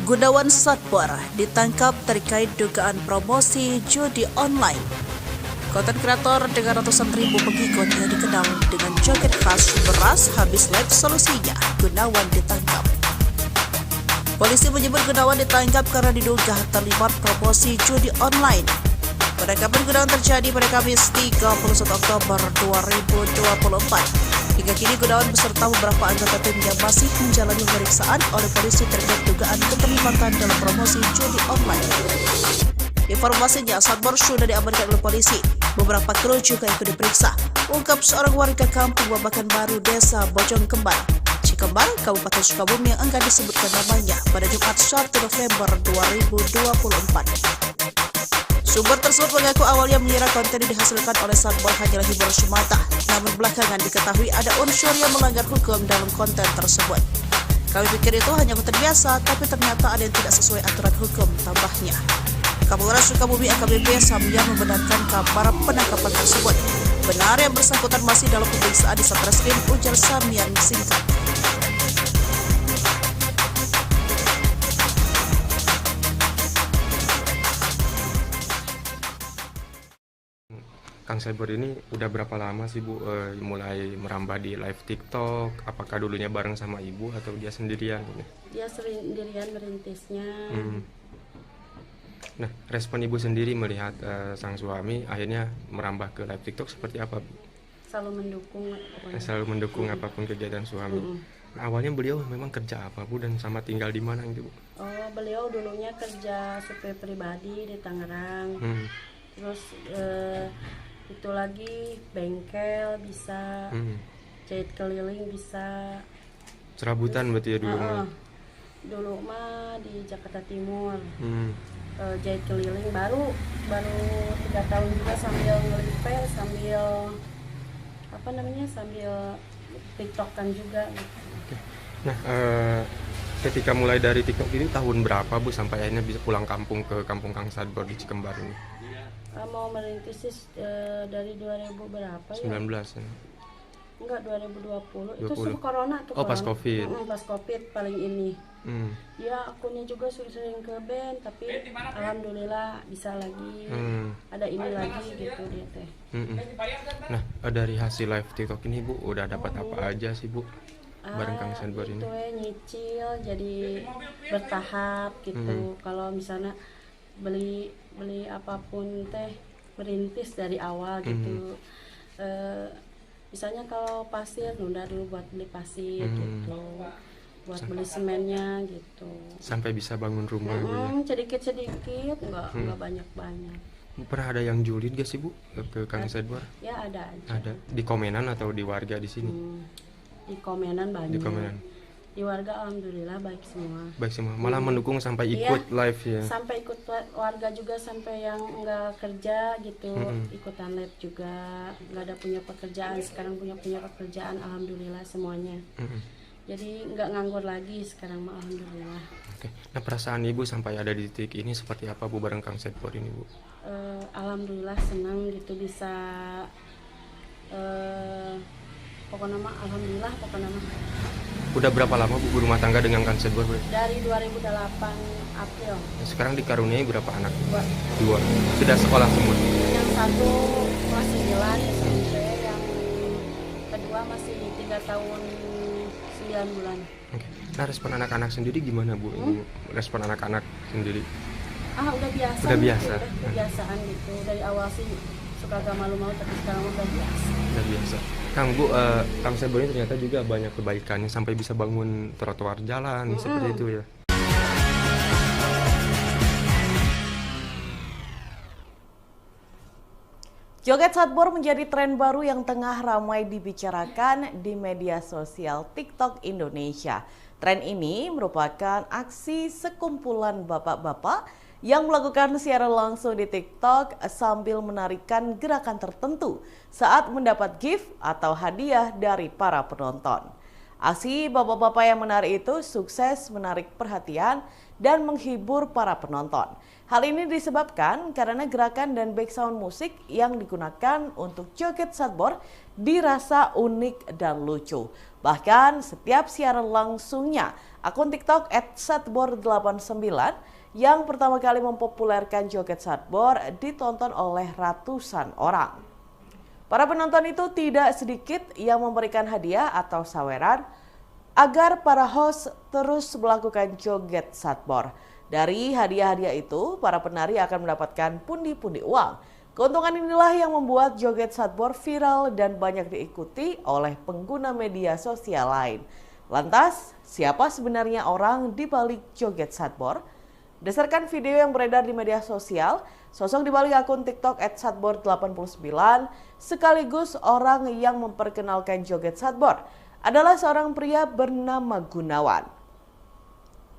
Gunawan Satbar ditangkap terkait dugaan promosi judi online. Konten kreator dengan ratusan ribu pengikut yang dikenal dengan joget khas beras habis live solusinya, Gunawan ditangkap. Polisi menyebut Gunawan ditangkap karena diduga terlibat promosi judi online. Penangkapan Gunawan terjadi pada Kamis 31 Oktober 2024. Hingga kini Gunawan beserta beberapa anggota timnya masih menjalani pemeriksaan oleh polisi terkait dugaan keterlibatan dalam promosi judi online. Informasinya, Satbar sudah diamankan oleh polisi. Beberapa kru juga ikut diperiksa. Ungkap seorang warga kampung Babakan Baru, Desa Bojong Kembar, Cikembar, Kabupaten Sukabumi yang enggan disebutkan namanya pada Jumat 1 November 2024. Sumber tersebut mengaku awalnya mengira konten yang dihasilkan oleh Satbar hanyalah hiburan semata, namun belakangan diketahui ada unsur yang melanggar hukum dalam konten tersebut. Kami pikir itu hanya konten biasa, tapi ternyata ada yang tidak sesuai aturan hukum, tambahnya. Kapolres Sukabumi AKBP Samya membenarkan kabar penangkapan tersebut. Benar yang bersangkutan masih dalam pemeriksaan di Satreskrim, ujar Samyan singkat. Kang Satbar ini udah berapa lama sih Bu mulai merambah di live TikTok? Apakah dulunya bareng sama Ibu atau dia sendirian? Dia sendirian merintisnya. Nah, respon Ibu sendiri melihat sang suami akhirnya merambah ke live TikTok seperti apa, Bu? Selalu mendukung. Selalu mendukung apapun kegiatan suami. Nah, awalnya beliau memang kerja apa, Bu, dan sama tinggal di mana gitu, Bu? Oh, beliau dulunya kerja supir pribadi di Tangerang. Terus itu lagi bengkel bisa, jahit keliling bisa. Serabutan berarti ya dulu? Dulu mah di Jakarta Timur. Jahit keliling baru 3 tahun juga sambil ngelipet, sambil sambil TikTokan juga gitu. Nah, ketika mulai dari TikTok ini tahun berapa Bu sampai akhirnya bisa pulang kampung ke kampung Kang Satbar di Cikembar ini? Mau merintis dari 2000 berapa ya? 19 ya? Enggak, 2020. 20. Itu sebelum corona tuh. Oh, pas Covid. Pas Covid paling ini. Ya, akunnya juga sering ke band, tapi alhamdulillah bisa lagi. Ada ini lagi gitu dia teh. Nah, dari hasil live TikTok ini Bu udah dapat apa aja sih Bu? Bareng Kang Satbar ini. Itu nyicil jadi bertahap gitu. Kalau misalnya beli apapun teh merintis dari awal gitu. Misalnya kalau pasir nunda dulu buat beli pasir gitu, buat beli semennya gitu, sampai bisa bangun rumah. Sedikit nggak banyak. Pernah ada yang julid gak sih Bu ke Kang Satbar? Ya ada aja. Ada di komenan atau di warga di sini? Di komenan banyak. Di komenan. Di warga alhamdulillah baik semua. Baik semua, malah mendukung sampai ikut live ya. Sampai ikut warga juga, sampai yang nggak kerja gitu, ikutan live juga. Nggak ada punya pekerjaan, sekarang punya pekerjaan alhamdulillah semuanya. Jadi nggak nganggur lagi sekarang mah alhamdulillah. Oke. Nah, perasaan Ibu sampai ada di titik ini seperti apa Bu bareng Kang Satbar ini Bu? Alhamdulillah senang gitu bisa. Pokoknya mah alhamdulillah Udah berapa lama Bu berumah tangga dengan Kang Satbar? Dari 2008 April. Sekarang dikaruniai berapa anak? 2. Sudah sekolah semua? Yang satu kelas 9 SMP, yang kedua masih 3 tahun 9 bulan. Oke. Nah, respon anak-anak sendiri gimana Bu? Respon anak-anak sendiri? Udah biasa. Udah biasa. Udah kebiasaan gitu. Dari awal sih suka agak malu-malu, tapi sekarang udah biasa. Udah biasa. Kang Bu, Kang Satbar ini ternyata juga banyak kebaikannya sampai bisa bangun trotoar jalan seperti itu ya. Joget Satbar menjadi tren baru yang tengah ramai dibicarakan di media sosial TikTok Indonesia. Tren ini merupakan aksi sekumpulan bapak-bapak yang melakukan siaran langsung di TikTok sambil menarikan gerakan tertentu saat mendapat gift atau hadiah dari para penonton. Aksi bapak-bapak yang menari itu sukses menarik perhatian dan menghibur para penonton. Hal ini disebabkan karena gerakan dan background musik yang digunakan untuk joget Satbar dirasa unik dan lucu. Bahkan setiap siaran langsungnya, akun TikTok @satbor89 yang pertama kali mempopulerkan joget Satbor ditonton oleh ratusan orang. Para penonton itu tidak sedikit yang memberikan hadiah atau saweran agar para host terus melakukan joget Satbor. Dari hadiah-hadiah itu, para penari akan mendapatkan pundi-pundi uang. Keuntungan inilah yang membuat joget Satbor viral dan banyak diikuti oleh pengguna media sosial lain. Lantas, siapa sebenarnya orang di balik joget Satbor? Berdasarkan video yang beredar di media sosial, sosok di balik akun TikTok @satbor89 sekaligus orang yang memperkenalkan joget Satbor adalah seorang pria bernama Gunawan.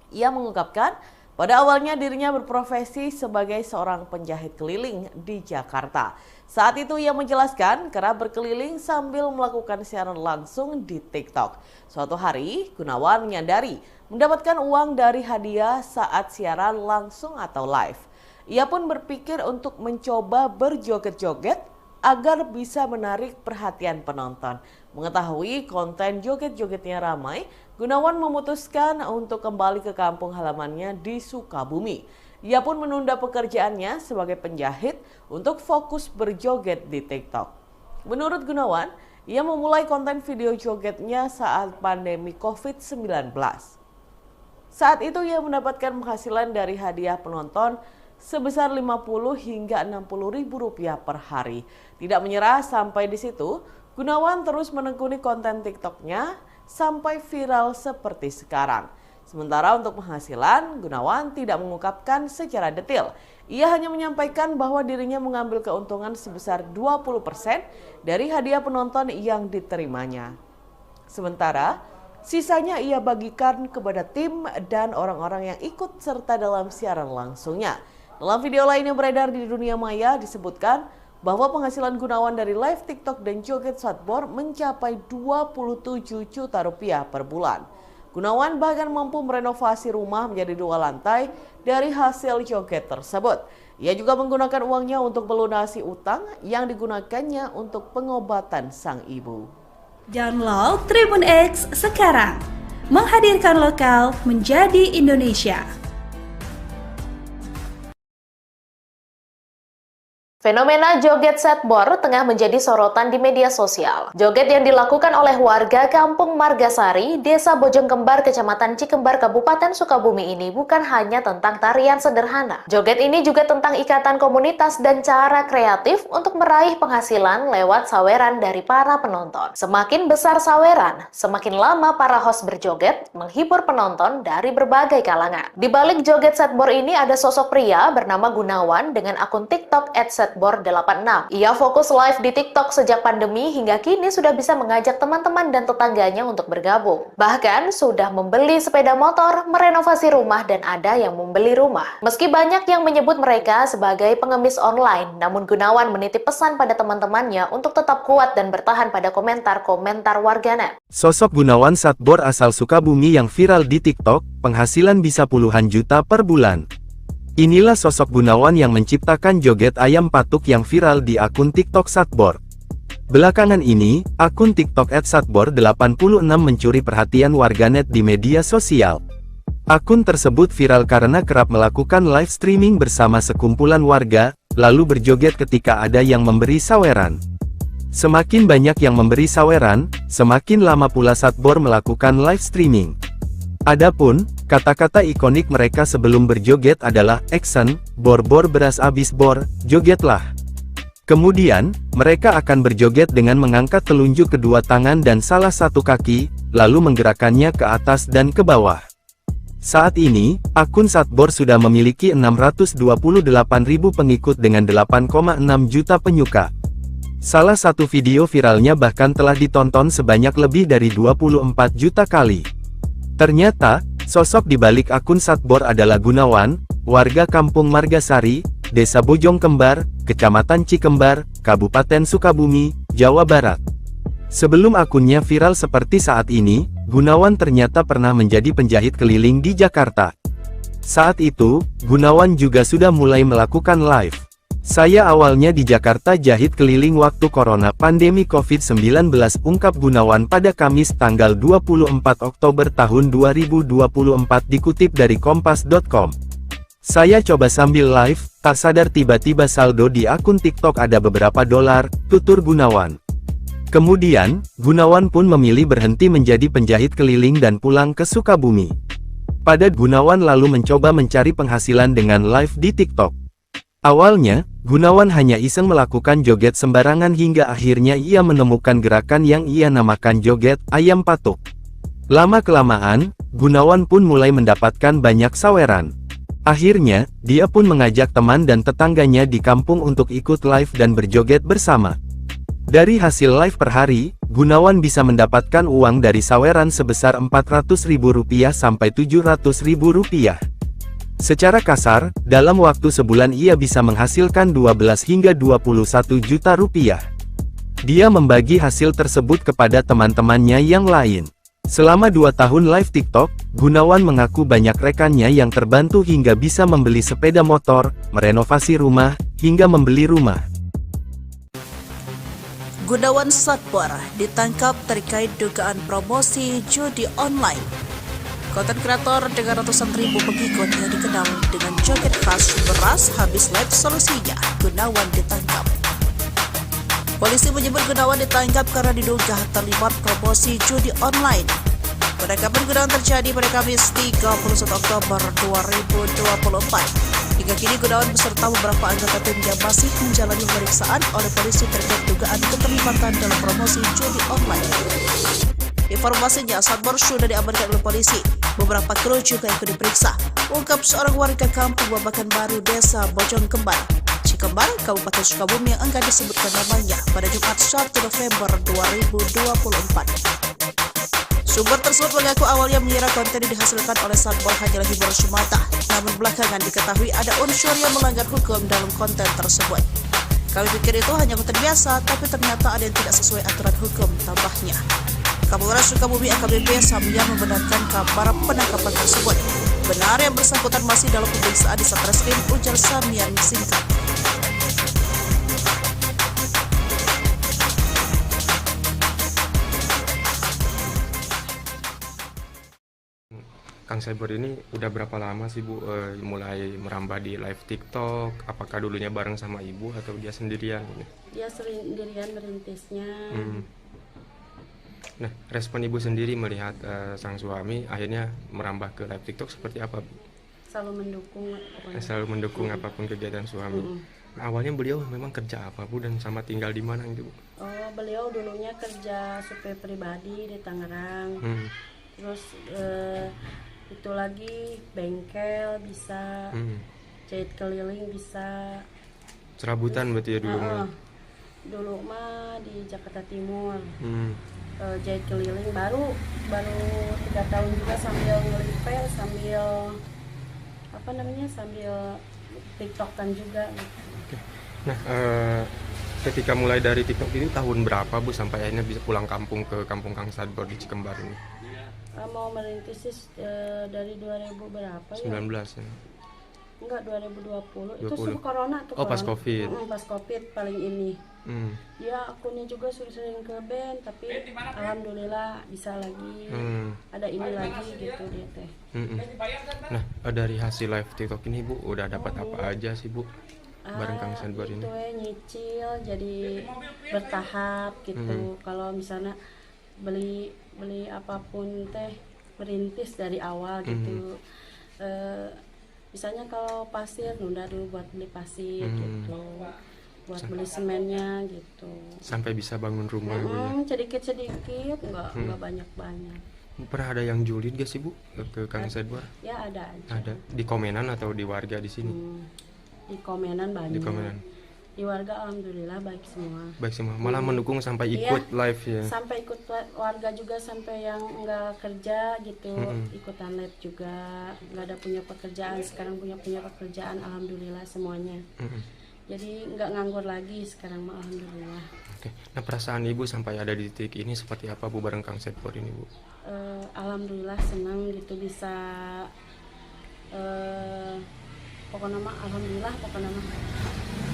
Ia mengungkapkan pada awalnya dirinya berprofesi sebagai seorang penjahit keliling di Jakarta. Saat itu ia menjelaskan kerap berkeliling sambil melakukan siaran langsung di TikTok. Suatu hari, Gunawan menyadari mendapatkan uang dari hadiah saat siaran langsung atau live. Ia pun berpikir untuk mencoba berjoget-joget agar bisa menarik perhatian penonton. Mengetahui konten joget-jogetnya ramai, Gunawan memutuskan untuk kembali ke kampung halamannya di Sukabumi. Ia pun menunda pekerjaannya sebagai penjahit untuk fokus berjoget di TikTok. Menurut Gunawan, ia memulai konten video jogetnya saat pandemi COVID-19. Saat itu ia mendapatkan penghasilan dari hadiah penonton sebesar 50 hingga 60 ribu rupiah per hari. Tidak menyerah sampai di situ, Gunawan terus menekuni konten TikToknya sampai viral seperti sekarang. Sementara untuk penghasilan, Gunawan tidak mengungkapkan secara detail. Ia hanya menyampaikan bahwa dirinya mengambil keuntungan sebesar 20% dari hadiah penonton yang diterimanya. Sementara, sisanya ia bagikan kepada tim dan orang-orang yang ikut serta dalam siaran langsungnya. Dalam video lain yang beredar di dunia maya disebutkan bahwa penghasilan Gunawan dari live TikTok dan joget Satbor mencapai 27 juta rupiah per bulan. Gunawan bahkan mampu merenovasi rumah menjadi 2 lantai dari hasil joget tersebut. Ia juga menggunakan uangnya untuk melunasi utang yang digunakannya untuk pengobatan sang ibu. Download Tribun X sekarang, menghadirkan lokal menjadi Indonesia. Fenomena joget Satbor tengah menjadi sorotan di media sosial. Joget yang dilakukan oleh warga Kampung Margasari, Desa Bojongkembar, Kecamatan Cikembar, Kabupaten Sukabumi ini bukan hanya tentang tarian sederhana. Joget ini juga tentang ikatan komunitas dan cara kreatif untuk meraih penghasilan lewat saweran dari para penonton. Semakin besar saweran, semakin lama para host berjoget, menghibur penonton dari berbagai kalangan. Di balik joget Satbor ini ada sosok pria bernama Gunawan dengan akun TikTok @satbor86. Ia fokus live di TikTok sejak pandemi hingga kini sudah bisa mengajak teman-teman dan tetangganya untuk bergabung. Bahkan sudah membeli sepeda motor, merenovasi rumah, dan ada yang membeli rumah. Meski banyak yang menyebut mereka sebagai pengemis online, namun Gunawan menitip pesan pada teman-temannya untuk tetap kuat dan bertahan pada komentar-komentar warganet. Sosok Gunawan Satbor asal Sukabumi yang viral di TikTok, penghasilan bisa puluhan juta per bulan. Inilah sosok Gunawan yang menciptakan joget ayam patuk yang viral di akun TikTok Satbor. Belakangan ini, akun TikTok @satbor86 mencuri perhatian warganet di media sosial. Akun tersebut viral karena kerap melakukan live streaming bersama sekumpulan warga, lalu berjoget ketika ada yang memberi saweran. Semakin banyak yang memberi saweran, semakin lama pula Satbor melakukan live streaming. Adapun, kata-kata ikonik mereka sebelum berjoget adalah action, bor-bor beras abis bor, jogetlah. Kemudian, mereka akan berjoget dengan mengangkat telunjuk kedua tangan dan salah satu kaki, lalu menggerakkannya ke atas dan ke bawah. Saat ini, akun Satbor sudah memiliki 628.000 pengikut dengan 8,6 juta penyuka. Salah satu video viralnya bahkan telah ditonton sebanyak lebih dari 24 juta kali. Ternyata, sosok di balik akun Satbor adalah Gunawan, warga Kampung Margasari, Desa Bojongkembar, Kecamatan Cikembar, Kabupaten Sukabumi, Jawa Barat. Sebelum akunnya viral seperti saat ini, Gunawan ternyata pernah menjadi penjahit keliling di Jakarta. Saat itu, Gunawan juga sudah mulai melakukan live. Saya awalnya di Jakarta jahit keliling waktu corona pandemi COVID-19, ungkap Gunawan pada Kamis tanggal 24 Oktober tahun 2024 dikutip dari kompas.com. Saya coba sambil live, tak sadar tiba-tiba saldo di akun TikTok ada beberapa dolar, tutur Gunawan. Kemudian, Gunawan pun memilih berhenti menjadi penjahit keliling dan pulang ke Sukabumi. Gunawan lalu mencoba mencari penghasilan dengan live di TikTok. Awalnya, Gunawan hanya iseng melakukan joget sembarangan hingga akhirnya ia menemukan gerakan yang ia namakan joget ayam patuk. Lama-kelamaan, Gunawan pun mulai mendapatkan banyak saweran. Akhirnya, dia pun mengajak teman dan tetangganya di kampung untuk ikut live dan berjoget bersama. Dari hasil live per hari, Gunawan bisa mendapatkan uang dari saweran sebesar Rp400.000 sampai Rp700.000. Secara kasar, dalam waktu sebulan ia bisa menghasilkan 12 hingga 21 juta rupiah. Dia membagi hasil tersebut kepada teman-temannya yang lain. Selama 2 tahun live TikTok, Gunawan mengaku banyak rekannya yang terbantu hingga bisa membeli sepeda motor, merenovasi rumah, hingga membeli rumah. Gunawan Satbor ditangkap terkait dugaan promosi judi online. Konten kreator dengan ratusan ribu pengikut yang dikenal dengan joget khas beras habis live solusinya, Gunawan ditangkap. Polisi menyebut Gunawan ditangkap karena diduga terlibat promosi judi online. Penangkapan Gunawan terjadi pada Kamis 31 Oktober 2024. Hingga kini Gunawan beserta beberapa anggota timnya masih menjalani pemeriksaan oleh polisi terkait dugaan keterlibatan dalam promosi judi online. Informasinya, Satbor sudah diamankan oleh polisi. Beberapa kru juga ikut diperiksa, ungkap seorang warga kampung Babakan Baru, Desa Bojong Kembar, Cikembar, Kabupaten Sukabumi yang enggan disebutkan namanya pada Jumat 1 November 2024. Sumber tersebut mengaku awalnya mengira konten yang dihasilkan oleh Satbor hanyalah hiburan semata, namun belakangan diketahui ada unsur yang melanggar hukum dalam konten tersebut. Kami pikir itu hanya konten biasa, tapi ternyata ada yang tidak sesuai aturan hukum, tambahnya. Kapolres Sukabumi AKBP Samya membenarkan kabar penangkapan tersebut. Benar yang bersangkutan masih dalam pemeriksaan di Satreskrim, ujar Samya singkat. Kang Cyber ini udah berapa lama sih Bu mulai merambah di live TikTok? Apakah dulunya bareng sama Ibu atau dia sendirian? Dia sendirian merintisnya. Nah, respon Ibu sendiri melihat sang suami akhirnya merambah ke live TikTok seperti apa, Bu? Selalu mendukung. Selalu mendukung apapun kegiatan suami. Nah, awalnya beliau memang kerja apa, Bu, dan sama tinggal di mana gitu, Bu? Oh, beliau dulunya kerja supir pribadi di Tangerang. Terus itu lagi bengkel bisa, jahit keliling bisa. Serabutan berarti ya dulu? Dulu mah di Jakarta Timur. Jahit keliling baru 3 tahun juga sambil ngelipel, sambil sambil TikTokan juga gitu. Oke. Nah, ketika mulai dari TikTok ini tahun berapa, Bu, sampai akhirnya bisa pulang kampung ke kampung Kang Satbor di Cikembar ini? Mau merintis dari 2000 berapa 19 ya? Enggak, 2020. 20. Itu sebelum corona tuh. Oh, pas Covid. Pas Covid paling ini. Ya, akunnya juga sering ke band, tapi alhamdulillah bisa lagi. Ada ini lagi gitu dia teh. Nah, dari hasil live TikTok ini, Bu, udah dapat apa aja sih, Bu? Bareng Kang Satbor ini. Itu nyicil jadi bertahap gitu. Kalau misalnya beli apapun teh merintis dari awal gitu. Misalnya kalau pasir nunda dulu buat beli pasir gitu, buat beli semennya gitu. Sampai bisa bangun rumah gitu. Sedikit-sedikit, nggak banyak-banyak. Pernah ada yang julid gak sih, Bu, ke Kang Satbor? Ya ada aja. Ada di komenan atau di warga di sini? Di komenan banyak. Di komenan. Di warga alhamdulillah baik semua. Baik semua, malah mendukung sampai ikut live ya. Sampai ikut warga juga, sampai yang nggak kerja gitu, ikutan live juga. Nggak ada punya pekerjaan, sekarang punya pekerjaan alhamdulillah semuanya. Jadi nggak nganggur lagi sekarang mah alhamdulillah. Oke. Nah, perasaan Ibu sampai ada di titik ini seperti apa, Bu, bareng Kang Satbor ini, Bu? Alhamdulillah senang gitu bisa pokoknya mah alhamdulillah pokoknya mah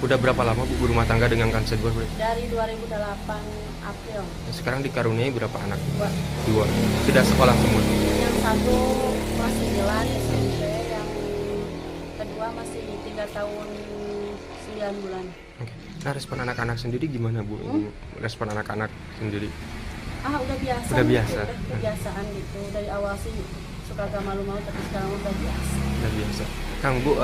Udah berapa lama Bu berumah tangga dengan Kang Sadbor? Dari 2008 April. Sekarang dikaruniai berapa anak? 2. 2. Sudah sekolah semua? Yang satu kelas 9 SMP, yang kedua masih 3 tahun 9 bulan. Oke. Nah, respon anak-anak sendiri gimana Bu? Respon anak-anak sendiri? Udah biasa. Udah biasa. Udah kebiasaan gitu. Dari awal sih suka agak malu-malu, tapi sekarang udah biasa. Udah biasa. Kang Bu,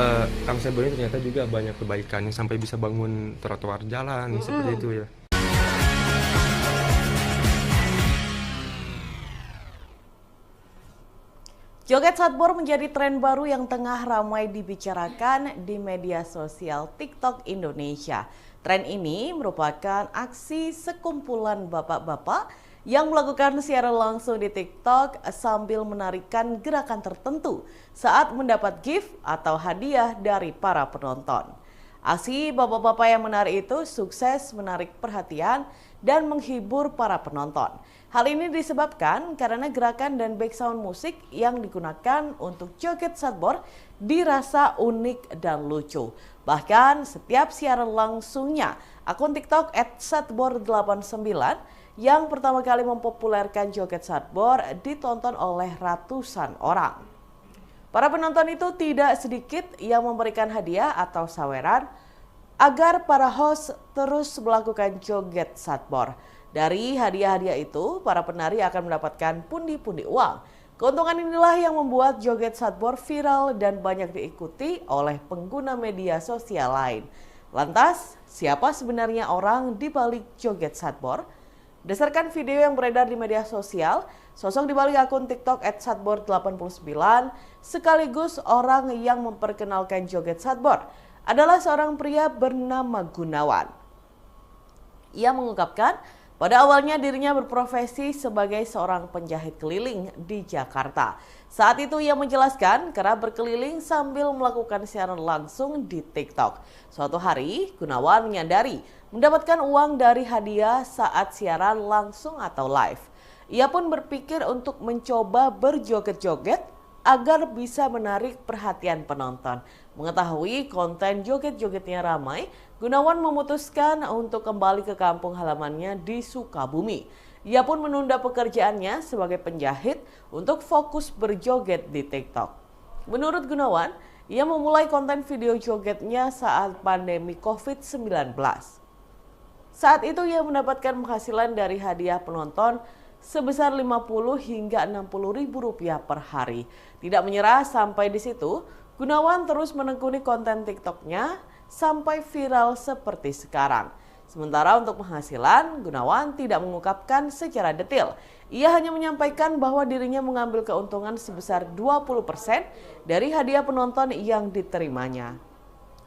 Kang Sadbor ini ternyata juga banyak kebaikannya sampai bisa bangun trotoar jalan seperti itu ya. Joget Sadbor menjadi tren baru yang tengah ramai dibicarakan di media sosial TikTok Indonesia. Tren ini merupakan aksi sekumpulan bapak-bapak yang melakukan siaran langsung di TikTok sambil menarikan gerakan tertentu saat mendapat gift atau hadiah dari para penonton. Aksi bapak-bapak yang menari itu sukses menarik perhatian dan menghibur para penonton. Hal ini disebabkan karena gerakan dan background musik yang digunakan untuk joget Sadbor dirasa unik dan lucu. Bahkan setiap siaran langsungnya, akun TikTok @sadbor89 yang pertama kali mempopulerkan joget Sadbor ditonton oleh ratusan orang. Para penonton itu tidak sedikit yang memberikan hadiah atau saweran agar para host terus melakukan joget Sadbor. Dari hadiah-hadiah itu, para penari akan mendapatkan pundi-pundi uang. Keuntungan inilah yang membuat joget Sadbor viral dan banyak diikuti oleh pengguna media sosial lain. Lantas, siapa sebenarnya orang di balik joget Sadbor? Berdasarkan video yang beredar di media sosial, sosok di balik akun TikTok @sadbor89 sekaligus orang yang memperkenalkan joget Sadbor adalah seorang pria bernama Gunawan. Ia mengungkapkan pada awalnya dirinya berprofesi sebagai seorang penjahit keliling di Jakarta. Saat itu ia menjelaskan kerap berkeliling sambil melakukan siaran langsung di TikTok. Suatu hari, Gunawan menyadari mendapatkan uang dari hadiah saat siaran langsung atau live. Ia pun berpikir untuk mencoba berjoget-joget agar bisa menarik perhatian penonton. Mengetahui konten joget-jogetnya ramai, Gunawan memutuskan untuk kembali ke kampung halamannya di Sukabumi. Ia pun menunda pekerjaannya sebagai penjahit untuk fokus berjoget di TikTok. Menurut Gunawan, ia memulai konten video jogetnya saat pandemi COVID-19. Saat itu ia mendapatkan penghasilan dari hadiah penonton sebesar 50 hingga 60 ribu rupiah per hari. Tidak menyerah sampai di situ, Gunawan terus menekuni konten TikToknya sampai viral seperti sekarang. Sementara untuk penghasilan, Gunawan tidak mengungkapkan secara detail. Ia hanya menyampaikan bahwa dirinya mengambil keuntungan sebesar 20% dari hadiah penonton yang diterimanya.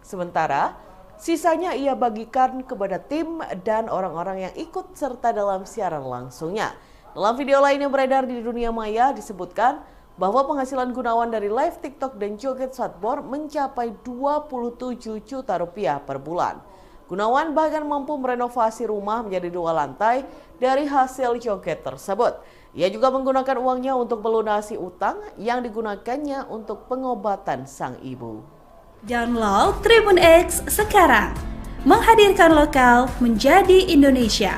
Sementara, sisanya ia bagikan kepada tim dan orang-orang yang ikut serta dalam siaran langsungnya. Dalam video lain yang beredar di dunia maya disebutkan bahwa penghasilan Gunawan dari live TikTok dan joget Sadbor mencapai 27 juta rupiah per bulan. Gunawan bahkan mampu merenovasi rumah menjadi 2 lantai dari hasil joget tersebut. Ia juga menggunakan uangnya untuk melunasi utang yang digunakannya untuk pengobatan sang ibu. Download Tribun X sekarang, menghadirkan lokal menjadi Indonesia.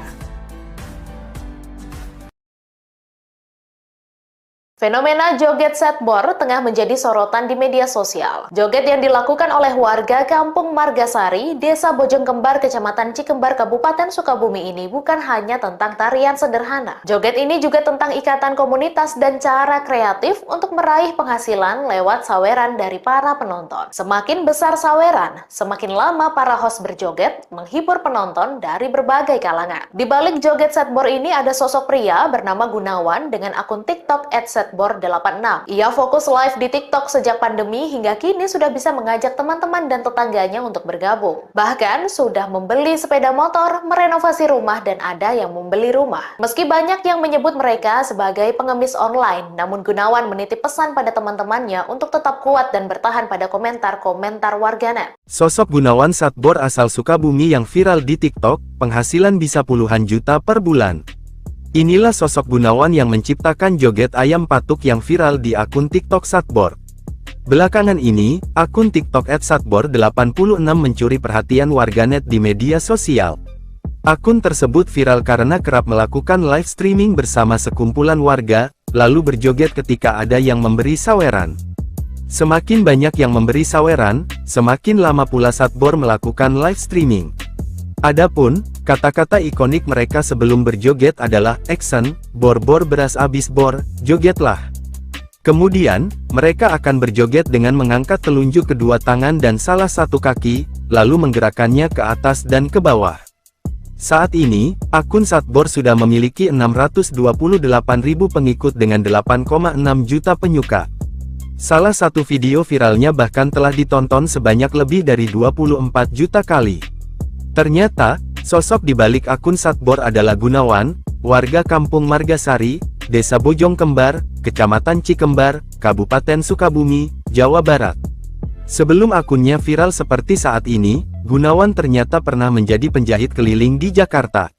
Fenomena joget Sadbor tengah menjadi sorotan di media sosial. Joget yang dilakukan oleh warga Kampung Margasari, Desa Bojongkembar, Kecamatan Cikembar, Kabupaten Sukabumi ini bukan hanya tentang tarian sederhana. Joget ini juga tentang ikatan komunitas dan cara kreatif untuk meraih penghasilan lewat saweran dari para penonton. Semakin besar saweran, semakin lama para host berjoget, menghibur penonton dari berbagai kalangan. Di balik joget Sadbor ini ada sosok pria bernama Gunawan dengan akun TikTok @sadbor86. Ia fokus live di TikTok sejak pandemi hingga kini sudah bisa mengajak teman-teman dan tetangganya untuk bergabung. Bahkan sudah membeli sepeda motor, merenovasi rumah, dan ada yang membeli rumah. Meski banyak yang menyebut mereka sebagai pengemis online, namun Gunawan menitip pesan pada teman-temannya untuk tetap kuat dan bertahan pada komentar-komentar warganet. Sosok Gunawan Sadbor asal Sukabumi yang viral di TikTok, penghasilan bisa puluhan juta per bulan. Inilah sosok Gunawan yang menciptakan joget ayam patuk yang viral di akun TikTok Sadbor. Belakangan ini, akun TikTok @satbor86 mencuri perhatian warganet di media sosial. Akun tersebut viral karena kerap melakukan live streaming bersama sekumpulan warga, lalu berjoget ketika ada yang memberi saweran. Semakin banyak yang memberi saweran, semakin lama pula Satbor melakukan live streaming. Adapun, kata-kata ikonik mereka sebelum berjoget adalah "Action, bor-bor beras abis bor, jogetlah." Kemudian, mereka akan berjoget dengan mengangkat telunjuk kedua tangan dan salah satu kaki, lalu menggerakkannya ke atas dan ke bawah. Saat ini, akun Satbor sudah memiliki 628.000 pengikut dengan 8,6 juta penyuka. Salah satu video viralnya bahkan telah ditonton sebanyak lebih dari 24 juta kali. Ternyata, sosok di balik akun Satbor adalah Gunawan, warga Kampung Margasari, Desa Bojong Kembar, Kecamatan Cikembar, Kabupaten Sukabumi, Jawa Barat. Sebelum akunnya viral seperti saat ini, Gunawan ternyata pernah menjadi penjahit keliling di Jakarta.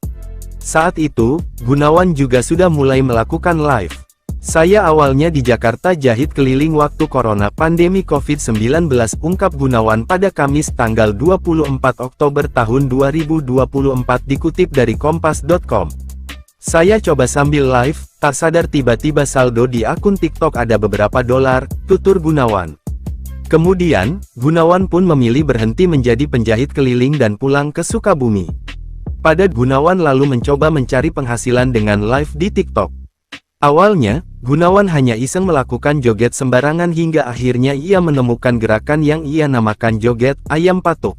Saat itu, Gunawan juga sudah mulai melakukan live. "Saya awalnya di Jakarta jahit keliling waktu corona pandemi COVID-19, ungkap Gunawan pada Kamis tanggal 24 Oktober tahun 2024 dikutip dari kompas.com. "Saya coba sambil live, tak sadar tiba-tiba saldo di akun TikTok ada beberapa dolar," tutur Gunawan. Kemudian, Gunawan pun memilih berhenti menjadi penjahit keliling dan pulang ke Sukabumi. Pada Gunawan lalu mencoba mencari penghasilan dengan live di TikTok. Awalnya, Gunawan hanya iseng melakukan joget sembarangan hingga akhirnya ia menemukan gerakan yang ia namakan joget ayam patuk.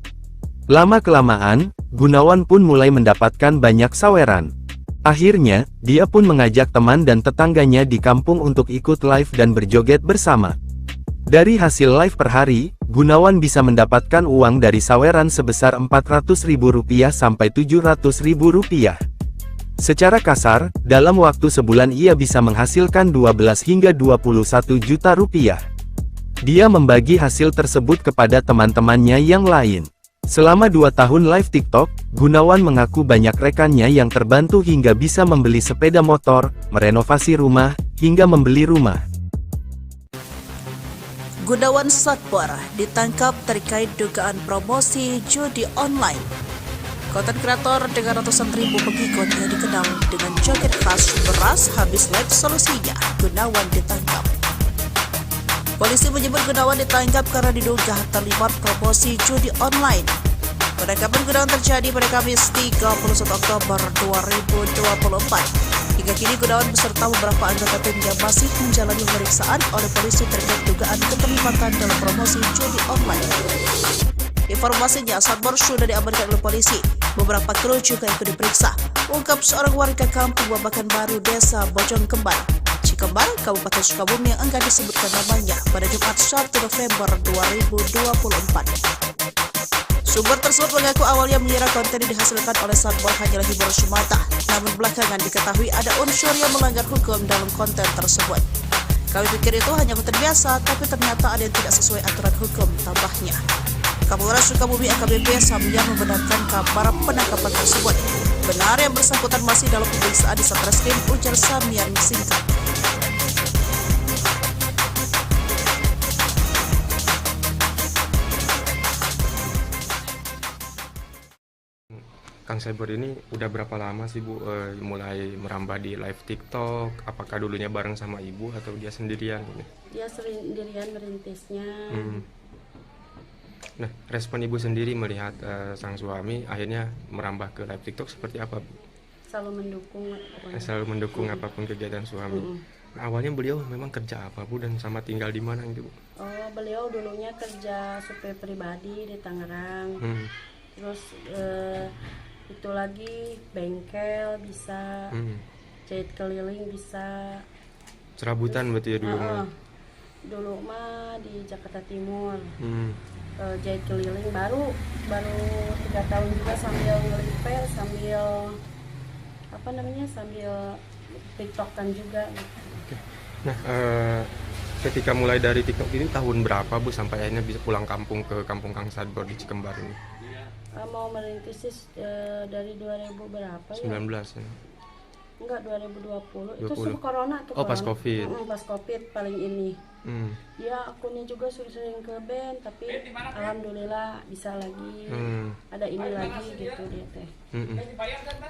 Lama-kelamaan, Gunawan pun mulai mendapatkan banyak saweran. Akhirnya, dia pun mengajak teman dan tetangganya di kampung untuk ikut live dan berjoget bersama. Dari hasil live per hari, Gunawan bisa mendapatkan uang dari saweran sebesar Rp400.000 sampai Rp700.000. Secara kasar, dalam waktu sebulan ia bisa menghasilkan 12 hingga 21 juta rupiah. Dia membagi hasil tersebut kepada teman-temannya yang lain. Selama 2 tahun live TikTok, Gunawan mengaku banyak rekannya yang terbantu hingga bisa membeli sepeda motor, merenovasi rumah, hingga membeli rumah. Gunawan Satbor ditangkap terkait dugaan promosi judi online. Konten kreator dengan ratusan ribu pengikut yang dikenal dengan joget khas beras habis live solusinya, Gunawan ditangkap. Polisi menyebut Gunawan ditangkap karena diduga terlibat promosi judi online. Penangkapan Gunawan terjadi pada Kamis 31 Oktober 2024. Hingga kini Gunawan beserta beberapa anggota timnya masih menjalani pemeriksaan oleh polisi terkait dugaan keterlibatan dalam promosi judi online. Informasinya, Satbor sudah diamankan oleh polisi. Beberapa kru juga ikut diperiksa, ungkap seorang warga kampung Babakan Baru, Desa Bojong Kembar, Cikembar, Kabupaten Sukabumi yang enggan disebutkan namanya pada Jumat 1 November 2024. Sumber tersebut mengaku awalnya mengira konten yang dihasilkan oleh Satbor hanyalah hiburan semata, namun belakangan diketahui ada unsur yang melanggar hukum dalam konten tersebut. "Kami pikir itu hanya konten biasa, tapi ternyata ada yang tidak sesuai aturan hukum," tambahnya. Kapolres Sukabumi AKBP Samya membenarkan kabar penangkapan tersebut. Benar yang bersangkutan masih dalam pemeriksaan di Satreskrim, ujar Samya singkat. Kang Satbor ini udah berapa lama sih Bu mulai merambah di live TikTok? Apakah dulunya bareng sama ibu atau dia sendirian? Dia sendirian merintisnya. Nah, respon ibu sendiri melihat sang suami akhirnya merambah ke live TikTok seperti apa, Bu? Selalu mendukung. Selalu mendukung apapun kegiatan suami. Nah, awalnya beliau memang kerja apa, Bu, dan sama tinggal di mana gitu, Bu? Oh, beliau dulunya kerja supir pribadi di Tangerang. Terus itu lagi bengkel bisa, jahit keliling bisa. Serabutan berarti ya dulu mah? Dulu mah di Jakarta Timur. Jahit keliling baru 3 tahun juga sambil ngelipel, sambil sambil TikTokan juga gitu. Nah, ketika mulai dari TikTok ini tahun berapa Bu sampai akhirnya bisa pulang kampung ke kampung Kang Satbor di Cikembar ini? Mau merintis dari 2000 berapa ya? 19 ya? Enggak, 2020. 20. Itu sebelum corona tuh. Oh, pas Covid. Pas Covid paling ini. Ya akunnya juga sering ke ban, tapi alhamdulillah bisa lagi, ada ini lagi gitu dia teh.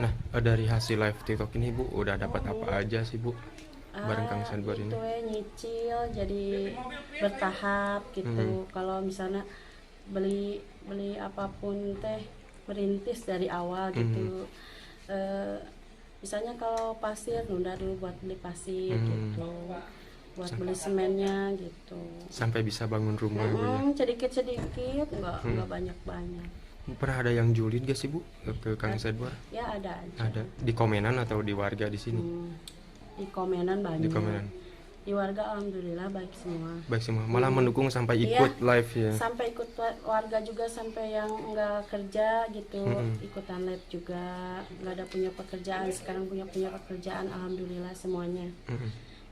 Nah, dari hasil live TikTok ini Bu udah dapat apa aja sih Bu? Bareng Kang Sadbor ini. Itu nyicil jadi bertahap gitu. Kalau misalnya beli apapun teh merintis dari awal gitu. Misalnya kalau pasir nunda dulu buat beli pasir gitu, buat beli semennya gitu. Sampai bisa bangun rumah Bu ya. Sedikit nggak banyak. Pernah ada yang julid gak sih Bu ke Kang Sadbor? Ya ada aja. Ada di komenan atau di warga di sini? Di komenan banyak. Di komenan. Di warga alhamdulillah baik semua. Baik semua. Malah mendukung sampai ikut live ya. Sampai ikut warga juga, sampai yang nggak kerja gitu ikutan live juga. Nggak ada punya pekerjaan, sekarang punya pekerjaan alhamdulillah semuanya.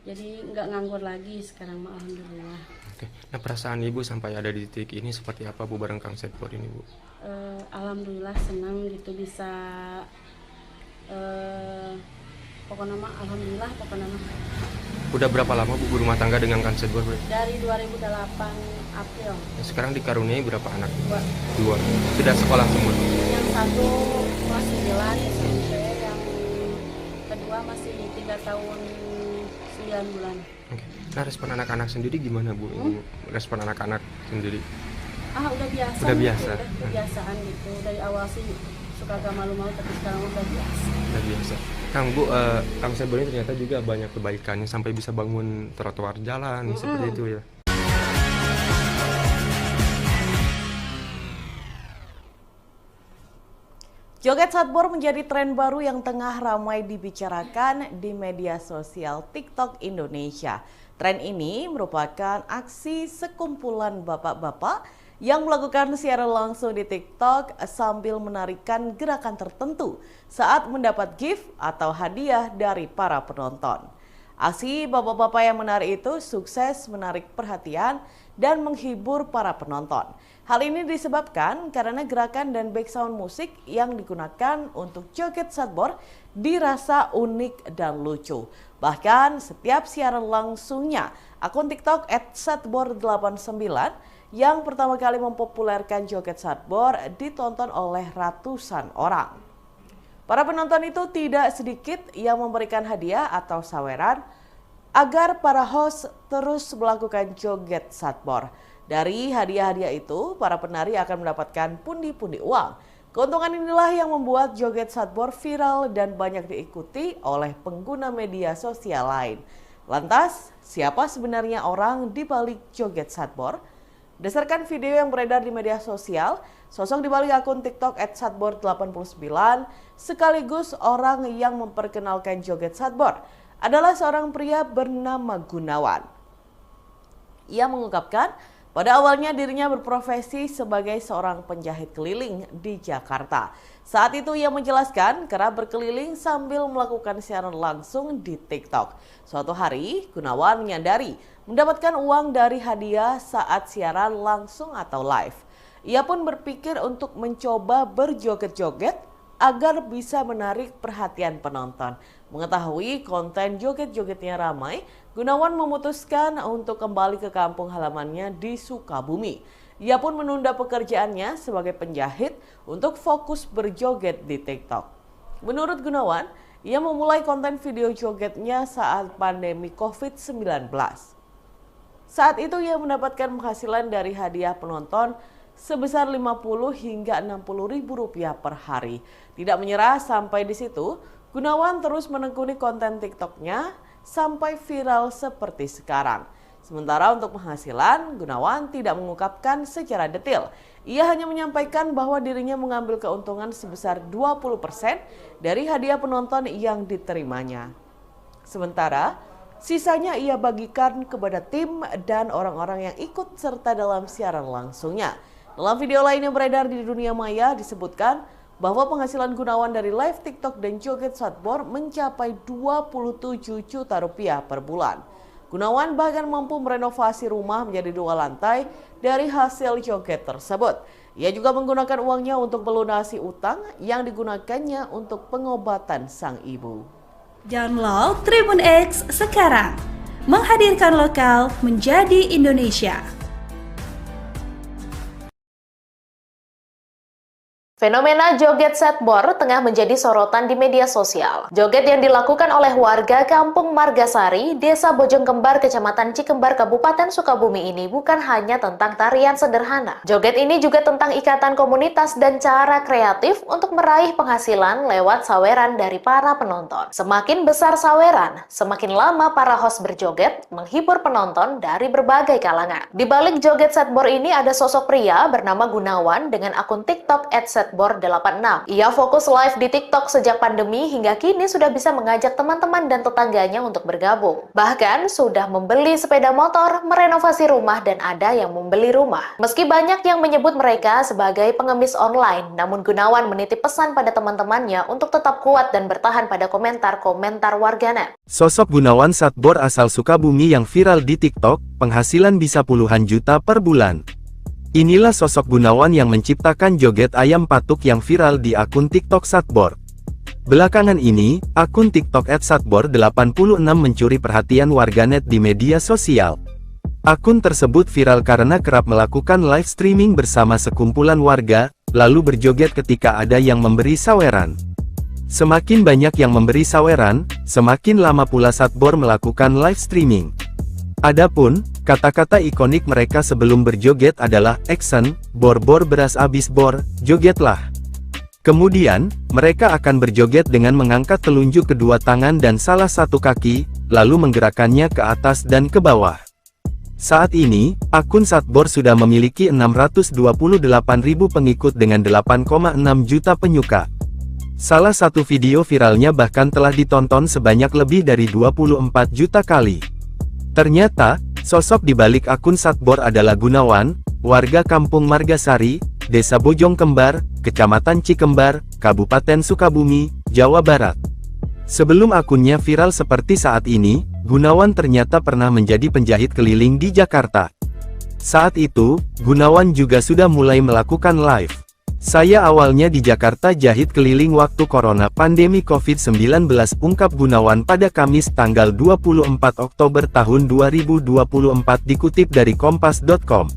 Jadi nggak nganggur lagi sekarang mah alhamdulillah. Oke. Nah, perasaan Ibu sampai ada di titik ini seperti apa Bu bareng Kang Sadbor ini Bu? Alhamdulillah senang gitu bisa pokoknya mah alhamdulillah pokoknya mah. Udah berapa lama Bu berumah tangga dengan Kang Sadbor? Dari 2008 April. Nah, sekarang dikaruniai berapa anak? 2. Dua. Sudah sekolah semua? Yang satu kelas 9 SMP, yang kedua masih 3 tahun 9 bulan. Oke. Nah, respon anak-anak sendiri gimana Bu? Respon anak-anak sendiri? Udah biasa. Udah biasa. Gitu, udah kebiasaan gitu. Dari awal sih suka agak malu-malu, tapi sekarang udah biasa. Udah biasa. Kang Bu, Kang Sadbor ini ternyata juga banyak kebaikannya sampai bisa bangun trotoar jalan seperti itu ya. Joget Sadbor menjadi tren baru yang tengah ramai dibicarakan di media sosial TikTok Indonesia. Tren ini merupakan aksi sekumpulan bapak-bapak yang melakukan siaran langsung di TikTok sambil menarikan gerakan tertentu saat mendapat gift atau hadiah dari para penonton. Aksi bapak-bapak yang menari itu sukses menarik perhatian dan menghibur para penonton. Hal ini disebabkan karena gerakan dan background musik yang digunakan untuk joget Sadbor dirasa unik dan lucu. Bahkan setiap siaran langsungnya, akun TikTok @sadbor89 yang pertama kali mempopulerkan joget Sadbor ditonton oleh ratusan orang. Para penonton itu tidak sedikit yang memberikan hadiah atau saweran agar para host terus melakukan joget Sadbor. Dari hadiah-hadiah itu, para penari akan mendapatkan pundi-pundi uang. Keuntungan inilah yang membuat joget Sadbor viral dan banyak diikuti oleh pengguna media sosial lain. Lantas, siapa sebenarnya orang di balik joget Sadbor? Berdasarkan video yang beredar di media sosial, sosok di balik akun TikTok @sadbor89 sekaligus orang yang memperkenalkan joget Sadbor adalah seorang pria bernama Gunawan. Ia mengungkapkan pada awalnya dirinya berprofesi sebagai seorang penjahit keliling di Jakarta. Saat itu ia menjelaskan kerap berkeliling sambil melakukan siaran langsung di TikTok. Suatu hari, Gunawan menyadari mendapatkan uang dari hadiah saat siaran langsung atau live. Ia pun berpikir untuk mencoba berjoget-joget agar bisa menarik perhatian penonton. Mengetahui konten joget-jogetnya ramai, Gunawan memutuskan untuk kembali ke kampung halamannya di Sukabumi. Ia pun menunda pekerjaannya sebagai penjahit untuk fokus berjoget di TikTok. Menurut Gunawan, ia memulai konten video jogetnya saat pandemi COVID-19. Saat itu ia mendapatkan penghasilan dari hadiah penonton sebesar 50 hingga 60 ribu rupiah per hari. Tidak menyerah sampai di situ, Gunawan terus menekuni konten TikToknya sampai viral seperti sekarang. Sementara untuk penghasilan, Gunawan tidak mengungkapkan secara detail. Ia hanya menyampaikan bahwa dirinya mengambil keuntungan sebesar 20% dari hadiah penonton yang diterimanya. Sementara, sisanya ia bagikan kepada tim dan orang-orang yang ikut serta dalam siaran langsungnya. Dalam video lain yang beredar di dunia maya disebutkan bahwa penghasilan Gunawan dari live TikTok dan joget Sadbor mencapai 27 juta rupiah per bulan. Gunawan bahkan mampu merenovasi rumah menjadi 2 lantai dari hasil joget tersebut. Ia juga menggunakan uangnya untuk melunasi utang yang digunakannya untuk pengobatan sang ibu. Download Tribun X sekarang, menghadirkan lokal menjadi Indonesia. Fenomena joget setbor tengah menjadi sorotan di media sosial. Joget yang dilakukan oleh warga Kampung Margasari, Desa Bojongkembar, Kecamatan Cikembar, Kabupaten Sukabumi ini bukan hanya tentang tarian sederhana. Joget ini juga tentang ikatan komunitas dan cara kreatif untuk meraih penghasilan lewat saweran dari para penonton. Semakin besar saweran, semakin lama para host berjoget, menghibur penonton dari berbagai kalangan. Di balik joget setbor ini ada sosok pria bernama Gunawan dengan akun TikTok @setbor86. Ia fokus live di TikTok sejak pandemi hingga kini sudah bisa mengajak teman-teman dan tetangganya untuk bergabung. Bahkan sudah membeli sepeda motor, merenovasi rumah, dan ada yang membeli rumah. Meski banyak yang menyebut mereka sebagai pengemis online, namun Gunawan menitip pesan pada teman-temannya untuk tetap kuat dan bertahan pada komentar-komentar warganet. Sosok Gunawan Setbor asal Sukabumi yang viral di TikTok, penghasilan bisa puluhan juta per bulan. Inilah sosok Gunawan yang menciptakan joget ayam patuk yang viral di akun TikTok Setbor. Belakangan ini, akun TikTok @setbor86 mencuri perhatian warganet di media sosial. Akun tersebut viral karena kerap melakukan live streaming bersama sekumpulan warga, lalu berjoget ketika ada yang memberi saweran. Semakin banyak yang memberi saweran, semakin lama pula Setbor melakukan live streaming. Adapun, kata-kata ikonik mereka sebelum berjoget adalah action, bor-bor beras abis bor, jogetlah. Kemudian, mereka akan berjoget dengan mengangkat telunjuk kedua tangan dan salah satu kaki, lalu menggerakkannya ke atas dan ke bawah. Saat ini, akun Setbor sudah memiliki 628.000 pengikut dengan 8,6 juta penyuka. Salah satu video viralnya bahkan telah ditonton sebanyak lebih dari 24 juta kali. Ternyata, sosok di balik akun Setbor adalah Gunawan, warga Kampung Margasari, Desa Bojongkembar, Kecamatan Cikembar, Kabupaten Sukabumi, Jawa Barat. Sebelum akunnya viral seperti saat ini, Gunawan ternyata pernah menjadi penjahit keliling di Jakarta. Saat itu, Gunawan juga sudah mulai melakukan live. Saya awalnya di Jakarta jahit keliling waktu corona pandemi COVID-19, ungkap Gunawan pada Kamis tanggal 24 Oktober tahun 2024 dikutip dari kompas.com.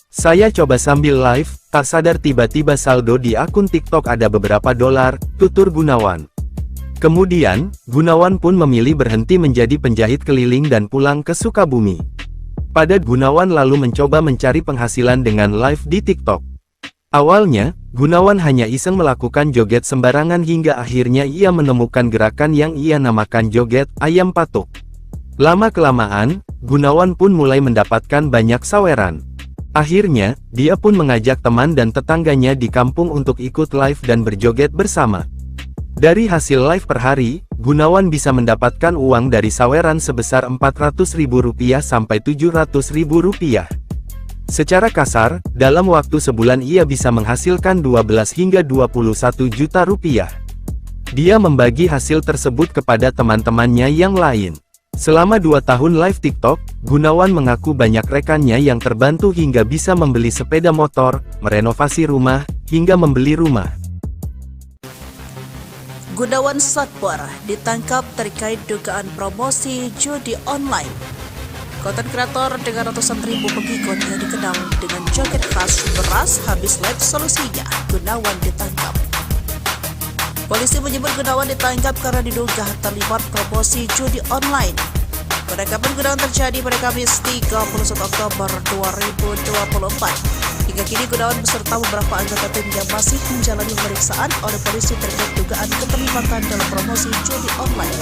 Saya coba sambil live, tak sadar tiba-tiba saldo di akun TikTok ada beberapa dolar, tutur Gunawan. Kemudian, Gunawan pun memilih berhenti menjadi penjahit keliling dan pulang ke Sukabumi. Pada Gunawan lalu mencoba mencari penghasilan dengan live di TikTok. Awalnya, Gunawan hanya iseng melakukan joget sembarangan hingga akhirnya ia menemukan gerakan yang ia namakan joget ayam patuk. Lama-kelamaan, Gunawan pun mulai mendapatkan banyak saweran. Akhirnya, dia pun mengajak teman dan tetangganya di kampung untuk ikut live dan berjoget bersama. Dari hasil live per hari, Gunawan bisa mendapatkan uang dari saweran sebesar Rp400.000 sampai Rp700.000. Secara kasar, dalam waktu sebulan ia bisa menghasilkan 12 hingga 21 juta rupiah. Dia membagi hasil tersebut kepada teman-temannya yang lain. Selama 2 tahun live TikTok, Gunawan mengaku banyak rekannya yang terbantu hingga bisa membeli sepeda motor, merenovasi rumah, hingga membeli rumah. Gunawan Setbor ditangkap terkait dugaan promosi judi online. Konten kreator dengan ratusan ribu pengikut yang dikenal dengan joget khas beras habis live solusinya, Gunawan ditangkap. Polisi menyebut Gunawan ditangkap karena diduga terlibat promosi judi online. Penangkapan Gunawan terjadi pada Kamis 31 Oktober 2024. Hingga kini Gunawan beserta beberapa anggota timnya masih menjalani pemeriksaan oleh polisi terkait dugaan keterlibatan dalam promosi judi online.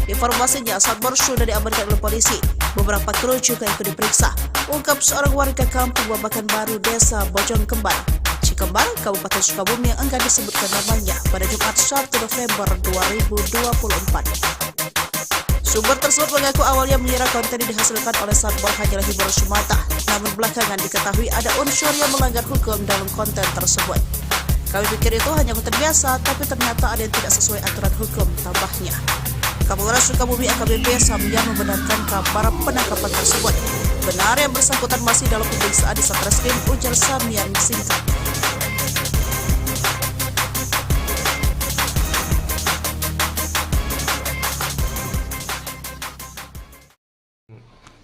Informasinya, Setbor sudah diamankan oleh polisi. Beberapa kru juga ikut diperiksa, ungkap seorang warga Kampung Babakan Baru, Desa Bojongkembar, Cikembar, Kabupaten Sukabumi yang enggan disebutkan namanya pada Jumat 1 November 2024. Sumber tersebut mengaku awalnya mengira konten yang dihasilkan oleh Setbor hanyalah hiburan semata, namun belakangan diketahui ada unsur yang melanggar hukum dalam konten tersebut. Kami pikir itu hanya konten biasa, tapi ternyata ada yang tidak sesuai aturan hukum, tambahnya. Kapolres Sukabumi AKBP Samya membenarkan kabar penangkapan tersebut. Benar yang bersangkutan masih dalam pemeriksaan di Satreskrim, ujar Samya singkat.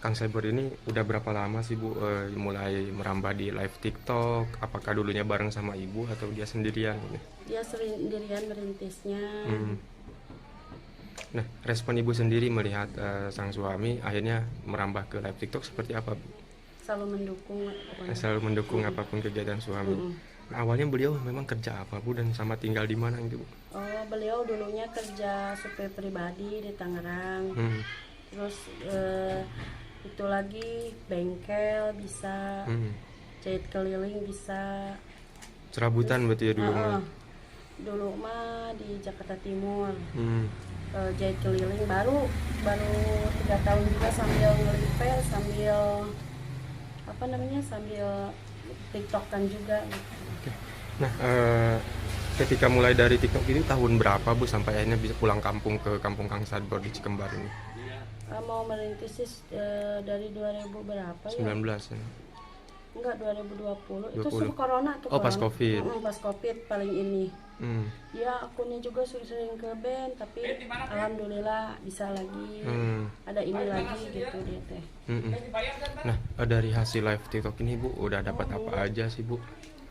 Kang Cyber ini udah berapa lama sih Bu mulai merambah di live TikTok? Apakah dulunya bareng sama Ibu atau dia sendirian? Dia sendirian merintisnya. Nah, respon Ibu sendiri melihat sang suami akhirnya merambah ke live TikTok seperti apa, Bu? Selalu mendukung pokoknya. Selalu mendukung apapun kegiatan suami. Nah, awalnya beliau memang kerja apa Bu dan sama tinggal di mana gitu Bu? Oh, beliau dulunya kerja supir pribadi di Tangerang. Terus itu lagi bengkel bisa, jahit keliling bisa. Serabutan berarti ya dulu mah? Dulu mah di Jakarta Timur. Jahit keliling baru 3 tahun juga sambil ngelipel, sambil sambil TikTokan juga gitu. Nah, ketika mulai dari TikTok ini tahun berapa Bu sampai akhirnya bisa pulang kampung ke kampung Kang Sadbor di Cikembar ini? Mau merintis sih dari 2000 berapa ya? 19 ya? Enggak, 2020. Itu 20. sebelum corona tuh. Oh, pas corona. Covid. Pas Covid paling ini. Ya akunnya juga sering ke band, tapi alhamdulillah bisa lagi. Ada ini lagi gitu dia teh. Nah, dari hasil live TikTok ini Bu udah dapat apa aja sih Bu?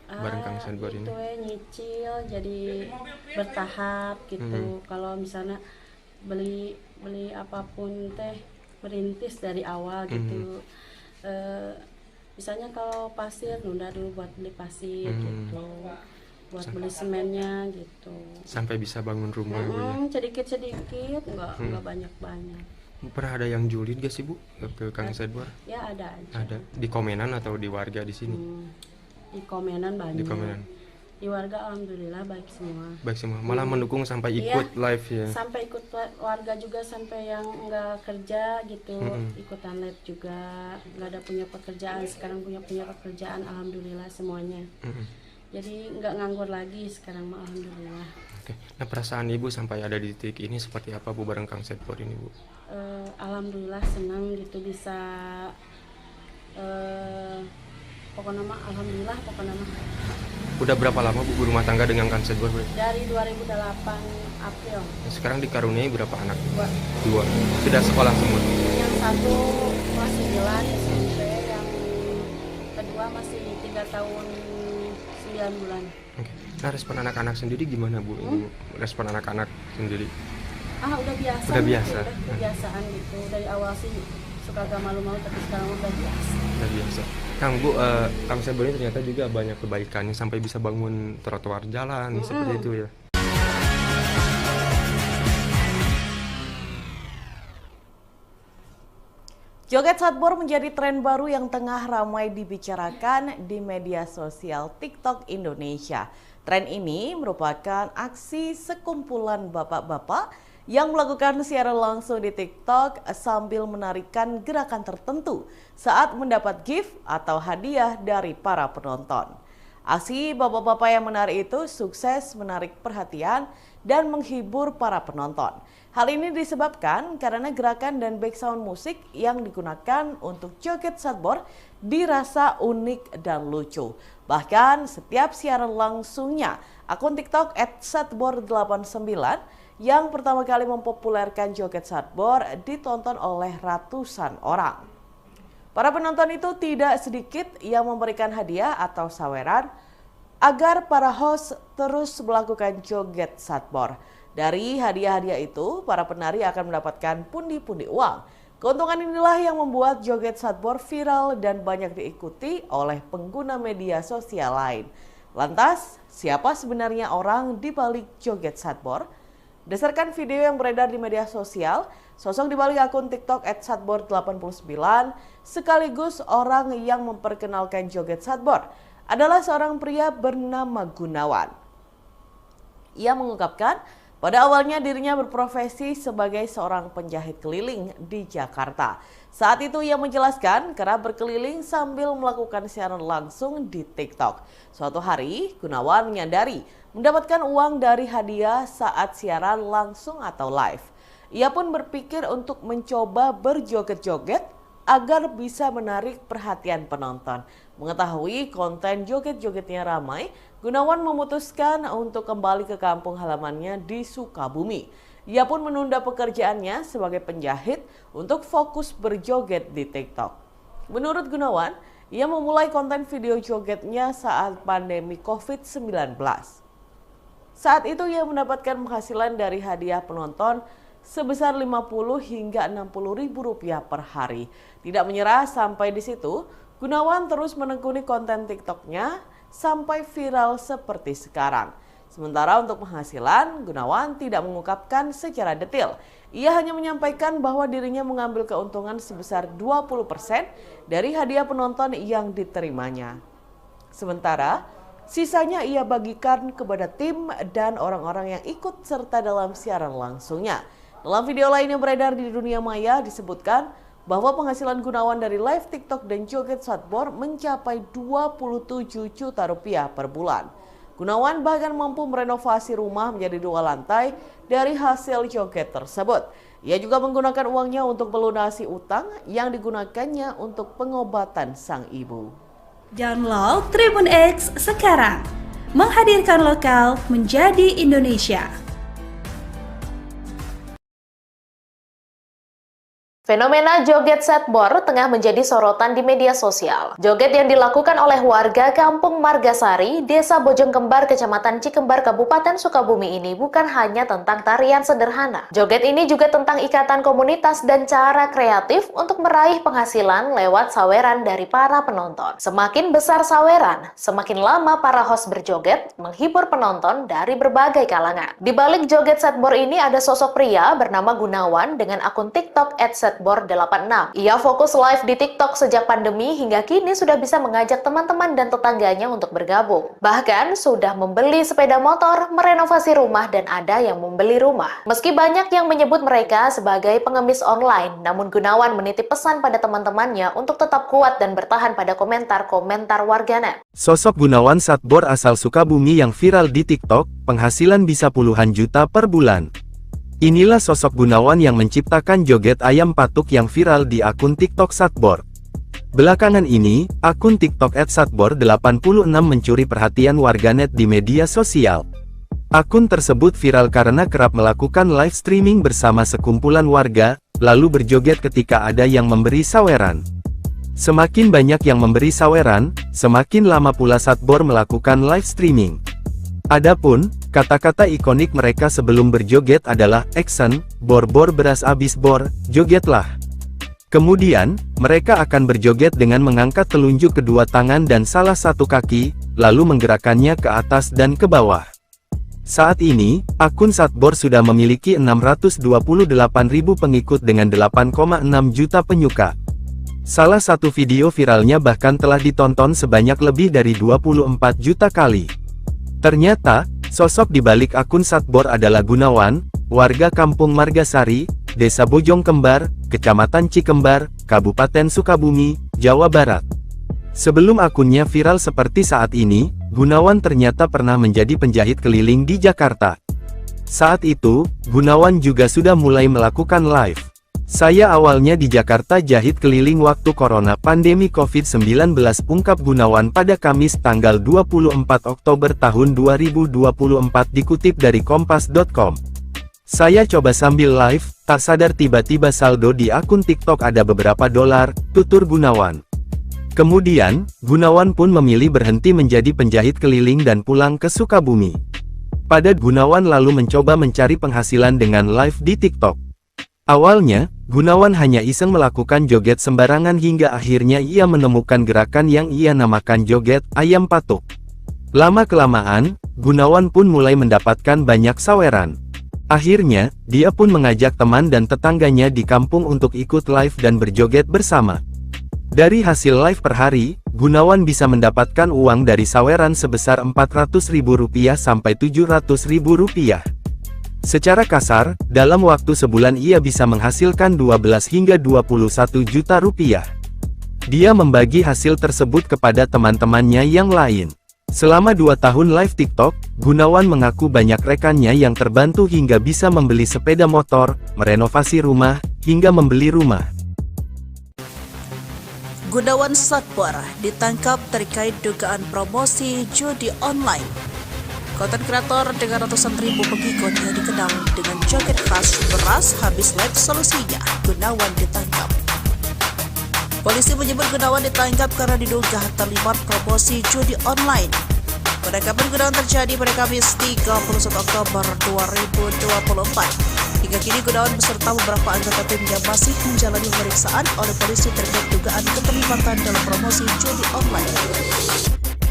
Bareng Kang Sadbor ini. Itu nyicil jadi bertahap gitu. Kalau misalnya beli apapun teh merintis dari awal gitu. Misalnya kalau pasir nunda dulu buat beli pasir gitu. Buat beli semennya gitu. Sampai bisa bangun rumah Bu ya. Sedikit-sedikit, enggak banyak-banyak. Pernah ada yang julid gak sih Bu ke Kang Sadbor? Ya ada aja. Ada. Di komenan atau di warga di sini? Di komenan banyak. Di komenan. Di warga alhamdulillah baik semua. Baik semua. Malah mendukung sampai ikut live ya. Sampai ikut warga juga, sampai yang enggak kerja gitu, ikutan live juga. Enggak ada punya pekerjaan, sekarang punya pekerjaan alhamdulillah semuanya. Jadi enggak nganggur lagi sekarang mah alhamdulillah. Oke. Nah, perasaan Ibu sampai ada di titik ini seperti apa Bu bareng Kang Sadbor ini Bu? Alhamdulillah senang gitu bisa pokoknya mah alhamdulillah pokoknya mah. Udah berapa lama Bu berumah tangga dengan Kang Sadbor? Dari 2008 April. Sekarang dikaruniai berapa anak? 2. 2. Sudah sekolah semua? Yang satu kelas 9 SMP, yang kedua masih 3 tahun 9 bulan. Oke. Nah, respon anak-anak sendiri gimana Bu? Respon anak-anak sendiri? Udah biasa. Udah biasa. Gitu, udah kebiasaan gitu. Dari awal sih suka agak malu-malu, tapi sekarang udah biasa. Udah biasa. Kang Bu, Kang Sadbor ini ternyata juga banyak kebaikannya sampai bisa bangun trotoar jalan seperti itu ya. Joget Sadbor menjadi tren baru yang tengah ramai dibicarakan di media sosial TikTok Indonesia. Tren ini merupakan aksi sekumpulan bapak-bapak yang melakukan siaran langsung di TikTok sambil menarikan gerakan tertentu saat mendapat gift atau hadiah dari para penonton. Aksi bapak-bapak yang menari itu sukses menarik perhatian dan menghibur para penonton. Hal ini disebabkan karena gerakan dan background musik yang digunakan untuk joget Sadbor dirasa unik dan lucu. Bahkan setiap siaran langsungnya, akun TikTok @sadbor89 yang pertama kali mempopulerkan joget Sadbor ditonton oleh ratusan orang. Para penonton itu tidak sedikit yang memberikan hadiah atau saweran agar para host terus melakukan joget Sadbor. Dari hadiah-hadiah itu, para penari akan mendapatkan pundi-pundi uang. Keuntungan inilah yang membuat joget Sadbor viral dan banyak diikuti oleh pengguna media sosial lain. Lantas, siapa sebenarnya orang di balik joget Sadbor? Berdasarkan video yang beredar di media sosial, sosok di balik akun TikTok @sadbor89 sekaligus orang yang memperkenalkan joget Sadbor adalah seorang pria bernama Gunawan. Ia mengungkapkan pada awalnya dirinya berprofesi sebagai seorang penjahit keliling di Jakarta. Saat itu ia menjelaskan kerap berkeliling sambil melakukan siaran langsung di TikTok. Suatu hari, Gunawan menyadari mendapatkan uang dari hadiah saat siaran langsung atau live. Ia pun berpikir untuk mencoba berjoget-joget agar bisa menarik perhatian penonton. Mengetahui konten joget-jogetnya ramai, Gunawan memutuskan untuk kembali ke kampung halamannya di Sukabumi. Ia pun menunda pekerjaannya sebagai penjahit untuk fokus berjoget di TikTok. Menurut Gunawan, ia memulai konten video jogetnya saat pandemi COVID-19. Saat itu ia mendapatkan penghasilan dari hadiah penonton sebesar 50 hingga 60 ribu rupiah per hari. Tidak menyerah sampai di situ, Gunawan terus menekuni konten TikToknya sampai viral seperti sekarang. Sementara untuk penghasilan, Gunawan tidak mengungkapkan secara detail. Ia hanya menyampaikan bahwa dirinya mengambil keuntungan sebesar 20% dari hadiah penonton yang diterimanya. Sementara, sisanya ia bagikan kepada tim dan orang-orang yang ikut serta dalam siaran langsungnya. Dalam video lain yang beredar di dunia maya disebutkan bahwa penghasilan Gunawan dari live TikTok dan joget Satbor mencapai 27 juta rupiah per bulan. Gunawan bahkan mampu merenovasi rumah menjadi 2 lantai dari hasil joget tersebut. Ia juga menggunakan uangnya untuk melunasi utang yang digunakannya untuk pengobatan sang ibu. Download Tribun X sekarang, menghadirkan lokal menjadi Indonesia. Fenomena joget Satbor tengah menjadi sorotan di media sosial. Joget yang dilakukan oleh warga Kampung Margasari, Desa Bojongkembar, Kecamatan Cikembar, Kabupaten Sukabumi ini bukan hanya tentang tarian sederhana. Joget ini juga tentang ikatan komunitas dan cara kreatif untuk meraih penghasilan lewat saweran dari para penonton. Semakin besar saweran, semakin lama para host berjoget, menghibur penonton dari berbagai kalangan. Di balik joget Satbor ini ada sosok pria bernama Gunawan dengan akun TikTok @Satbor86. Ia fokus live di TikTok sejak pandemi hingga kini sudah bisa mengajak teman-teman dan tetangganya untuk bergabung. Bahkan sudah membeli sepeda motor, merenovasi rumah, dan ada yang membeli rumah. Meski banyak yang menyebut mereka sebagai pengemis online, namun Gunawan menitip pesan pada teman-temannya untuk tetap kuat dan bertahan pada komentar-komentar warganet. Sosok Gunawan Satbor asal Sukabumi yang viral di TikTok, penghasilan bisa puluhan juta per bulan. Inilah sosok Gunawan yang menciptakan joget ayam patuk yang viral di akun TikTok Satbor. Belakangan ini, akun TikTok @Satbor86 mencuri perhatian warganet di media sosial. Akun tersebut viral karena kerap melakukan live streaming bersama sekumpulan warga, lalu berjoget ketika ada yang memberi saweran. Semakin banyak yang memberi saweran, semakin lama pula Satbor melakukan live streaming. Adapun, kata-kata ikonik mereka sebelum berjoget adalah action, bor-bor beras abis bor, jogetlah. Kemudian, mereka akan berjoget dengan mengangkat telunjuk kedua tangan dan salah satu kaki, lalu menggerakkannya ke atas dan ke bawah. Saat ini, akun Satbor sudah memiliki 628.000 pengikut dengan 8,6 juta penyuka. Salah satu video viralnya bahkan telah ditonton sebanyak lebih dari 24 juta kali. Ternyata, sosok di balik akun Satbor adalah Gunawan, warga Kampung Margasari, Desa Bojongkembar, Kecamatan Cikembar, Kabupaten Sukabumi, Jawa Barat. Sebelum akunnya viral seperti saat ini, Gunawan ternyata pernah menjadi penjahit keliling di Jakarta. Saat itu, Gunawan juga sudah mulai melakukan live. Saya awalnya di Jakarta jahit keliling waktu corona pandemi COVID-19, ungkap Gunawan pada Kamis tanggal 24 Oktober tahun 2024 dikutip dari kompas.com. Saya coba sambil live, tak sadar tiba-tiba saldo di akun TikTok ada beberapa dolar, tutur Gunawan. Kemudian, Gunawan pun memilih berhenti menjadi penjahit keliling dan pulang ke Sukabumi. Pada Gunawan lalu mencoba mencari penghasilan dengan live di TikTok. Awalnya, Gunawan hanya iseng melakukan joget sembarangan hingga akhirnya ia menemukan gerakan yang ia namakan joget ayam patuk. Lama-kelamaan, Gunawan pun mulai mendapatkan banyak saweran. Akhirnya, dia pun mengajak teman dan tetangganya di kampung untuk ikut live dan berjoget bersama. Dari hasil live per hari, Gunawan bisa mendapatkan uang dari saweran sebesar Rp400.000 sampai Rp700.000. Secara kasar, dalam waktu sebulan ia bisa menghasilkan 12 hingga 21 juta rupiah. Dia membagi hasil tersebut kepada teman-temannya yang lain. Selama 2 tahun live TikTok, Gunawan mengaku banyak rekannya yang terbantu hingga bisa membeli sepeda motor, merenovasi rumah, hingga membeli rumah. Gunawan Satbor ditangkap terkait dugaan promosi judi online. Konten kreator dengan ratusan ribu pengikut yang dikenal dengan joget khas beras habis live solusinya, Gunawan ditangkap. Polisi menyebut Gunawan ditangkap karena diduga terlibat promosi judi online. Penangkapan Gunawan terjadi pada Kamis 31 Oktober 2024. Hingga kini Gunawan beserta beberapa anggota timnya masih menjalani pemeriksaan oleh polisi terkait dugaan keterlibatan dalam promosi judi online.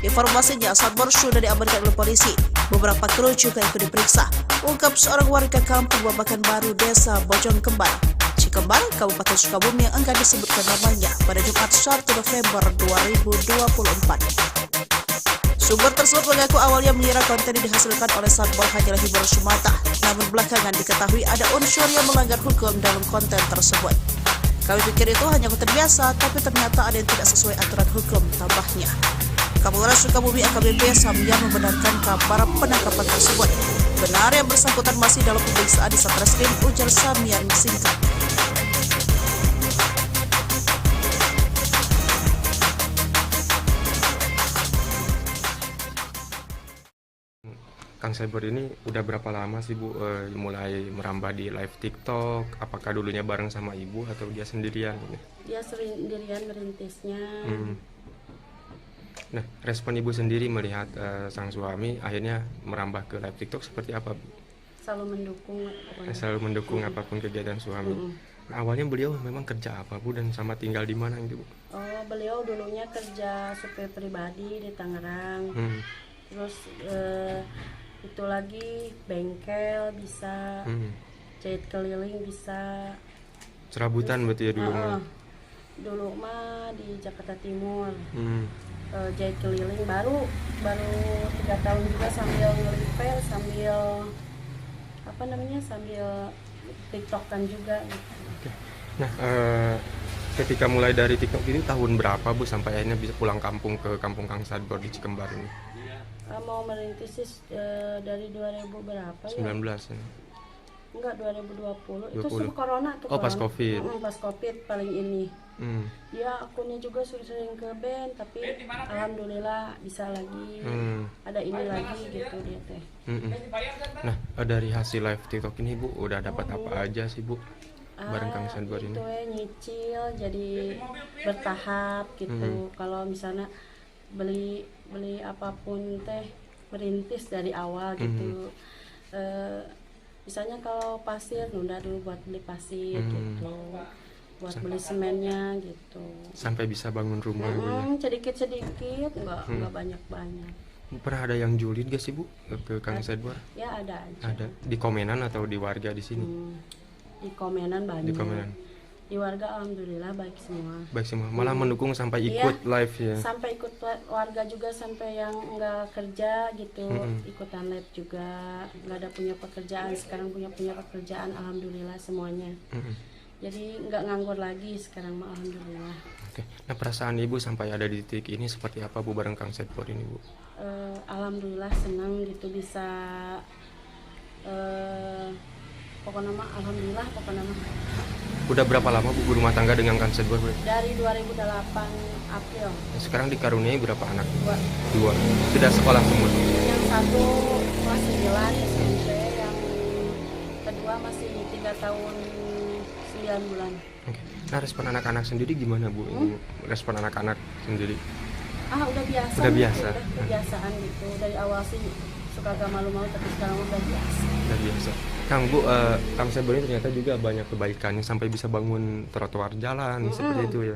Informasinya, Satbor sudah diamankan oleh polisi. Beberapa kru juga ikut diperiksa. Ungkap seorang warga kampung Babakan Baru, Desa Bojong Kembar, Cikembar, Kabupaten Sukabumi yang enggan disebutkan namanya pada Jumat 1 November 2024. Sumber tersebut mengaku awalnya mengira konten yang dihasilkan oleh Satbor hanyalah hiburan semata. Namun belakangan diketahui ada unsur yang melanggar hukum dalam konten tersebut. Kami pikir itu hanya konten biasa, tapi ternyata ada yang tidak sesuai aturan hukum, tambahnya. Kapolres Sukabumi AKBP Samyan membenarkan kabar penangkapan tersebut. Benar yang bersangkutan masih dalam pemeriksaan di Satreskrim, ujar Samyan singkat. Kang Cyber ini udah berapa lama sih Bu mulai merambah di live TikTok? Apakah dulunya bareng sama Ibu atau dia sendirian? Dia sendirian merintisnya. Nah, respon Ibu sendiri melihat sang suami akhirnya merambah ke live TikTok seperti apa, Bu? Selalu mendukung. Selalu mendukung apapun kegiatan suami. Nah, awalnya beliau memang kerja apa, Bu, dan sama tinggal di mana gitu, Bu? Oh, beliau dulunya kerja supir pribadi di Tangerang. Terus itu lagi bengkel bisa, jahit keliling bisa. Serabutan berarti ya dulu? Dulu mah di Jakarta Timur. Jahit keliling baru 3 tahun juga sambil nge-repair, sambil sambil TikTokan juga gitu. Nah, ketika mulai dari TikTok ini tahun berapa Bu sampai akhirnya bisa pulang kampung ke kampung Kang Sadbor di Cikembar ini? Mau merintis dari 2000 berapa 19 ya? Enggak, 2020. Itu 20. sebelum corona tuh. Oh, pas Covid. Pas Covid paling ini. Ya, akunnya juga sering ke band, tapi alhamdulillah bisa lagi. Ada ini lagi gitu dia teh. Nah, dari hasil live TikTok ini Bu udah dapat apa aja sih Bu? Bareng Kang Sadbor ini. Itu nyicil jadi bertahap gitu. Kalau misalnya beli apapun teh merintis dari awal gitu. Misalnya kalau pasir nunda dulu buat beli pasir gitu, buat beli semennya gitu. Sampai bisa bangun rumah Bu ya? Sedikit nggak banyak. Pernah ada yang julid gak sih Bu ke Kang Sadbor? Ya ada aja. Ada di komenan atau di warga di sini? Di komenan banyak. Di komenan. Di warga alhamdulillah baik semua. Baik semua, malah mendukung sampai ikut live ya. Sampai ikut warga juga, sampai yang nggak kerja gitu, ikutan live juga. Nggak ada punya pekerjaan, sekarang punya pekerjaan alhamdulillah semuanya. Jadi nggak nganggur lagi sekarang mah alhamdulillah. Oke. Nah, perasaan Ibu sampai ada di titik ini seperti apa Bu bareng Kang Sadbor ini Bu? Alhamdulillah senang gitu bisa pokoknya mah alhamdulillah pokoknya mah. Udah berapa lama Bu berumah tangga dengan Kang Sadbor? Dari 2008 April. Sekarang dikaruniai berapa anak? 2. Sudah sekolah semua? Yang satu kelas 9 SMP, yang kedua masih 3 tahun 9 bulan. Oke. Nah, respon anak-anak sendiri gimana Bu? Respon anak-anak sendiri? Udah biasa. Udah biasa. Udah kebiasaan gitu. Dari awal sih suka agak malu-malu, tapi sekarang udah biasa. Udah biasa. Kang Bu, Kang Sadbor ini ternyata juga banyak kebaikannya sampai bisa bangun trotoar jalan seperti itu ya.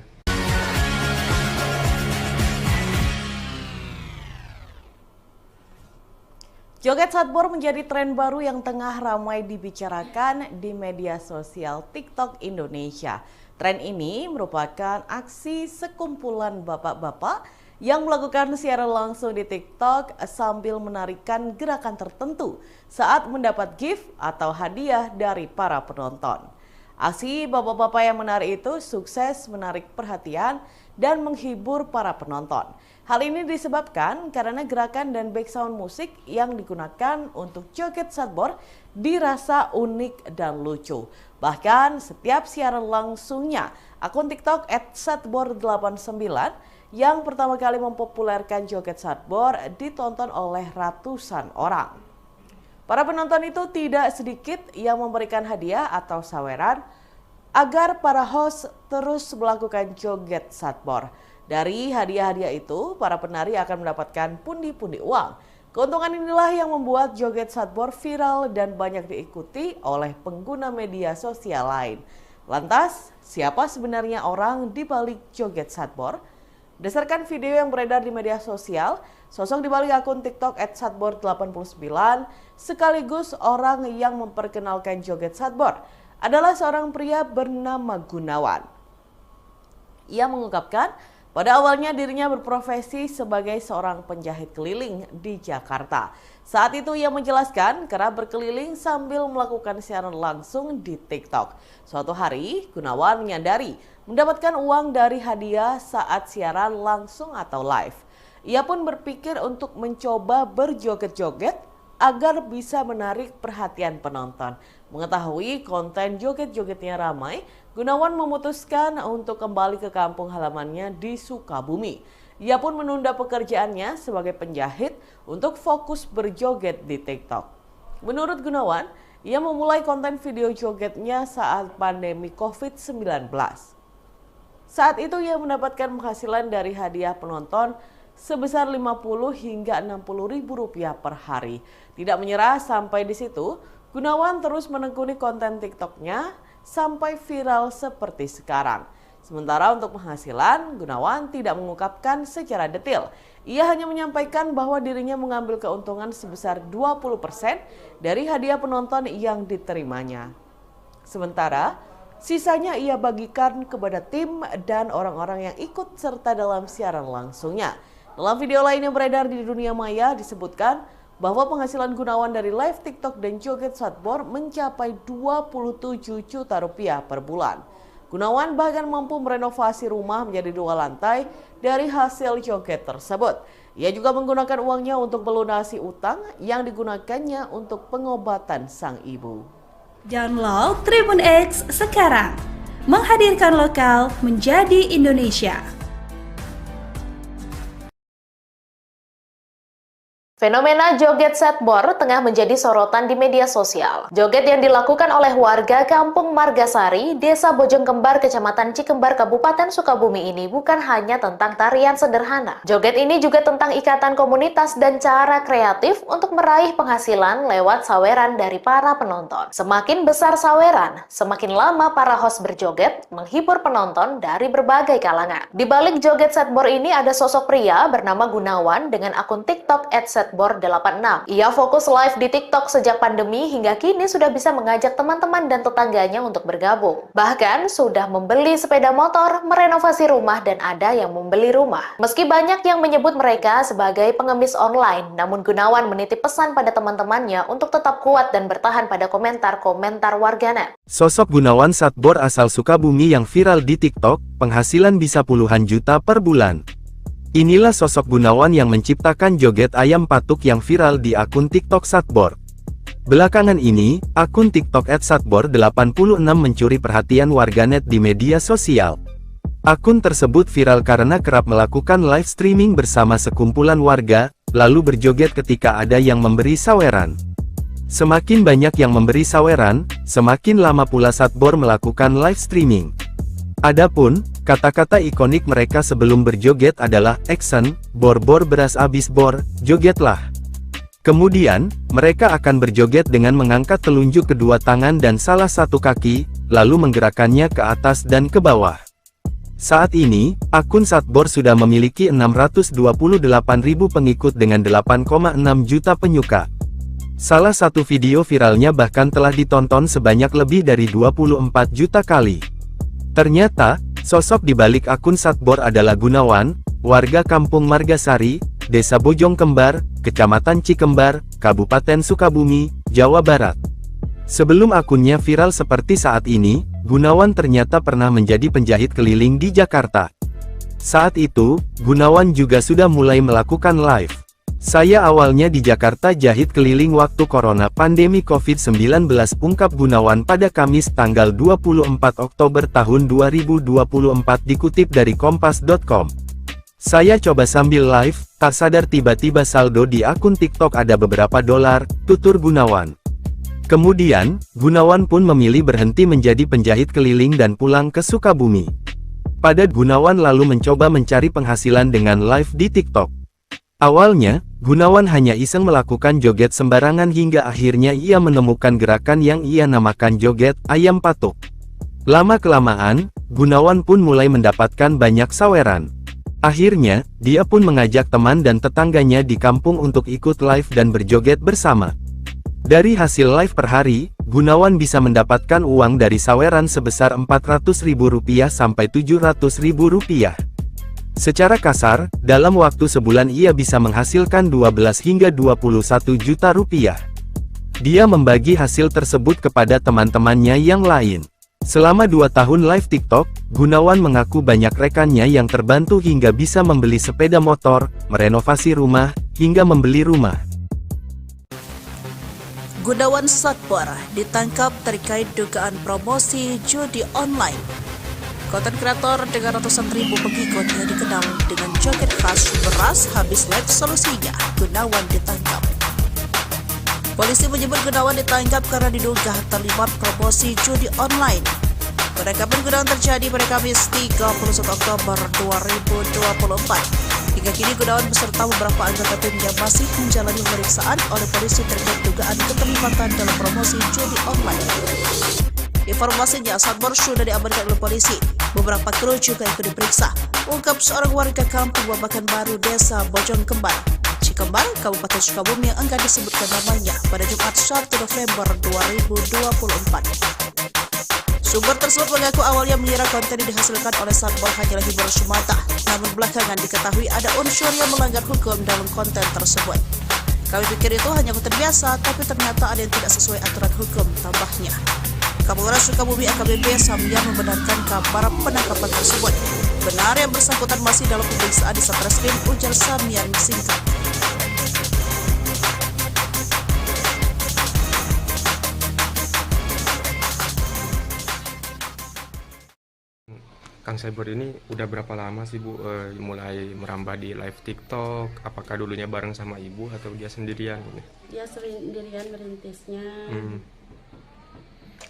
Joget Satbor menjadi tren baru yang tengah ramai dibicarakan di media sosial TikTok Indonesia. Tren ini merupakan aksi sekumpulan bapak-bapak yang melakukan siaran langsung di TikTok sambil menarikan gerakan tertentu saat mendapat gift atau hadiah dari para penonton. Aksi bapak-bapak yang menari itu sukses menarik perhatian dan menghibur para penonton. Hal ini disebabkan karena gerakan dan background musik yang digunakan untuk joget Satbor dirasa unik dan lucu. Bahkan setiap siaran langsungnya, akun TikTok @satbor89 yang pertama kali mempopulerkan joget Satbor ditonton oleh ratusan orang. Para penonton itu tidak sedikit yang memberikan hadiah atau saweran agar para host terus melakukan joget Satbor. Dari hadiah-hadiah itu, para penari akan mendapatkan pundi-pundi uang. Keuntungan inilah yang membuat joget Satbor viral dan banyak diikuti oleh pengguna media sosial lain. Lantas, siapa sebenarnya orang di balik joget Satbor? Berdasarkan video yang beredar di media sosial, sosok di balik akun TikTok @satbor89 sekaligus orang yang memperkenalkan joget Satbor adalah seorang pria bernama Gunawan. Ia mengungkapkan pada awalnya dirinya berprofesi sebagai seorang penjahit keliling di Jakarta. Saat itu ia menjelaskan kerap berkeliling sambil melakukan siaran langsung di TikTok. Suatu hari, Gunawan menyadari mendapatkan uang dari hadiah saat siaran langsung atau live. Ia pun berpikir untuk mencoba berjoget-joget agar bisa menarik perhatian penonton. Mengetahui konten joget-jogetnya ramai, Gunawan memutuskan untuk kembali ke kampung halamannya di Sukabumi. Ia pun menunda pekerjaannya sebagai penjahit untuk fokus berjoget di TikTok. Menurut Gunawan, ia memulai konten video jogetnya saat pandemi COVID-19. Saat itu ia mendapatkan penghasilan dari hadiah penonton sebesar 50 hingga 60 ribu rupiah per hari. Tidak menyerah sampai di situ, Gunawan terus menekuni konten TikToknya sampai viral seperti sekarang. Sementara untuk penghasilan, Gunawan tidak mengungkapkan secara detail. Ia hanya menyampaikan bahwa dirinya mengambil keuntungan sebesar 20% dari hadiah penonton yang diterimanya. Sementara, sisanya ia bagikan kepada tim dan orang-orang yang ikut serta dalam siaran langsungnya. Dalam video lain yang beredar di dunia maya disebutkan bahwa penghasilan Gunawan dari live TikTok dan joget Satbor mencapai 27 juta rupiah per bulan. Gunawan bahkan mampu merenovasi rumah menjadi 2 lantai dari hasil joget tersebut. Ia juga menggunakan uangnya untuk melunasi utang yang digunakannya untuk pengobatan sang ibu. Download Tribun X sekarang, menghadirkan lokal menjadi Indonesia. Fenomena joget Satbor tengah menjadi sorotan di media sosial. Joget yang dilakukan oleh warga Kampung Margasari, Desa Bojongkembar, Kecamatan Cikembar, Kabupaten Sukabumi ini bukan hanya tentang tarian sederhana. Joget ini juga tentang ikatan komunitas dan cara kreatif untuk meraih penghasilan lewat saweran dari para penonton. Semakin besar saweran, semakin lama para host berjoget, menghibur penonton dari berbagai kalangan. Di balik joget Satbor ini ada sosok pria bernama Gunawan dengan akun TikTok @satbor86. Ia fokus live di TikTok sejak pandemi hingga kini sudah bisa mengajak teman-teman dan tetangganya untuk bergabung. Bahkan sudah membeli sepeda motor, merenovasi rumah, dan ada yang membeli rumah. Meski banyak yang menyebut mereka sebagai pengemis online, namun Gunawan menitip pesan pada teman-temannya untuk tetap kuat dan bertahan pada komentar-komentar warganet. Sosok Gunawan Satbor asal Sukabumi yang viral di TikTok, penghasilan bisa puluhan juta per bulan. Inilah sosok Gunawan yang menciptakan joget ayam patuk yang viral di akun TikTok Satbor. Belakangan ini, akun TikTok @satbor86 mencuri perhatian warganet di media sosial. Akun tersebut viral karena kerap melakukan live streaming bersama sekumpulan warga, lalu berjoget ketika ada yang memberi saweran. Semakin banyak yang memberi saweran, semakin lama pula Satbor melakukan live streaming. Adapun, kata-kata ikonik mereka sebelum berjoget adalah "Action, bor-bor beras abis bor, jogetlah." Kemudian, mereka akan berjoget dengan mengangkat telunjuk kedua tangan dan salah satu kaki, lalu menggerakkannya ke atas dan ke bawah. Saat ini, akun Satbor sudah memiliki 628.000 pengikut dengan 8,6 juta penyuka. Salah satu video viralnya bahkan telah ditonton sebanyak lebih dari 24 juta kali. Ternyata, sosok di balik akun Satbor adalah Gunawan, warga Kampung Margasari, Desa Bojongkembar, Kecamatan Cikembar, Kabupaten Sukabumi, Jawa Barat. Sebelum akunnya viral seperti saat ini, Gunawan ternyata pernah menjadi penjahit keliling di Jakarta. Saat itu, Gunawan juga sudah mulai melakukan live. "Saya awalnya di Jakarta jahit keliling waktu corona pandemi COVID-19, ungkap Gunawan pada Kamis tanggal 24 Oktober tahun 2024 dikutip dari kompas.com. Saya coba sambil live, tak sadar tiba-tiba saldo di akun TikTok ada beberapa dolar, tutur Gunawan. Kemudian, Gunawan pun memilih berhenti menjadi penjahit keliling dan pulang ke Sukabumi. Pada Gunawan lalu mencoba mencari penghasilan dengan live di TikTok. Awalnya, Gunawan hanya iseng melakukan joget sembarangan hingga akhirnya ia menemukan gerakan yang ia namakan joget ayam patuk. Lama-kelamaan, Gunawan pun mulai mendapatkan banyak saweran. Akhirnya, dia pun mengajak teman dan tetangganya di kampung untuk ikut live dan berjoget bersama. Dari hasil live per hari, Gunawan bisa mendapatkan uang dari saweran sebesar Rp400.000 sampai Rp700.000. Secara kasar, dalam waktu sebulan ia bisa menghasilkan 12 hingga 21 juta rupiah. Dia membagi hasil tersebut kepada teman-temannya yang lain. Selama 2 tahun live TikTok, Gunawan mengaku banyak rekannya yang terbantu hingga bisa membeli sepeda motor, merenovasi rumah, hingga membeli rumah. Gunawan Satbor ditangkap terkait dugaan promosi judi online. Konten kreator dengan ratusan ribu pengikut yang dikenal dengan joget khas beras habis live solusinya, Gunawan ditangkap. Polisi menyebut Gunawan ditangkap karena diduga terlibat promosi judi online. Penangkapan Gunawan terjadi pada Kamis 31 Oktober 2024. Hingga kini Gunawan beserta beberapa anggota timnya masih menjalani pemeriksaan oleh polisi terkait dugaan keterlibatan dalam promosi judi online. Informasinya, Satbor sudah diamankan oleh polisi. Beberapa kru juga ikut diperiksa. Ungkap seorang warga kampung Babakan Baru, Desa Bojong Kembar, Cikembar, Kabupaten Sukabumi yang enggan disebutkan namanya pada Jumat 1 November 2024. Sumber tersebut mengaku awalnya mengira konten yang dihasilkan oleh Satbor hanyalah hiburan semata. Namun belakangan diketahui ada unsur yang melanggar hukum dalam konten tersebut. Kami pikir itu hanya konten biasa, tapi ternyata ada yang tidak sesuai aturan hukum, tambahnya. Kapolres Sukabumi AKBP Samya membenarkan kabar penangkapan tersebut. Benar yang bersangkutan masih dalam pemeriksaan di Satreskrim, ujar Samya singkat. Kang Cyber ini udah berapa lama sih Bu mulai merambah di live TikTok? Apakah dulunya bareng sama Ibu atau dia sendirian? Dia sendirian merintisnya.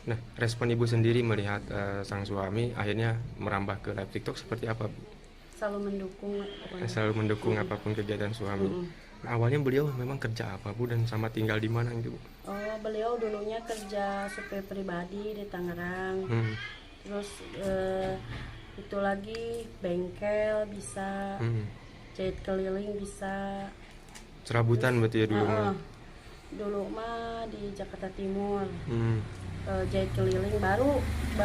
Nah, respon Ibu sendiri melihat sang suami akhirnya merambah ke live TikTok seperti apa, Bu? Selalu mendukung. Selalu mendukung apapun kegiatan suami. Nah, awalnya beliau memang kerja apa, Bu, dan sama tinggal di mana gitu, Bu? Oh, beliau dulunya kerja supir pribadi di Tangerang. Terus itu lagi bengkel bisa, jahit keliling bisa. Serabutan berarti ya dulu? Dulu mah di Jakarta Timur. Jahit keliling baru 3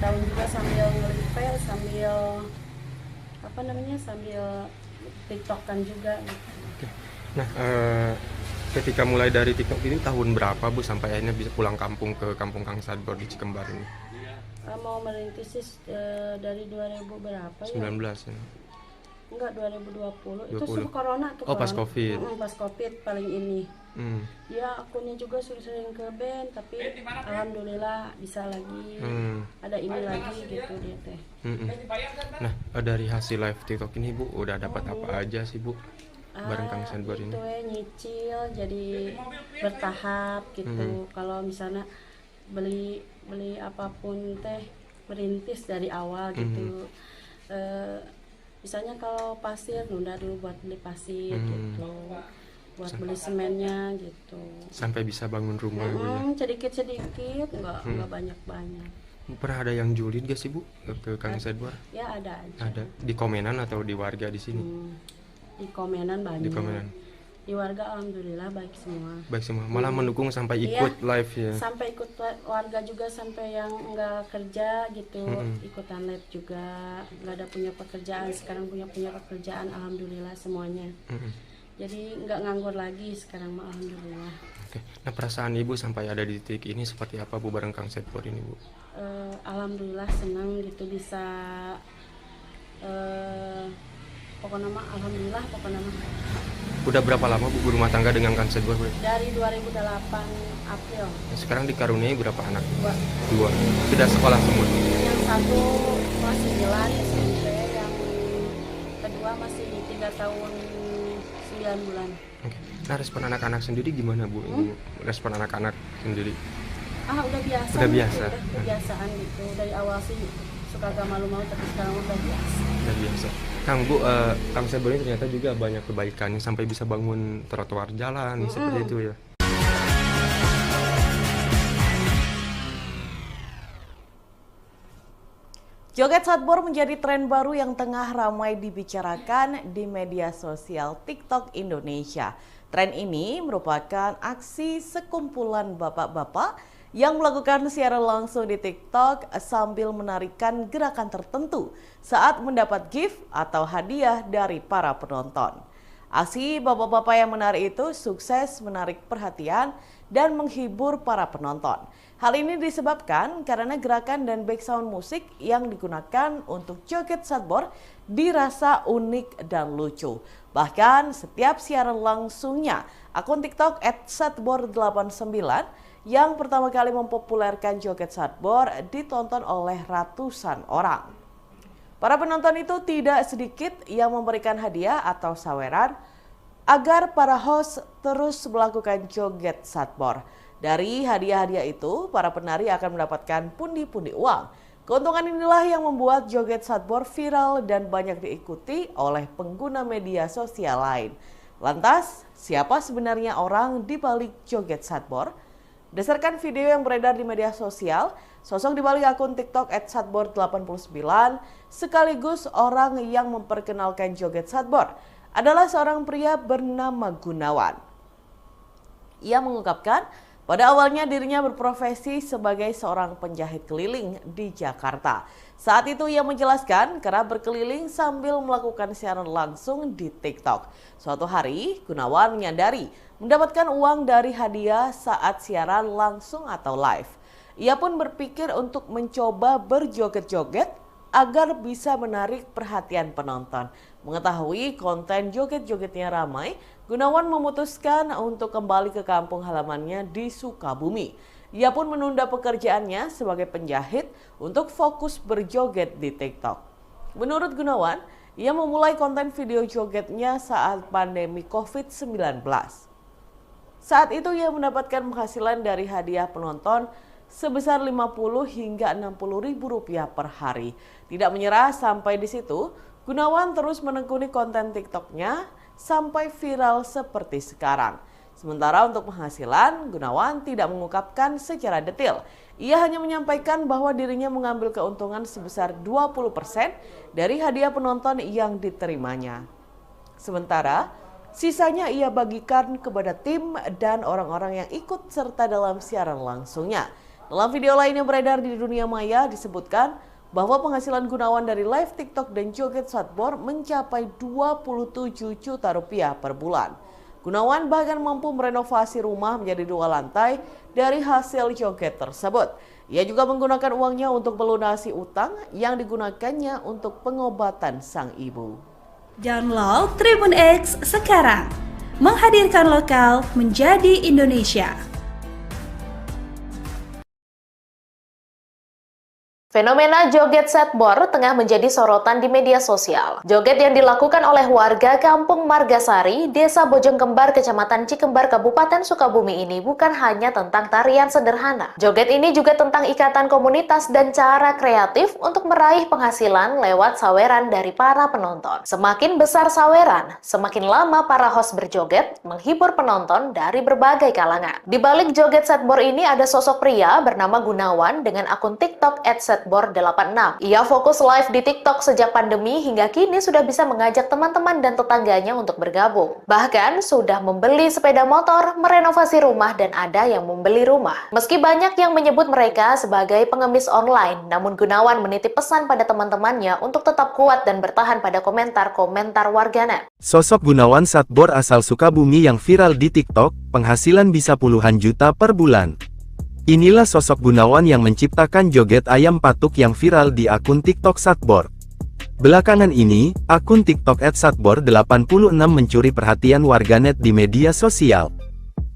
tahun juga sambil ngelipel, sambil sambil TikTokan juga gitu. Nah, ketika mulai dari TikTok ini tahun berapa Bu sampai akhirnya bisa pulang kampung ke kampung Kang Satbor di Cikembar ini? Mau merintis sih dari 2000 berapa ya? 19 ya? Enggak, 2020. 20. Itu sebelum corona tuh. Oh, pas Covid. Pas Covid paling ini. Ya, akunnya juga sering ke band, tapi alhamdulillah bisa lagi. Ada ini lagi gitu dia teh. Nah, dari hasil live TikTok ini Bu udah dapat apa aja sih Bu? Bareng Kang Satbor ini. Itu nyicil jadi bertahap gitu. Kalau misalnya beli apapun teh merintis dari awal gitu. Misalnya kalau pasir nunda dulu buat beli pasir gitu, buat beli semennya gitu. Sampai bisa bangun rumah gitu. Sedikit-sedikit, nggak banyak-banyak. Pernah ada yang julid gak sih Bu ke Kang Satbor? Ya ada aja. Ada di komenan atau di warga di sini? Di komenan banyak. Di komenan. Di warga alhamdulillah baik semua. Baik semua, malah mendukung sampai ikut live ya. Sampai ikut warga juga, sampai yang nggak kerja gitu, ikutan live juga. Nggak ada punya pekerjaan, sekarang punya pekerjaan alhamdulillah semuanya. Jadi nggak nganggur lagi sekarang mah alhamdulillah. Oke. Nah, perasaan Ibu sampai ada di titik ini seperti apa Bu bareng Kang Satbor ini Bu? Alhamdulillah senang gitu bisa pokoknya mah alhamdulillah pokoknya mah. Udah berapa lama Bu berumah tangga dengan Kang Satbor? Dari 2008 April. Sekarang dikaruniai berapa anak? 2. Sudah sekolah semua? Yang satu kelas 9 SMP, yang kedua masih 3 tahun 9 bulan. Oke. Nah, respon anak-anak sendiri gimana, Bu? Ini respon anak-anak sendiri? Udah biasa. Udah gitu, biasa. udah kebiasaan gitu. Dari awal sih suka agak malu-malu, tapi sekarang udah biasa. Udah biasa. Kang, Bu, Kang Satbor ini ternyata juga banyak kebaikannya sampai bisa bangun trotoar jalan seperti itu ya. Joget Satbor menjadi tren baru yang tengah ramai dibicarakan di media sosial TikTok Indonesia. Tren ini merupakan aksi sekumpulan bapak-bapak yang melakukan siaran langsung di TikTok sambil menarikan gerakan tertentu saat mendapat gift atau hadiah dari para penonton. Aksi bapak-bapak yang menari itu sukses menarik perhatian dan menghibur para penonton. Hal ini disebabkan karena gerakan dan background musik yang digunakan untuk joget Satbor dirasa unik dan lucu. Bahkan setiap siaran langsungnya, akun TikTok @satbor89 yang pertama kali mempopulerkan joget Satbor ditonton oleh ratusan orang. Para penonton itu tidak sedikit yang memberikan hadiah atau saweran agar para host terus melakukan joget Satbor. Dari hadiah-hadiah itu, para penari akan mendapatkan pundi-pundi uang. Keuntungan inilah yang membuat joget Satbor viral dan banyak diikuti oleh pengguna media sosial lain. Lantas, siapa sebenarnya orang di balik joget Satbor? Berdasarkan video yang beredar di media sosial, sosok di balik akun TikTok @satbor89 sekaligus orang yang memperkenalkan joget Satbor adalah seorang pria bernama Gunawan. Ia mengungkapkan pada awalnya dirinya berprofesi sebagai seorang penjahit keliling di Jakarta. Saat itu ia menjelaskan kerap berkeliling sambil melakukan siaran langsung di TikTok. Suatu hari Gunawan menyadari mendapatkan uang dari hadiah saat siaran langsung atau live. Ia pun berpikir untuk mencoba berjoget-joget agar bisa menarik perhatian penonton. Mengetahui konten joget-jogetnya ramai, Gunawan memutuskan untuk kembali ke kampung halamannya di Sukabumi. Ia pun menunda pekerjaannya sebagai penjahit untuk fokus berjoget di TikTok. Menurut Gunawan, ia memulai konten video jogetnya saat pandemi COVID-19. Saat itu ia mendapatkan penghasilan dari hadiah penonton sebesar 50 hingga 60 ribu rupiah per hari. Tidak menyerah sampai di situ, Gunawan terus menekuni konten TikToknya sampai viral seperti sekarang. Sementara untuk penghasilan, Gunawan tidak mengungkapkan secara detail. Ia hanya menyampaikan bahwa dirinya mengambil keuntungan sebesar 20% dari hadiah penonton yang diterimanya. Sementara, sisanya ia bagikan kepada tim dan orang-orang yang ikut serta dalam siaran langsungnya. Dalam video lain yang beredar di dunia maya disebutkan bahwa penghasilan Gunawan dari live TikTok dan joget Satbor mencapai 27 juta rupiah per bulan. Gunawan bahkan mampu merenovasi rumah menjadi 2 lantai dari hasil joget tersebut. Ia juga menggunakan uangnya untuk melunasi utang yang digunakannya untuk pengobatan sang ibu. Download Tribun X sekarang, menghadirkan lokal menjadi Indonesia. Fenomena joget Satbor tengah menjadi sorotan di media sosial. Joget yang dilakukan oleh warga Kampung Margasari, Desa Bojongkembar, Kecamatan Cikembar, Kabupaten Sukabumi ini bukan hanya tentang tarian sederhana. Joget ini juga tentang ikatan komunitas dan cara kreatif untuk meraih penghasilan lewat saweran dari para penonton. Semakin besar saweran, semakin lama para host berjoget, menghibur penonton dari berbagai kalangan. Di balik joget Satbor ini ada sosok pria bernama Gunawan dengan akun TikTok @satbor86. Ia fokus live di TikTok sejak pandemi hingga kini sudah bisa mengajak teman-teman dan tetangganya untuk bergabung. Bahkan sudah membeli sepeda motor, merenovasi rumah, dan ada yang membeli rumah. Meski banyak yang menyebut mereka sebagai pengemis online, namun Gunawan menitip pesan pada teman-temannya untuk tetap kuat dan bertahan pada komentar-komentar warganet. Sosok Gunawan Satbor asal Sukabumi yang viral di TikTok, penghasilan bisa puluhan juta per bulan. Inilah sosok Gunawan yang menciptakan joget ayam patuk yang viral di akun TikTok Satbor. Belakangan ini, akun TikTok @satbor86 mencuri perhatian warganet di media sosial.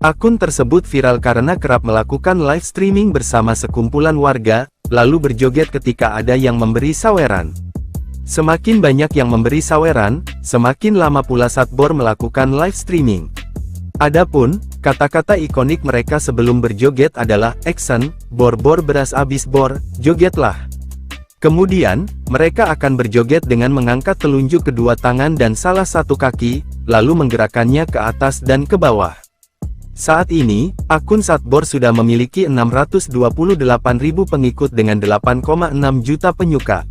Akun tersebut viral karena kerap melakukan live streaming bersama sekumpulan warga, lalu berjoget ketika ada yang memberi saweran. Semakin banyak yang memberi saweran, semakin lama pula Satbor melakukan live streaming. Adapun, kata-kata ikonik mereka sebelum berjoget adalah action, bor-bor beras abis bor, jogetlah. Kemudian, mereka akan berjoget dengan mengangkat telunjuk kedua tangan dan salah satu kaki, lalu menggerakkannya ke atas dan ke bawah. Saat ini, akun Satbor sudah memiliki 628.000 pengikut dengan 8,6 juta penyuka.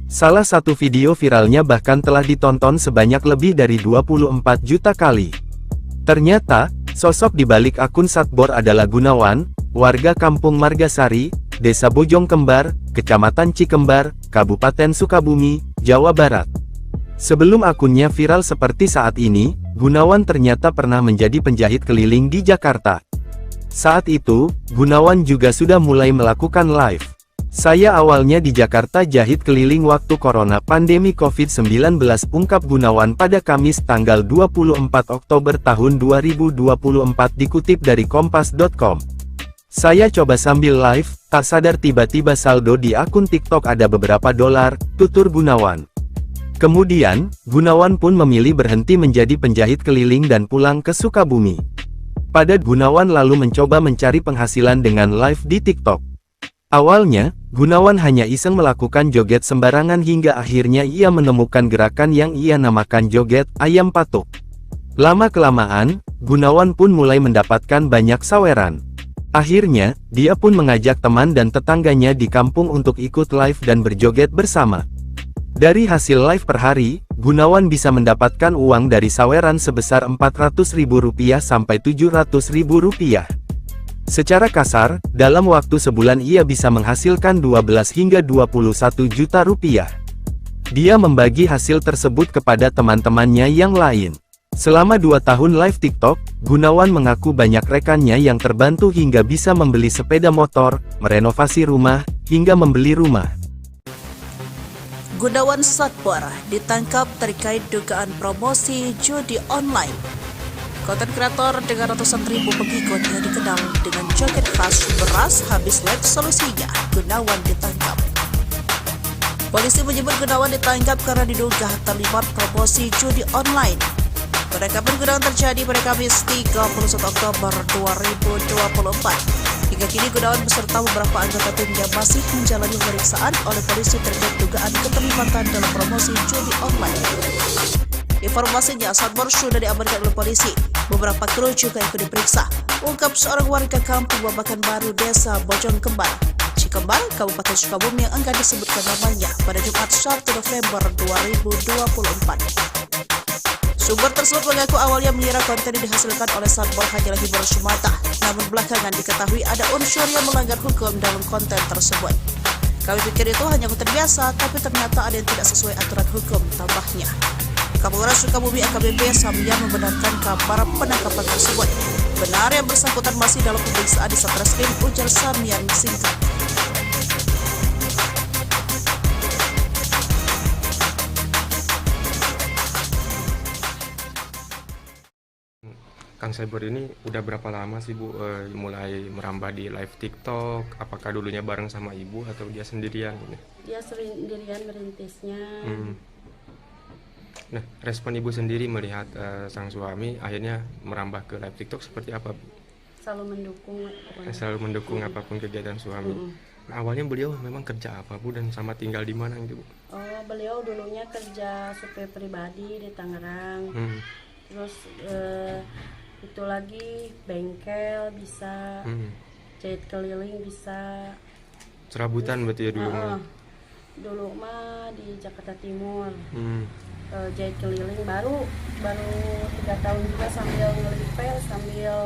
Salah satu video viralnya bahkan telah ditonton sebanyak lebih dari 24 juta kali. Ternyata, sosok di balik akun Satbor adalah Gunawan, warga Kampung Margasari, Desa Bojong Kembar, Kecamatan Cikembar, Kabupaten Sukabumi, Jawa Barat. Sebelum akunnya viral seperti saat ini, Gunawan ternyata pernah menjadi penjahit keliling di Jakarta. Saat itu, Gunawan juga sudah mulai melakukan live. Saya awalnya di Jakarta jahit keliling waktu corona pandemi COVID-19, ungkap Gunawan pada Kamis tanggal 24 Oktober tahun 2024 dikutip dari kompas.com. Saya coba sambil live, tak sadar tiba-tiba saldo di akun TikTok ada beberapa dolar, tutur Gunawan. Kemudian, Gunawan pun memilih berhenti menjadi penjahit keliling dan pulang ke Sukabumi. Pada Gunawan lalu mencoba mencari penghasilan dengan live di TikTok. Awalnya, Gunawan hanya iseng melakukan joget sembarangan hingga akhirnya ia menemukan gerakan yang ia namakan joget ayam patuk. Lama-kelamaan, Gunawan pun mulai mendapatkan banyak saweran. Akhirnya, dia pun mengajak teman dan tetangganya di kampung untuk ikut live dan berjoget bersama. Dari hasil live per hari, Gunawan bisa mendapatkan uang dari saweran sebesar Rp400.000 sampai Rp700.000. Secara kasar, dalam waktu sebulan ia bisa menghasilkan 12 hingga 21 juta rupiah. Dia membagi hasil tersebut kepada teman-temannya yang lain. Selama 2 tahun live TikTok, Gunawan mengaku banyak rekannya yang terbantu hingga bisa membeli sepeda motor, merenovasi rumah, hingga membeli rumah. Gunawan Satbor ditangkap terkait dugaan promosi judi online. Konten kreator dengan ratusan ribu pengikut yang dikenal dengan joget khas beras habis live solusinya, Gunawan ditangkap. Polisi menyebut Gunawan ditangkap karena diduga terlibat promosi judi online. Penangkapan Gunawan terjadi pada Kamis 31 Oktober 2024. Hingga kini Gunawan beserta beberapa anggota timnya masih menjalani pemeriksaan oleh polisi terkait dugaan keterlibatan dalam promosi judi online. Informasinya, Satbor sudah diamankan oleh polisi. Beberapa kru juga ikut diperiksa, ungkap seorang warga kampung Babakan Baru, Desa Bojong Kembar, Cikembar, Kabupaten Sukabumi yang enggan disebutkan namanya pada Jumat 1 November 2024. Sumber tersebut mengaku awalnya mengira konten yang dihasilkan oleh Satbor hanyalah hiburan semata, namun belakangan diketahui ada unsur yang melanggar hukum dalam konten tersebut. Kami pikir itu hanya konten biasa, tapi ternyata ada yang tidak sesuai aturan hukum, tambahnya. Kapolres Sukabumi AKBP Samyan membenarkan kabar penangkapan tersebut. Benar yang bersangkutan masih dalam pemeriksaan di Satreskrim, ujar Samyan singkat. Kang Cyber ini udah berapa lama sih Bu mulai merambah di live TikTok? Apakah dulunya bareng sama ibu atau dia sendirian? Dia sendirian merintisnya. Nah, respon ibu sendiri melihat sang suami akhirnya merambah ke live TikTok seperti apa? Selalu mendukung. Selalu mendukung apapun kegiatan suami. Nah, awalnya beliau memang kerja apa Bu dan sama tinggal di mana gitu Bu? Oh, beliau dulunya kerja supir pribadi di Tangerang. Terus itu lagi bengkel bisa, jahit keliling bisa. Serabutan berarti ya dulu? Dulu mah di Jakarta Timur. Jahit keliling baru 3 tahun juga sambil ngelipel, sambil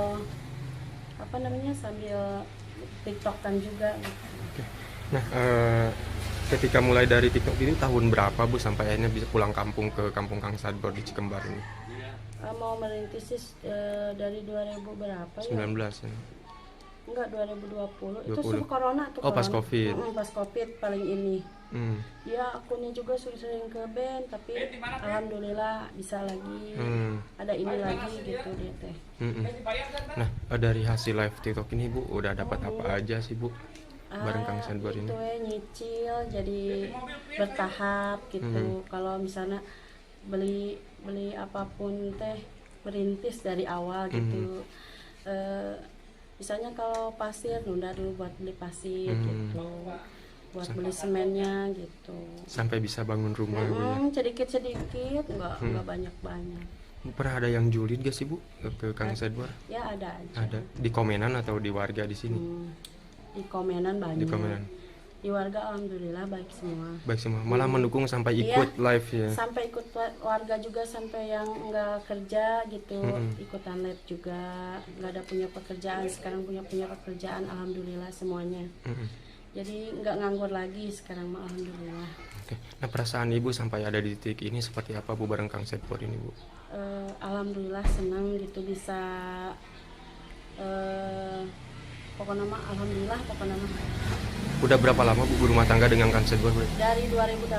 sambil TikTokan juga. Oke. Nah, ketika mulai dari TikTok ini tahun berapa Bu sampai akhirnya bisa pulang kampung ke kampung Kang Satbor di Cikembar ini? Mau merintis dari 2000 berapa 19 ya? Enggak, 2020. 20. Itu sebelum corona tuh. Pas Covid. Pas Covid paling ini. Ya akunnya juga sering ke band, tapi alhamdulillah bisa lagi. Ada ini lagi gitu dia teh. Nah, dari hasil live TikTok ini Bu udah dapat apa aja sih Bu? bareng Kang Sadbor ini? Itu nyicil, jadi bertahap gitu. Kalau misalnya beli apapun teh merintis dari awal gitu. Misalnya kalau pasir nunda dulu buat beli pasir gitu, buat beli semennya gitu. Sampai bisa bangun rumah Bu ya? Sedikit-sedikit, nggak banyak-banyak. Pernah ada yang julid gak sih Bu ke Kang Sadbor? Ya ada aja. Ada di komenan atau di warga di sini? Di komenan banyak. Di komenan. Di warga alhamdulillah baik semua. Baik semua, malah mendukung sampai ikut live ya. Sampai ikut warga juga, sampai yang nggak kerja gitu, ikutan live juga. Nggak ada punya pekerjaan, sekarang punya pekerjaan alhamdulillah semuanya. Jadi nggak nganggur lagi sekarang mah alhamdulillah. Oke. Nah, perasaan Ibu sampai ada di titik ini seperti apa Bu bareng Kang Sadbor ini Bu? Alhamdulillah senang gitu bisa pokoknya mah alhamdulillah pokoknya mah. Udah berapa lama Bu berumah tangga dengan Kang Sadbor? Dari 2008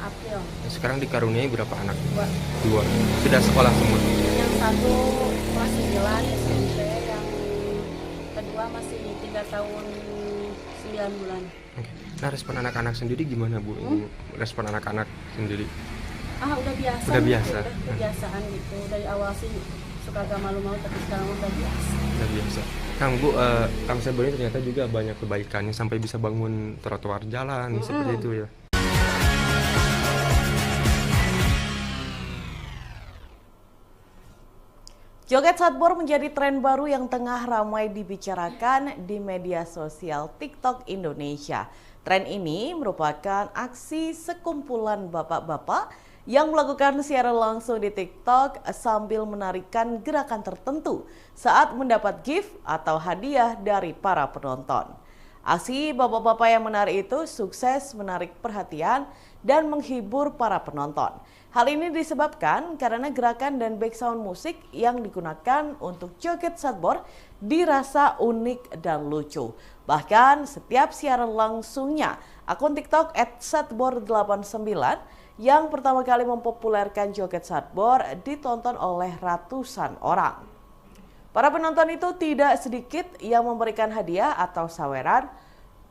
April. Nah, sekarang dikaruniai berapa anak? 2. 2. Sudah sekolah semua? Yang satu kelas 9 SMP, yang kedua masih 3 tahun 9 bulan. Oke. Nah, respon anak-anak sendiri gimana Bu? Respon anak-anak sendiri? Udah biasa. Udah biasa. Udah kebiasaan gitu. Dari awal sih suka agak malu-malu, tapi sekarang udah biasa. Udah biasa. Kang Bu, Kang Sadbor ini ternyata juga banyak kebaikannya sampai bisa bangun trotoar jalan seperti itu ya. Joget Sadbor menjadi tren baru yang tengah ramai dibicarakan di media sosial TikTok Indonesia. Tren ini merupakan aksi sekumpulan bapak-bapak yang melakukan siaran langsung di TikTok sambil menarikan gerakan tertentu saat mendapat gift atau hadiah dari para penonton. Aksi bapak-bapak yang menari itu sukses menarik perhatian dan menghibur para penonton. Hal ini disebabkan karena gerakan dan background musik yang digunakan untuk joget Sadbor dirasa unik dan lucu. Bahkan setiap siaran langsungnya, akun TikTok @sadbor89 yang pertama kali mempopulerkan joget Sadbor ditonton oleh ratusan orang. Para penonton itu tidak sedikit yang memberikan hadiah atau saweran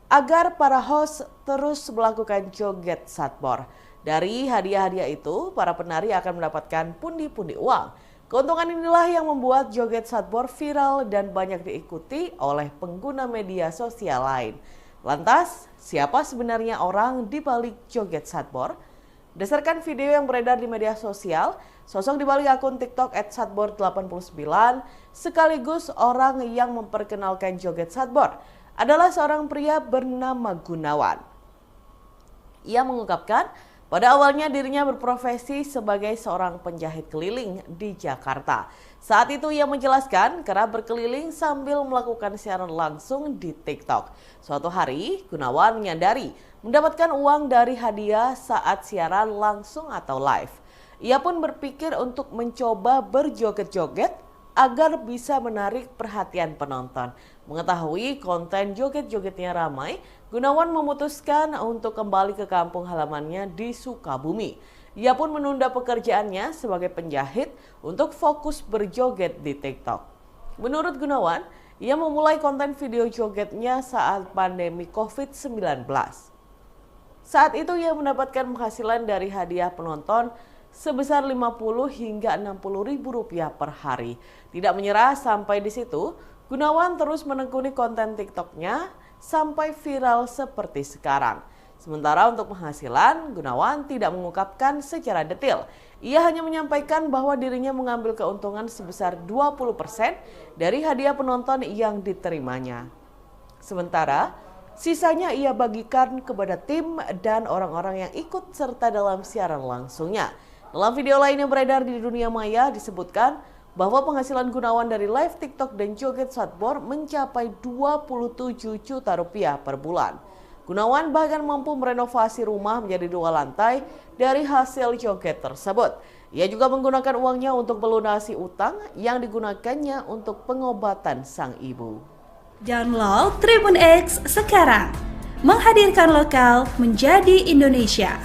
agar para host terus melakukan joget Sadbor. Dari hadiah-hadiah itu, para penari akan mendapatkan pundi-pundi uang. Keuntungan inilah yang membuat joget Sadbor viral dan banyak diikuti oleh pengguna media sosial lain. Lantas, siapa sebenarnya orang di balik joget Sadbor? Berdasarkan video yang beredar di media sosial, sosok di balik akun TikTok @sadbor89 sekaligus orang yang memperkenalkan joget Sadbor adalah seorang pria bernama Gunawan. Ia mengungkapkan pada awalnya dirinya berprofesi sebagai seorang penjahit keliling di Jakarta. Saat itu ia menjelaskan kerap berkeliling sambil melakukan siaran langsung di TikTok. Suatu hari, Gunawan menyadari mendapatkan uang dari hadiah saat siaran langsung atau live. Ia pun berpikir untuk mencoba berjoget-joget agar bisa menarik perhatian penonton. Mengetahui konten joget-jogetnya ramai, Gunawan memutuskan untuk kembali ke kampung halamannya di Sukabumi. Ia pun menunda pekerjaannya sebagai penjahit untuk fokus berjoget di TikTok. Menurut Gunawan, ia memulai konten video jogetnya saat pandemi COVID-19. Saat itu ia mendapatkan penghasilan dari hadiah penonton sebesar 50 hingga 60 ribu rupiah per hari. Tidak menyerah sampai di situ, Gunawan terus menekuni konten TikToknya sampai viral seperti sekarang. Sementara untuk penghasilan, Gunawan tidak mengungkapkan secara detail. Ia hanya menyampaikan bahwa dirinya mengambil keuntungan sebesar 20% dari hadiah penonton yang diterimanya. Sementara, sisanya ia bagikan kepada tim dan orang-orang yang ikut serta dalam siaran langsungnya. Dalam video lain yang beredar di dunia maya disebutkan bahwa penghasilan Gunawan dari live TikTok dan joget Sadbor mencapai 27 juta rupiah per bulan. Gunawan bahkan mampu merenovasi rumah menjadi 2 lantai dari hasil joget tersebut. Ia juga menggunakan uangnya untuk melunasi utang yang digunakannya untuk pengobatan sang ibu. Download Tribun X sekarang, menghadirkan lokal menjadi Indonesia.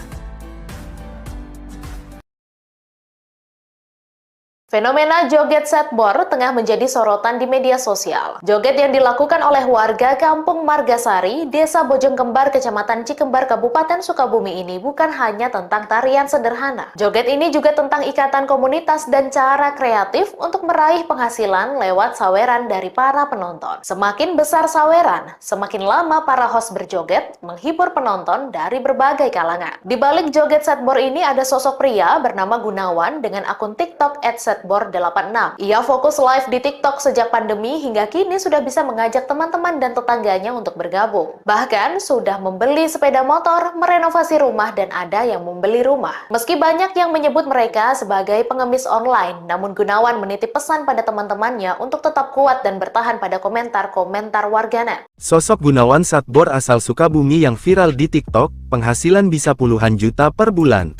Fenomena joget setbor tengah menjadi sorotan di media sosial. Joget yang dilakukan oleh warga Kampung Margasari, Desa Bojongkembar, Kecamatan Cikembar, Kabupaten Sukabumi ini bukan hanya tentang tarian sederhana. Joget ini juga tentang ikatan komunitas dan cara kreatif untuk meraih penghasilan lewat saweran dari para penonton. Semakin besar saweran, semakin lama para host berjoget, menghibur penonton dari berbagai kalangan. Di balik joget setbor ini ada sosok pria bernama Gunawan dengan akun TikTok @setbor86. Ia fokus live di TikTok sejak pandemi hingga kini sudah bisa mengajak teman-teman dan tetangganya untuk bergabung. Bahkan sudah membeli sepeda motor, merenovasi rumah, dan ada yang membeli rumah. Meski banyak yang menyebut mereka sebagai pengemis online, namun Gunawan menitip pesan pada teman-temannya untuk tetap kuat dan bertahan pada komentar-komentar warganet. Sosok Gunawan Satbor asal Sukabumi yang viral di TikTok, penghasilan bisa puluhan juta per bulan.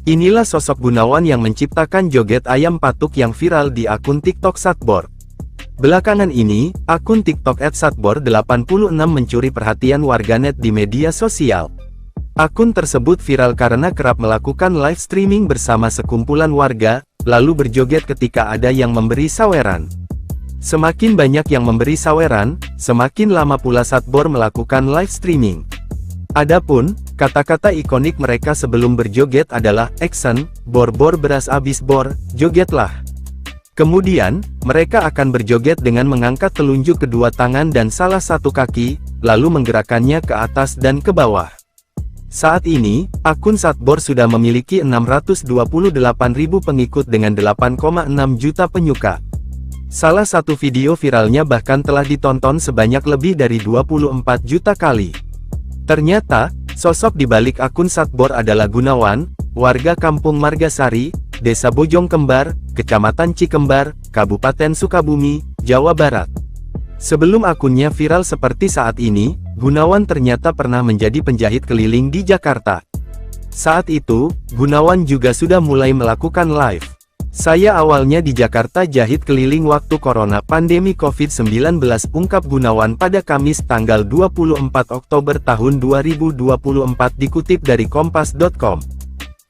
Inilah sosok Gunawan yang menciptakan joget ayam patuk yang viral di akun TikTok Satbor. Belakangan ini, akun TikTok @satbor86 mencuri perhatian warganet di media sosial. Akun tersebut viral karena kerap melakukan live streaming bersama sekumpulan warga, lalu berjoget ketika ada yang memberi saweran. Semakin banyak yang memberi saweran, semakin lama pula Satbor melakukan live streaming. Adapun, kata-kata ikonik mereka sebelum berjoget adalah action, bor-bor beras abis bor, jogetlah. Kemudian, mereka akan berjoget dengan mengangkat telunjuk kedua tangan dan salah satu kaki, lalu menggerakkannya ke atas dan ke bawah. Saat ini, akun Satbor sudah memiliki 628.000 pengikut dengan 8,6 juta penyuka. Salah satu video viralnya bahkan telah ditonton sebanyak lebih dari 24 juta kali. Ternyata, sosok di balik akun Satbor adalah Gunawan, warga Kampung Margasari, Desa Bojongkembar, Kecamatan Cikembar, Kabupaten Sukabumi, Jawa Barat. Sebelum akunnya viral seperti saat ini, Gunawan ternyata pernah menjadi penjahit keliling di Jakarta. Saat itu, Gunawan juga sudah mulai melakukan live. Saya awalnya di Jakarta jahit keliling waktu corona pandemi COVID-19, ungkap Gunawan pada Kamis tanggal 24 Oktober tahun 2024 dikutip dari kompas.com.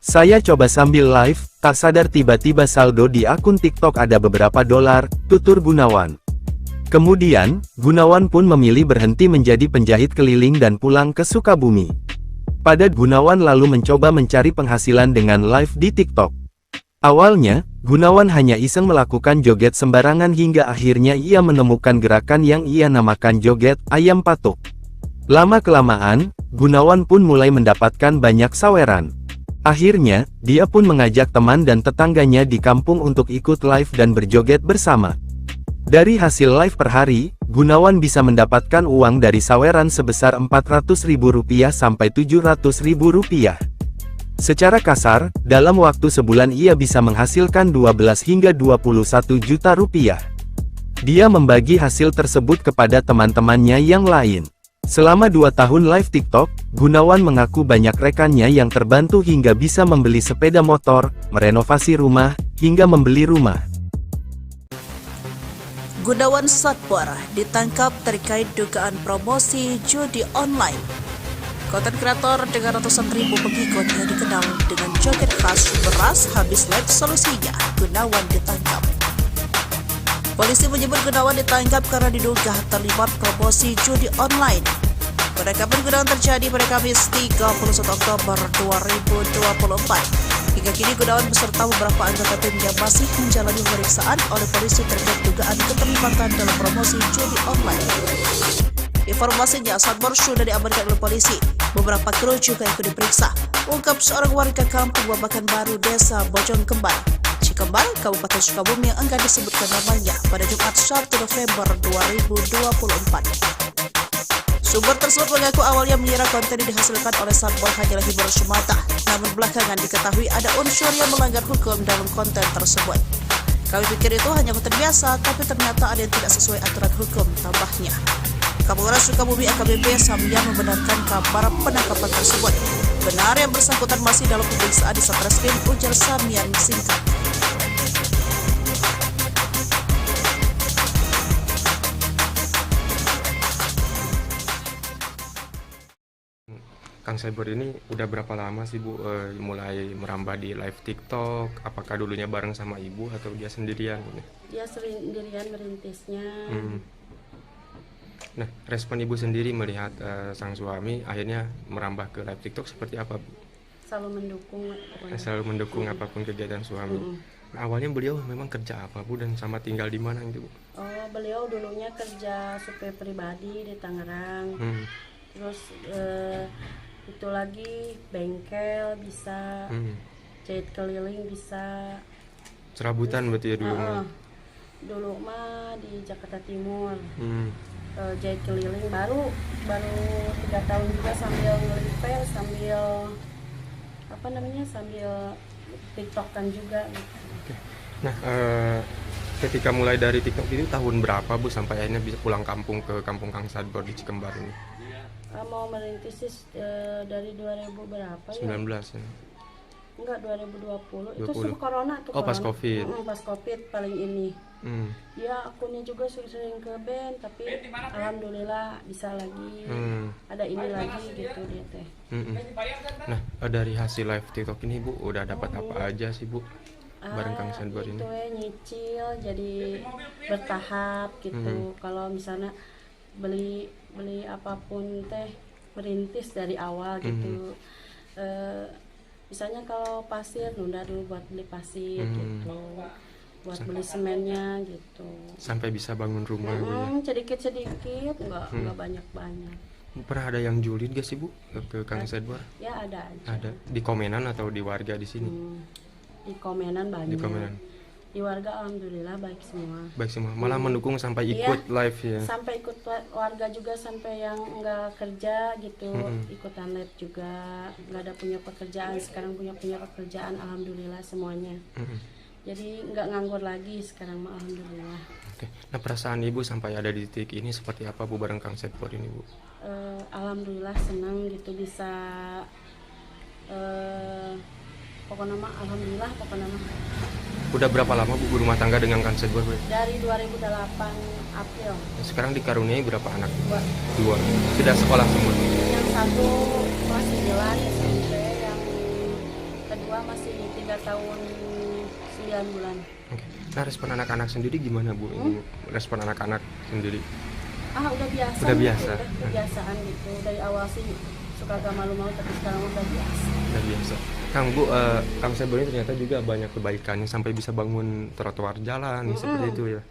Saya coba sambil live, tak sadar tiba-tiba saldo di akun TikTok ada beberapa dolar, tutur Gunawan. Kemudian, Gunawan pun memilih berhenti menjadi penjahit keliling dan pulang ke Sukabumi. Pada Gunawan lalu mencoba mencari penghasilan dengan live di TikTok. Awalnya, Gunawan hanya iseng melakukan joget sembarangan hingga akhirnya ia menemukan gerakan yang ia namakan joget ayam patuk. Lama-kelamaan, Gunawan pun mulai mendapatkan banyak saweran. Akhirnya, dia pun mengajak teman dan tetangganya di kampung untuk ikut live dan berjoget bersama. Dari hasil live per hari, Gunawan bisa mendapatkan uang dari saweran sebesar Rp400.000 sampai Rp700.000. Secara kasar, dalam waktu sebulan ia bisa menghasilkan 12 hingga 21 juta rupiah. Dia membagi hasil tersebut kepada teman-temannya yang lain. Selama 2 tahun live TikTok, Gunawan mengaku banyak rekannya yang terbantu hingga bisa membeli sepeda motor, merenovasi rumah, hingga membeli rumah. Gunawan Satbor ditangkap terkait dugaan promosi judi online. Konten kreator dengan ratusan ribu pengikut yang dikenal dengan joget khas beras habis live solusinya, Gunawan ditangkap. Polisi menyebut Gunawan ditangkap karena diduga terlibat promosi judi online. Penangkapan Gunawan terjadi pada Kamis 31 Oktober 2024. Hingga kini Gunawan beserta beberapa anggota timnya masih menjalani pemeriksaan oleh polisi terkait dugaan keterlibatan dalam promosi judi online. Informasinya, Satbor sudah diamankan oleh polisi. Beberapa kru juga ikut diperiksa, ungkap seorang warga Kampung Babakan Baru, Desa Bojongkembar, Cikembar, Kabupaten Sukabumi yang enggan disebutkan namanya pada Jumat 1 November 2024. Sumber tersebut mengaku awalnya mengira konten yang dihasilkan oleh Satbor hanyalah hiburan semata, namun belakangan diketahui ada unsur yang melanggar hukum dalam konten tersebut. Kami pikir itu hanya konten biasa, tapi ternyata ada yang tidak sesuai aturan hukum, tambahnya. Kapolres Sukabumi AKBP Samyan membenarkan kabar penangkapan tersebut. Benar yang bersangkutan masih dalam pemeriksaan di Satreskrim, ujar Samyan singkat. Kang Cyber ini udah berapa lama sih Bu mulai merambah di live TikTok? Apakah dulunya bareng sama ibu atau dia sendirian? Dia sendirian merintisnya. Nah, respon ibu sendiri melihat sang suami akhirnya merambah ke live TikTok seperti apa Bu? Selalu mendukung pokoknya. Selalu mendukung apapun kegiatan suami. Nah, awalnya beliau memang kerja apa Bu dan sama tinggal di mana gitu Bu? Oh, beliau dulunya kerja supir pribadi di Tangerang. Terus itu lagi bengkel bisa, jahit keliling bisa. Serabutan berarti ya dulu. Dulu mah di Jakarta Timur. Jahit keliling baru 3 tahun juga sambil nge-repair, sambil sambil TikTokan juga gitu. Nah, ketika mulai dari TikTok itu tahun berapa Bu sampai akhirnya bisa pulang kampung ke kampung Kang Sadbor di Cikembar ini? Mau merintis sih dari 2000 berapa ya? 19 ya. Enggak, 2020. Itu 20. sebelum corona tuh. Oh, pas Covid. Pas Covid paling ini. Ya, akunnya juga sering ke band, tapi alhamdulillah bisa lagi. Ada ini lagi gitu dia teh. Nah, dari hasil live TikTok ini Bu udah dapat apa aja sih Bu? Bareng Kang Sadbor ini. Itu nyicil jadi bertahap gitu. Kalau misalnya beli apapun teh merintis dari awal gitu. Misalnya kalau pasir nunda dulu buat beli pasir gitu, buat beli semennya gitu. Sampai bisa bangun rumah Bu ya. Sedikit nggak banyak. Pernah ada yang julid gak sih Bu ke Kang Sadbor? Ya ada aja. Ada di komenan atau di warga di sini? Di komenan banyak. Di komenan. Di warga alhamdulillah baik semua. Baik semua, malah mendukung sampai ikut live ya. Sampai ikut warga juga, sampai yang nggak kerja gitu ikutan live juga. Nggak ada punya pekerjaan, sekarang punya pekerjaan alhamdulillah semuanya. Jadi nggak nganggur lagi sekarang mah alhamdulillah. Oke. Nah, perasaan Ibu sampai ada di titik ini seperti apa Bu bareng Kang Sadbor ini Bu? Alhamdulillah senang gitu bisa pokoknya mah alhamdulillah pokoknya mah. Udah berapa lama Bu rumah tangga dengan Kang Sadbor Bu? Dari 2008 April. Sekarang dikaruniai berapa anak? 2. Sudah sekolah semua? Yang satu kelas 9 SMP, yang kedua masih 3 tahun 9 bulan. Oke. Nah, respon anak-anak sendiri gimana Bu? Ini respon anak-anak sendiri? Udah biasa. Udah biasa. Gitu, udah kebiasaan gitu. Dari awal sih suka gak malu-malu, tapi sekarang udah biasa. Udah biasa. Kang Bu, Kang Sadbor ini ternyata juga banyak kebaikannya sampai bisa bangun trotoar jalan seperti itu ya.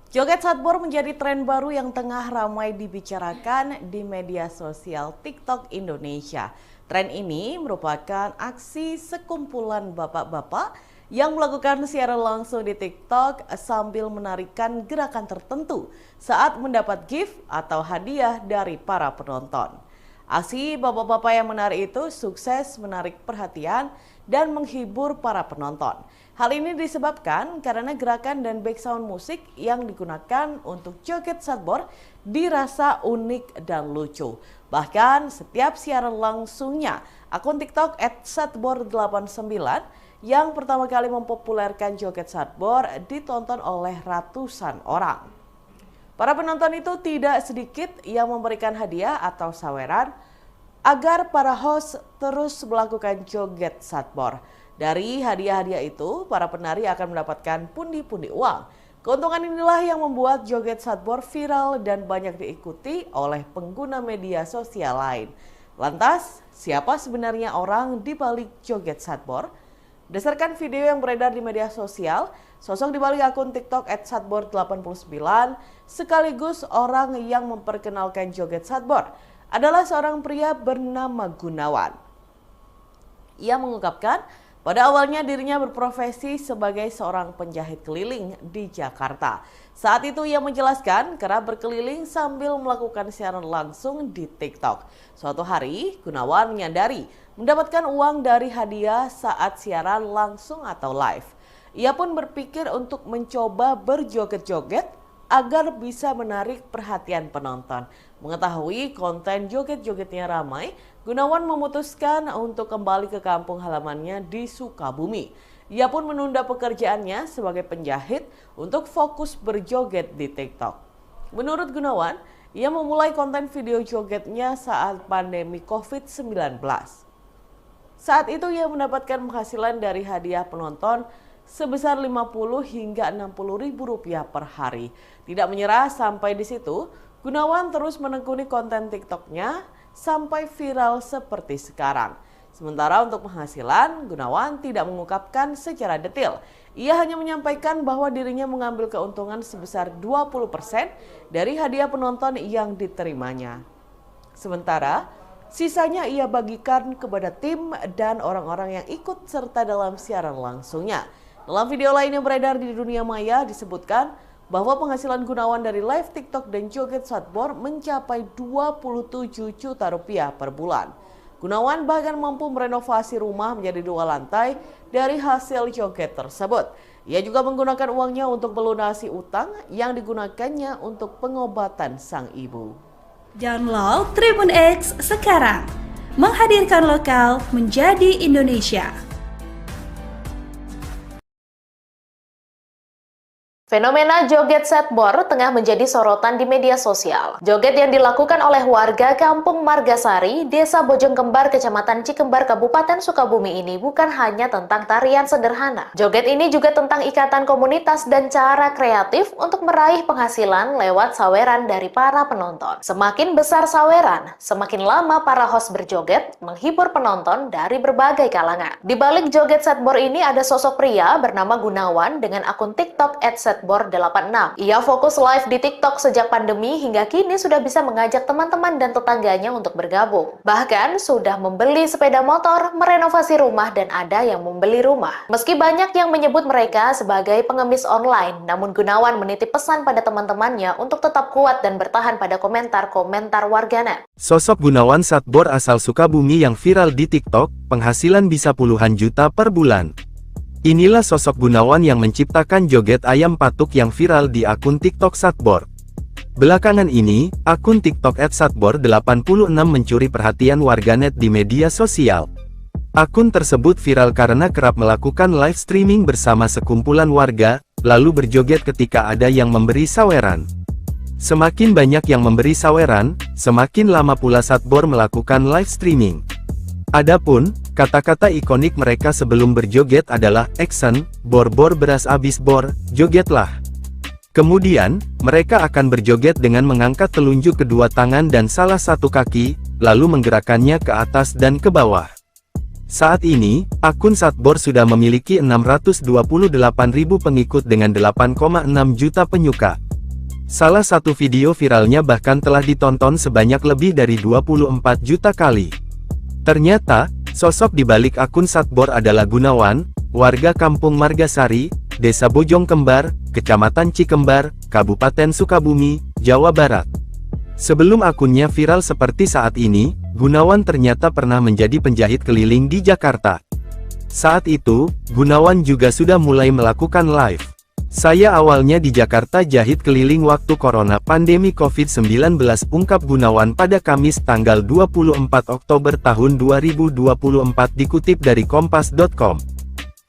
Joget Sadbor menjadi tren baru yang tengah ramai dibicarakan di media sosial TikTok Indonesia. Tren ini merupakan aksi sekumpulan bapak-bapak yang melakukan siaran langsung di TikTok sambil menarikan gerakan tertentu saat mendapat gift atau hadiah dari para penonton. Aksi bapak-bapak yang menari itu sukses menarik perhatian dan menghibur para penonton. Hal ini disebabkan karena gerakan dan background musik yang digunakan untuk joget Sadbor dirasa unik dan lucu. Bahkan setiap siaran langsungnya, akun TikTok @sadbor89 yang pertama kali mempopulerkan joget Sadbor ditonton oleh ratusan orang. Para penonton itu tidak sedikit yang memberikan hadiah atau saweran agar para host terus melakukan joget Sadbor. Dari hadiah-hadiah itu, para penari akan mendapatkan pundi-pundi uang. Keuntungan inilah yang membuat joget Sadbor viral dan banyak diikuti oleh pengguna media sosial lain. Lantas, siapa sebenarnya orang di balik joget Sadbor? Berdasarkan video yang beredar di media sosial, sosok di balik akun TikTok @sadbor89 sekaligus orang yang memperkenalkan joget Sadbor adalah seorang pria bernama Gunawan. Ia mengungkapkan pada awalnya dirinya berprofesi sebagai seorang penjahit keliling di Jakarta. Saat itu ia menjelaskan kerap berkeliling sambil melakukan siaran langsung di TikTok. Suatu hari, Gunawan menyadari mendapatkan uang dari hadiah saat siaran langsung atau live. Ia pun berpikir untuk mencoba berjoget-joget agar bisa menarik perhatian penonton. Mengetahui konten joget-jogetnya ramai, Gunawan memutuskan untuk kembali ke kampung halamannya di Sukabumi. Ia pun menunda pekerjaannya sebagai penjahit untuk fokus berjoget di TikTok. Menurut Gunawan, ia memulai konten video jogetnya saat pandemi COVID-19. Saat itu ia mendapatkan penghasilan dari hadiah penonton sebesar 50 hingga 60 ribu rupiah per hari. Tidak menyerah sampai di situ, Gunawan terus menekuni konten TikToknya sampai viral seperti sekarang. Sementara untuk penghasilan, Gunawan tidak mengungkapkan secara detail. Ia hanya menyampaikan bahwa dirinya mengambil keuntungan sebesar 20% dari hadiah penonton yang diterimanya. Sementara, sisanya ia bagikan kepada tim dan orang-orang yang ikut serta dalam siaran langsungnya. Dalam video lain yang beredar di dunia maya disebutkan bahwa penghasilan Gunawan dari live TikTok dan joget Satbor mencapai 27 juta rupiah per bulan. Gunawan bahkan mampu merenovasi rumah menjadi 2 lantai dari hasil joget tersebut. Ia juga menggunakan uangnya untuk melunasi utang yang digunakannya untuk pengobatan sang ibu. Download Tribun X sekarang, menghadirkan lokal menjadi Indonesia. Fenomena joget Satbor tengah menjadi sorotan di media sosial. Joget yang dilakukan oleh warga Kampung Margasari, Desa Bojongkembar, Kecamatan Cikembar, Kabupaten Sukabumi ini bukan hanya tentang tarian sederhana. Joget ini juga tentang ikatan komunitas dan cara kreatif untuk meraih penghasilan lewat saweran dari para penonton. Semakin besar saweran, semakin lama para host berjoget, menghibur penonton dari berbagai kalangan. Di balik joget Satbor ini ada sosok pria bernama Gunawan dengan akun TikTok @Satbor86. Ia fokus live di TikTok sejak pandemi hingga kini sudah bisa mengajak teman-teman dan tetangganya untuk bergabung. Bahkan sudah membeli sepeda motor, merenovasi rumah, dan ada yang membeli rumah. Meski banyak yang menyebut mereka sebagai pengemis online, namun Gunawan menitip pesan pada teman-temannya untuk tetap kuat dan bertahan pada komentar-komentar warganet. Sosok Gunawan Satbor asal Sukabumi yang viral di TikTok, penghasilan bisa puluhan juta per bulan. Inilah sosok Gunawan yang menciptakan joget ayam patuk yang viral di akun TikTok Satbor. Belakangan ini, akun TikTok @Satbor86 mencuri perhatian warganet di media sosial. Akun tersebut viral karena kerap melakukan live streaming bersama sekumpulan warga, lalu berjoget ketika ada yang memberi saweran. Semakin banyak yang memberi saweran, semakin lama pula Satbor melakukan live streaming. Adapun, kata-kata ikonik mereka sebelum berjoget adalah "Action, bor-bor beras abis bor, jogetlah." Kemudian, mereka akan berjoget dengan mengangkat telunjuk kedua tangan dan salah satu kaki, lalu menggerakkannya ke atas dan ke bawah. Saat ini, akun Satbor sudah memiliki 628.000 pengikut dengan 8,6 juta penyuka. Salah satu video viralnya bahkan telah ditonton sebanyak lebih dari 24 juta kali. Ternyata, sosok di balik akun Satbor adalah Gunawan, warga Kampung Margasari, Desa Bojongkembar, Kecamatan Cikembar, Kabupaten Sukabumi, Jawa Barat. Sebelum akunnya viral seperti saat ini, Gunawan ternyata pernah menjadi penjahit keliling di Jakarta. Saat itu, Gunawan juga sudah mulai melakukan live. "Saya awalnya di Jakarta jahit keliling waktu corona pandemi COVID-19, ungkap Gunawan pada Kamis tanggal 24 Oktober tahun 2024 dikutip dari kompas.com.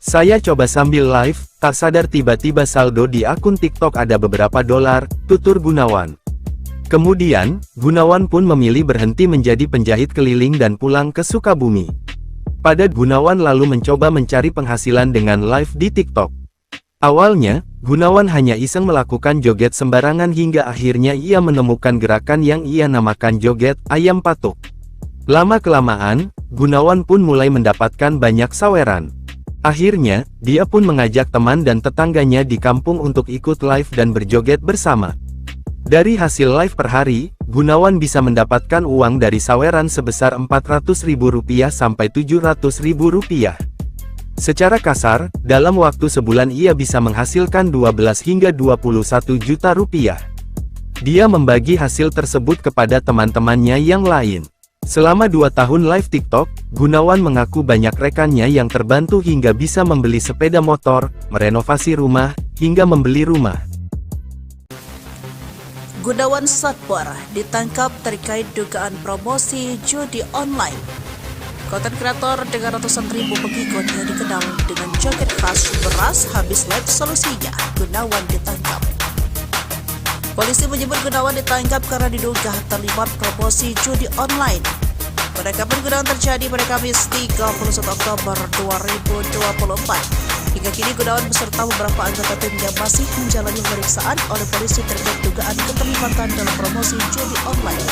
"Saya coba sambil live, tak sadar tiba-tiba saldo di akun TikTok ada beberapa dolar," tutur Gunawan. Kemudian, Gunawan pun memilih berhenti menjadi penjahit keliling dan pulang ke Sukabumi. Gunawan lalu mencoba mencari penghasilan dengan live di TikTok. Awalnya, Gunawan hanya iseng melakukan joget sembarangan hingga akhirnya ia menemukan gerakan yang ia namakan joget ayam patuk. Lama-kelamaan, Gunawan pun mulai mendapatkan banyak saweran. Akhirnya, dia pun mengajak teman dan tetangganya di kampung untuk ikut live dan berjoget bersama. Dari hasil live per hari, Gunawan bisa mendapatkan uang dari saweran sebesar Rp400.000 sampai Rp700.000. Secara kasar, dalam waktu sebulan ia bisa menghasilkan 12 hingga 21 juta rupiah. Dia membagi hasil tersebut kepada teman-temannya yang lain. Selama 2 tahun live TikTok, Gunawan mengaku banyak rekannya yang terbantu hingga bisa membeli sepeda motor, merenovasi rumah, hingga membeli rumah. Gunawan Satbor ditangkap terkait dugaan promosi judi online. Konten kreator dengan ratusan ribu pengikut yang dikenal dengan joget khas beras habis live solusinya, Gunawan ditangkap. Polisi menyebut Gunawan ditangkap karena diduga terlibat promosi judi online. Penangkapan Gunawan terjadi pada Kamis 31 Oktober 2024. Hingga kini Gunawan beserta beberapa anggota timnya masih menjalani pemeriksaan oleh polisi terkait dugaan keterlibatan dalam promosi judi online.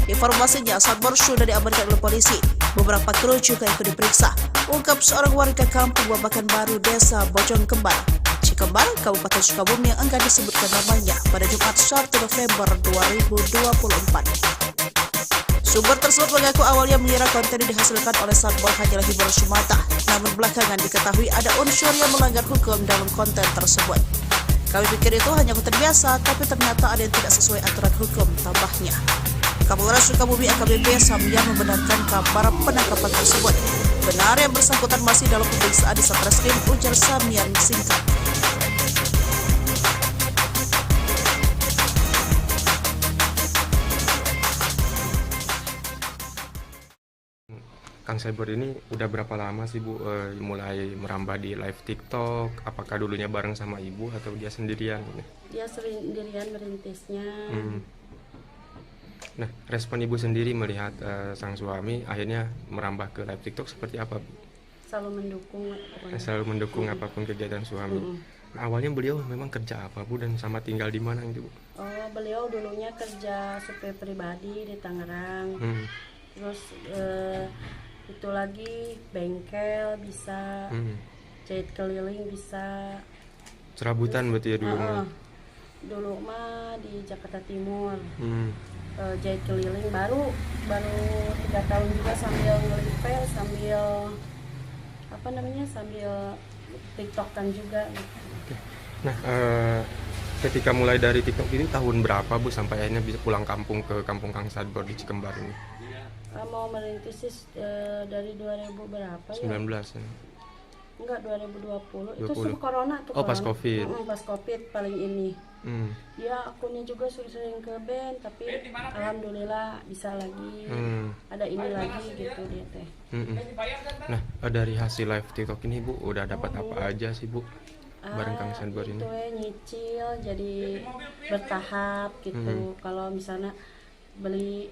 Informasinya, Satbor sudah diamankan oleh polisi. Beberapa kru juga ikut diperiksa. Ungkap seorang warga kampung Babakan Baru, Desa Bojong Kembar, Cikembar, Kabupaten Sukabumi yang enggan disebutkan namanya pada Jumat 1 November 2024. Sumber tersebut mengaku awalnya mengira konten yang dihasilkan oleh Satbor hanyalah hiburan semata. Namun belakangan diketahui ada unsur yang melanggar hukum dalam konten tersebut. Kami pikir itu hanya konten biasa, tapi ternyata ada yang tidak sesuai aturan hukum, tambahnya. Kapolres Sukabumi AKBP Samyan membenarkan kabar penangkapan tersebut. Benar yang bersangkutan masih dalam pemeriksaan di Satreskrim, ujar Samyan singkat. Kang Cyber ini udah berapa lama sih Bu mulai merambah di live TikTok? Apakah dulunya bareng sama Ibu atau dia sendirian? Dia sendirian merintisnya. Nah, respon Ibu sendiri melihat sang suami akhirnya merambah ke live TikTok seperti apa, Bu? Selalu mendukung pokoknya. Selalu mendukung apapun kegiatan suami. Nah, awalnya beliau memang kerja apa, Bu, dan sama tinggal di mana gitu, Bu? Oh, beliau dulunya kerja supir pribadi di Tangerang. Terus itu lagi bengkel bisa, jahit keliling bisa. Serabutan berarti ya dulu. Dulu mah di Jakarta Timur. Jahit keliling baru 3 tahun juga sambil ngelipel, sambil sambil TikTokan juga gitu. Nah, ketika mulai dari TikTok ini tahun berapa Bu sampai akhirnya bisa pulang kampung ke kampung Kang Sadbor di Cikembar ini? Mau merintis dari 2000 berapa ya? 19 ya? Enggak, 2020. 20. Itu sebelum corona tuh. Oh, pas Covid. Pas Covid paling ini. Ya, akunnya juga sering ke band, tapi alhamdulillah bisa lagi. Ada ini lagi gitu dia teh. Nah, dari hasil live TikTok ini Bu udah dapat apa aja sih Bu? Bareng Kang Sadbor ini. Itu nyicil jadi bertahap gitu. Kalau misalnya beli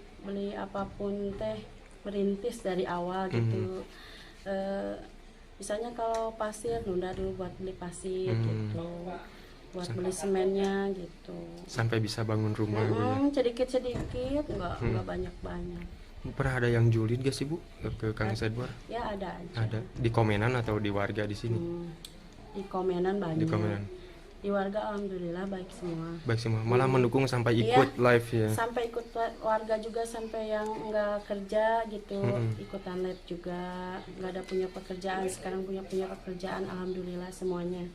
apapun teh merintis dari awal gitu. Misalnya kalau pasir nunda dulu buat beli pasir gitu, buat beli semennya gitu. Sampai bisa bangun rumah gitu. Sedikit nggak banyak. Pernah ada yang julid gak sih Bu ke Kang Sadbor? Ya ada aja. Ada di komenan atau di warga di sini? Di komenan banyak. Di komenan. Di warga alhamdulillah baik semua. Baik semua, malah mendukung sampai ikut live ya. Sampai ikut warga juga, sampai yang nggak kerja gitu, ikutan live juga. Nggak ada punya pekerjaan, sekarang punya pekerjaan alhamdulillah semuanya.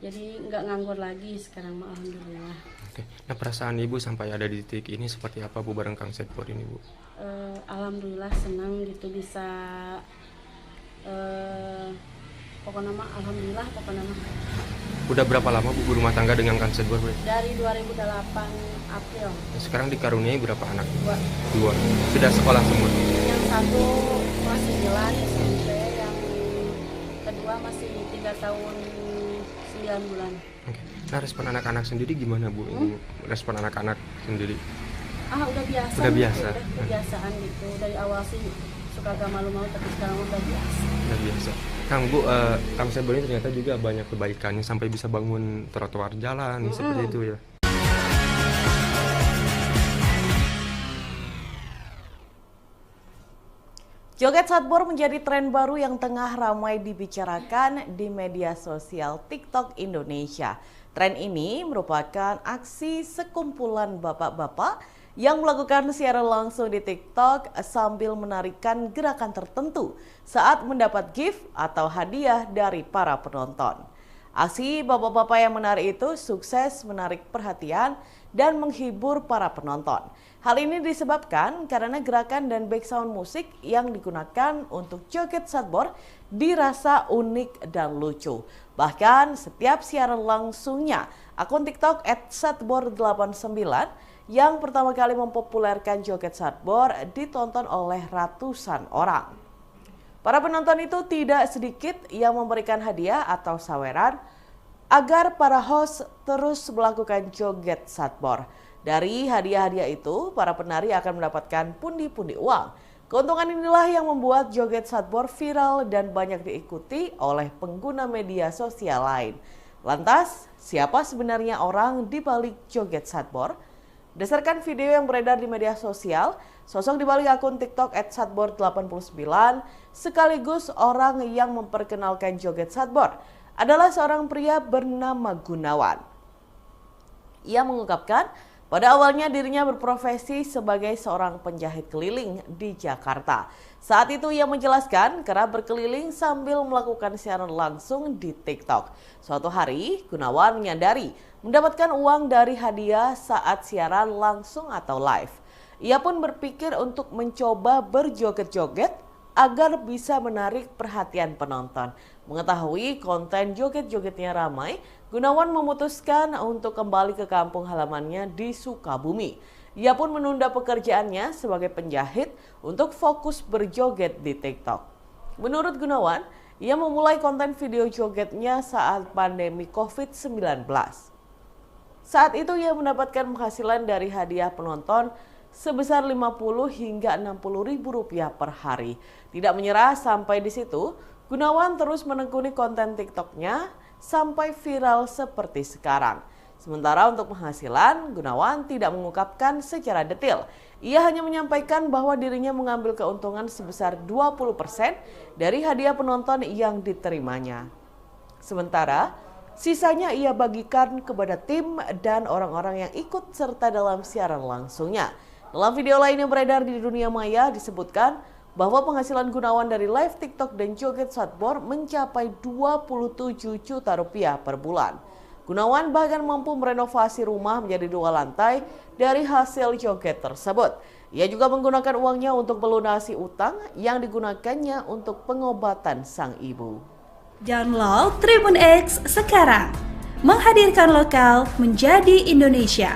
Jadi nggak nganggur lagi sekarang mah alhamdulillah. Oke. Nah, perasaan Ibu sampai ada di titik ini seperti apa Bu bareng Kang Sadbor ini Bu? Alhamdulillah senang gitu bisa pokoknya mah alhamdulillah pokoknya mah. Udah berapa lama Bu berumah tangga dengan Kang Sadbor? Dari 2008 April. Sekarang dikaruniai berapa anak? 2. Sudah sekolah semua? Yang satu masih jalan SMP, yang kedua masih 3 tahun 9 bulan. Oke. Nah, respon anak-anak sendiri gimana Bu? Respon anak-anak sendiri? Udah biasa. Udah biasa. Gitu, udah kebiasaan gitu. Dari awal sih suka gak malu-malu, tapi sekarang udah biasa. Udah biasa. Kang Bu, Kang Sadbor ini ternyata juga banyak kebaikannya sampai bisa bangun trotoar jalan seperti itu ya. Joget Satbor menjadi tren baru yang tengah ramai dibicarakan di media sosial TikTok Indonesia. Tren ini merupakan aksi sekumpulan bapak-bapak yang melakukan siaran langsung di TikTok sambil menarikan gerakan tertentu saat mendapat gift atau hadiah dari para penonton. Aksi bapak-bapak yang menari itu sukses menarik perhatian dan menghibur para penonton. Hal ini disebabkan karena gerakan dan background musik yang digunakan untuk joget Satbor dirasa unik dan lucu. Bahkan setiap siaran langsungnya, akun TikTok @satbor89 yang pertama kali mempopulerkan joget Satbor ditonton oleh ratusan orang. Para penonton itu tidak sedikit yang memberikan hadiah atau saweran agar para host terus melakukan joget Satbor. Dari hadiah-hadiah itu, para penari akan mendapatkan pundi-pundi uang. Keuntungan inilah yang membuat joget Satbor viral dan banyak diikuti oleh pengguna media sosial lain. Lantas, siapa sebenarnya orang di balik joget Satbor? Berdasarkan video yang beredar di media sosial, sosok di balik akun TikTok @satbor89 sekaligus orang yang memperkenalkan joget Satbor adalah seorang pria bernama Gunawan. Ia mengungkapkan pada awalnya dirinya berprofesi sebagai seorang penjahit keliling di Jakarta. Saat itu ia menjelaskan kerap berkeliling sambil melakukan siaran langsung di TikTok. Suatu hari, Gunawan menyadari mendapatkan uang dari hadiah saat siaran langsung atau live. Ia pun berpikir untuk mencoba berjoget-joget agar bisa menarik perhatian penonton. Mengetahui konten joget-jogetnya ramai, Gunawan memutuskan untuk kembali ke kampung halamannya di Sukabumi. Ia pun menunda pekerjaannya sebagai penjahit untuk fokus berjoget di TikTok. Menurut Gunawan, ia memulai konten video jogetnya saat pandemi COVID-19. Saat itu ia mendapatkan penghasilan dari hadiah penonton sebesar 50 hingga 60 ribu rupiah per hari. Tidak menyerah sampai di situ, Gunawan terus menekuni konten TikToknya sampai viral seperti sekarang. Sementara untuk penghasilan, Gunawan tidak mengungkapkan secara detail. Ia hanya menyampaikan bahwa dirinya mengambil keuntungan sebesar 20% dari hadiah penonton yang diterimanya. Sementara, sisanya ia bagikan kepada tim dan orang-orang yang ikut serta dalam siaran langsungnya. Dalam video lain yang beredar di dunia maya disebutkan bahwa penghasilan Gunawan dari live TikTok dan joget Satbor mencapai 27 juta rupiah per bulan. Gunawan bahkan mampu merenovasi rumah menjadi 2 lantai dari hasil joget tersebut. Ia juga menggunakan uangnya untuk melunasi utang yang digunakannya untuk pengobatan sang ibu. Download Tribun X sekarang, menghadirkan lokal menjadi Indonesia.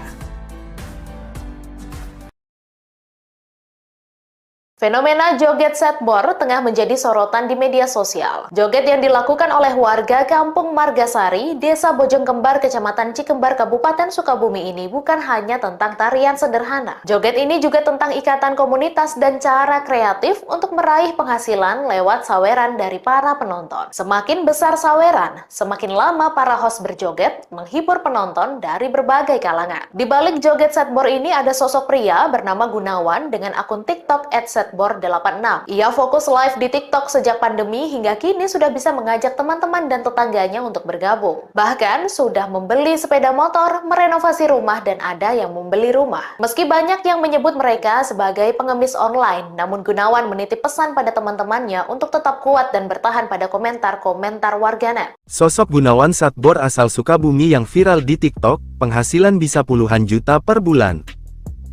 Fenomena joget Satbor tengah menjadi sorotan di media sosial. Joget yang dilakukan oleh warga Kampung Margasari, Desa Bojongkembar, Kecamatan Cikembar, Kabupaten Sukabumi ini bukan hanya tentang tarian sederhana. Joget ini juga tentang ikatan komunitas dan cara kreatif untuk meraih penghasilan lewat saweran dari para penonton. Semakin besar saweran, semakin lama para host berjoget, menghibur penonton dari berbagai kalangan. Di balik joget Satbor ini ada sosok pria bernama Gunawan dengan akun TikTok @satbor86. Ia fokus live di TikTok sejak pandemi hingga kini sudah bisa mengajak teman-teman dan tetangganya untuk bergabung. Bahkan sudah membeli sepeda motor, merenovasi rumah, dan ada yang membeli rumah. Meski banyak yang menyebut mereka sebagai pengemis online, namun Gunawan menitip pesan pada teman-temannya untuk tetap kuat dan bertahan pada komentar-komentar warganet. Sosok Gunawan Satbor asal Sukabumi yang viral di TikTok, penghasilan bisa puluhan juta per bulan.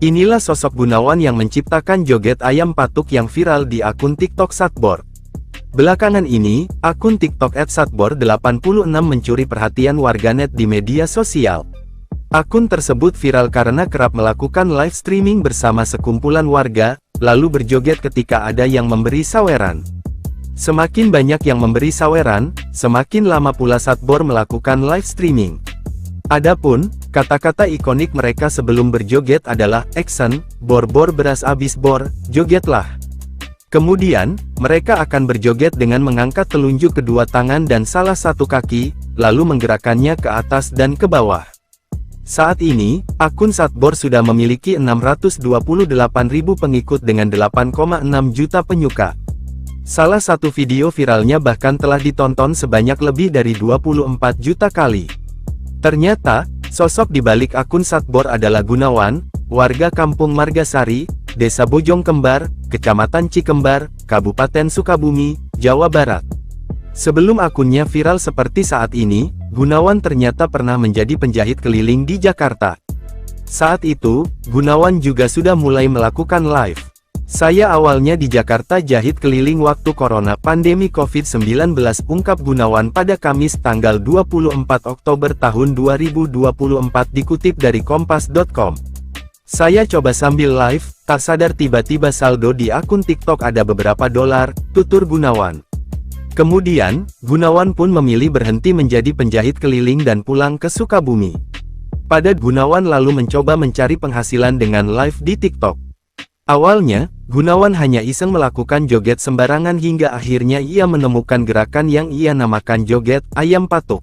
Inilah sosok Gunawan yang menciptakan joget ayam patuk yang viral di akun TikTok Satbor. Belakangan ini, akun TikTok @satbor86 mencuri perhatian warganet di media sosial. Akun tersebut viral karena kerap melakukan live streaming bersama sekumpulan warga, lalu berjoget ketika ada yang memberi saweran. Semakin banyak yang memberi saweran, semakin lama pula Satbor melakukan live streaming. Adapun, kata-kata ikonik mereka sebelum berjoget adalah action, bor-bor beras abis bor, jogetlah. Kemudian, mereka akan berjoget dengan mengangkat telunjuk kedua tangan dan salah satu kaki, lalu menggerakkannya ke atas dan ke bawah. Saat ini, akun Satbor sudah memiliki 628.000 pengikut dengan 8,6 juta penyuka. Salah satu video viralnya bahkan telah ditonton sebanyak lebih dari 24 juta kali. Ternyata, sosok di balik akun Satbor adalah Gunawan, warga Kampung Margasari, Desa Bojongkembar, Kecamatan Cikembar, Kabupaten Sukabumi, Jawa Barat. Sebelum akunnya viral seperti saat ini, Gunawan ternyata pernah menjadi penjahit keliling di Jakarta. Saat itu, Gunawan juga sudah mulai melakukan live. Saya awalnya di Jakarta jahit keliling waktu corona pandemi COVID-19, ungkap Gunawan pada Kamis tanggal 24 Oktober tahun 2024 dikutip dari kompas.com. Saya coba sambil live, tak sadar tiba-tiba saldo di akun TikTok ada beberapa dolar, tutur Gunawan. Kemudian, Gunawan pun memilih berhenti menjadi penjahit keliling dan pulang ke Sukabumi. Pada Gunawan lalu mencoba mencari penghasilan dengan live di TikTok. Awalnya, Gunawan hanya iseng melakukan joget sembarangan hingga akhirnya ia menemukan gerakan yang ia namakan joget ayam patuk.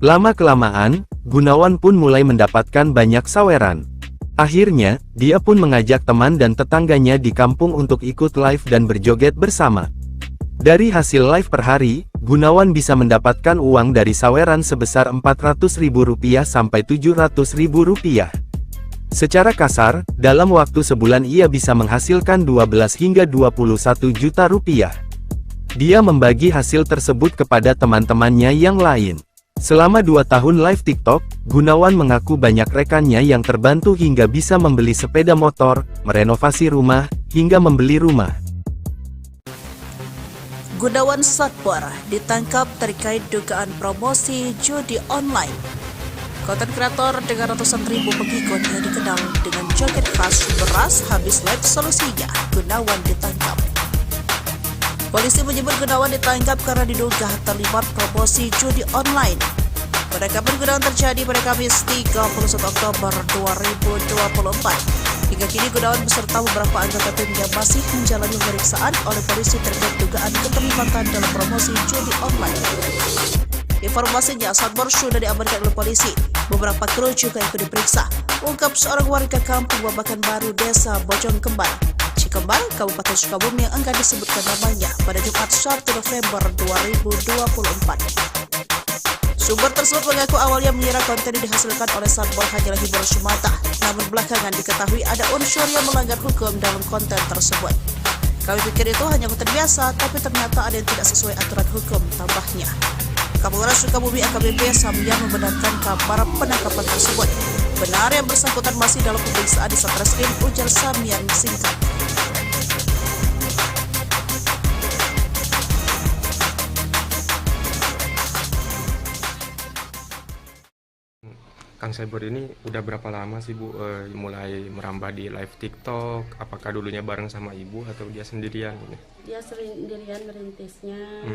Lama-kelamaan, Gunawan pun mulai mendapatkan banyak saweran. Akhirnya, dia pun mengajak teman dan tetangganya di kampung untuk ikut live dan berjoget bersama. Dari hasil live per hari, Gunawan bisa mendapatkan uang dari saweran sebesar Rp400.000 sampai Rp700.000. Secara kasar, dalam waktu sebulan ia bisa menghasilkan 12 hingga 21 juta rupiah. Dia membagi hasil tersebut kepada teman-temannya yang lain. Selama 2 tahun live TikTok, Gunawan mengaku banyak rekannya yang terbantu hingga bisa membeli sepeda motor, merenovasi rumah, hingga membeli rumah. Gunawan Satbor ditangkap terkait dugaan promosi judi online. Konten kreator dengan ratusan ribu pengikut yang dikenal dengan joget khas beras habis live solusinya, Gunawan ditangkap. Polisi menyebut Gunawan ditangkap karena diduga terlibat promosi judi online. Penangkapan Gunawan terjadi pada Kamis 31 Oktober 2024. Hingga kini Gunawan beserta beberapa anggota timnya masih menjalani pemeriksaan oleh polisi terkait dugaan keterlibatan dalam promosi judi online. Informasinya, Satbor sudah diamankan oleh polisi. Beberapa kru juga ikut diperiksa. Ungkap seorang warga kampung Babakan Baru, Desa Bojong Kembar, Cikembar, Kabupaten Sukabumi yang enggan disebutkan namanya pada Jumat 1 November 2024. Sumber tersebut mengaku awalnya mengira konten yang dihasilkan oleh Satbor hanyalah hiburan semata. Namun belakangan diketahui ada unsur yang melanggar hukum dalam konten tersebut. Kami pikir itu hanya konten biasa, tapi ternyata ada yang tidak sesuai aturan hukum, tambahnya. Kapolres Sukabumi AKBP Samyang membenarkan kabar penangkapan tersebut. Benar yang bersangkutan masih dalam pemeriksaan di Satreskrim, ujar Samyang singkat. Kang Satbor ini udah berapa lama sih Bu mulai merambah di live TikTok? Apakah dulunya bareng sama Ibu atau dia sendirian? Dia sendirian merintisnya.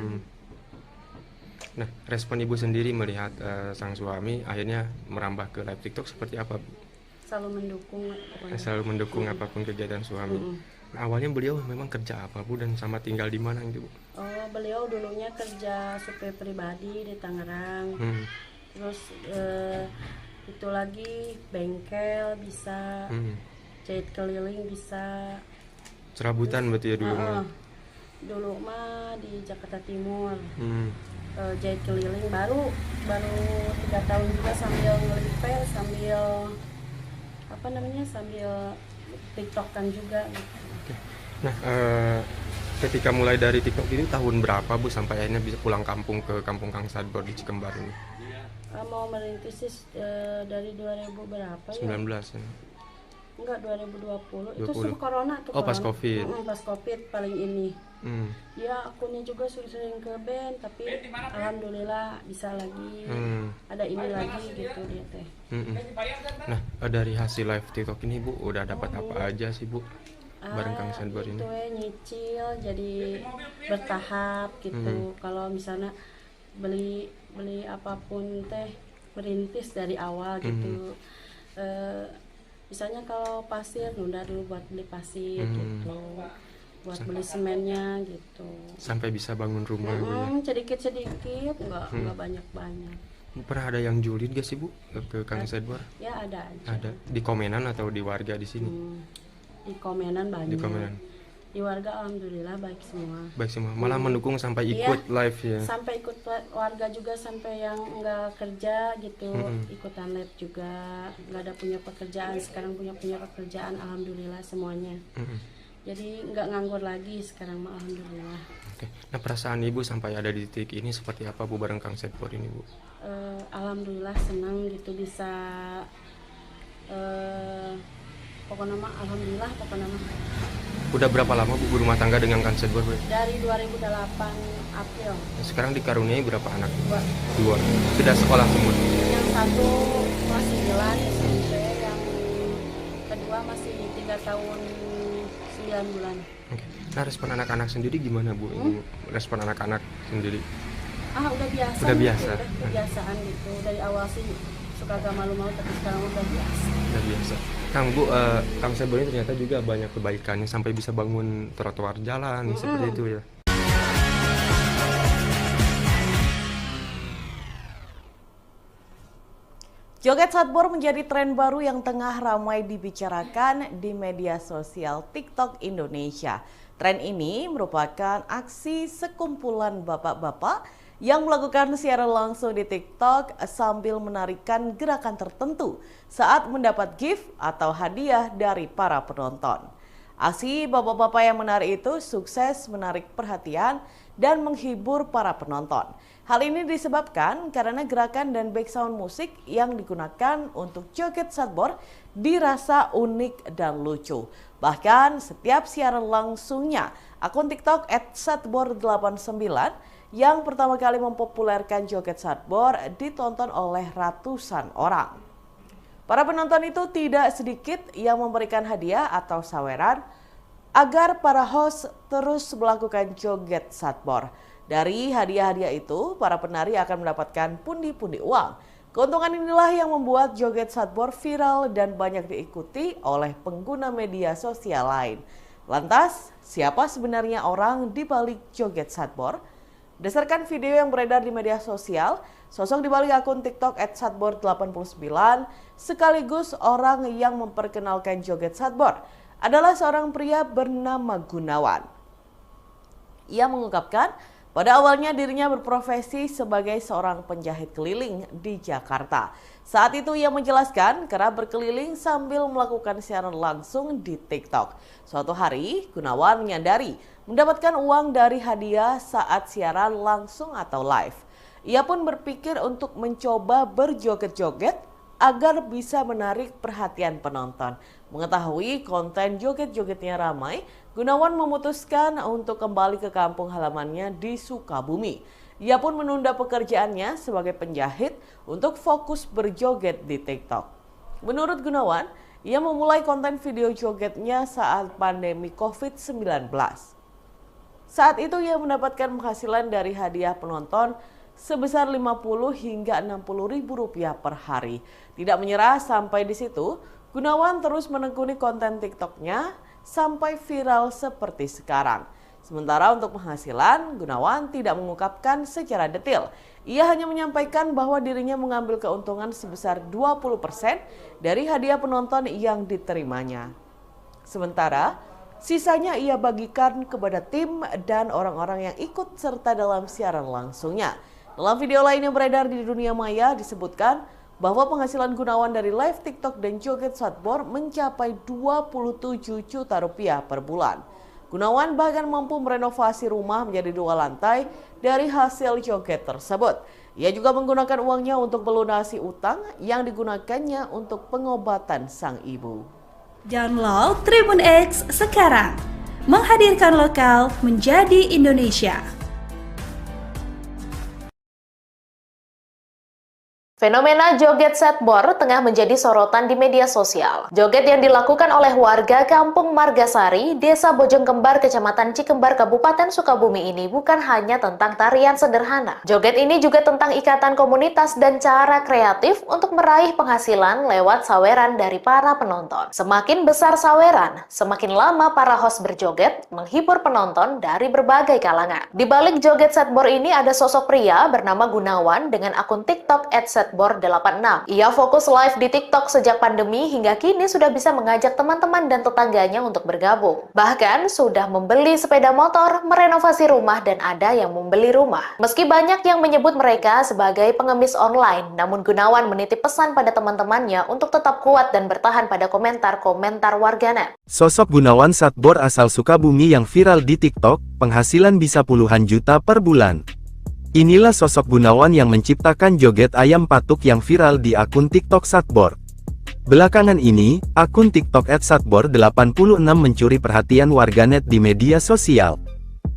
Nah, respon Ibu sendiri melihat sang suami akhirnya merambah ke live TikTok seperti apa, Bu? Selalu mendukung pokoknya. Selalu mendukung apapun kegiatan suami. Nah, awalnya beliau memang kerja apa, Bu, dan sama tinggal di mana gitu, Bu? Oh, beliau dulunya kerja supir pribadi di Tangerang. Terus itu lagi bengkel bisa, jahit keliling bisa. Serabutan berarti ya dulu? Dulu mah di Jakarta Timur. Jahit keliling baru 3 tahun juga sambil ngelipel, sambil sambil TikTokan juga gitu. Nah, ketika mulai dari TikTok ini tahun berapa Bu sampai akhirnya bisa pulang kampung ke kampung Kang Satbor di Cikembar ini? Mau merintis dari 2000 berapa ya? 19 ya? Enggak, 2020. 20. Itu sebelum corona tuh. Oh, pas Covid. Pas Covid paling ini. Ya, akunnya juga sering ke band, tapi alhamdulillah bisa lagi. Ada ini lagi gitu dia teh. Nah, dari hasil live TikTok ini Bu udah dapat apa aja sih Bu? Bareng Kang Satbor ini. Itu nyicil jadi bertahap gitu. Kalau misalnya beli apapun teh merintis dari awal gitu. Misalnya kalau pasir nunda dulu buat beli pasir gitu, buat beli semennya gitu. Sampai bisa bangun rumah. Sedikit nggak banyak. Pernah ada yang julid gak sih Bu ke Kang Satbor? Ya ada aja. Ada di komenan atau di warga di sini? Di komenan banyak. Di komenan. Di warga alhamdulillah baik semua. Baik semua, malah mendukung sampai ikut live ya. Sampai ikut warga juga, sampai yang nggak kerja gitu, ikutan live juga. Nggak ada punya pekerjaan, sekarang punya pekerjaan alhamdulillah semuanya. Jadi nggak nganggur lagi sekarang mah alhamdulillah. Oke. Nah, perasaan Ibu sampai ada di titik ini seperti apa Bu bareng Kang Satbor ini Bu? Alhamdulillah senang gitu bisa pokoknya mah alhamdulillah pokoknya mah. Udah berapa lama Bu berumah tangga dengan Kang Satbor? Dari 2008 April. Sekarang dikaruniai berapa anak? 2. Sudah sekolah semua? Yang satu kelas 9 SMP, yang kedua masih 3 tahun 9 bulan. Oke. Nah, respon anak-anak sendiri gimana, Bu? Ini respon anak-anak sendiri? Udah biasa. Udah biasa. Udah kebiasaan gitu. Dari awal sih suka agak malu-malu, tapi sekarang udah biasa. Udah biasa. Kang, Bu, Kang Satbor ini ternyata juga banyak kebaikannya sampai bisa bangun trotoar jalan seperti itu ya. Joget Satbor menjadi tren baru yang tengah ramai dibicarakan di media sosial TikTok Indonesia. Tren ini merupakan aksi sekumpulan bapak-bapak yang melakukan siaran langsung di TikTok sambil menarikan gerakan tertentu saat mendapat gift atau hadiah dari para penonton. Aksi bapak-bapak yang menari itu sukses menarik perhatian dan menghibur para penonton. Hal ini disebabkan karena gerakan dan background musik yang digunakan untuk joget Satbor dirasa unik dan lucu. Bahkan setiap siaran langsungnya, akun TikTok @satbor89 yang pertama kali mempopulerkan joget Satbor ditonton oleh ratusan orang. Para penonton itu tidak sedikit yang memberikan hadiah atau saweran agar para host terus melakukan joget Satbor. Dari hadiah-hadiah itu, para penari akan mendapatkan pundi-pundi uang. Keuntungan inilah yang membuat joget Satbor viral dan banyak diikuti oleh pengguna media sosial lain. Lantas, siapa sebenarnya orang di balik joget Satbor? Berdasarkan video yang beredar di media sosial, sosok di balik akun TikTok @satbor89 sekaligus orang yang memperkenalkan joget Satbor adalah seorang pria bernama Gunawan. Ia mengungkapkan pada awalnya dirinya berprofesi sebagai seorang penjahit keliling di Jakarta. Saat itu ia menjelaskan kerap berkeliling sambil melakukan siaran langsung di TikTok. Suatu hari Gunawan menyadari mendapatkan uang dari hadiah saat siaran langsung atau live. Ia pun berpikir untuk mencoba berjoget-joget agar bisa menarik perhatian penonton. Mengetahui konten joget-jogetnya ramai, Gunawan memutuskan untuk kembali ke kampung halamannya di Sukabumi. Ia pun menunda pekerjaannya sebagai penjahit untuk fokus berjoget di TikTok. Menurut Gunawan, ia memulai konten video jogetnya saat pandemi COVID-19. Saat itu ia mendapatkan penghasilan dari hadiah penonton sebesar 50 hingga 60 ribu rupiah per hari. Tidak menyerah sampai di situ, Gunawan terus menekuni konten TikToknya sampai viral seperti sekarang. Sementara untuk penghasilan, Gunawan tidak mengungkapkan secara detail. Ia hanya menyampaikan bahwa dirinya mengambil keuntungan sebesar 20% dari hadiah penonton yang diterimanya. Sementara, sisanya ia bagikan kepada tim dan orang-orang yang ikut serta dalam siaran langsungnya. Dalam video lain yang beredar di dunia maya disebutkan bahwa penghasilan Gunawan dari live TikTok dan joget Satbor mencapai 27 juta rupiah per bulan. Gunawan bahkan mampu merenovasi rumah menjadi 2 lantai dari hasil joget tersebut. Ia juga menggunakan uangnya untuk melunasi utang yang digunakannya untuk pengobatan sang ibu. Download Tribun X sekarang, menghadirkan lokal menjadi Indonesia. Fenomena joget Satbor tengah menjadi sorotan di media sosial. Joget yang dilakukan oleh warga Kampung Margasari, Desa Bojongkembar, Kecamatan Cikembar, Kabupaten Sukabumi ini bukan hanya tentang tarian sederhana. Joget ini juga tentang ikatan komunitas dan cara kreatif untuk meraih penghasilan lewat saweran dari para penonton. Semakin besar saweran, semakin lama para host berjoget, menghibur penonton dari berbagai kalangan. Di balik joget Satbor ini ada sosok pria bernama Gunawan dengan akun TikTok @satbor86. Ia fokus live di TikTok sejak pandemi hingga kini sudah bisa mengajak teman-teman dan tetangganya untuk bergabung. Bahkan sudah membeli sepeda motor, merenovasi rumah, dan ada yang membeli rumah. Meski banyak yang menyebut mereka sebagai pengemis online, namun Gunawan menitip pesan pada teman-temannya untuk tetap kuat dan bertahan pada komentar-komentar warganet. Sosok Gunawan Satbor asal Sukabumi yang viral di TikTok, penghasilan bisa puluhan juta per bulan. Inilah sosok Gunawan yang menciptakan joget ayam patuk yang viral di akun TikTok Satbor. Belakangan ini, akun TikTok @satbor86 mencuri perhatian warganet di media sosial.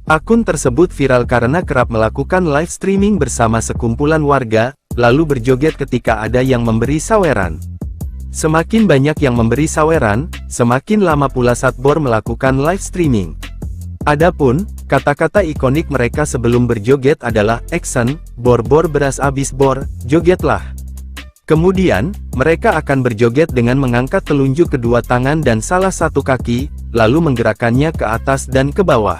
Akun tersebut viral karena kerap melakukan live streaming bersama sekumpulan warga, lalu berjoget ketika ada yang memberi saweran. Semakin banyak yang memberi saweran, semakin lama pula Satbor melakukan live streaming. Adapun, kata-kata ikonik mereka sebelum berjoget adalah action, bor-bor beras abis bor, jogetlah. Kemudian, mereka akan berjoget dengan mengangkat telunjuk kedua tangan dan salah satu kaki, lalu menggerakkannya ke atas dan ke bawah.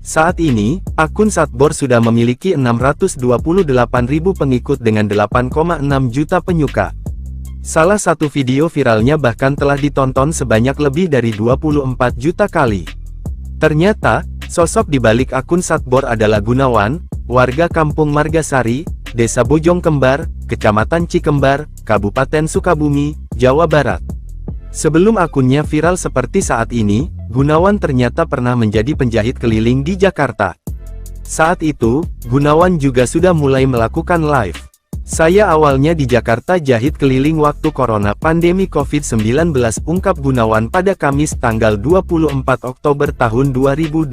Saat ini, akun Satbor sudah memiliki 628.000 pengikut dengan 8,6 juta penyuka. Salah satu video viralnya bahkan telah ditonton sebanyak lebih dari 24 juta kali. Ternyata, sosok di balik akun Satbor adalah Gunawan, warga Kampung Margasari, Desa Bojong Kembar, Kecamatan Cikembar, Kabupaten Sukabumi, Jawa Barat. Sebelum akunnya viral seperti saat ini, Gunawan ternyata pernah menjadi penjahit keliling di Jakarta. Saat itu, Gunawan juga sudah mulai melakukan live. Saya awalnya di Jakarta jahit keliling waktu corona pandemi COVID-19, ungkap Gunawan pada Kamis tanggal 24 Oktober tahun 2024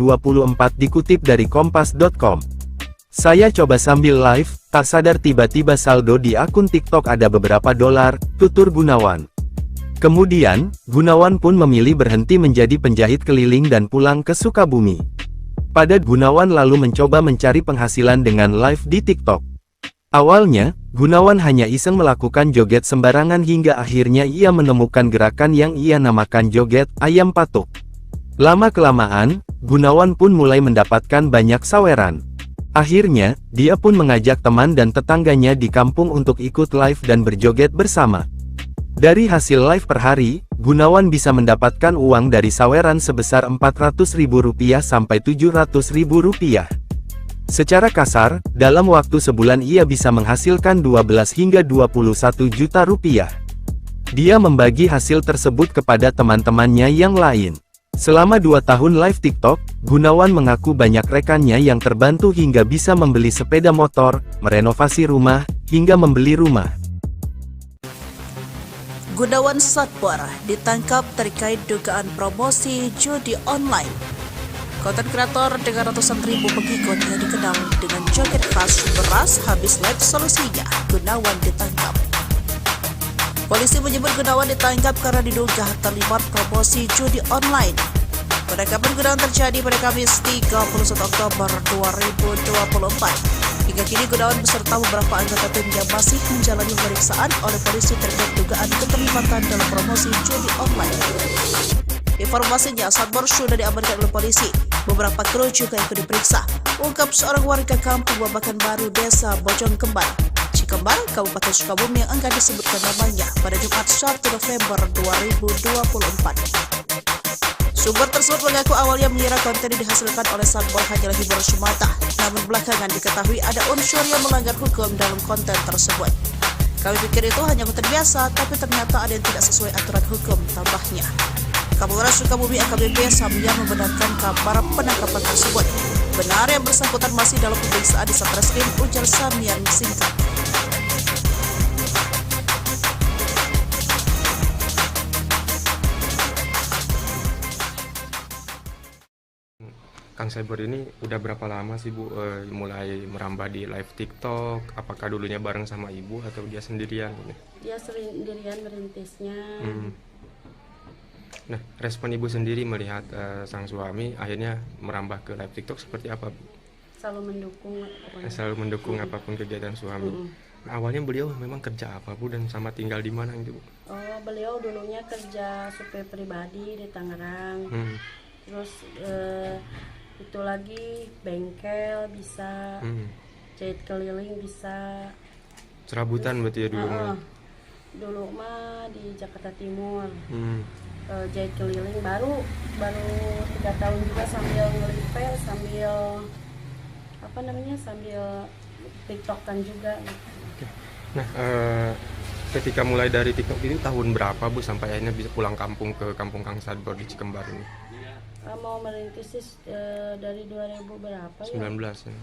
dikutip dari kompas.com. Saya coba sambil live, tak sadar tiba-tiba saldo di akun TikTok ada beberapa dolar, tutur Gunawan. Kemudian, Gunawan pun memilih berhenti menjadi penjahit keliling dan pulang ke Sukabumi. Pada Gunawan lalu mencoba mencari penghasilan dengan live di TikTok. Awalnya, Gunawan hanya iseng melakukan joget sembarangan hingga akhirnya ia menemukan gerakan yang ia namakan joget ayam patuk. Lama-kelamaan, Gunawan pun mulai mendapatkan banyak saweran. Akhirnya, dia pun mengajak teman dan tetangganya di kampung untuk ikut live dan berjoget bersama. Dari hasil live per hari, Gunawan bisa mendapatkan uang dari saweran sebesar Rp400.000 sampai Rp700.000. Secara kasar, dalam waktu sebulan ia bisa menghasilkan 12 hingga 21 juta rupiah. Dia membagi hasil tersebut kepada teman-temannya yang lain. Selama 2 tahun live TikTok, Gunawan mengaku banyak rekannya yang terbantu hingga bisa membeli sepeda motor, merenovasi rumah, hingga membeli rumah. Gunawan Satbor ditangkap terkait dugaan promosi judi online. Konten kreator dengan ratusan ribu pengikut yang dikenal dengan joget khas beras habis live solusinya, Gunawan ditangkap. Polisi menyebut Gunawan ditangkap karena diduga terlibat promosi judi online. Penangkapan Gunawan terjadi pada Kamis 31 Oktober 2024. Hingga kini Gunawan beserta beberapa anggota timnya masih menjalani pemeriksaan oleh polisi terkait dugaan keterlibatan dalam promosi judi online. Informasinya, Satbor sudah diamankan oleh polisi. Beberapa kru juga ikut diperiksa, ungkap seorang warga kampung Babakan Baru, Desa Bojong Kembar, Cikembar, Kabupaten Sukabumi yang enggan disebutkan namanya pada Jumat 1 November 2024. Sumber tersebut mengaku awalnya mengira konten yang dihasilkan oleh Satbor hanyalah hiburan semata, namun belakangan diketahui ada unsur yang melanggar hukum dalam konten tersebut. Kami pikir itu hanya konten biasa, tapi ternyata ada yang tidak sesuai aturan hukum, tambahnya. Kapolres Sukabumi AKBP Samya membenarkan kabar penangkapan tersebut. Benar yang bersangkutan masih dalam pemeriksaan di Satreskrim, ujar Samya singkat. Kang Satbor ini udah berapa lama sih Bu mulai merambah di live TikTok? Apakah dulunya bareng sama ibu atau dia sendirian? Dia sendirian merintisnya. Nah, respon ibu sendiri melihat sang suami akhirnya merambah ke live TikTok seperti apa, Bu? Selalu mendukung. Selalu mendukung apapun kegiatan suami. Nah, awalnya beliau memang kerja apa, Bu, dan sama tinggal di mana gitu, Bu? Oh, beliau dulunya kerja supir pribadi di Tangerang. Terus itu lagi bengkel bisa, jahit keliling bisa. Serabutan berarti ya dulu? Dulu mah di Jakarta Timur. Jahit keliling baru 3 tahun juga sambil ngelipel, sambil sambil TikTokan juga. Nah, ketika mulai dari TikTok ini tahun berapa Bu sampai akhirnya bisa pulang kampung ke kampung Kang Satbor di Cikembar ini? Mau merintis dari 2000 berapa 19 ya?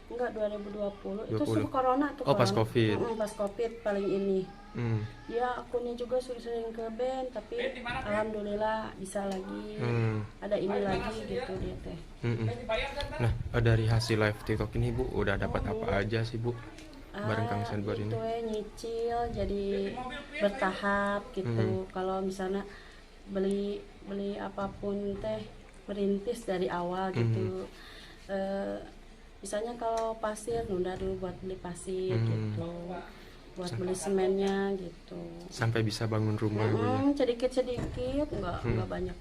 Enggak, 2020. Itu 20. sebelum corona tuh. Oh, pas Covid. Pas Covid paling ini. Ya, akunnya juga sering ke band, tapi alhamdulillah bisa lagi. Ada ini lagi gitu dia teh. Nah, dari hasil live TikTok ini Bu udah dapat apa aja sih Bu? bareng Kang Sadbor ini? Itu nyicil, jadi bertahap gitu. Kalau misalnya beli apapun teh merintis dari awal gitu. Misalnya kalau pasir nunda dulu buat beli pasir gitu, buat beli semennya gitu. Sampai bisa bangun rumah Bu ya? Sedikit nggak banyak.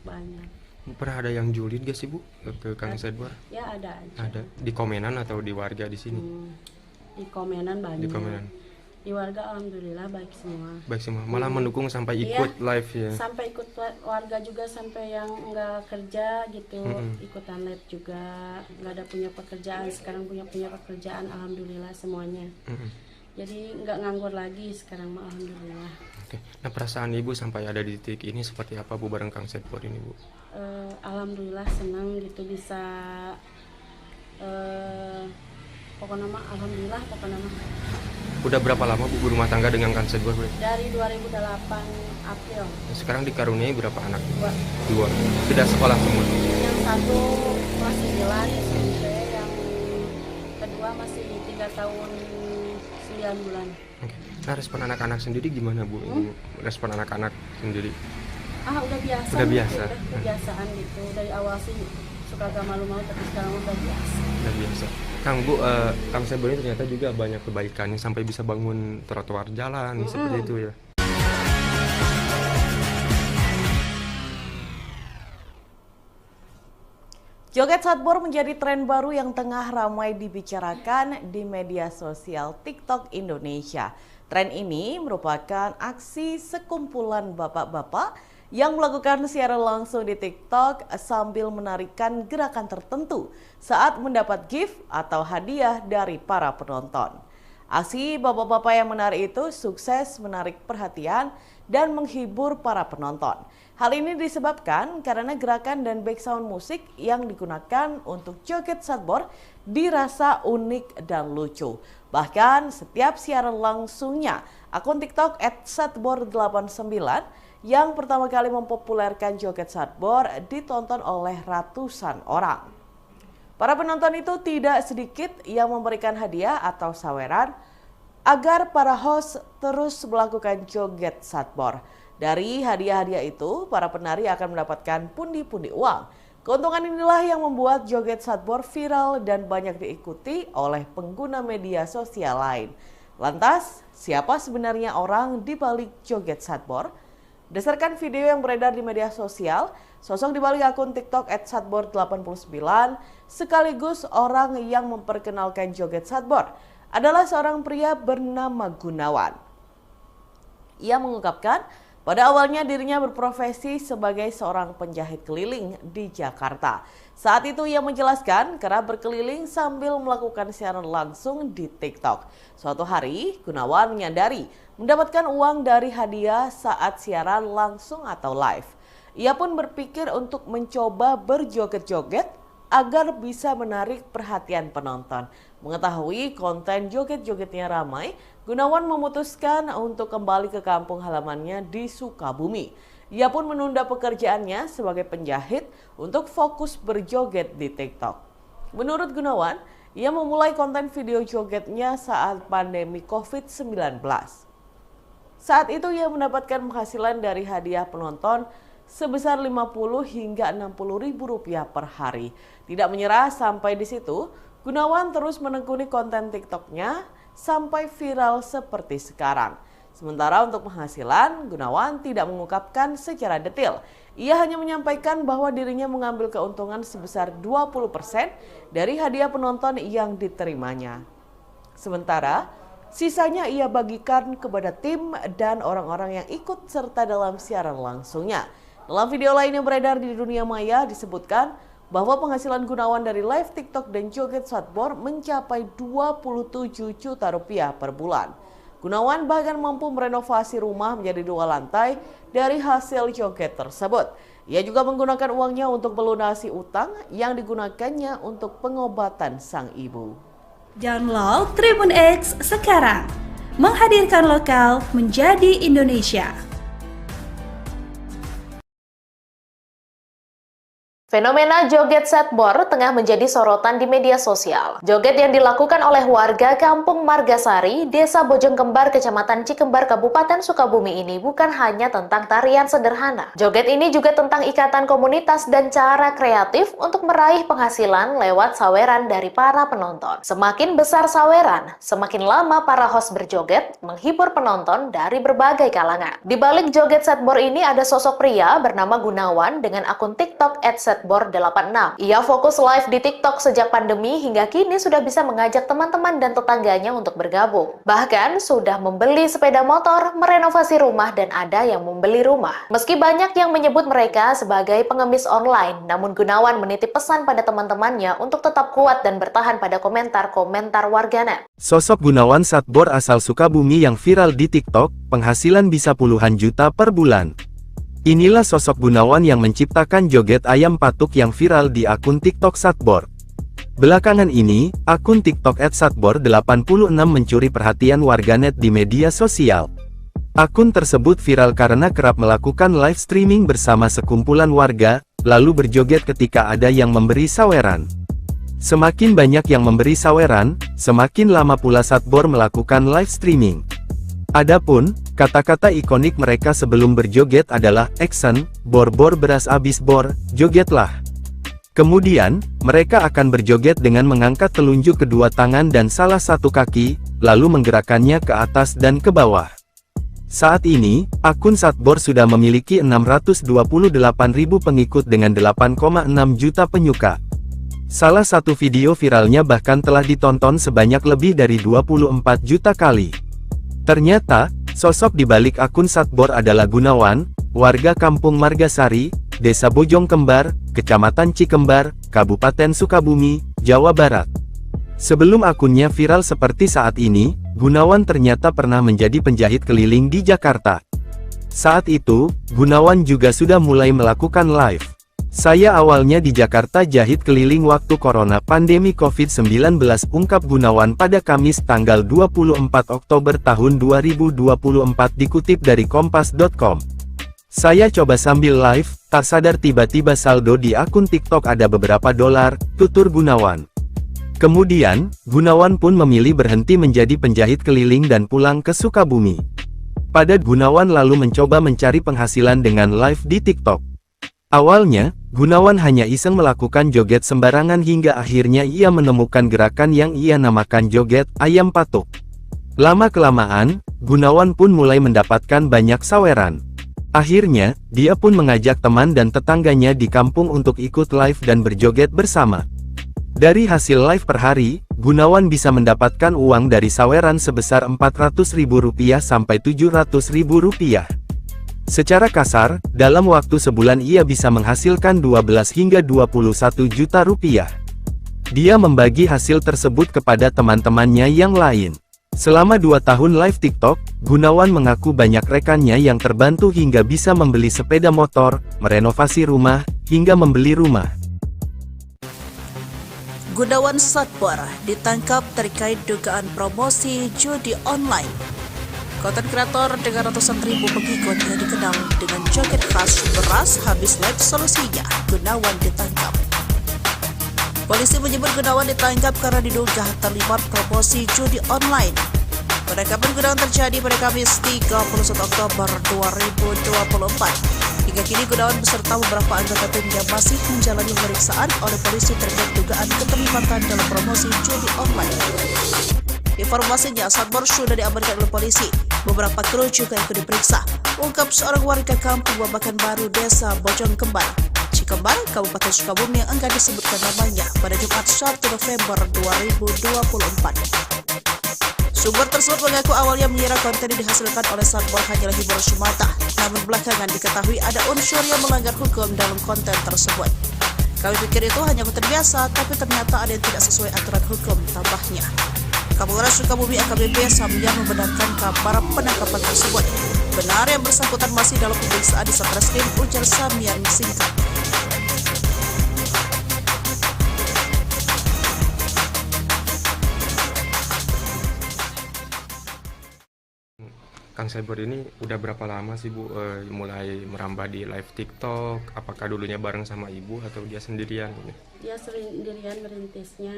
Pernah ada yang julid gak sih Bu ke Kang Sadbor? Ya ada aja. Ada di komenan atau di warga di sini? Di komenan banyak. Di komenan. Di warga alhamdulillah baik semua. Baik semua, malah mendukung sampai ikut live ya. Sampai ikut warga juga, sampai yang nggak kerja gitu ikutan live juga, nggak ada punya pekerjaan, sekarang punya pekerjaan alhamdulillah semuanya. Jadi nggak nganggur lagi sekarang mah alhamdulillah. Oke. Nah, perasaan Ibu sampai ada di titik ini seperti apa Bu bareng Kang Sadbor ini Bu? Alhamdulillah senang gitu bisa pokoknya mah alhamdulillah pokoknya mah. Udah berapa lama Bu berumah tangga dengan Kang Sadbor? Dari 2008 April. Sekarang dikaruniai berapa anak? 2. 2. Sudah sekolah semua? Yang satu kelas 9 SMP, yang kedua masih 3 tahun 9 bulan. Oke. Nah, respon anak-anak sendiri gimana Bu? Respon anak-anak sendiri? Udah biasa. Udah biasa. Udah kebiasaan gitu. Dari awal sih suka agak malu-malu, tapi sekarang udah biasa. Udah biasa. Kang Bu, Kang Sadbor ini ternyata juga banyak kebaikannya sampai bisa bangun trotoar jalan seperti itu ya. Joget Sadbor menjadi tren baru yang tengah ramai dibicarakan di media sosial TikTok Indonesia. Tren ini merupakan aksi sekumpulan bapak-bapak yang melakukan siaran langsung di TikTok sambil menarikan gerakan tertentu saat mendapat gift atau hadiah dari para penonton. Aksi bapak-bapak yang menari itu sukses menarik perhatian dan menghibur para penonton. Hal ini disebabkan karena gerakan dan background musik yang digunakan untuk joget Sadbor dirasa unik dan lucu. Bahkan setiap siaran langsungnya, akun TikTok @sadbor89 yang pertama kali mempopulerkan joget Sadbor ditonton oleh ratusan orang. Para penonton itu tidak sedikit yang memberikan hadiah atau saweran agar para host terus melakukan joget Sadbor. Dari hadiah-hadiah itu, para penari akan mendapatkan pundi-pundi uang. Keuntungan inilah yang membuat joget Sadbor viral dan banyak diikuti oleh pengguna media sosial lain. Lantas, siapa sebenarnya orang di balik joget Sadbor? Berdasarkan video yang beredar di media sosial, sosok di balik akun TikTok @sadbor89 sekaligus orang yang memperkenalkan joget Sadbor adalah seorang pria bernama Gunawan. Ia mengungkapkan pada awalnya dirinya berprofesi sebagai seorang penjahit keliling di Jakarta. Saat itu ia menjelaskan kerap berkeliling sambil melakukan siaran langsung di TikTok. Suatu hari, Gunawan menyadari mendapatkan uang dari hadiah saat siaran langsung atau live. Ia pun berpikir untuk mencoba berjoget-joget agar bisa menarik perhatian penonton. Mengetahui konten joget-jogetnya ramai, Gunawan memutuskan untuk kembali ke kampung halamannya di Sukabumi. Ia pun menunda pekerjaannya sebagai penjahit untuk fokus berjoget di TikTok. Menurut Gunawan, ia memulai konten video jogetnya saat pandemi COVID-19. Saat itu ia mendapatkan penghasilan dari hadiah penonton sebesar 50 hingga 60 ribu rupiah per hari. Tidak menyerah sampai di situ, Gunawan terus menekuni konten TikToknya sampai viral seperti sekarang. Sementara untuk penghasilan, Gunawan tidak mengungkapkan secara detail. Ia hanya menyampaikan bahwa dirinya mengambil keuntungan sebesar 20% dari hadiah penonton yang diterimanya. Sementara, sisanya ia bagikan kepada tim dan orang-orang yang ikut serta dalam siaran langsungnya. Dalam video lain yang beredar di dunia maya disebutkan bahwa penghasilan Gunawan dari live TikTok dan joget Sadbor mencapai 27 juta rupiah per bulan. Gunawan bahkan mampu merenovasi rumah menjadi 2 lantai dari hasil joget tersebut. Ia juga menggunakan uangnya untuk melunasi utang yang digunakannya untuk pengobatan sang ibu. Download Tribun X sekarang, menghadirkan lokal menjadi Indonesia. Fenomena joget setbor tengah menjadi sorotan di media sosial. Joget yang dilakukan oleh warga Kampung Margasari, Desa Bojongkembar, Kecamatan Cikembar, Kabupaten Sukabumi ini bukan hanya tentang tarian sederhana. Joget ini juga tentang ikatan komunitas dan cara kreatif untuk meraih penghasilan lewat saweran dari para penonton. Semakin besar saweran, semakin lama para host berjoget, menghibur penonton dari berbagai kalangan. Di balik joget setbor ini ada sosok pria bernama Gunawan dengan akun TikTok @setbor86. Ia fokus live di TikTok sejak pandemi hingga kini sudah bisa mengajak teman-teman dan tetangganya untuk bergabung. Bahkan sudah membeli sepeda motor, merenovasi rumah, dan ada yang membeli rumah. Meski banyak yang menyebut mereka sebagai pengemis online, namun Gunawan menitip pesan pada teman-temannya untuk tetap kuat dan bertahan pada komentar-komentar warganet. Sosok Gunawan Setbor asal Sukabumi yang viral di TikTok, penghasilan bisa puluhan juta per bulan. Inilah sosok Gunawan yang menciptakan joget ayam patuk yang viral di akun TikTok Setbor. Belakangan ini, akun TikTok @setbor86 mencuri perhatian warganet di media sosial. Akun tersebut viral karena kerap melakukan live streaming bersama sekumpulan warga, lalu berjoget ketika ada yang memberi saweran. Semakin banyak yang memberi saweran, semakin lama pula Setbor melakukan live streaming. Adapun, kata-kata ikonik mereka sebelum berjoget adalah action, bor-bor beras abis bor, jogetlah. Kemudian, mereka akan berjoget dengan mengangkat telunjuk kedua tangan dan salah satu kaki, lalu menggerakkannya ke atas dan ke bawah. Saat ini, akun Setbor sudah memiliki 628.000 pengikut dengan 8,6 juta penyuka. Salah satu video viralnya bahkan telah ditonton sebanyak lebih dari 24 juta kali. Ternyata, sosok di balik akun Setbor adalah Gunawan, warga Kampung Margasari, Desa Bojongkembar, Kecamatan Cikembar, Kabupaten Sukabumi, Jawa Barat. Sebelum akunnya viral seperti saat ini, Gunawan ternyata pernah menjadi penjahit keliling di Jakarta. Saat itu, Gunawan juga sudah mulai melakukan live. Saya awalnya di Jakarta jahit keliling waktu corona pandemi COVID-19, ungkap Gunawan pada Kamis tanggal 24 Oktober tahun 2024 dikutip dari kompas.com. Saya coba sambil live, tak sadar tiba-tiba saldo di akun TikTok ada beberapa dolar, tutur Gunawan. Kemudian, Gunawan pun memilih berhenti menjadi penjahit keliling dan pulang ke Sukabumi. Pada Gunawan lalu mencoba mencari penghasilan dengan live di TikTok. Awalnya, Gunawan hanya iseng melakukan joget sembarangan hingga akhirnya ia menemukan gerakan yang ia namakan joget ayam patuk. Lama-kelamaan, Gunawan pun mulai mendapatkan banyak saweran. Akhirnya, dia pun mengajak teman dan tetangganya di kampung untuk ikut live dan berjoget bersama. Dari hasil live per hari, Gunawan bisa mendapatkan uang dari saweran sebesar Rp400.000 sampai Rp700.000. Secara kasar, dalam waktu sebulan ia bisa menghasilkan 12 hingga 21 juta rupiah. Dia membagi hasil tersebut kepada teman-temannya yang lain. Selama 2 tahun live TikTok, Gunawan mengaku banyak rekannya yang terbantu hingga bisa membeli sepeda motor, merenovasi rumah, hingga membeli rumah. Gunawan Setbor ditangkap terkait dugaan promosi judi online. Konten kreator dengan ratusan ribu pengikut yang dikenal dengan joget khas beras habis live solusinya, Gunawan ditangkap. Polisi menyebut Gunawan ditangkap karena diduga terlibat promosi judi online. Penangkapan Gunawan terjadi pada Kamis 31 Oktober 2024. Hingga kini Gunawan beserta beberapa anggota timnya masih menjalani pemeriksaan oleh polisi terkait dugaan keterlibatan dalam promosi judi online. Informasinya, Setbor sudah diamankan oleh polisi. Beberapa kru juga ikut diperiksa, ungkap seorang warga kampung Babakan Baru, Desa Bojongkembar, Cikembar, Kabupaten Sukabumi yang enggan disebutkan namanya pada Jumat 1 November 2024. Sumber tersebut mengaku awalnya mengira konten yang dihasilkan oleh Setbor hanyalah hiburan semata, namun belakangan diketahui ada unsur yang melanggar hukum dalam konten tersebut. Kami pikir itu hanya konten biasa, tapi ternyata ada yang tidak sesuai aturan hukum, tambahnya. Kapolres Sukabumi AKBP Samyang membenarkan kabar penangkapan tersebut. Benar yang bersangkutan masih dalam pemeriksaan di Satreskrim, ujar Samyang singkat. Kang Kang Cyber ini udah berapa lama sih Bu mulai merambah di live TikTok? Apakah dulunya bareng sama Ibu atau dia sendirian? Dia sendirian merintisnya.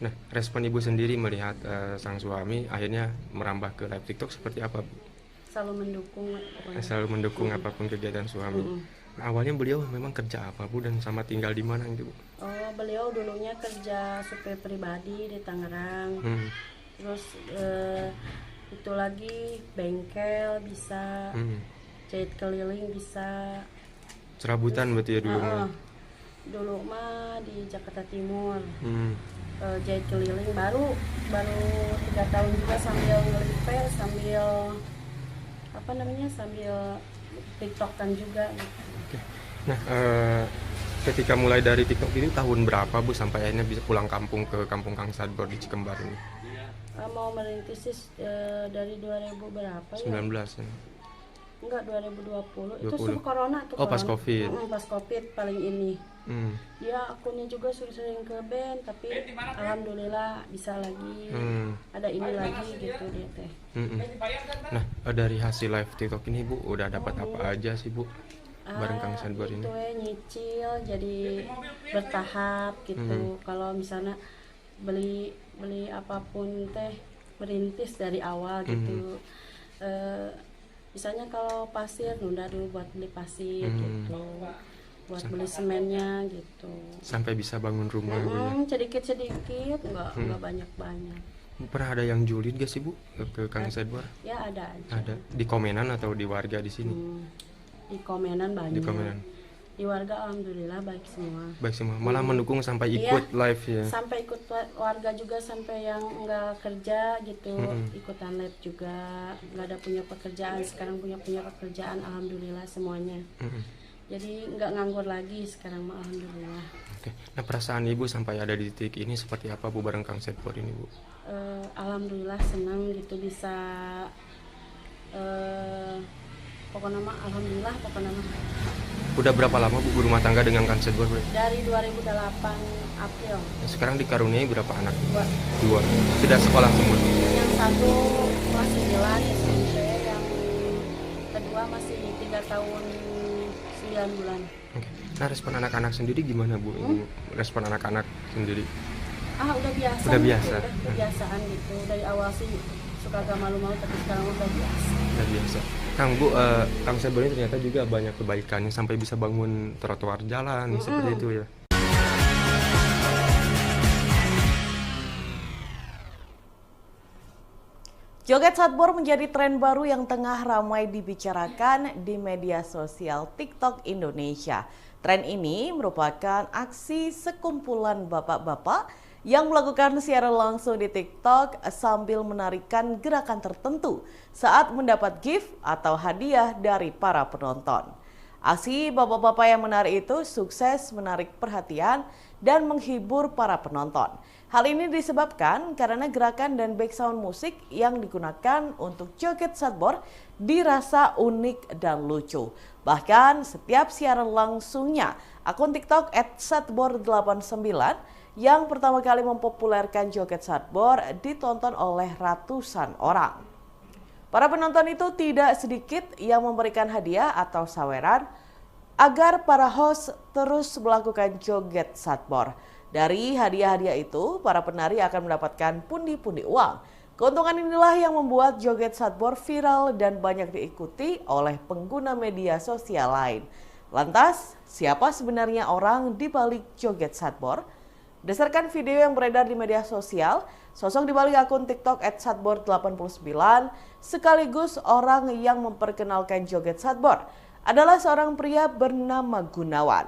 Nah, respon Ibu sendiri melihat sang suami akhirnya merambah ke live TikTok seperti apa, Bu? Selalu mendukung pokoknya. Selalu mendukung apapun kegiatan suami. Nah, awalnya beliau memang kerja apa Bu dan sama tinggal di mana gitu Bu? Oh, beliau dulunya kerja supir pribadi di Tangerang. Terus itu lagi bengkel bisa, jahit keliling bisa. Serabutan berarti ya dulu mah. Dulu mah di Jakarta Timur. Jahit keliling baru 3 tahun juga sambil ngelipet, sambil sambil TikTokan juga gitu. Oke. Nah, ketika mulai dari TikTok ini tahun berapa Bu sampai akhirnya bisa pulang kampung ke kampung Kang Sadbor di Cikembar ini? Mau merintis sih dari 2000 berapa ya? 19 ya. Enggak, 2020. Itu 20. sebelum corona tuh. Oh, pas Covid. Pas Covid paling ini. Ya, akunnya juga sering ke band, tapi alhamdulillah bisa lagi. Ada ini lagi gitu dia teh. Nah, dari hasil live TikTok ini Bu udah dapat apa aja sih Bu? Bareng Kang Sadbor ini. Itu nyicil jadi bertahap gitu. Kalau misalnya beli apapun teh merintis dari awal gitu. Misalnya kalau pasir nunda dulu buat beli pasir gitu, buat beli semennya gitu. Sampai bisa bangun rumah Bu ya. Sedikit nggak banyak. Pernah ada yang julid gak sih Bu ke Kang Sadbor? Ya ada aja. Ada di komenan atau di warga di sini? Di komenan banyak. Di komenan. Di warga alhamdulillah baik semua. Baik semua, malah mendukung sampai ikut live ya. Sampai ikut warga juga, sampai yang nggak kerja gitu ikutan live juga, nggak ada punya pekerjaan, sekarang punya pekerjaan alhamdulillah semuanya. Jadi nggak nganggur lagi sekarang mah alhamdulillah. Oke. Nah, perasaan Ibu sampai ada di titik ini seperti apa Bu bareng Kang Sadbor ini Bu? Alhamdulillah senang gitu bisa pokoknya mah alhamdulillah pokoknya mah. Udah berapa lama Bu berumah tangga dengan Kang Sadbor? Dari 2008 April. Nah, sekarang dikaruniai berapa anak? 2. 2. Sudah sekolah semua? Yang satu masih jalan SMP, yang kedua masih 3 tahun 9 bulan. Oke. Nah, respon anak-anak sendiri gimana Bu? Respon anak-anak sendiri? Udah biasa. Udah biasa. Gitu, udah kebiasaan gitu. Dari awal sih suka agak malu-malu, tapi sekarang udah biasa. Udah biasa. Kang Bu, Kang Sadbor ini ternyata juga banyak kebaikannya sampai bisa bangun trotoar jalan seperti itu ya. Joget Sadbor menjadi tren baru yang tengah ramai dibicarakan di media sosial TikTok Indonesia. Tren ini merupakan aksi sekumpulan bapak-bapak yang melakukan siaran langsung di TikTok sambil menarikan gerakan tertentu saat mendapat gift atau hadiah dari para penonton. Aksi bapak-bapak yang menari itu sukses menarik perhatian dan menghibur para penonton. Hal ini disebabkan karena gerakan dan background musik yang digunakan untuk joget Sadbor dirasa unik dan lucu. Bahkan setiap siaran langsungnya, akun TikTok @sadbor89 yang pertama kali mempopulerkan joget Sadbor ditonton oleh ratusan orang. Para penonton itu tidak sedikit yang memberikan hadiah atau saweran agar para host terus melakukan joget Sadbor. Dari hadiah-hadiah itu, para penari akan mendapatkan pundi-pundi uang. Keuntungan inilah yang membuat joget Sadbor viral dan banyak diikuti oleh pengguna media sosial lain. Lantas, siapa sebenarnya orang di balik joget Sadbor? Berdasarkan video yang beredar di media sosial, sosok di balik akun TikTok @sadbor89 sekaligus orang yang memperkenalkan joget Sadbor adalah seorang pria bernama Gunawan.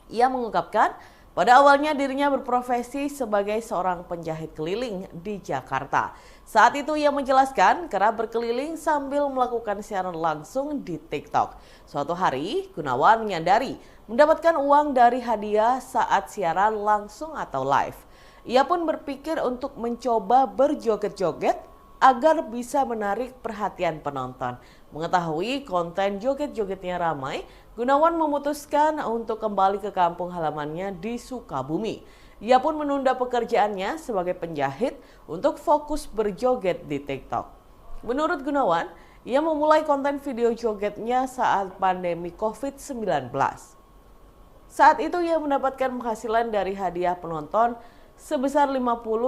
Ia mengungkapkan pada awalnya dirinya berprofesi sebagai seorang penjahit keliling di Jakarta. Saat itu ia menjelaskan kerap berkeliling sambil melakukan siaran langsung di TikTok. Suatu hari, Gunawan menyadari mendapatkan uang dari hadiah saat siaran langsung atau live. Ia pun berpikir untuk mencoba berjoget-joget agar bisa menarik perhatian penonton. Mengetahui konten joget-jogetnya ramai, Gunawan memutuskan untuk kembali ke kampung halamannya di Sukabumi. Ia pun menunda pekerjaannya sebagai penjahit untuk fokus berjoget di TikTok. Menurut Gunawan, ia memulai konten video jogetnya saat pandemi COVID-19. Saat itu ia mendapatkan penghasilan dari hadiah penonton sebesar 50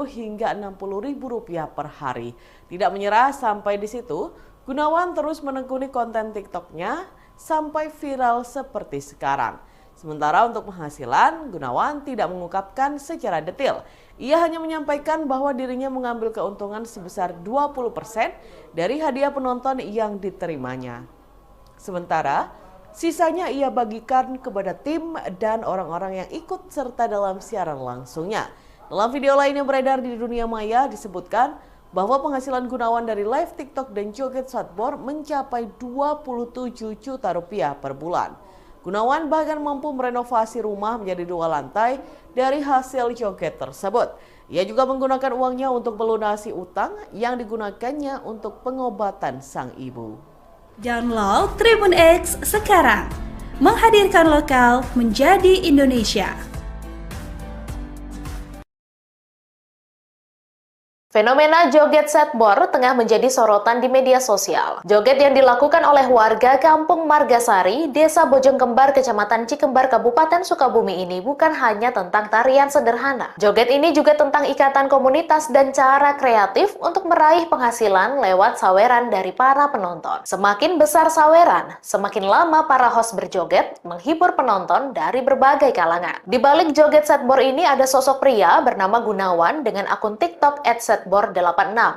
hingga 60 ribu rupiah per hari. Tidak menyerah sampai di situ, Gunawan terus menekuni konten TikToknya sampai viral seperti sekarang. Sementara untuk penghasilan, Gunawan tidak mengungkapkan secara detail. Ia hanya menyampaikan bahwa dirinya mengambil keuntungan sebesar 20% dari hadiah penonton yang diterimanya. Sementara, sisanya ia bagikan kepada tim dan orang-orang yang ikut serta dalam siaran langsungnya. Dalam video lain yang beredar di dunia maya disebutkan bahwa penghasilan Gunawan dari live TikTok dan joget Satbor mencapai 27 juta rupiah per bulan. Gunawan bahkan mampu merenovasi rumah menjadi 2 lantai dari hasil joget tersebut. Ia juga menggunakan uangnya untuk melunasi utang yang digunakannya untuk pengobatan sang ibu. Download Tribun X sekarang, menghadirkan lokal menjadi Indonesia. Fenomena joget Satbor tengah menjadi sorotan di media sosial. Joget yang dilakukan oleh warga Kampung Margasari, Desa Bojongkembar, Kecamatan Cikembar, Kabupaten Sukabumi ini bukan hanya tentang tarian sederhana. Joget ini juga tentang ikatan komunitas dan cara kreatif untuk meraih penghasilan lewat saweran dari para penonton. Semakin besar saweran, semakin lama para host berjoget, menghibur penonton dari berbagai kalangan. Di balik joget Satbor ini ada sosok pria bernama Gunawan dengan akun TikTok @Satbor86.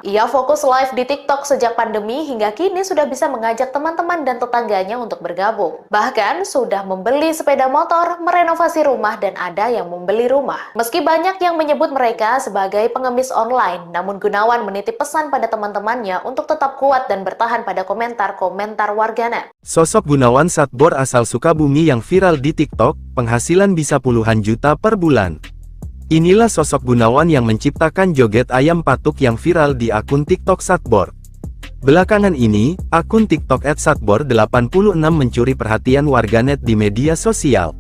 Ia fokus live di TikTok sejak pandemi hingga kini sudah bisa mengajak teman-teman dan tetangganya untuk bergabung. Bahkan sudah membeli sepeda motor, merenovasi rumah, dan ada yang membeli rumah. Meski banyak yang menyebut mereka sebagai pengemis online, namun Gunawan menitip pesan pada teman-temannya untuk tetap kuat dan bertahan pada komentar-komentar warganet. Sosok Gunawan Satbor asal Sukabumi yang viral di TikTok, penghasilan bisa puluhan juta per bulan. Inilah sosok Gunawan yang menciptakan joget ayam patuk yang viral di akun TikTok Satbor. Belakangan ini, akun TikTok @Satbor86 mencuri perhatian warganet di media sosial.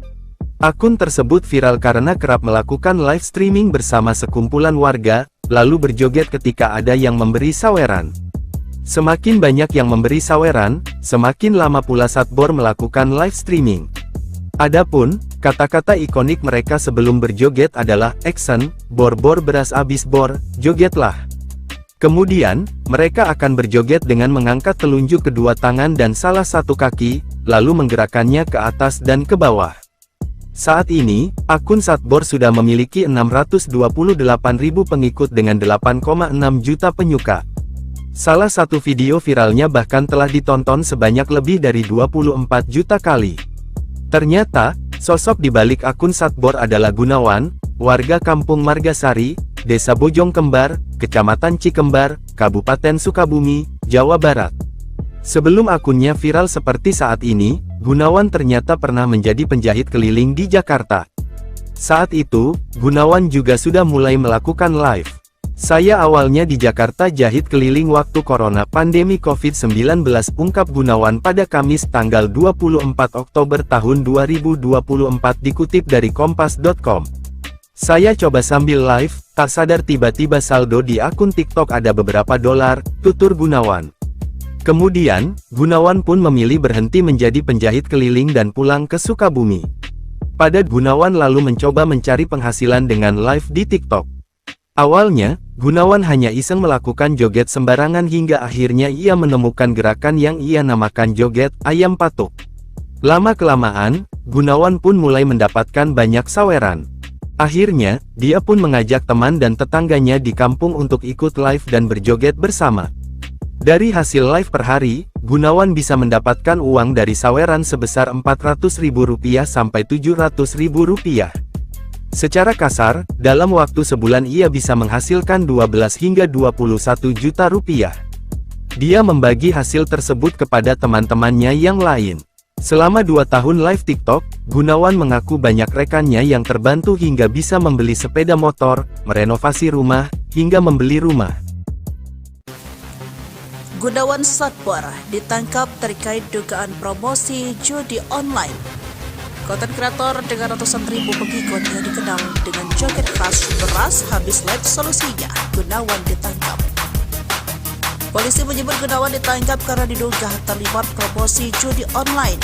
Akun tersebut viral karena kerap melakukan live streaming bersama sekumpulan warga, lalu berjoget ketika ada yang memberi saweran. Semakin banyak yang memberi saweran, semakin lama pula Satbor melakukan live streaming. Adapun, kata-kata ikonik mereka sebelum berjoget adalah action, bor-bor beras abis bor, jogetlah. Kemudian, mereka akan berjoget dengan mengangkat telunjuk kedua tangan dan salah satu kaki, lalu menggerakkannya ke atas dan ke bawah. Saat ini, akun Satbor sudah memiliki 628.000 pengikut dengan 8,6 juta penyuka. Salah satu video viralnya bahkan telah ditonton sebanyak lebih dari 24 juta kali. Ternyata, sosok di balik akun Satbor adalah Gunawan, warga Kampung Margasari, Desa Bojongkembar, Kecamatan Cikembar, Kabupaten Sukabumi, Jawa Barat. Sebelum akunnya viral seperti saat ini, Gunawan ternyata pernah menjadi penjahit keliling di Jakarta. Saat itu, Gunawan juga sudah mulai melakukan live. Saya awalnya di Jakarta jahit keliling waktu corona pandemi COVID-19, ungkap Gunawan pada Kamis tanggal 24 Oktober tahun 2024 dikutip dari kompas.com. Saya coba sambil live, tak sadar tiba-tiba saldo di akun TikTok ada beberapa dolar, tutur Gunawan. Kemudian, Gunawan pun memilih berhenti menjadi penjahit keliling dan pulang ke Sukabumi. Pada Gunawan lalu mencoba mencari penghasilan dengan live di TikTok. Awalnya, Gunawan hanya iseng melakukan joget sembarangan hingga akhirnya ia menemukan gerakan yang ia namakan joget ayam patuk. Lama-kelamaan, Gunawan pun mulai mendapatkan banyak saweran. Akhirnya, dia pun mengajak teman dan tetangganya di kampung untuk ikut live dan berjoget bersama. Dari hasil live per hari, Gunawan bisa mendapatkan uang dari saweran sebesar Rp400.000 sampai Rp700.000. Secara kasar, dalam waktu sebulan ia bisa menghasilkan 12 hingga 21 juta rupiah. Dia membagi hasil tersebut kepada teman-temannya yang lain. Selama 2 tahun live TikTok, Gunawan mengaku banyak rekannya yang terbantu hingga bisa membeli sepeda motor, merenovasi rumah, hingga membeli rumah. Gunawan Satbor ditangkap terkait dugaan promosi judi online. Konten kreator dengan ratusan ribu pengikut yang dikenal dengan joget khas beras habis live solusinya, Gunawan ditangkap. Polisi menyebut Gunawan ditangkap karena diduga terlibat promosi judi online.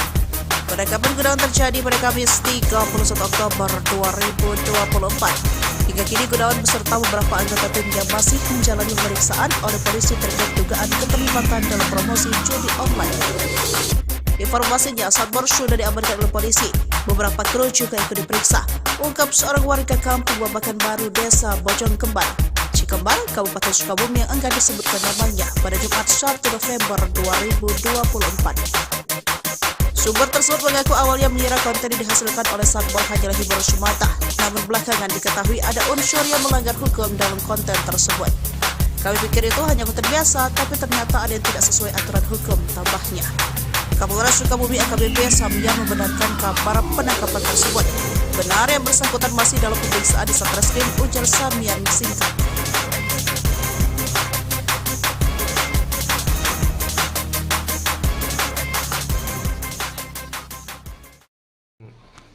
Penangkapan Gunawan terjadi pada Kamis 31 Oktober 2024. Hingga kini Gunawan beserta beberapa anggota timnya masih menjalani pemeriksaan oleh polisi terkait dugaan keterlibatan dalam promosi judi online. Informasinya, Satbor sudah diamankan oleh polisi. Beberapa kru juga ikut diperiksa. Ungkap seorang warga kampung Babakan Baru, Desa Bojong Kembar, Cikembar, Kabupaten Sukabumi yang enggan disebutkan namanya pada Jumat 1 November 2024. Sumber tersebut mengaku awalnya mengira konten yang dihasilkan oleh Satbor hanyalah hiburan semata. Namun belakangan diketahui ada unsur yang melanggar hukum dalam konten tersebut. Kami pikir itu hanya konten biasa, tapi ternyata ada yang tidak sesuai aturan hukum, tambahnya. Kapolres Sukabumi AKBP Samya membenarkan kabar penangkapan tersebut. Benar yang bersangkutan masih dalam pemeriksaan di Satreskrim, ujar Samya singkat.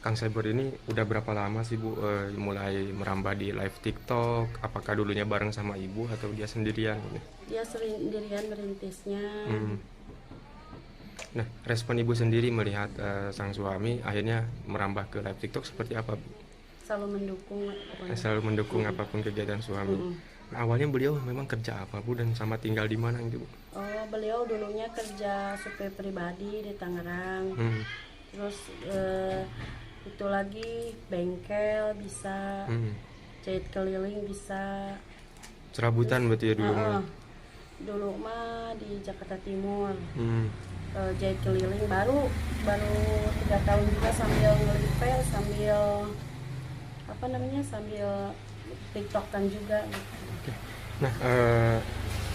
Kang Cyber ini udah berapa lama sih Bu mulai merambah di live TikTok? Apakah dulunya bareng sama Ibu atau dia sendirian? Dia sendirian merintisnya. Nah, respon Ibu sendiri melihat sang suami akhirnya merambah ke live TikTok seperti apa, Bu? Selalu mendukung. Selalu mendukung apapun kegiatan suami. Nah, awalnya beliau memang kerja apa, Bu, dan sama tinggal di mana gitu, Bu? Oh, beliau dulunya kerja supir pribadi di Tangerang. Terus itu lagi bengkel bisa, jahit keliling bisa. Serabutan berarti ya dulu? Dulu mah di Jakarta Timur. Jahit keliling baru 3 tahun juga sambil ngelipel, sambil sambil TikTokan juga gitu. Nah,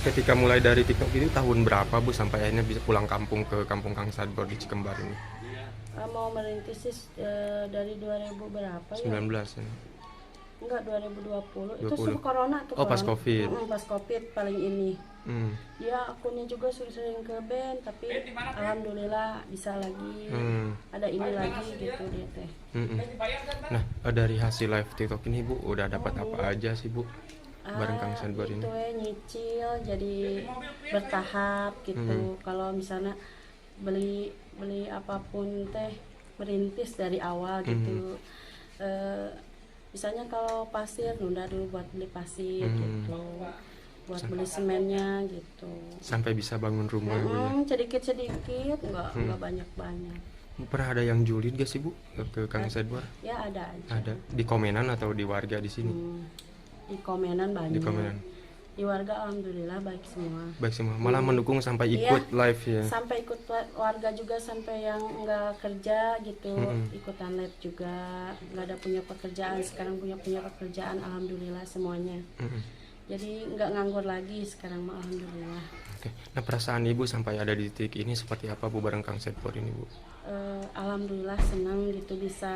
ketika mulai dari TikTok itu tahun berapa Bu sampai akhirnya bisa pulang kampung ke kampung Kang Sadbor di Cikembar ini? Mau merintis dari 2000 berapa ya? 19 ya? Enggak, 2020. Itu 20. sebelum corona tuh. Oh, pas Covid. Pas Covid paling ini. Ya, akunnya juga sering ke band, tapi alhamdulillah bisa lagi. Ada ini lagi gitu dia teh. Nah, dari hasil live TikTok ini Bu udah dapat apa aja sih Bu? Bareng Kang Sadbor ini. Itu nyicil jadi bertahap gitu. Kalau misalnya beli apapun teh merintis dari awal gitu. Misalnya kalau pasir nunda dulu buat beli pasir gitu, buat beli semennya gitu. Sampai bisa bangun rumah. Sedikit nggak banyak. Pernah ada yang julid gak sih Bu ke Kang Sadbor? Ya ada aja. Ada di komenan atau di warga di sini? Di komenan banyak. Di komenan. Di warga alhamdulillah baik semua. Baik semua. Malah mendukung sampai ikut live ya. Sampai ikut warga juga, sampai yang nggak kerja gitu ikutan live juga. Nggak ada punya pekerjaan, sekarang punya pekerjaan alhamdulillah semuanya. Jadi nggak nganggur lagi sekarang mah alhamdulillah. Oke. Nah, perasaan Ibu sampai ada di titik ini seperti apa Bu bareng Kang Sadbor ini Bu? Alhamdulillah senang gitu bisa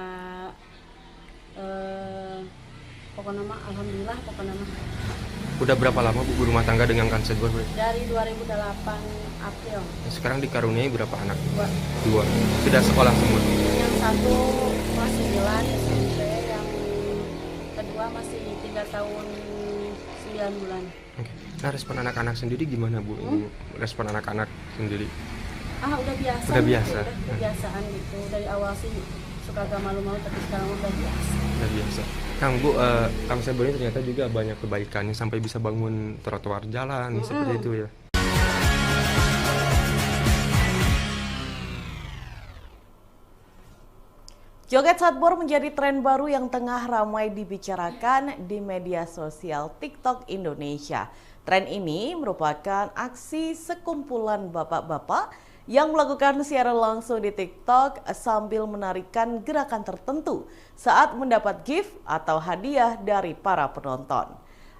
pokoknya mah alhamdulillah pokoknya mah. Udah berapa lama Bu berumah tangga dengan Kang Sadbor? Dari 2008 April. Sekarang dikaruniai berapa anak? 2. Sudah sekolah semua? Yang satu masih 9 SMP, yang kedua masih 3 tahun 9 bulan. Oke. Nah, respon anak-anak sendiri gimana Bu? Respon anak-anak sendiri? Udah biasa. Udah biasa. Gitu, udah kebiasaan gitu. Dari awal sih suka agak malu-malu, tapi sekarang udah biasa. Udah biasa. Kang Bu, Kang Sadbor ini ternyata juga banyak kebaikannya sampai bisa bangun trotoar jalan seperti itu ya. Joget Satbor menjadi tren baru yang tengah ramai dibicarakan di media sosial TikTok Indonesia. Tren ini merupakan aksi sekumpulan bapak-bapak yang melakukan siaran langsung di TikTok sambil menarikan gerakan tertentu saat mendapat gift atau hadiah dari para penonton.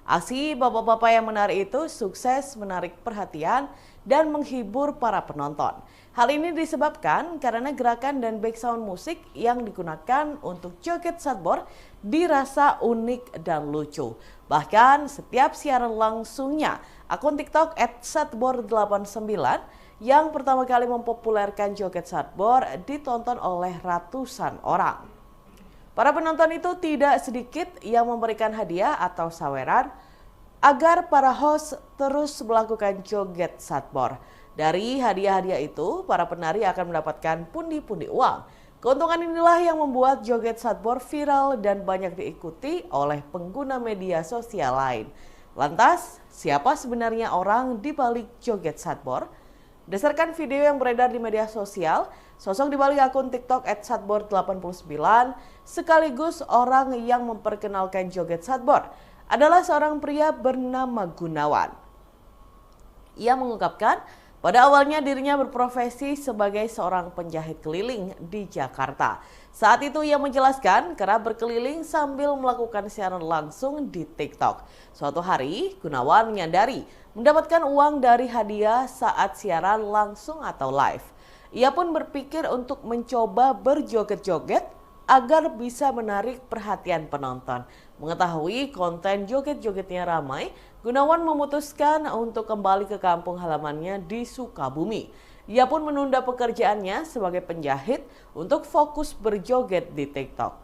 Aksi bapak-bapak yang menari itu sukses menarik perhatian dan menghibur para penonton. Hal ini disebabkan karena gerakan dan background musik yang digunakan untuk joget Satbor dirasa unik dan lucu. Bahkan setiap siaran langsungnya, akun TikTok @satbor89 yang pertama kali mempopulerkan joget Satbor ditonton oleh ratusan orang. Para penonton itu tidak sedikit yang memberikan hadiah atau saweran agar para host terus melakukan joget Satbor. Dari hadiah-hadiah itu, para penari akan mendapatkan pundi-pundi uang. Keuntungan inilah yang membuat joget Satbor viral dan banyak diikuti oleh pengguna media sosial lain. Lantas, siapa sebenarnya orang di balik joget Satbor? Berdasarkan video yang beredar di media sosial, sosok di balik akun TikTok @satbor89 sekaligus orang yang memperkenalkan joget Satbor adalah seorang pria bernama Gunawan. Ia mengungkapkan pada awalnya dirinya berprofesi sebagai seorang penjahit keliling di Jakarta. Saat itu ia menjelaskan kerap berkeliling sambil melakukan siaran langsung di TikTok. Suatu hari, Gunawan menyadari mendapatkan uang dari hadiah saat siaran langsung atau live. Ia pun berpikir untuk mencoba berjoget-joget agar bisa menarik perhatian penonton. Mengetahui konten joget-jogetnya ramai, Gunawan memutuskan untuk kembali ke kampung halamannya di Sukabumi. Ia pun menunda pekerjaannya sebagai penjahit untuk fokus berjoget di TikTok.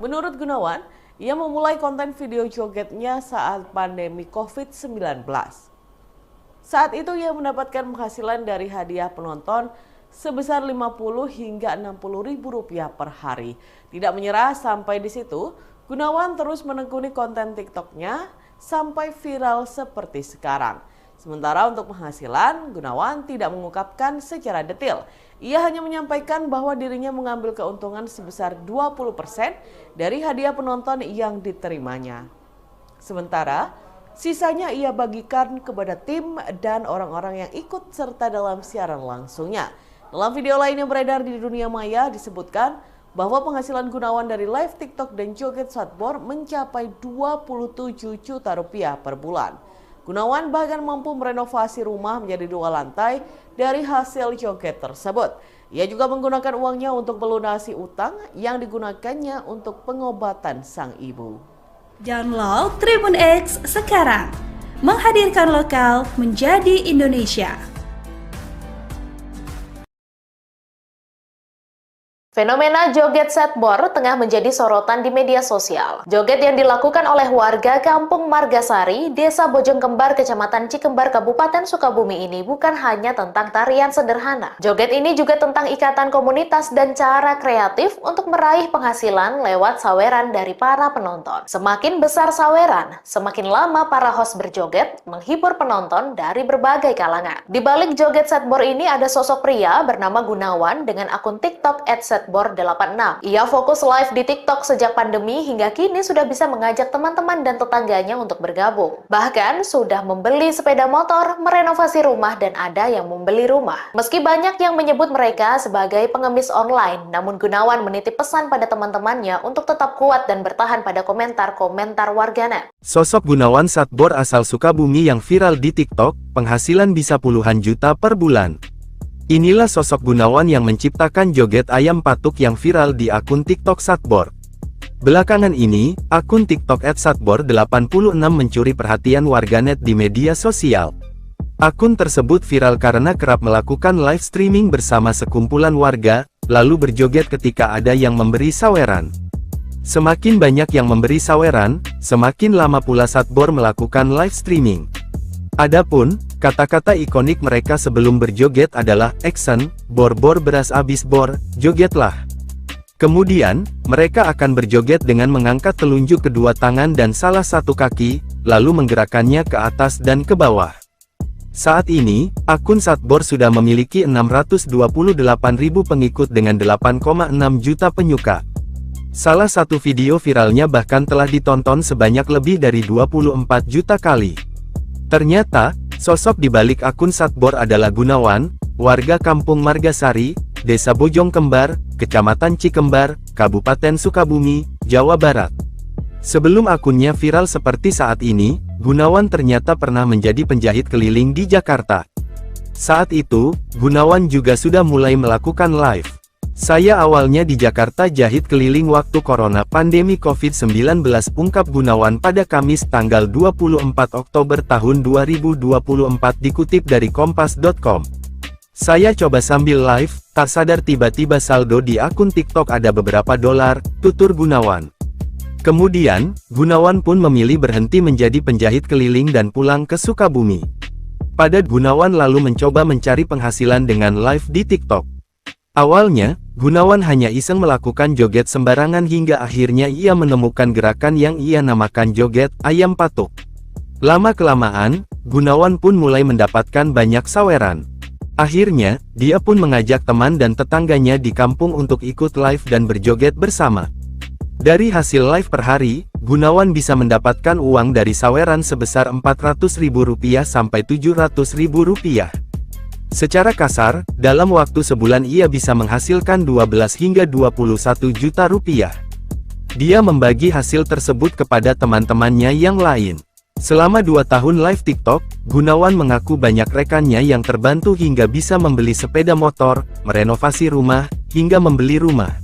Menurut Gunawan, ia memulai konten video jogetnya saat pandemi COVID-19. Saat itu ia mendapatkan penghasilan dari hadiah penonton sebesar 50 hingga 60 ribu rupiah per hari. Tidak menyerah sampai di situ, Gunawan terus menekuni konten TikToknya sampai viral seperti sekarang. Sementara untuk penghasilan, Gunawan tidak mengungkapkan secara detail. Ia hanya menyampaikan bahwa dirinya mengambil keuntungan sebesar 20% dari hadiah penonton yang diterimanya. Sementara, sisanya ia bagikan kepada tim dan orang-orang yang ikut serta dalam siaran langsungnya. Dalam video lain yang beredar di dunia maya disebutkan bahwa penghasilan Gunawan dari live TikTok dan joget Satbor mencapai 27 juta rupiah per bulan. Gunawan bahkan mampu merenovasi rumah menjadi 2 lantai dari hasil joget tersebut. Ia juga menggunakan uangnya untuk melunasi utang yang digunakannya untuk pengobatan sang ibu. Download Tribun X sekarang, menghadirkan lokal menjadi Indonesia. Fenomena joget Satbor tengah menjadi sorotan di media sosial. Joget yang dilakukan oleh warga Kampung Margasari, Desa Bojongkembar, Kecamatan Cikembar, Kabupaten Sukabumi ini bukan hanya tentang tarian sederhana. Joget ini juga tentang ikatan komunitas dan cara kreatif untuk meraih penghasilan lewat saweran dari para penonton. Semakin besar saweran, semakin lama para host berjoget, menghibur penonton dari berbagai kalangan. Di balik joget Satbor ini ada sosok pria bernama Gunawan dengan akun TikTok @satbor86. Ia fokus live di TikTok sejak pandemi hingga kini sudah bisa mengajak teman-teman dan tetangganya untuk bergabung. Bahkan sudah membeli sepeda motor, merenovasi rumah, dan ada yang membeli rumah. Meski banyak yang menyebut mereka sebagai pengemis online, namun Gunawan menitip pesan pada teman-temannya untuk tetap kuat dan bertahan pada komentar-komentar warganet. Sosok Gunawan Satbor asal Sukabumi yang viral di TikTok, penghasilan bisa puluhan juta per bulan. Inilah sosok Gunawan yang menciptakan joget ayam patuk yang viral di akun TikTok Satbor. Belakangan ini, akun TikTok @satbor86 mencuri perhatian warganet di media sosial. Akun tersebut viral karena kerap melakukan live streaming bersama sekumpulan warga, lalu berjoget ketika ada yang memberi saweran. Semakin banyak yang memberi saweran, semakin lama pula Satbor melakukan live streaming. Adapun, kata-kata ikonik mereka sebelum berjoget adalah action, bor-bor beras abis bor, jogetlah. Kemudian, mereka akan berjoget dengan mengangkat telunjuk kedua tangan dan salah satu kaki, lalu menggerakkannya ke atas dan ke bawah. Saat ini, akun Satbor sudah memiliki 628.000 pengikut dengan 8,6 juta penyuka. Salah satu video viralnya bahkan telah ditonton sebanyak lebih dari 24 juta kali. Ternyata, sosok di balik akun Satbor adalah Gunawan, warga Kampung Margasari, Desa Bojongkembar, Kecamatan Cikembar, Kabupaten Sukabumi, Jawa Barat. Sebelum akunnya viral seperti saat ini, Gunawan ternyata pernah menjadi penjahit keliling di Jakarta. Saat itu, Gunawan juga sudah mulai melakukan live. Saya awalnya di Jakarta jahit keliling waktu corona pandemi COVID-19, ungkap Gunawan pada Kamis tanggal 24 Oktober tahun 2024 dikutip dari kompas.com. Saya coba sambil live, tak sadar tiba-tiba saldo di akun TikTok ada beberapa dolar, tutur Gunawan. Kemudian, Gunawan pun memilih berhenti menjadi penjahit keliling dan pulang ke Sukabumi. Pada Gunawan lalu mencoba mencari penghasilan dengan live di TikTok. Awalnya, Gunawan hanya iseng melakukan joget sembarangan hingga akhirnya ia menemukan gerakan yang ia namakan joget ayam patuk. Lama-kelamaan, Gunawan pun mulai mendapatkan banyak saweran. Akhirnya, dia pun mengajak teman dan tetangganya di kampung untuk ikut live dan berjoget bersama. Dari hasil live per hari, Gunawan bisa mendapatkan uang dari saweran sebesar Rp400.000 sampai Rp700.000. Secara kasar, dalam waktu sebulan ia bisa menghasilkan 12 hingga 21 juta rupiah. Dia membagi hasil tersebut kepada teman-temannya yang lain. Selama 2 tahun live TikTok, Gunawan mengaku banyak rekannya yang terbantu hingga bisa membeli sepeda motor, merenovasi rumah, hingga membeli rumah.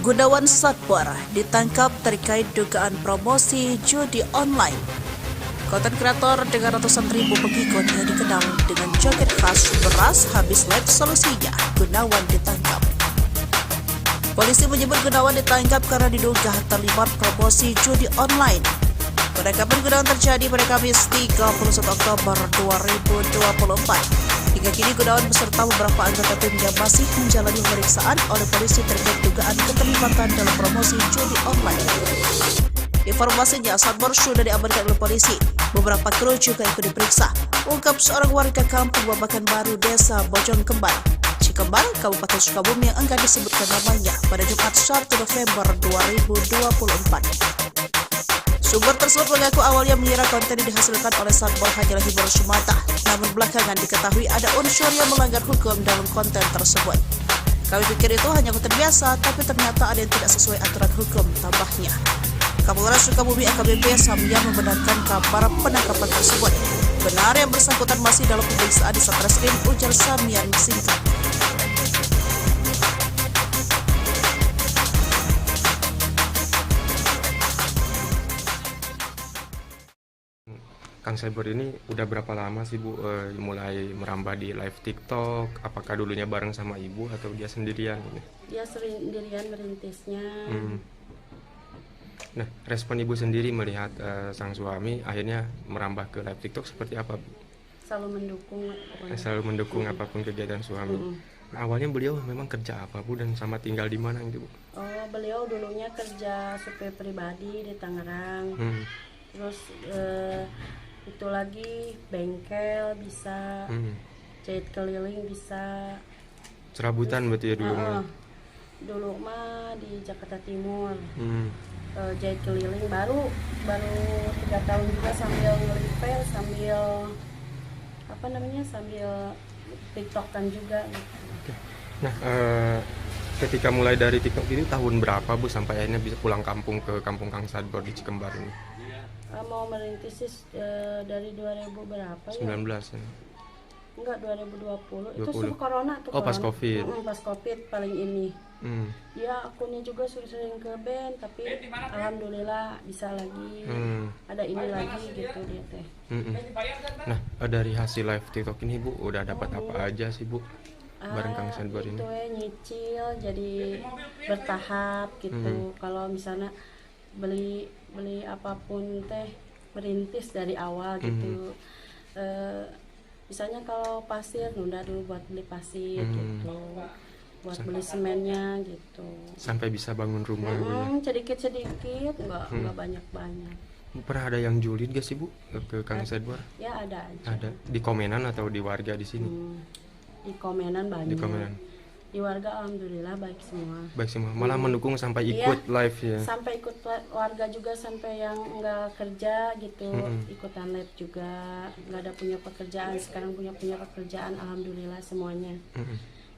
Gunawan Satbor ditangkap terkait dugaan promosi judi online. Konten kreator dengan ratusan ribu pengikut yang dikenal dengan joget khas beras habis live solusinya, Gunawan ditangkap. Polisi menyebut Gunawan ditangkap karena diduga terlibat promosi judi online. Penangkapan Gunawan terjadi pada Kamis 31 Oktober 2024. Hingga kini Gunawan beserta beberapa anggota timnya masih menjalani pemeriksaan oleh polisi terkait dugaan keterlibatan dalam promosi judi online. Informasinya, Satbor sudah diamankan oleh polisi. Beberapa kru juga ikut diperiksa, ungkap seorang warga kampung Babakan Baru, Desa Bojong Kembar, Cikembar, Kabupaten Sukabumi yang enggan disebutkan namanya pada Jumat 1 November 2024. Sumber tersebut mengaku awalnya mengira konten yang dihasilkan oleh Satbor hanyalah hiburan semata, namun belakangan diketahui ada unsur yang melanggar hukum dalam konten tersebut. Kami pikir itu hanya konten biasa, tapi ternyata ada yang tidak sesuai aturan hukum, tambahnya. Kapolres Sukabumi AKBP Samya membenarkan kabar penangkapan tersebut. Benar yang bersangkutan masih dalam pemeriksaan di Satreskrim, ujar Samyan singkat. Kang Satbor ini udah berapa lama sih Bu mulai merambah di live TikTok? Apakah dulunya bareng sama Ibu atau dia sendirian? Dia sendirian merintisnya. Nah, respon Ibu sendiri melihat sang suami akhirnya merambah ke live TikTok seperti apa, Bu? Selalu mendukung. Selalu mendukung apapun kegiatan suami. Nah, awalnya beliau memang kerja apa, Bu, dan sama tinggal di mana gitu, Bu? Oh, beliau dulunya kerja supir pribadi di Tangerang. Terus itu lagi bengkel bisa, jahit keliling bisa. Serabutan berarti ya dulu? Dulu mah di Jakarta Timur. Jahit keliling baru 3 tahun juga sambil nge-repair, sambil sambil TikTokan juga gitu. Nah, ketika mulai dari TikTok ini tahun berapa Bu sampai akhirnya bisa pulang kampung ke kampung Kang Satbor di Cikembar ini? Mau merintis dari 2000 berapa 19 ya? Enggak, 2020. 20. Itu sebelum corona tuh. Oh, pas Covid. Pas Covid paling ini. Ya, akunnya juga sering ke band, tapi alhamdulillah bisa lagi. Ada ini lagi gitu dia teh. Nah, dari hasil live TikTok ini Bu udah dapat apa aja sih Bu? Bareng Kang Satbor ini. Itu nyicil jadi bertahap gitu. Kalau misalnya beli apapun teh merintis dari awal gitu. Misalnya kalau pasir nunda dulu buat beli pasir gitu, buat beli semennya gitu. Sampai bisa bangun rumah. Sedikit nggak banyak. Pernah ada yang julid gak sih Bu ke Kang Satbor? Ya ada aja. Ada di komenan atau di warga di sini? Di komenan banyak. Di komenan. Di warga alhamdulillah baik semua. Baik semua, malah mendukung sampai ikut live ya. Sampai ikut warga juga, sampai yang nggak kerja gitu, ikutan live juga. Nggak ada punya pekerjaan, sekarang punya pekerjaan alhamdulillah semuanya.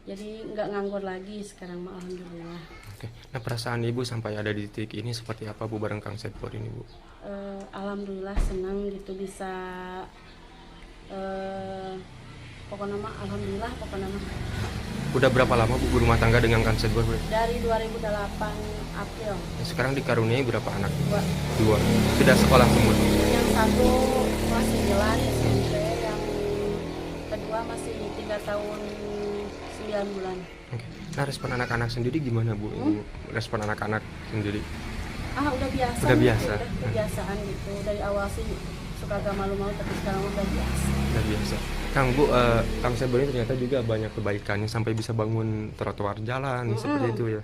Jadi nggak nganggur lagi sekarang mah alhamdulillah. Oke. Nah, perasaan Ibu sampai ada di titik ini seperti apa Bu bareng Kang Satbor ini Bu? alhamdulillah senang gitu bisa pokoknya mah alhamdulillah pokoknya mah. Udah berapa lama Bu berumah tangga dengan Kang Sadbor? Dari 2008 April. Sekarang dikaruniai berapa anak? 2. 2. Sudah sekolah semua? Yang satu kelas 9 SMP, yang kedua masih 3 tahun 9 bulan. Oke. Nah, respon anak-anak sendiri gimana Bu? Respon anak-anak sendiri? Udah biasa. Udah biasa. Udah kebiasaan gitu. Dari awal sih suka agak malu-malu, tapi sekarang udah biasa. Udah biasa. Kang Bu, Kang Sadbor ini ternyata juga banyak kebaikannya sampai bisa bangun trotoar jalan seperti itu ya.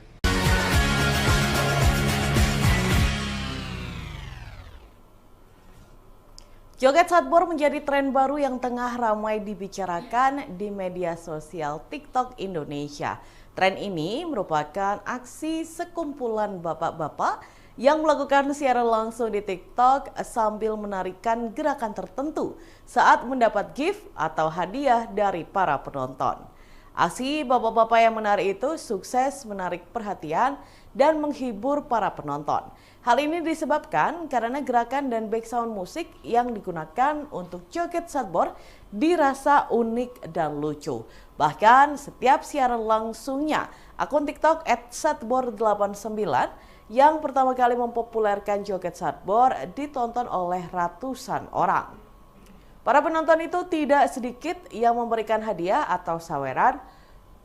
Joget Sadbor menjadi tren baru yang tengah ramai dibicarakan di media sosial TikTok Indonesia. Tren ini merupakan aksi sekumpulan bapak-bapak yang melakukan siaran langsung di TikTok sambil menarikan gerakan tertentu saat mendapat gift atau hadiah dari para penonton. Aksi bapak-bapak yang menari itu sukses menarik perhatian dan menghibur para penonton. Hal ini disebabkan karena gerakan dan background musik yang digunakan untuk joget Sadbor dirasa unik dan lucu. Bahkan setiap siaran langsungnya, akun TikTok @sadbor89 yang pertama kali mempopulerkan joget Sadbor ditonton oleh ratusan orang. Para penonton itu tidak sedikit yang memberikan hadiah atau saweran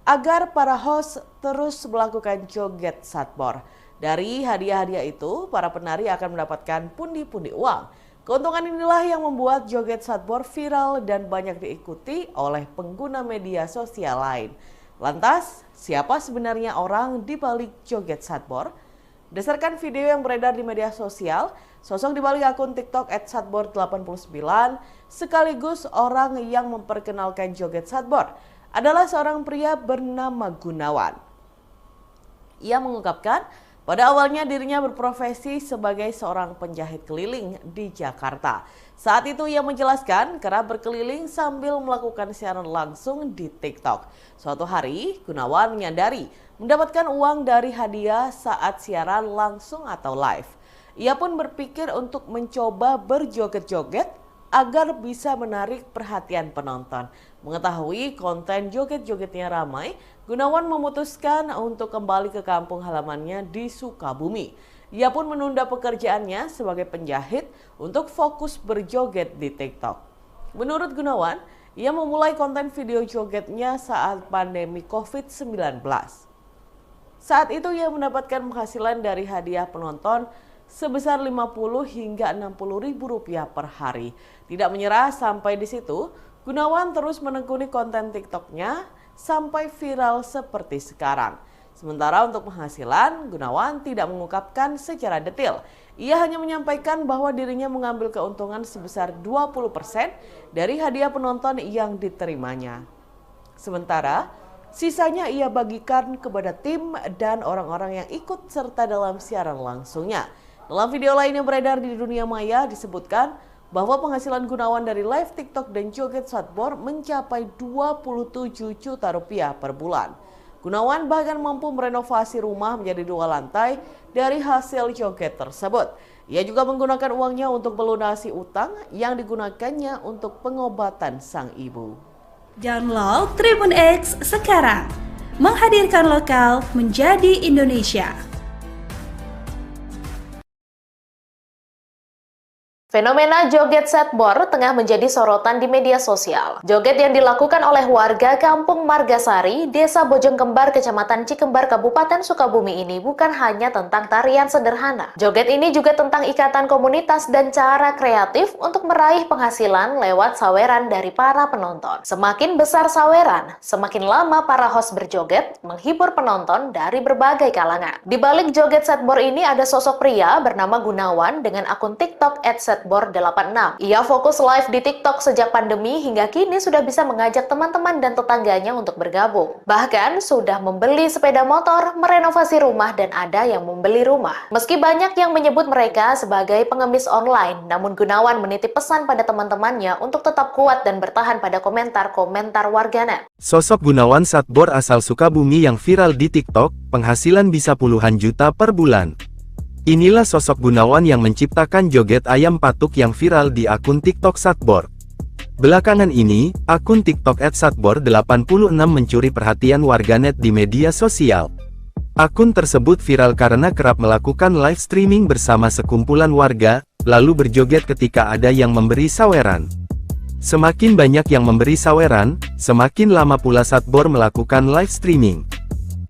agar para host terus melakukan joget Sadbor. Dari hadiah-hadiah itu, para penari akan mendapatkan pundi-pundi uang. Keuntungan inilah yang membuat joget Sadbor viral dan banyak diikuti oleh pengguna media sosial lain. Lantas, siapa sebenarnya orang di balik joget Sadbor? Berdasarkan video yang beredar di media sosial, sosok di balik akun TikTok @sadbor89 sekaligus orang yang memperkenalkan joget Sadbor adalah seorang pria bernama Gunawan. Ia mengungkapkan pada awalnya dirinya berprofesi sebagai seorang penjahit keliling di Jakarta. Saat itu ia menjelaskan kerap berkeliling sambil melakukan siaran langsung di TikTok. Suatu hari, Gunawan menyadari mendapatkan uang dari hadiah saat siaran langsung atau live. Ia pun berpikir untuk mencoba berjoget-joget agar bisa menarik perhatian penonton. Mengetahui konten joget-jogetnya ramai, Gunawan memutuskan untuk kembali ke kampung halamannya di Sukabumi. Ia pun menunda pekerjaannya sebagai penjahit untuk fokus berjoget di TikTok. Menurut Gunawan, ia memulai konten video jogetnya saat pandemi COVID-19. Saat itu ia mendapatkan penghasilan dari hadiah penonton sebesar 50 hingga 60 ribu rupiah per hari. Tidak menyerah sampai di situ, Gunawan terus menekuni konten TikToknya sampai viral seperti sekarang. Sementara untuk penghasilan, Gunawan tidak mengungkapkan secara detail. Ia hanya menyampaikan bahwa dirinya mengambil keuntungan sebesar 20% dari hadiah penonton yang diterimanya. Sementara, sisanya ia bagikan kepada tim dan orang-orang yang ikut serta dalam siaran langsungnya. Dalam video lain yang beredar di dunia maya disebutkan bahwa penghasilan Gunawan dari live TikTok dan joget Sadbor mencapai 27 juta rupiah per bulan. Gunawan bahkan mampu merenovasi rumah menjadi 2 lantai dari hasil joget tersebut. Ia juga menggunakan uangnya untuk melunasi utang yang digunakannya untuk pengobatan sang ibu. Download Tribun X sekarang, menghadirkan lokal menjadi Indonesia. Fenomena joget Sadbor tengah menjadi sorotan di media sosial. Joget yang dilakukan oleh warga Kampung Margasari, Desa Bojongkembar, Kecamatan Cikembar, Kabupaten Sukabumi ini bukan hanya tentang tarian sederhana. Joget ini juga tentang ikatan komunitas dan cara kreatif untuk meraih penghasilan lewat saweran dari para penonton. Semakin besar saweran, semakin lama para host berjoget, menghibur penonton dari berbagai kalangan. Di balik joget Sadbor ini ada sosok pria bernama Gunawan dengan akun TikTok @sadbor86. Ia fokus live di TikTok sejak pandemi hingga kini sudah bisa mengajak teman-teman dan tetangganya untuk bergabung. Bahkan sudah membeli sepeda motor, merenovasi rumah, dan ada yang membeli rumah. Meski banyak yang menyebut mereka sebagai pengemis online, namun Gunawan menitip pesan pada teman-temannya untuk tetap kuat dan bertahan pada komentar-komentar warganet. Sosok Gunawan Sadbor asal Sukabumi yang viral di TikTok, penghasilan bisa puluhan juta per bulan. Inilah sosok Gunawan yang menciptakan joget ayam patuk yang viral di akun TikTok Satbor. Belakangan ini, akun TikTok @satbor86 mencuri perhatian warganet di media sosial. Akun tersebut viral karena kerap melakukan live streaming bersama sekumpulan warga, lalu berjoget ketika ada yang memberi saweran. Semakin banyak yang memberi saweran, semakin lama pula Satbor melakukan live streaming.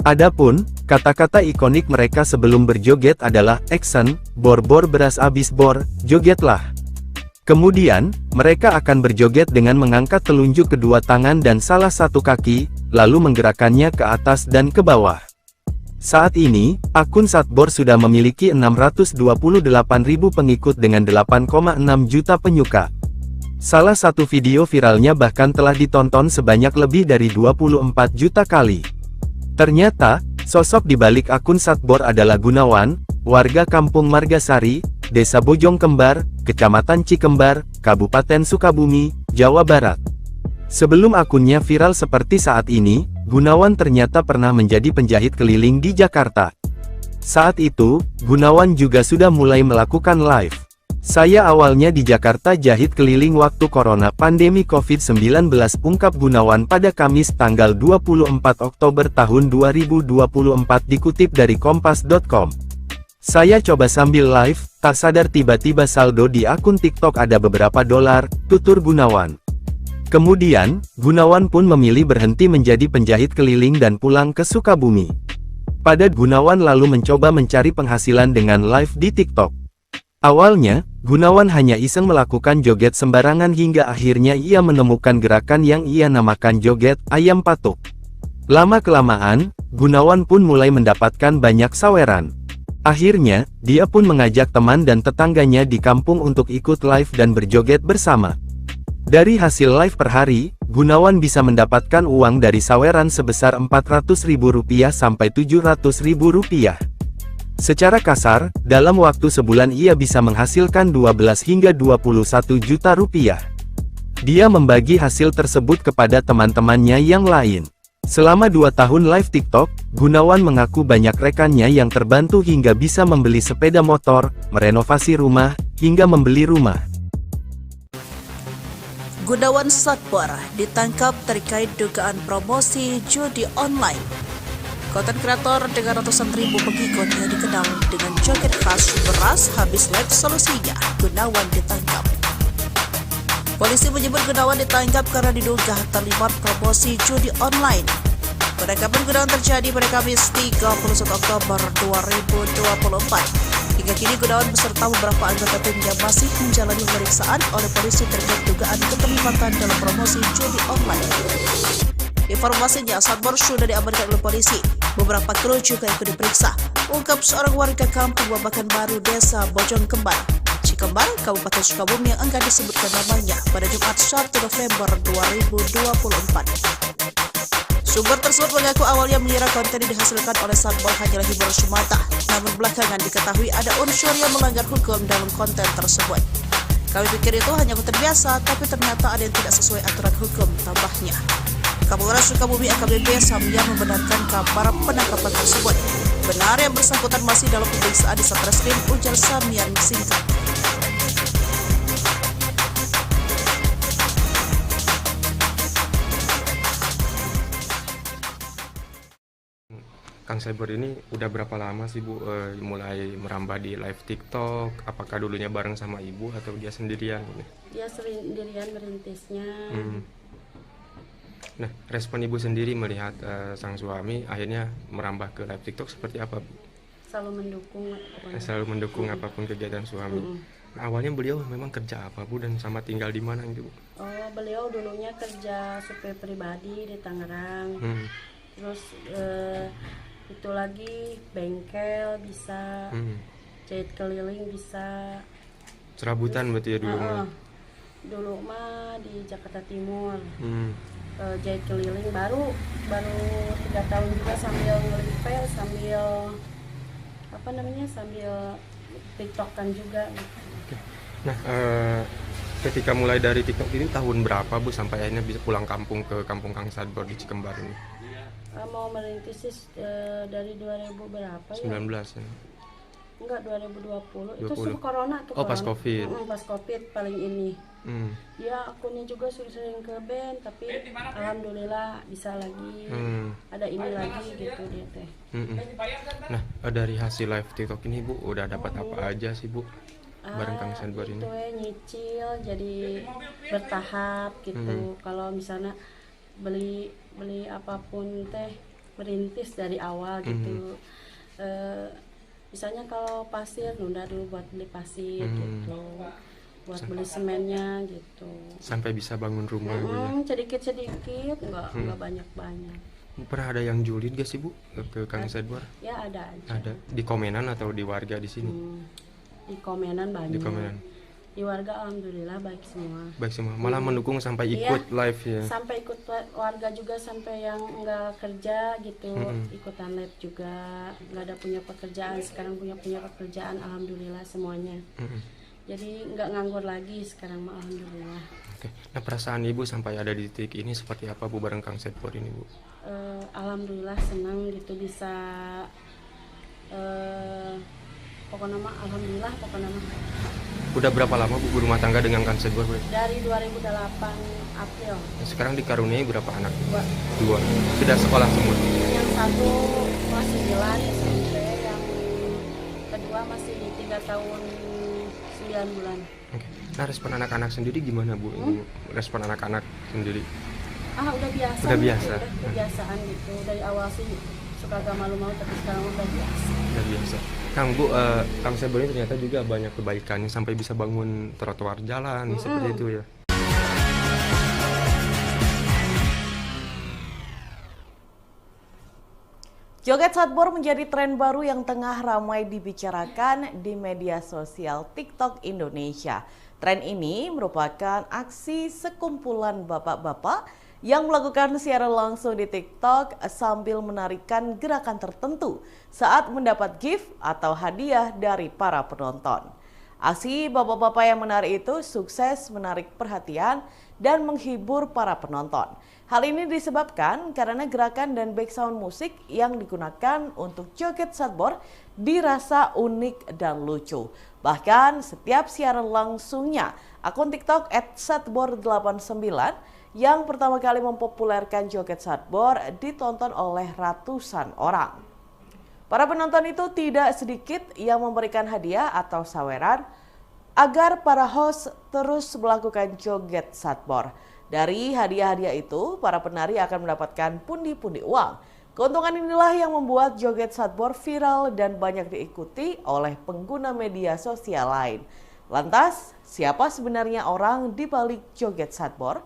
Adapun, kata-kata ikonik mereka sebelum berjoget adalah "Action, bor-bor beras abis bor, jogetlah." Kemudian, mereka akan berjoget dengan mengangkat telunjuk kedua tangan dan salah satu kaki, lalu menggerakkannya ke atas dan ke bawah. Saat ini, akun Satbor sudah memiliki 628.000 pengikut dengan 8,6 juta penyuka. Salah satu video viralnya bahkan telah ditonton sebanyak lebih dari 24 juta kali. Ternyata, sosok di balik akun Satbor adalah Gunawan, warga Kampung Margasari, Desa Bojong Kembar, Kecamatan Cikembar, Kabupaten Sukabumi, Jawa Barat. Sebelum akunnya viral seperti saat ini, Gunawan ternyata pernah menjadi penjahit keliling di Jakarta. Saat itu, Gunawan juga sudah mulai melakukan live. "Saya awalnya di Jakarta jahit keliling waktu corona pandemi COVID-19, ungkap Gunawan pada Kamis tanggal 24 Oktober tahun 2024 dikutip dari kompas.com. "Saya coba sambil live, tak sadar tiba-tiba saldo di akun TikTok ada beberapa dolar," tutur Gunawan. Kemudian, Gunawan pun memilih berhenti menjadi penjahit keliling dan pulang ke Sukabumi. Gunawan lalu mencoba mencari penghasilan dengan live di TikTok. Awalnya, Gunawan hanya iseng melakukan joget sembarangan hingga akhirnya ia menemukan gerakan yang ia namakan joget ayam patuk. Lama-kelamaan, Gunawan pun mulai mendapatkan banyak saweran. Akhirnya, dia pun mengajak teman dan tetangganya di kampung untuk ikut live dan berjoget bersama. Dari hasil live per hari, Gunawan bisa mendapatkan uang dari saweran sebesar Rp400.000 sampai Rp700.000. Secara kasar, dalam waktu sebulan ia bisa menghasilkan 12 hingga 21 juta rupiah. Dia membagi hasil tersebut kepada teman-temannya yang lain. Selama 2 tahun live TikTok, Gunawan mengaku banyak rekannya yang terbantu hingga bisa membeli sepeda motor, merenovasi rumah, hingga membeli rumah. Gunawan Satbor ditangkap terkait dugaan promosi judi online. Konten kreator dengan ratusan ribu pengikut yang dikenal dengan joget khas beras habis live solusinya, Gunawan ditangkap. Polisi menyebut Gunawan ditangkap karena diduga terlibat promosi judi online. Penangkapan Gunawan terjadi pada Kamis 31 Oktober 2024. Hingga kini Gunawan beserta beberapa anggota timnya masih menjalani pemeriksaan oleh polisi terkait dugaan keterlibatan dalam promosi judi online. Informasinya, Satbor sudah diamankan oleh polisi. Beberapa kru juga ikut diperiksa, ungkap seorang warga kampung Babakan Baru, Desa Bojong Kembar, Cikembar, Kabupaten Sukabumi yang enggan disebutkan namanya pada Jumat 1 November 2024. Sumber tersebut mengaku awalnya mengira konten yang dihasilkan oleh Satbor hanyalah hiburan semata, namun belakangan diketahui ada unsur yang melanggar hukum dalam konten tersebut. "Kami pikir itu hanya konten biasa, tapi ternyata ada yang tidak sesuai aturan hukum," tambahnya. Kapolres Sukabumi AKBP Samya membenarkan kabar penangkapan tersebut. Benar yang bersangkutan masih dalam pemeriksaan di Satreskrim, ujar Samya singkat. Kang Satbor ini udah berapa lama sih Bu mulai merambah di live TikTok? Apakah dulunya bareng sama ibu atau dia sendirian? Dia sendirian merintisnya. Nah, respon ibu sendiri melihat sang suami akhirnya merambah ke live TikTok seperti apa, Bu? Selalu mendukung. Selalu mendukung apapun kegiatan suami. Nah, awalnya beliau memang kerja apa, Bu, dan sama tinggal di mana gitu, Bu? Oh, beliau dulunya kerja supir pribadi di Tangerang. Terus itu lagi bengkel bisa, jahit keliling bisa. Serabutan berarti ya dulu? Dulu mah di Jakarta Timur. Jahit keliling baru 3 tahun juga sambil nge-repair, sambil sambil TikTokan juga gitu. Nah, ketika mulai dari TikTok ini tahun berapa Bu sampai akhirnya bisa pulang kampung ke kampung Kang Satbor di Cikembar ini? Mau merintis dari 2000 berapa 19 ya? Enggak, 2020. Itu 20. sebelum corona tuh. Oh, pas corona. Covid. Pas Covid paling ini. Hmm. Ya akunnya juga sering ke band, tapi alhamdulillah bisa lagi. Ada ini lagi gitu dia teh. Nah, dari hasil live TikTok ini Bu, udah dapat apa aja sih Bu? Bareng Kang Sadbor ini. Itu nyicil jadi bertahap gitu. Kalau misalnya beli apapun teh merintis dari awal gitu. Misalnya kalau pasir nunda dulu buat beli pasir gitu. Buat beli semennya gitu. Sampai bisa bangun rumah Bu ya. Sedikit-sedikit, enggak banyak-banyak. Pernah ada yang julid gak sih Bu ke Kang Sadbor? Ya ada aja. Ada di komenan atau di warga di sini? Di komenan banyak. Di komenan. Di warga alhamdulillah baik semua. Baik semua. Malah mendukung sampai ikut live ya. Sampai ikut warga juga, sampai yang enggak kerja gitu, ikutan live juga. Enggak ada punya pekerjaan, sekarang punya pekerjaan alhamdulillah semuanya. Jadi nggak nganggur lagi sekarang mah alhamdulillah. Oke. Nah, perasaan Ibu sampai ada di titik ini seperti apa Bu bareng Kang Sadbor ini Bu? Alhamdulillah senang gitu bisa pokoknya mah alhamdulillah pokoknya mah. Udah berapa lama Bu berumah tangga dengan Kang Sadbor? Dari 2008 April. Nah, sekarang dikaruniai berapa anak? 2. Sudah sekolah semua? Yang satu kelas 9 SMP, yang kedua masih 3 tahun 9 bulan. Oke. Nah, respon anak-anak sendiri gimana Bu? Respon anak-anak sendiri? Udah biasa. Udah biasa. Gitu, udah kebiasaan gitu. Dari awal sih suka agak malu-malu, tapi sekarang udah biasa. Udah biasa. Kang Bu, Kang Sadbor ini ternyata juga banyak kebaikannya sampai bisa bangun trotoar jalan seperti itu ya. Joget Sadbor menjadi tren baru yang tengah ramai dibicarakan di media sosial TikTok Indonesia. Tren ini merupakan aksi sekumpulan bapak-bapak yang melakukan siaran langsung di TikTok sambil menarikan gerakan tertentu saat mendapat gift atau hadiah dari para penonton. Aksi bapak-bapak yang menari itu sukses menarik perhatian dan menghibur para penonton. Hal ini disebabkan karena gerakan dan background musik yang digunakan untuk joget Sadbor dirasa unik dan lucu. Bahkan setiap siaran langsungnya, akun TikTok @sadbor89 yang pertama kali mempopulerkan joget Sadbor ditonton oleh ratusan orang. Para penonton itu tidak sedikit yang memberikan hadiah atau saweran agar para host terus melakukan joget Sadbor. Dari hadiah-hadiah itu, para penari akan mendapatkan pundi-pundi uang. Keuntungan inilah yang membuat joget Sadbor viral dan banyak diikuti oleh pengguna media sosial lain. Lantas, siapa sebenarnya orang di balik joget Sadbor?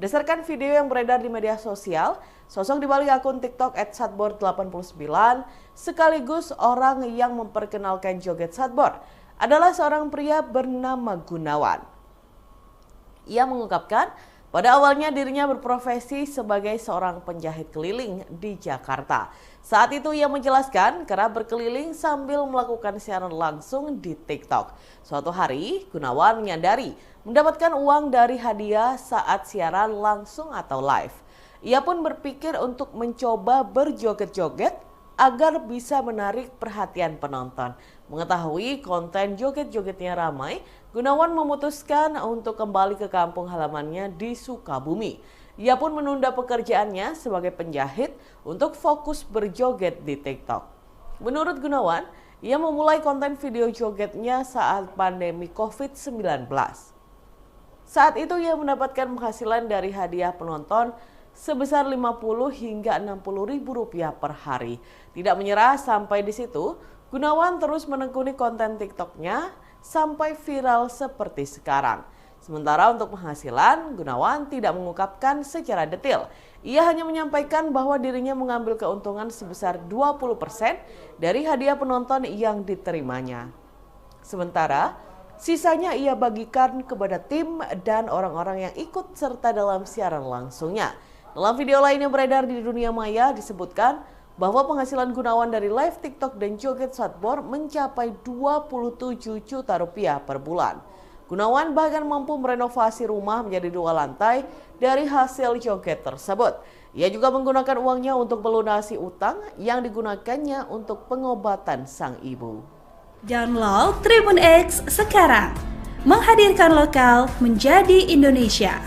Berdasarkan video yang beredar di media sosial, sosok di balik akun TikTok @sadbor89 sekaligus orang yang memperkenalkan joget Sadbor adalah seorang pria bernama Gunawan. Ia mengungkapkan pada awalnya dirinya berprofesi sebagai seorang penjahit keliling di Jakarta. Saat itu ia menjelaskan kerap berkeliling sambil melakukan siaran langsung di TikTok. Suatu hari, Gunawan menyadari mendapatkan uang dari hadiah saat siaran langsung atau live. Ia pun berpikir untuk mencoba berjoget-joget agar bisa menarik perhatian penonton. Mengetahui konten joget-jogetnya ramai, Gunawan memutuskan untuk kembali ke kampung halamannya di Sukabumi. Ia pun menunda pekerjaannya sebagai penjahit untuk fokus berjoget di TikTok. Menurut Gunawan, ia memulai konten video jogetnya saat pandemi COVID-19. Saat itu ia mendapatkan penghasilan dari hadiah penonton sebesar 50 hingga 60 ribu rupiah per hari. Tidak menyerah sampai di situ, Gunawan terus menekuni konten TikToknya sampai viral seperti sekarang. Sementara untuk penghasilan, Gunawan tidak mengungkapkan secara detail. Ia hanya menyampaikan bahwa dirinya mengambil keuntungan sebesar 20% dari hadiah penonton yang diterimanya. Sementara, sisanya ia bagikan kepada tim dan orang-orang yang ikut serta dalam siaran langsungnya. Dalam video lain yang beredar di dunia maya disebutkan bahwa penghasilan Gunawan dari live TikTok dan joget Sadbor mencapai 27 juta rupiah per bulan. Gunawan bahkan mampu merenovasi rumah menjadi 2 lantai dari hasil joget tersebut. Ia juga menggunakan uangnya untuk melunasi utang yang digunakannya untuk pengobatan sang ibu. Download Tribun X sekarang. Menghadirkan lokal menjadi Indonesia.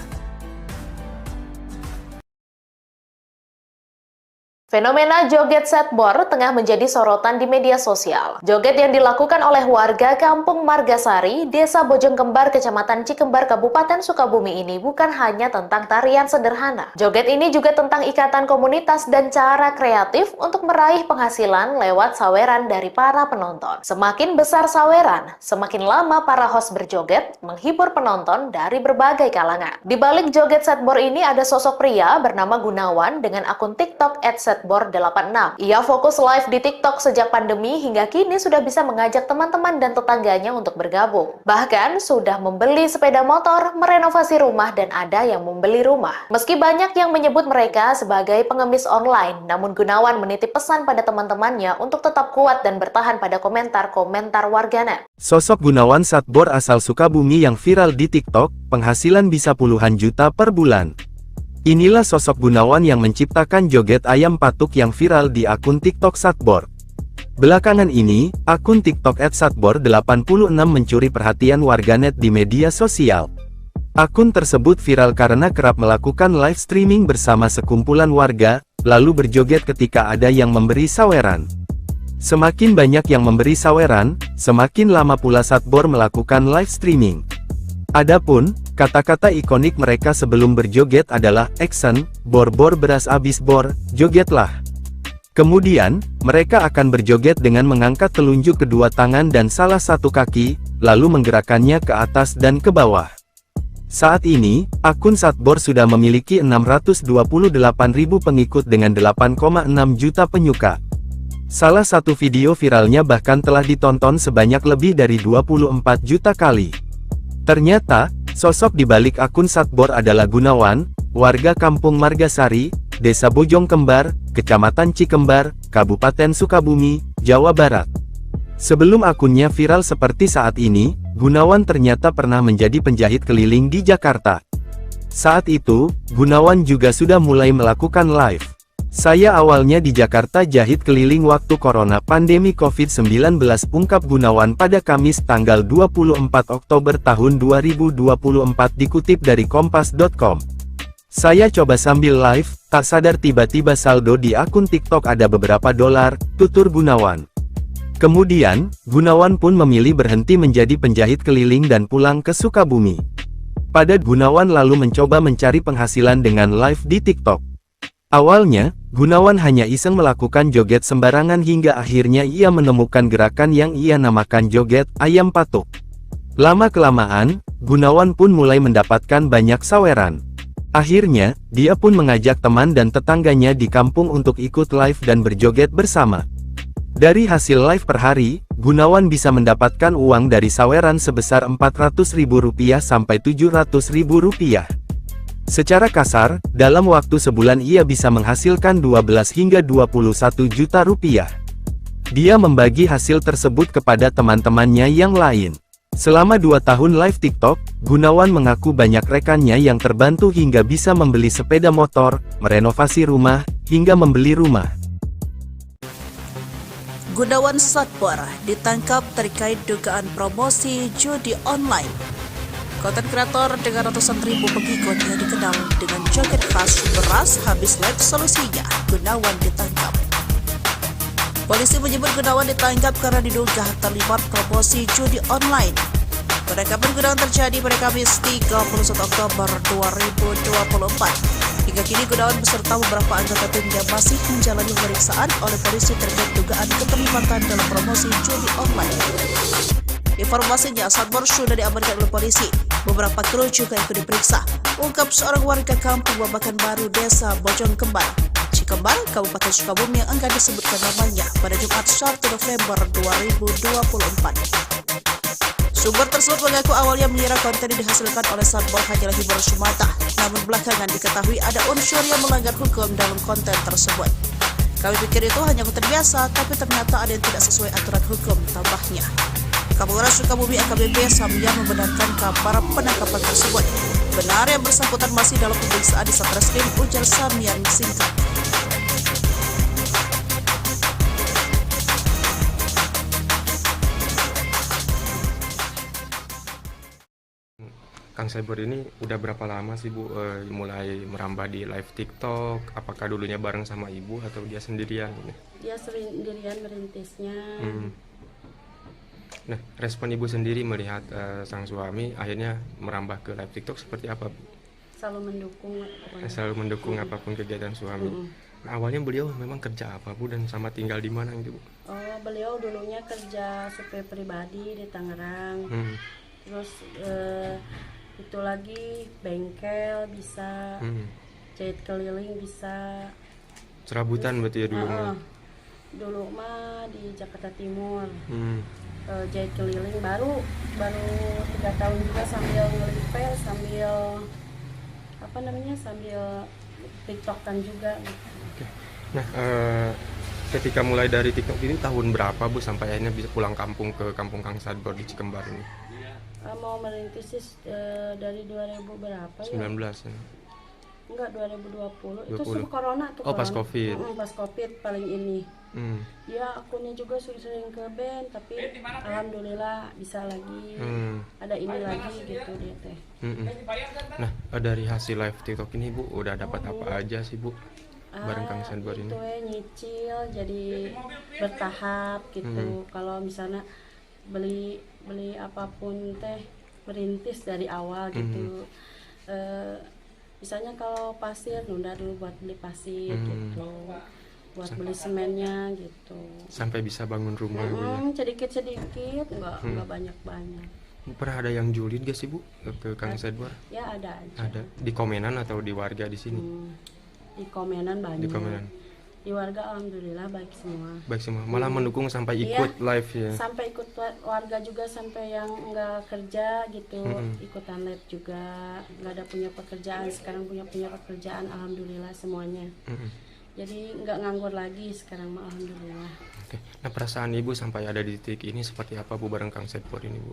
Fenomena joget setbor tengah menjadi sorotan di media sosial. Joget yang dilakukan oleh warga Kampung Margasari, Desa Bojongkembar, Kecamatan Cikembar, Kabupaten Sukabumi ini bukan hanya tentang tarian sederhana. Joget ini juga tentang ikatan komunitas dan cara kreatif untuk meraih penghasilan lewat saweran dari para penonton. Semakin besar saweran, semakin lama para host berjoget, menghibur penonton dari berbagai kalangan. Di balik joget setbor ini ada sosok pria bernama Gunawan dengan akun TikTok @setbor86. Ia fokus live di TikTok sejak pandemi hingga kini sudah bisa mengajak teman-teman dan tetangganya untuk bergabung. Bahkan sudah membeli sepeda motor, merenovasi rumah, dan ada yang membeli rumah. Meski banyak yang menyebut mereka sebagai pengemis online, namun Gunawan menitip pesan pada teman-temannya untuk tetap kuat dan bertahan pada komentar-komentar warganet. Sosok Gunawan Setbor asal Sukabumi yang viral di TikTok, penghasilan bisa puluhan juta per bulan. Inilah sosok Gunawan yang menciptakan joget ayam patuk yang viral di akun TikTok Setbor. Belakangan ini, akun TikTok @setbor86 mencuri perhatian warganet di media sosial. Akun tersebut viral karena kerap melakukan live streaming bersama sekumpulan warga, lalu berjoget ketika ada yang memberi saweran. Semakin banyak yang memberi saweran, semakin lama pula Setbor melakukan live streaming. Adapun, kata-kata ikonik mereka sebelum berjoget adalah action, bor-bor beras abis bor, jogetlah. Kemudian, mereka akan berjoget dengan mengangkat telunjuk kedua tangan dan salah satu kaki, lalu menggerakkannya ke atas dan ke bawah. Saat ini, akun Setbor sudah memiliki 628.000 pengikut dengan 8,6 juta penyuka. Salah satu video viralnya bahkan telah ditonton sebanyak lebih dari 24 juta kali. Ternyata, sosok di balik akun Setbor adalah Gunawan, warga Kampung Margasari, Desa Bojongkembar, Kecamatan Cikembar, Kabupaten Sukabumi, Jawa Barat. Sebelum akunnya viral seperti saat ini, Gunawan ternyata pernah menjadi penjahit keliling di Jakarta. Saat itu, Gunawan juga sudah mulai melakukan live. Saya awalnya di Jakarta jahit keliling waktu corona pandemi COVID-19, ungkap Gunawan pada Kamis tanggal 24 Oktober tahun 2024 dikutip dari kompas.com. Saya coba sambil live, tak sadar tiba-tiba saldo di akun TikTok ada beberapa dolar, tutur Gunawan. Kemudian, Gunawan pun memilih berhenti menjadi penjahit keliling dan pulang ke Sukabumi. Pada Gunawan lalu mencoba mencari penghasilan dengan live di TikTok. Awalnya, Gunawan hanya iseng melakukan joget sembarangan hingga akhirnya ia menemukan gerakan yang ia namakan joget ayam patuk. Lama-kelamaan, Gunawan pun mulai mendapatkan banyak saweran. Akhirnya, dia pun mengajak teman dan tetangganya di kampung untuk ikut live dan berjoget bersama. Dari hasil live per hari, Gunawan bisa mendapatkan uang dari saweran sebesar Rp400.000 sampai Rp700.000. Secara kasar, dalam waktu sebulan ia bisa menghasilkan 12 hingga 21 juta rupiah. Dia membagi hasil tersebut kepada teman-temannya yang lain. Selama 2 tahun live TikTok, Gunawan mengaku banyak rekannya yang terbantu hingga bisa membeli sepeda motor, merenovasi rumah, hingga membeli rumah. Gunawan Setbor ditangkap terkait dugaan promosi judi online. Konten kreator dengan ratusan ribu pengikut yang dikenal dengan joget khas beras habis live solusinya, Gunawan ditangkap. Polisi menyebut Gunawan ditangkap karena diduga terlibat promosi judi online. Penangkapan Gunawan terjadi pada Kamis 31 Oktober 2024. Hingga kini Gunawan beserta beberapa anggota timnya masih menjalani pemeriksaan oleh polisi terkait dugaan keterlibatan dalam promosi judi online. Informasinya, Setbor sudah diamankan oleh polisi. Beberapa kru juga ikut diperiksa, ungkap seorang warga Kampung Babakan Baru, Desa Bojongkembar, Cikembar, Kabupaten Sukabumi yang enggan disebutkan namanya pada Jumat 1 November 2024. Sumber tersebut mengaku awalnya mengira konten yang dihasilkan oleh Setbor hanyalah hiburan semata, namun belakangan diketahui ada unsur yang melanggar hukum dalam konten tersebut. Kami pikir itu hanya konten biasa, tapi ternyata ada yang tidak sesuai aturan hukum, tambahnya. Kapolres Sukabumi AKBP Samya membenarkan kabar penangkapan tersebut. Benar yang bersangkutan masih dalam pemeriksaan di Satreskrim, ujar Samya singkat. Kang Cyber ini udah berapa lama sih Bu mulai merambah di live TikTok? Apakah dulunya bareng sama Ibu atau dia sendirian ini? Dia sendirian merintisnya. Nah, respon Ibu sendiri melihat sang suami akhirnya merambah ke live TikTok seperti apa, Bu? Selalu mendukung pokoknya. Selalu mendukung apapun kegiatan suami. Nah, awalnya beliau memang kerja apa Bu dan sama tinggal di mana gitu Bu? Oh, beliau dulunya kerja supir pribadi di Tangerang. Terus itu lagi bengkel bisa, jahit keliling bisa. Serabutan berarti ya dulu. Dulu mah di Jakarta Timur. Jahit keliling baru 3 tahun juga sambil ngelipel, sambil sambil TikTokan juga gitu. Nah, ketika mulai dari TikTok ini tahun berapa Bu sampai akhirnya bisa pulang kampung ke kampung Kang Sadbor di Cikembar ini? Mau merintis sih dari 2000 berapa ya? 19 ya? Enggak, 2020. Itu 20. sebelum corona tuh. Oh, pas corona. Covid. Pas Covid paling ini. Ya akunnya juga sering ke band, tapi alhamdulillah bisa lagi. Ada ini lagi gitu dia teh. Nah, dari hasil live TikTok ini Bu udah dapat apa aja sih Bu? Bareng Kang Sadbor ini. Itu nyicil jadi bertahap gitu. Kalau misalnya beli apapun teh merintis dari awal gitu. Misalnya kalau pasir nunda dulu buat beli pasir gitu. Buat beli semennya gitu. Sampai bisa bangun rumah Bu ya. Sedikit-sedikit, enggak banyak-banyak. Pernah ada yang julid gak sih Bu ke Kang Sadbor? Ya ada aja. Ada. Di komenan atau di warga di sini? Di komenan banyak. Di komenan. Di warga alhamdulillah baik semua. Baik semua. Malah mendukung sampai ikut live ya. Sampai ikut warga juga, sampai yang enggak kerja gitu, ikutan live juga. Enggak ada punya pekerjaan, sekarang punya pekerjaan alhamdulillah semuanya. Jadi enggak nganggur lagi sekarang mah alhamdulillah. Oke. Nah, perasaan Ibu sampai ada di titik ini seperti apa Bu bareng Kang Sadbor ini Bu?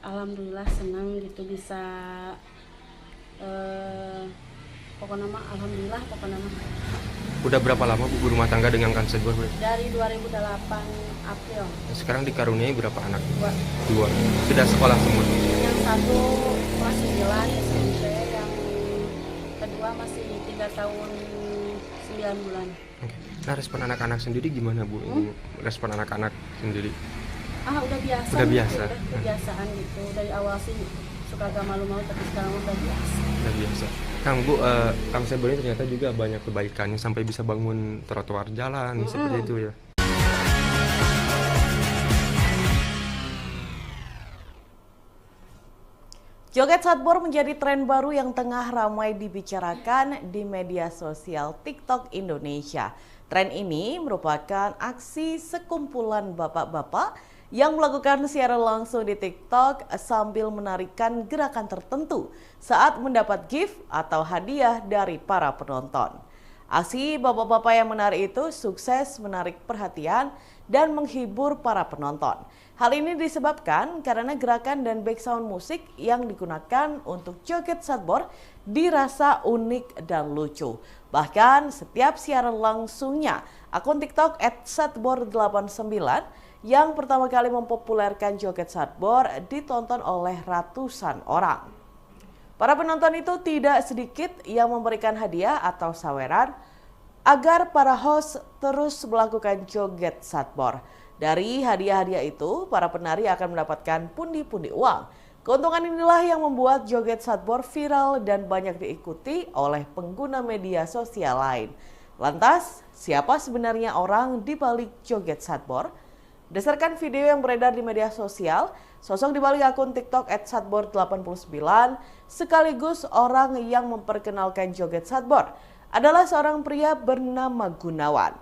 Alhamdulillah senang gitu bisa pokoknya mah alhamdulillah pokoknya mah. Udah berapa lama Bu berumah tangga dengan Kang Sadbor? Dari 2008 April. Sekarang dikaruniai berapa anak? 2. 2. Sudah sekolah semua? Yang satu kelas 9 SMP, yang kedua masih 3 tahun 9 bulan. Oke. Nah, respon anak-anak sendiri gimana Bu? Respon anak-anak sendiri? Udah biasa. Udah biasa. Gitu, udah kebiasaan gitu. Dari awal sih suka agak malu-malu, tapi sekarang udah biasa. Udah biasa. Kang Bu, Kang Sadbor ini ternyata juga banyak kebaikannya sampai bisa bangun trotoar jalan seperti itu ya. Joget Sadbor menjadi tren baru yang tengah ramai dibicarakan di media sosial TikTok Indonesia. Tren ini merupakan aksi sekumpulan bapak-bapak yang melakukan siaran langsung di TikTok sambil menarikan gerakan tertentu saat mendapat gift atau hadiah dari para penonton. Aksi bapak-bapak yang menari itu sukses menarik perhatian dan menghibur para penonton. Hal ini disebabkan karena gerakan dan background musik yang digunakan untuk joget Sadbor dirasa unik dan lucu. Bahkan setiap siaran langsungnya, akun TikTok @sadbor89 yang pertama kali mempopulerkan joget Sadbor ditonton oleh ratusan orang. Para penonton itu tidak sedikit yang memberikan hadiah atau saweran agar para host terus melakukan joget Sadbor. Dari hadiah-hadiah itu, para penari akan mendapatkan pundi-pundi uang. Keuntungan inilah yang membuat joget Sadbor viral dan banyak diikuti oleh pengguna media sosial lain. Lantas, siapa sebenarnya orang di balik joget Sadbor? Berdasarkan video yang beredar di media sosial, sosok di balik akun TikTok @sadbor89 sekaligus orang yang memperkenalkan joget Sadbor adalah seorang pria bernama Gunawan.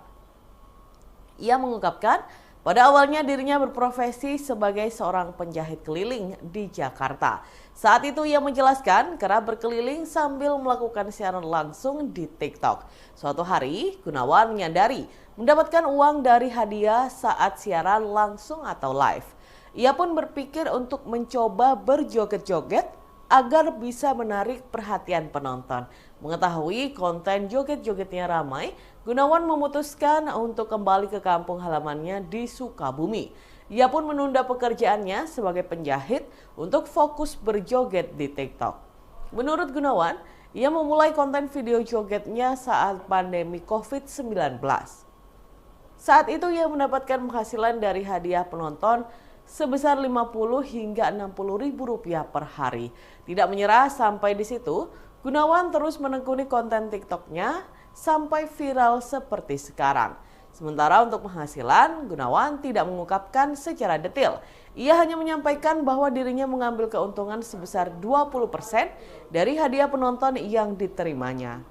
Ia mengungkapkan pada awalnya dirinya berprofesi sebagai seorang penjahit keliling di Jakarta. Saat itu ia menjelaskan kerap berkeliling sambil melakukan siaran langsung di TikTok. Suatu hari, Gunawan menyadari mendapatkan uang dari hadiah saat siaran langsung atau live. Ia pun berpikir untuk mencoba berjoget-joget agar bisa menarik perhatian penonton. Mengetahui konten joget-jogetnya ramai, Gunawan memutuskan untuk kembali ke kampung halamannya di Sukabumi. Ia pun menunda pekerjaannya sebagai penjahit untuk fokus berjoget di TikTok. Menurut Gunawan, ia memulai konten video jogetnya saat pandemi COVID-19. Saat itu ia mendapatkan penghasilan dari hadiah penonton sebesar 50 hingga 60 ribu rupiah per hari. Tidak menyerah sampai di situ, Gunawan terus menekuni konten TikToknya sampai viral seperti sekarang. Sementara untuk penghasilan, Gunawan tidak mengungkapkan secara detail. Ia hanya menyampaikan bahwa dirinya mengambil keuntungan sebesar 20% dari hadiah penonton yang diterimanya.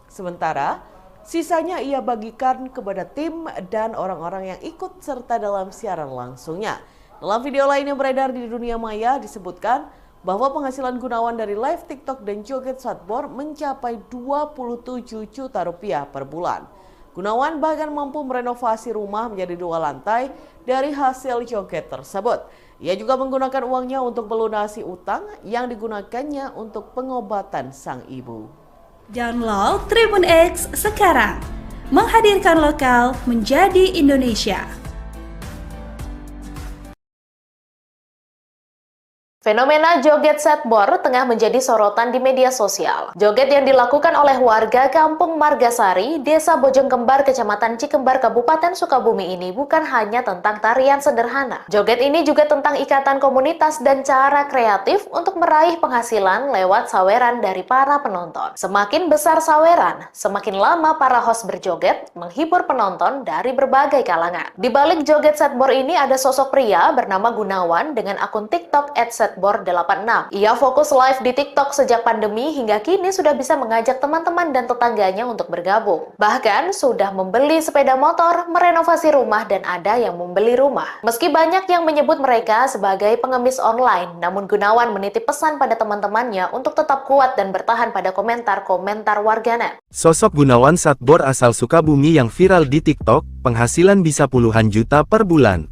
Sementara, sisanya ia bagikan kepada tim dan orang-orang yang ikut serta dalam siaran langsungnya. Dalam video lain yang beredar di dunia maya disebutkan bahwa penghasilan Gunawan dari live TikTok dan joget Satbor mencapai 27 juta rupiah per bulan. Gunawan bahkan mampu merenovasi rumah menjadi 2 lantai dari hasil joget tersebut. Ia juga menggunakan uangnya untuk melunasi utang yang digunakannya untuk pengobatan sang ibu. Download Tribun X sekarang, menghadirkan lokal menjadi Indonesia. Fenomena joget Satbor tengah menjadi sorotan di media sosial. Joget yang dilakukan oleh warga Kampung Margasari, Desa Bojongkembar, Kecamatan Cikembar, Kabupaten Sukabumi ini bukan hanya tentang tarian sederhana. Joget ini juga tentang ikatan komunitas dan cara kreatif untuk meraih penghasilan lewat saweran dari para penonton. Semakin besar saweran, semakin lama para host berjoget, menghibur penonton dari berbagai kalangan. Di balik joget Satbor ini ada sosok pria bernama Gunawan dengan akun TikTok @Satbor86. Ia fokus live di TikTok sejak pandemi hingga kini sudah bisa mengajak teman-teman dan tetangganya untuk bergabung. Bahkan sudah membeli sepeda motor, merenovasi rumah, dan ada yang membeli rumah. Meski banyak yang menyebut mereka sebagai pengemis online, namun Gunawan menitip pesan pada teman-temannya untuk tetap kuat dan bertahan pada komentar-komentar warganet. Sosok Gunawan Satbor asal Sukabumi yang viral di TikTok, penghasilan bisa puluhan juta per bulan.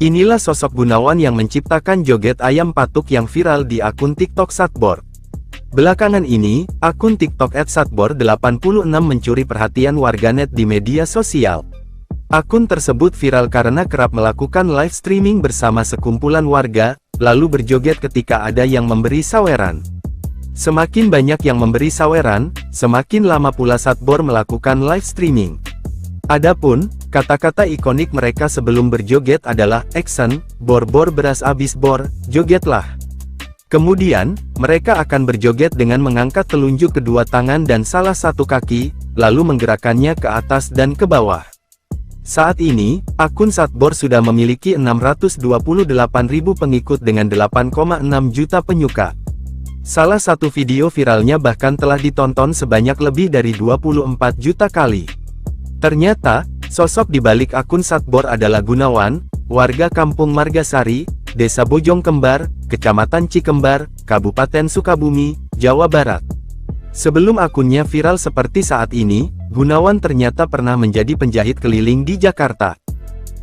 Inilah sosok Gunawan yang menciptakan joget ayam patuk yang viral di akun TikTok Satbor. Belakangan ini, akun TikTok @Satbor86 mencuri perhatian warganet di media sosial. Akun tersebut viral karena kerap melakukan live streaming bersama sekumpulan warga, lalu berjoget ketika ada yang memberi saweran. Semakin banyak yang memberi saweran, semakin lama pula Satbor melakukan live streaming. Adapun, kata-kata ikonik mereka sebelum berjoget adalah action, bor-bor beras abis bor, jogetlah. Kemudian, mereka akan berjoget dengan mengangkat telunjuk kedua tangan dan salah satu kaki, lalu menggerakkannya ke atas dan ke bawah. Saat ini, akun Satbor sudah memiliki 628.000 pengikut dengan 8,6 juta penyuka. Salah satu video viralnya bahkan telah ditonton sebanyak lebih dari 24 juta kali. Ternyata, sosok di balik akun Satbor adalah Gunawan, warga Kampung Margasari, Desa Bojongkembar, Kecamatan Cikembar, Kabupaten Sukabumi, Jawa Barat. Sebelum akunnya viral seperti saat ini, Gunawan ternyata pernah menjadi penjahit keliling di Jakarta.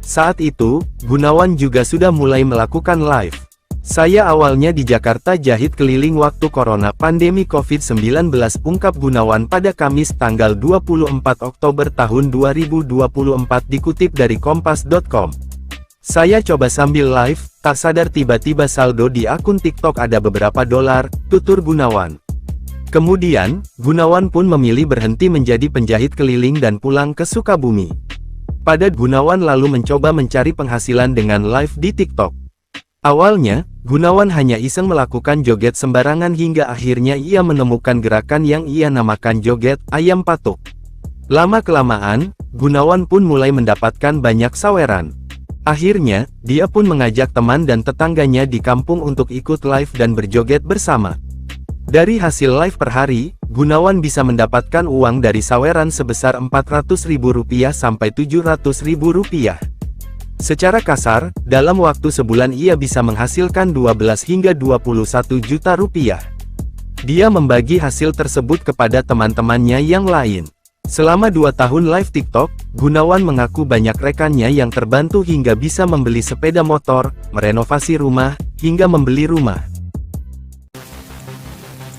Saat itu, Gunawan juga sudah mulai melakukan live. Saya awalnya di Jakarta jahit keliling waktu corona pandemi COVID-19, ungkap Gunawan pada Kamis tanggal 24 Oktober tahun 2024 dikutip dari kompas.com. Saya coba sambil live, tak sadar tiba-tiba saldo di akun TikTok ada beberapa dolar, tutur Gunawan. Kemudian, Gunawan pun memilih berhenti menjadi penjahit keliling dan pulang ke Sukabumi. Pada Gunawan lalu mencoba mencari penghasilan dengan live di TikTok. Awalnya, Gunawan hanya iseng melakukan joget sembarangan hingga akhirnya ia menemukan gerakan yang ia namakan joget ayam patuk. Lama-kelamaan, Gunawan pun mulai mendapatkan banyak saweran. Akhirnya, dia pun mengajak teman dan tetangganya di kampung untuk ikut live dan berjoget bersama. Dari hasil live per hari, Gunawan bisa mendapatkan uang dari saweran sebesar Rp400.000 sampai Rp700.000. Secara kasar, dalam waktu sebulan ia bisa menghasilkan 12 hingga 21 juta rupiah. Dia membagi hasil tersebut kepada teman-temannya yang lain. Selama 2 tahun live TikTok, Gunawan mengaku banyak rekannya yang terbantu hingga bisa membeli sepeda motor, merenovasi rumah, hingga membeli rumah.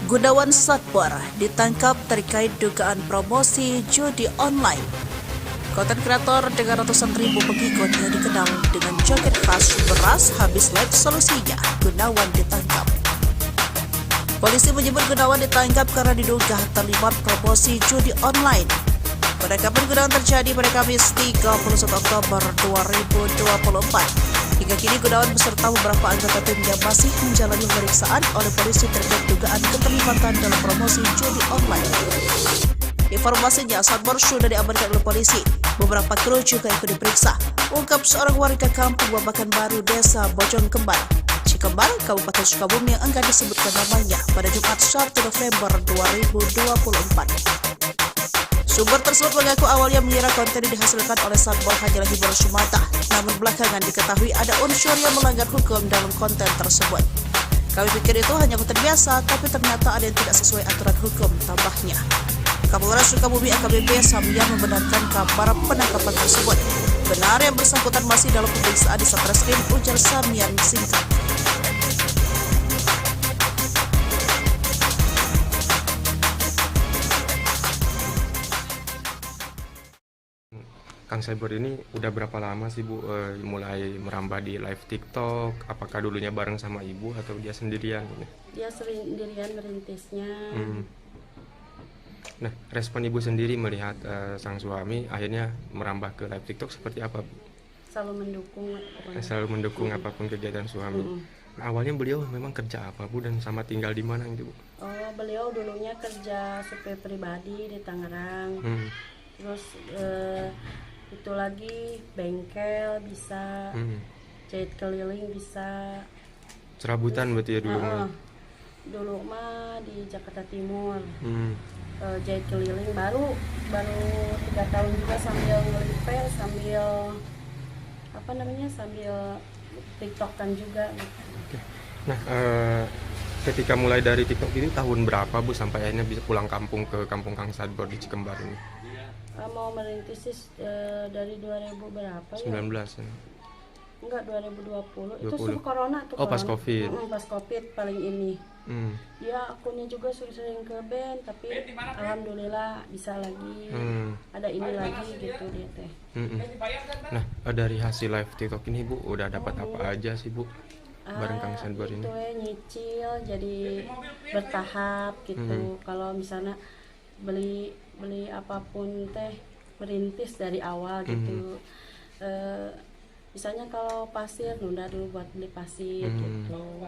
Gunawan Satbor ditangkap terkait dugaan promosi judi online. Konten kreator dengan ratusan ribu pengikut yang dikenal dengan joget khas beras habis live solusinya, Gunawan ditangkap. Polisi menyebut Gunawan ditangkap karena diduga terlibat promosi judi online. Penangkapan Gunawan terjadi pada Kamis 31 Oktober 2024. Hingga kini Gunawan beserta beberapa anggota timnya masih menjalani pemeriksaan oleh polisi terkait dugaan keterlibatan dalam promosi judi online. Informasinya, Satbor sudah diamankan oleh polisi. Beberapa kru juga ikut diperiksa. Ungkap seorang warga kampung Babakan Baru, Desa Bojong Kembar, Cikembar, Kabupaten Sukabumi yang enggan disebutkan namanya pada Jumat 1 November 2024. Sumber tersebut mengaku awalnya mengira konten yang dihasilkan oleh Satbor hanyalah hiburan semata. Namun belakangan diketahui ada unsur yang melanggar hukum dalam konten tersebut. Kami pikir itu hanya konten biasa, tapi ternyata ada yang tidak sesuai aturan hukum, tambahnya. Kapolres Sukabumi AKBP Samyang membenarkan kabar penangkapan tersebut. Benar yang bersangkutan masih dalam pemeriksaan di Satreskrim, ujar Samyang singkat. Kang Cyber ini udah berapa lama sih Bu mulai merambah di live TikTok? Apakah dulunya bareng sama Ibu atau dia sendirian? Dia sendirian merintisnya. Nah, respon Ibu sendiri melihat sang suami akhirnya merambah ke live TikTok seperti apa, Bu? Selalu mendukung pokoknya. Selalu mendukung apapun kegiatan suami. Nah, awalnya beliau memang kerja apa, Bu, dan sama tinggal di mana gitu, Bu? Oh, beliau dulunya kerja supir pribadi di Tangerang. Terus itu lagi bengkel bisa, jahit keliling bisa. Serabutan berarti ya dulu? Dulu mah di Jakarta Timur. Jahit keliling baru 3 tahun juga sambil ngelipel, sambil sambil TikTokan juga gitu. Oke. Nah, ketika mulai dari TikTok ini tahun berapa Bu sampai akhirnya bisa pulang kampung ke kampung Kang Sadbor di Cikembar ini? Mau merintis dari 2000 berapa 19 ya? ya? Enggak, 2020. 20. Itu sebelum corona tuh. Oh, pas Covid. Pas Covid paling ini. Ya, akunnya juga sering ke band, tapi alhamdulillah bisa lagi. Ada ini lagi gitu dia teh. Nah, dari hasil live TikTok ini Bu udah dapat apa aja sih Bu? Bareng Kang Sadbor ini. Itu nyicil jadi bertahap gitu. Kalau misalnya beli apapun teh merintis dari awal gitu. Misalnya kalau pasir nunda dulu buat beli pasir gitu,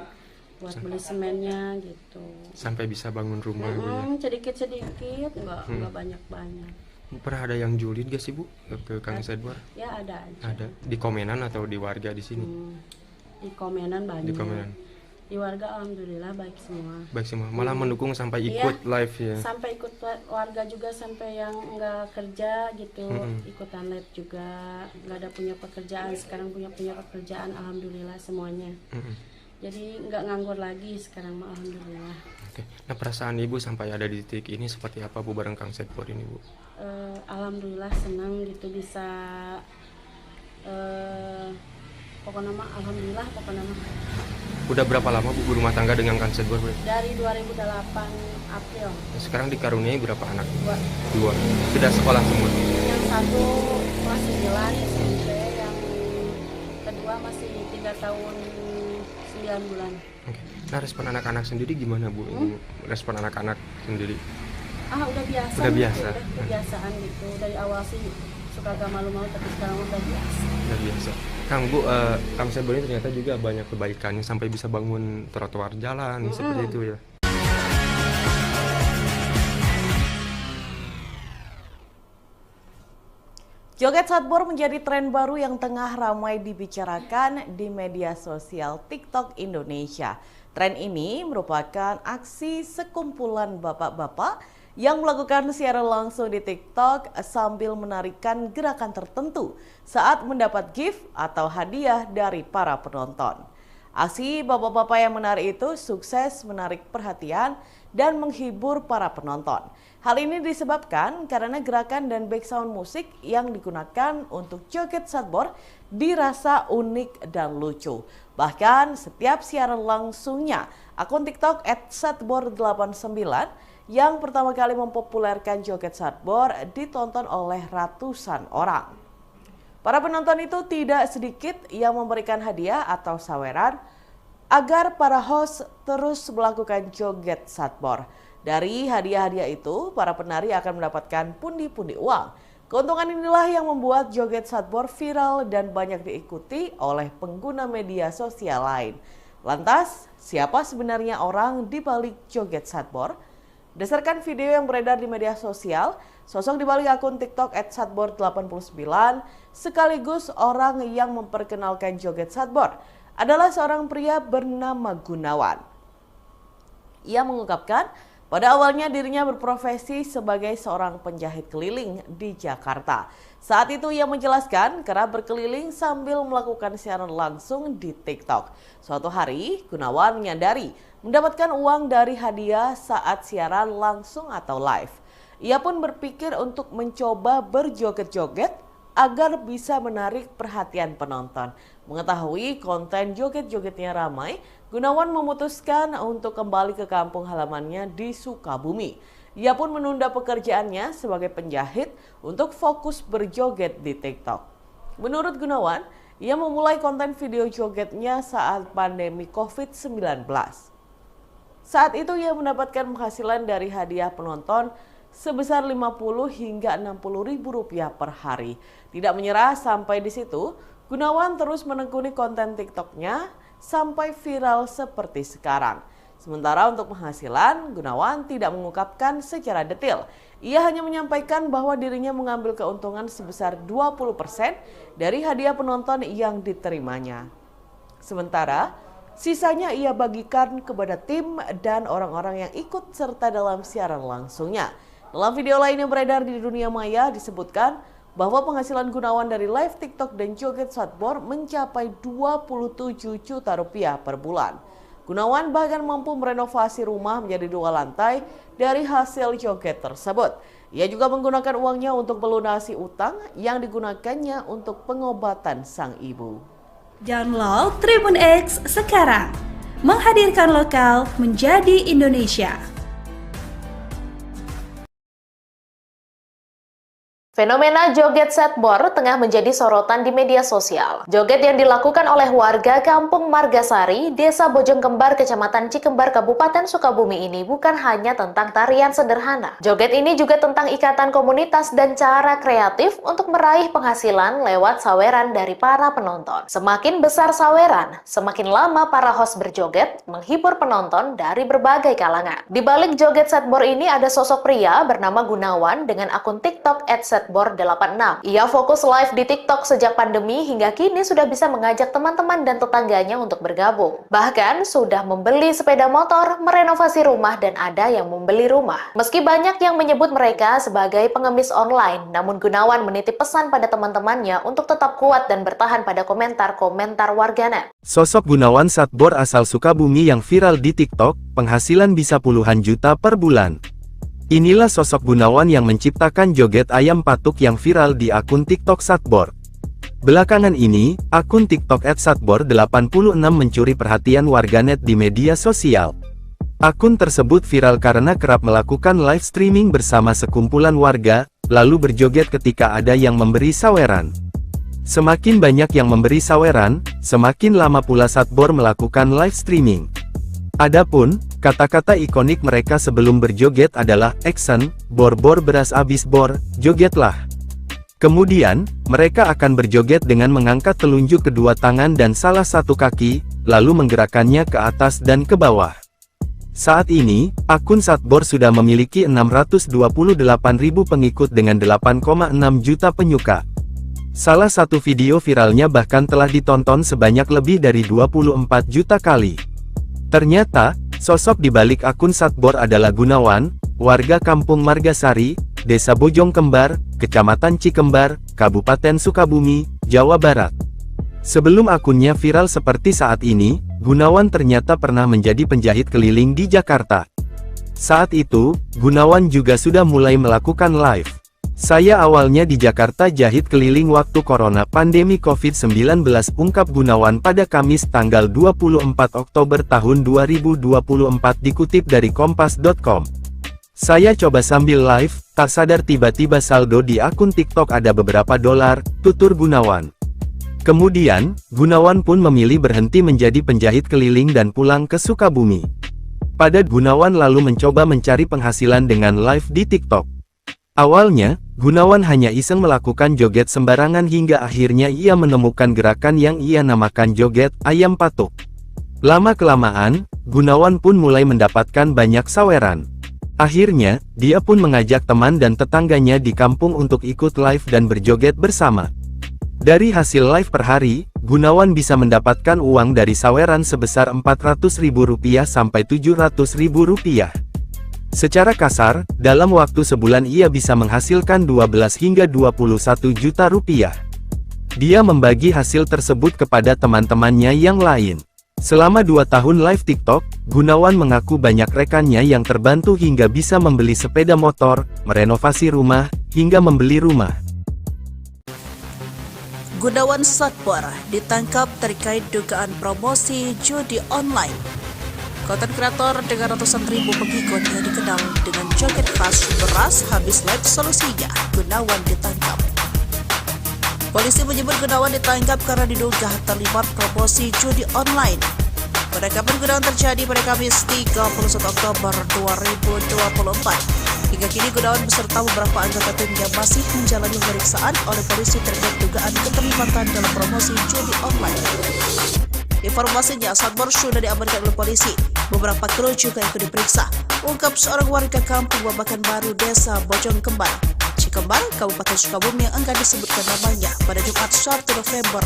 buat beli semennya gitu. Sampai bisa bangun rumah gitu. Sedikit nggak banyak. Pernah ada yang julid gak sih Bu ke Kang Sadbor? Ya ada aja. Ada di komenan atau di warga di sini? Di komenan banyak. Di komenan. Di warga alhamdulillah baik semua. Baik semua, malah mendukung sampai ikut live ya. Sampai ikut warga juga, sampai yang nggak kerja gitu, ikutan live juga. Nggak ada punya pekerjaan, sekarang punya pekerjaan alhamdulillah semuanya. Jadi nggak nganggur lagi sekarang mah alhamdulillah. Oke. Nah, perasaan Ibu sampai ada di titik ini seperti apa Bu bareng Kang Sadbor ini Bu? Alhamdulillah senang gitu bisa pokoknya mah alhamdulillah pokoknya mah. Udah berapa lama Bu berumah tangga dengan Kang Sadbor? Dari 2008 April. Sekarang dikaruniai berapa anak? 2. Sudah sekolah semua? Yang satu kelas 9 SMP, yang kedua masih 3 tahun 9 bulan. Oke. Nah, respon anak-anak sendiri gimana Bu? Respon anak-anak sendiri? Udah biasa. Udah biasa. Udah kebiasaan gitu. Dari awal sih suka agak malu-malu, tapi sekarang udah biasa. Udah biasa. Kang Bu, Kang Sadbor ini ternyata juga banyak kebaikannya sampai bisa bangun trotoar jalan seperti itu ya. Joget Satbor menjadi tren baru yang tengah ramai dibicarakan di media sosial TikTok Indonesia. Tren ini merupakan aksi sekumpulan bapak-bapak yang melakukan siaran langsung di TikTok sambil menarikan gerakan tertentu saat mendapat gift atau hadiah dari para penonton. Aksi bapak-bapak yang menari itu sukses menarik perhatian dan menghibur para penonton. Hal ini disebabkan karena gerakan dan background musik yang digunakan untuk joget Satbor dirasa unik dan lucu. Bahkan setiap siaran langsungnya, akun TikTok @satbor89 yang pertama kali mempopulerkan joget Satbor ditonton oleh ratusan orang. Para penonton itu tidak sedikit yang memberikan hadiah atau saweran agar para host terus melakukan joget Satbor. Dari hadiah-hadiah itu, para penari akan mendapatkan pundi-pundi uang. Keuntungan inilah yang membuat joget Satbor viral dan banyak diikuti oleh pengguna media sosial lain. Lantas, siapa sebenarnya orang di balik joget Satbor? Berdasarkan video yang beredar di media sosial, sosok di balik akun TikTok @satbor89 sekaligus orang yang memperkenalkan joget Satbor adalah seorang pria bernama Gunawan. Ia mengungkapkan pada awalnya dirinya berprofesi sebagai seorang penjahit keliling di Jakarta. Saat itu ia menjelaskan kerap berkeliling sambil melakukan siaran langsung di TikTok. Suatu hari, Gunawan menyadari mendapatkan uang dari hadiah saat siaran langsung atau live. Ia pun berpikir untuk mencoba berjoget-joget agar bisa menarik perhatian penonton. Mengetahui konten joget-jogetnya ramai, Gunawan memutuskan untuk kembali ke kampung halamannya di Sukabumi. Ia pun menunda pekerjaannya sebagai penjahit untuk fokus berjoget di TikTok. Menurut Gunawan, ia memulai konten video jogetnya saat pandemi COVID-19. Saat itu ia mendapatkan penghasilan dari hadiah penonton sebesar 50 hingga 60 ribu rupiah per hari. Tidak menyerah sampai di situ, Gunawan terus menekuni konten TikToknya sampai viral seperti sekarang. Sementara untuk penghasilan, Gunawan tidak mengungkapkan secara detail. Ia hanya menyampaikan bahwa dirinya mengambil keuntungan sebesar 20% dari hadiah penonton yang diterimanya. Sementara, sisanya ia bagikan kepada tim dan orang-orang yang ikut serta dalam siaran langsungnya. Dalam video lain yang beredar di dunia maya disebutkan bahwa penghasilan Gunawan dari live TikTok dan joget Satbor mencapai 27 juta rupiah per bulan. Gunawan bahkan mampu merenovasi rumah menjadi 2 lantai dari hasil joget tersebut. Ia juga menggunakan uangnya untuk melunasi utang yang digunakannya untuk pengobatan sang ibu. Download Tribun X sekarang, menghadirkan lokal menjadi Indonesia. Fenomena joget Satbor tengah menjadi sorotan di media sosial. Joget yang dilakukan oleh warga Kampung Margasari, Desa Bojongkembar, Kecamatan Cikembar, Kabupaten Sukabumi ini bukan hanya tentang tarian sederhana. Joget ini juga tentang ikatan komunitas dan cara kreatif untuk meraih penghasilan lewat saweran dari para penonton. Semakin besar saweran, semakin lama para host berjoget, menghibur penonton dari berbagai kalangan. Di balik joget Satbor ini ada sosok pria bernama Gunawan dengan akun TikTok @satbor86. Ia fokus live di TikTok sejak pandemi hingga kini sudah bisa mengajak teman-teman dan tetangganya untuk bergabung. Bahkan sudah membeli sepeda motor, merenovasi rumah, dan ada yang membeli rumah. Meski banyak yang menyebut mereka sebagai pengemis online, namun Gunawan menitip pesan pada teman-temannya untuk tetap kuat dan bertahan pada komentar-komentar warganet. Sosok Gunawan Satbor asal Sukabumi yang viral di TikTok, penghasilan bisa puluhan juta per bulan. Inilah sosok Gunawan yang menciptakan joget ayam patuk yang viral di akun TikTok Satbor. Belakangan ini, akun TikTok @satbor86 mencuri perhatian warganet di media sosial. Akun tersebut viral karena kerap melakukan live streaming bersama sekumpulan warga, lalu berjoget ketika ada yang memberi saweran. Semakin banyak yang memberi saweran, semakin lama pula Satbor melakukan live streaming. Adapun, kata-kata ikonik mereka sebelum berjoget adalah action, bor-bor beras abis bor, jogetlah. Kemudian, mereka akan berjoget dengan mengangkat telunjuk kedua tangan dan salah satu kaki, lalu menggerakkannya ke atas dan ke bawah. Saat ini, akun Satbor sudah memiliki 628.000 pengikut dengan 8,6 juta penyuka. Salah satu video viralnya bahkan telah ditonton sebanyak lebih dari 24 juta kali. Ternyata, sosok di balik akun Satbor adalah Gunawan, warga Kampung Margasari, Desa Bojongkembar, Kecamatan Cikembar, Kabupaten Sukabumi, Jawa Barat. Sebelum akunnya viral seperti saat ini, Gunawan ternyata pernah menjadi penjahit keliling di Jakarta. Saat itu, Gunawan juga sudah mulai melakukan live. Saya awalnya di Jakarta jahit keliling waktu corona pandemi COVID-19, ungkap Gunawan pada Kamis tanggal 24 Oktober tahun 2024 dikutip dari kompas.com. Saya coba sambil live, tak sadar tiba-tiba saldo di akun TikTok ada beberapa dolar, tutur Gunawan. Kemudian, Gunawan pun memilih berhenti menjadi penjahit keliling dan pulang ke Sukabumi. Pada Gunawan lalu mencoba mencari penghasilan dengan live di TikTok. Awalnya, Gunawan hanya iseng melakukan joget sembarangan hingga akhirnya ia menemukan gerakan yang ia namakan joget ayam patuk. Lama-kelamaan, Gunawan pun mulai mendapatkan banyak saweran. Akhirnya, dia pun mengajak teman dan tetangganya di kampung untuk ikut live dan berjoget bersama. Dari hasil live per hari, Gunawan bisa mendapatkan uang dari saweran sebesar Rp400.000 sampai Rp700.000. Secara kasar, dalam waktu sebulan ia bisa menghasilkan 12 hingga 21 juta rupiah. Dia membagi hasil tersebut kepada teman-temannya yang lain. Selama 2 tahun live TikTok, Gunawan mengaku banyak rekannya yang terbantu hingga bisa membeli sepeda motor, merenovasi rumah, hingga membeli rumah. Gunawan Satbor ditangkap terkait dugaan promosi judi online. Konten kreator dengan ratusan ribu pengikut yang dikenal dengan joget khas beras habis live solusinya, Gunawan ditangkap. Polisi menyebut Gunawan ditangkap karena diduga terlibat promosi judi online. Penangkapan Gunawan terjadi pada Kamis 31 Oktober 2024. Hingga kini Gunawan beserta beberapa anggota timnya masih menjalani pemeriksaan oleh polisi terkait dugaan keterlibatan dalam promosi judi online. Informasinya, Satbor sudah diamankan oleh polisi. Beberapa kru juga ikut diperiksa, ungkap seorang warga kampung Babakan Baru, Desa Bojong Kembar, Cikembar, Kabupaten Sukabumi yang enggan disebutkan namanya pada Jumat 1 November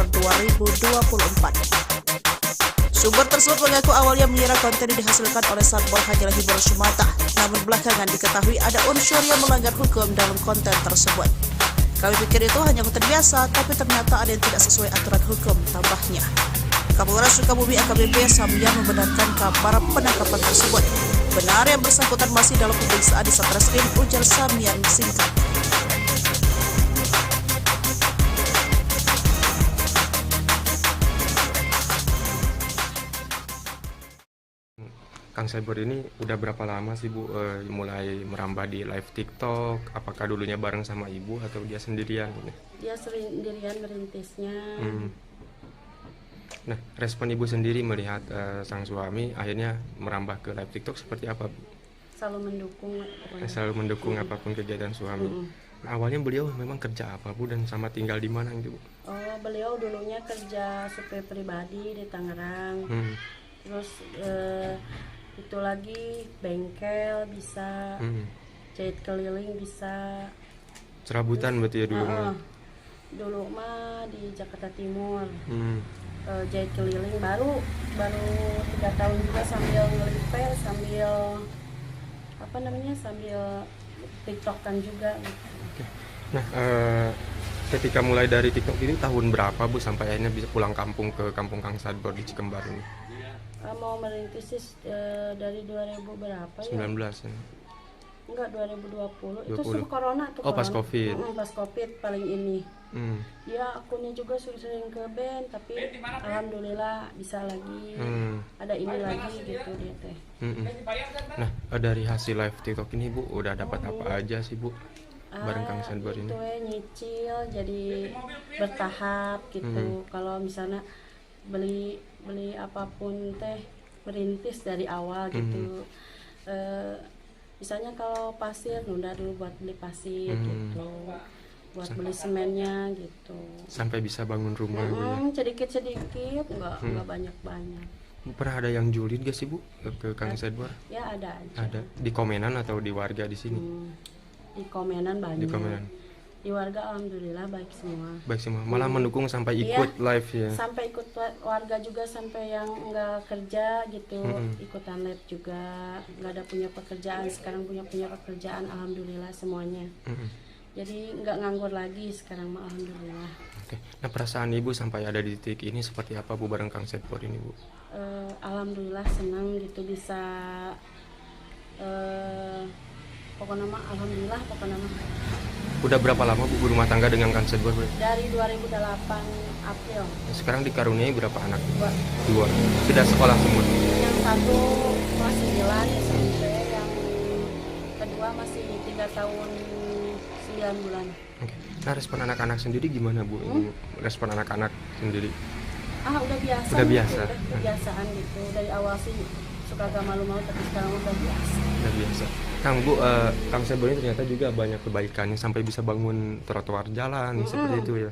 2024. Sumber tersebut mengaku awalnya mengira konten yang dihasilkan oleh Satbor hanyalah hiburan semata, namun belakangan diketahui ada unsur yang melanggar hukum dalam konten tersebut. Kami pikir itu hanya konten biasa, tapi ternyata ada yang tidak sesuai aturan hukum, tambahnya. Kapolres Sukabumi AKBP Samyan membenarkan kabar penangkapan tersebut. Benar yang bersangkutan masih dalam pemeriksaan di Satreskrim, ujar Samyan singkat. Kang Satbor ini udah berapa lama sih Bu mulai merambah di live TikTok? Apakah dulunya bareng sama Ibu atau dia sendirian? Dia sendirian merintisnya. Nah, respon Ibu sendiri melihat sang suami akhirnya merambah ke live TikTok seperti apa, Bu? Selalu mendukung. Selalu mendukung apapun kegiatan suami. Nah, awalnya beliau memang kerja apa, Bu, dan sama tinggal di mana gitu, Bu? Oh, beliau dulunya kerja supir pribadi di Tangerang. Terus itu lagi bengkel bisa, jahit keliling bisa. Serabutan berarti ya dulu? Dulu mah di Jakarta Timur. Jahit keliling baru 3 tahun juga sambil ngelipel, sambil sambil TikTokan juga gitu. Nah, ketika mulai dari TikTok ini tahun berapa Bu sampai akhirnya bisa pulang kampung ke kampung Kang Satbor di Cikembar ini? Mau merintis dari 2000 berapa ya? 19 ya? Enggak, 2020. 20. Itu sebelum corona tuh. Oh, pas Covid. Pas Covid paling ini. Ya, akunnya juga sering ke band, tapi alhamdulillah bisa lagi. Ada ini lagi gitu dia teh. Nah, dari hasil live TikTok ini Bu udah dapat apa aja sih Bu? Bareng Kang Satbor ini. Itu nyicil jadi bertahap gitu. Kalau misalnya beli apapun teh merintis dari awal gitu. Misalnya kalau pasir nunda dulu buat beli pasir gitu, buat beli semennya gitu. Sampai bisa bangun rumah sedikit-sedikit, nggak banyak-banyak. Pernah ada yang julid gak sih Bu ke Kang Satbor? Ya ada aja. Ada di komenan atau di warga di sini? Di komenan banyak. Di komenan. Di warga alhamdulillah baik semua. Baik semua, malah mendukung sampai ikut live ya. Sampai ikut warga juga, sampai yang nggak kerja gitu, ikutan live juga. Nggak ada punya pekerjaan, sekarang punya pekerjaan alhamdulillah semuanya. Jadi nggak nganggur lagi sekarang mah alhamdulillah. Oke. Nah, perasaan Ibu sampai ada di titik ini seperti apa Bu bareng Kang Satbor ini Bu? Alhamdulillah senang gitu bisa pokoknya mah alhamdulillah pokoknya mah. Udah berapa lama Bu berumah tangga dengan Kang Satbor? Dari 2008 April. Sekarang dikaruniai berapa anak? 2. Sudah sekolah semua? Yang satu kelas 9 SMP, yang kedua tua masih 3 tahun 9 bulan. Oke. Nah, respon anak-anak sendiri gimana, Bu? Respon anak-anak sendiri? Udah biasa. Udah gitu, biasa. udah kebiasaan gitu. Dari awal sih suka agak malu-malu, tapi sekarang udah biasa. Udah biasa. Kang, Bu, Kang Satbor ini ternyata juga banyak kebaikannya sampai bisa bangun trotoar jalan seperti itu ya.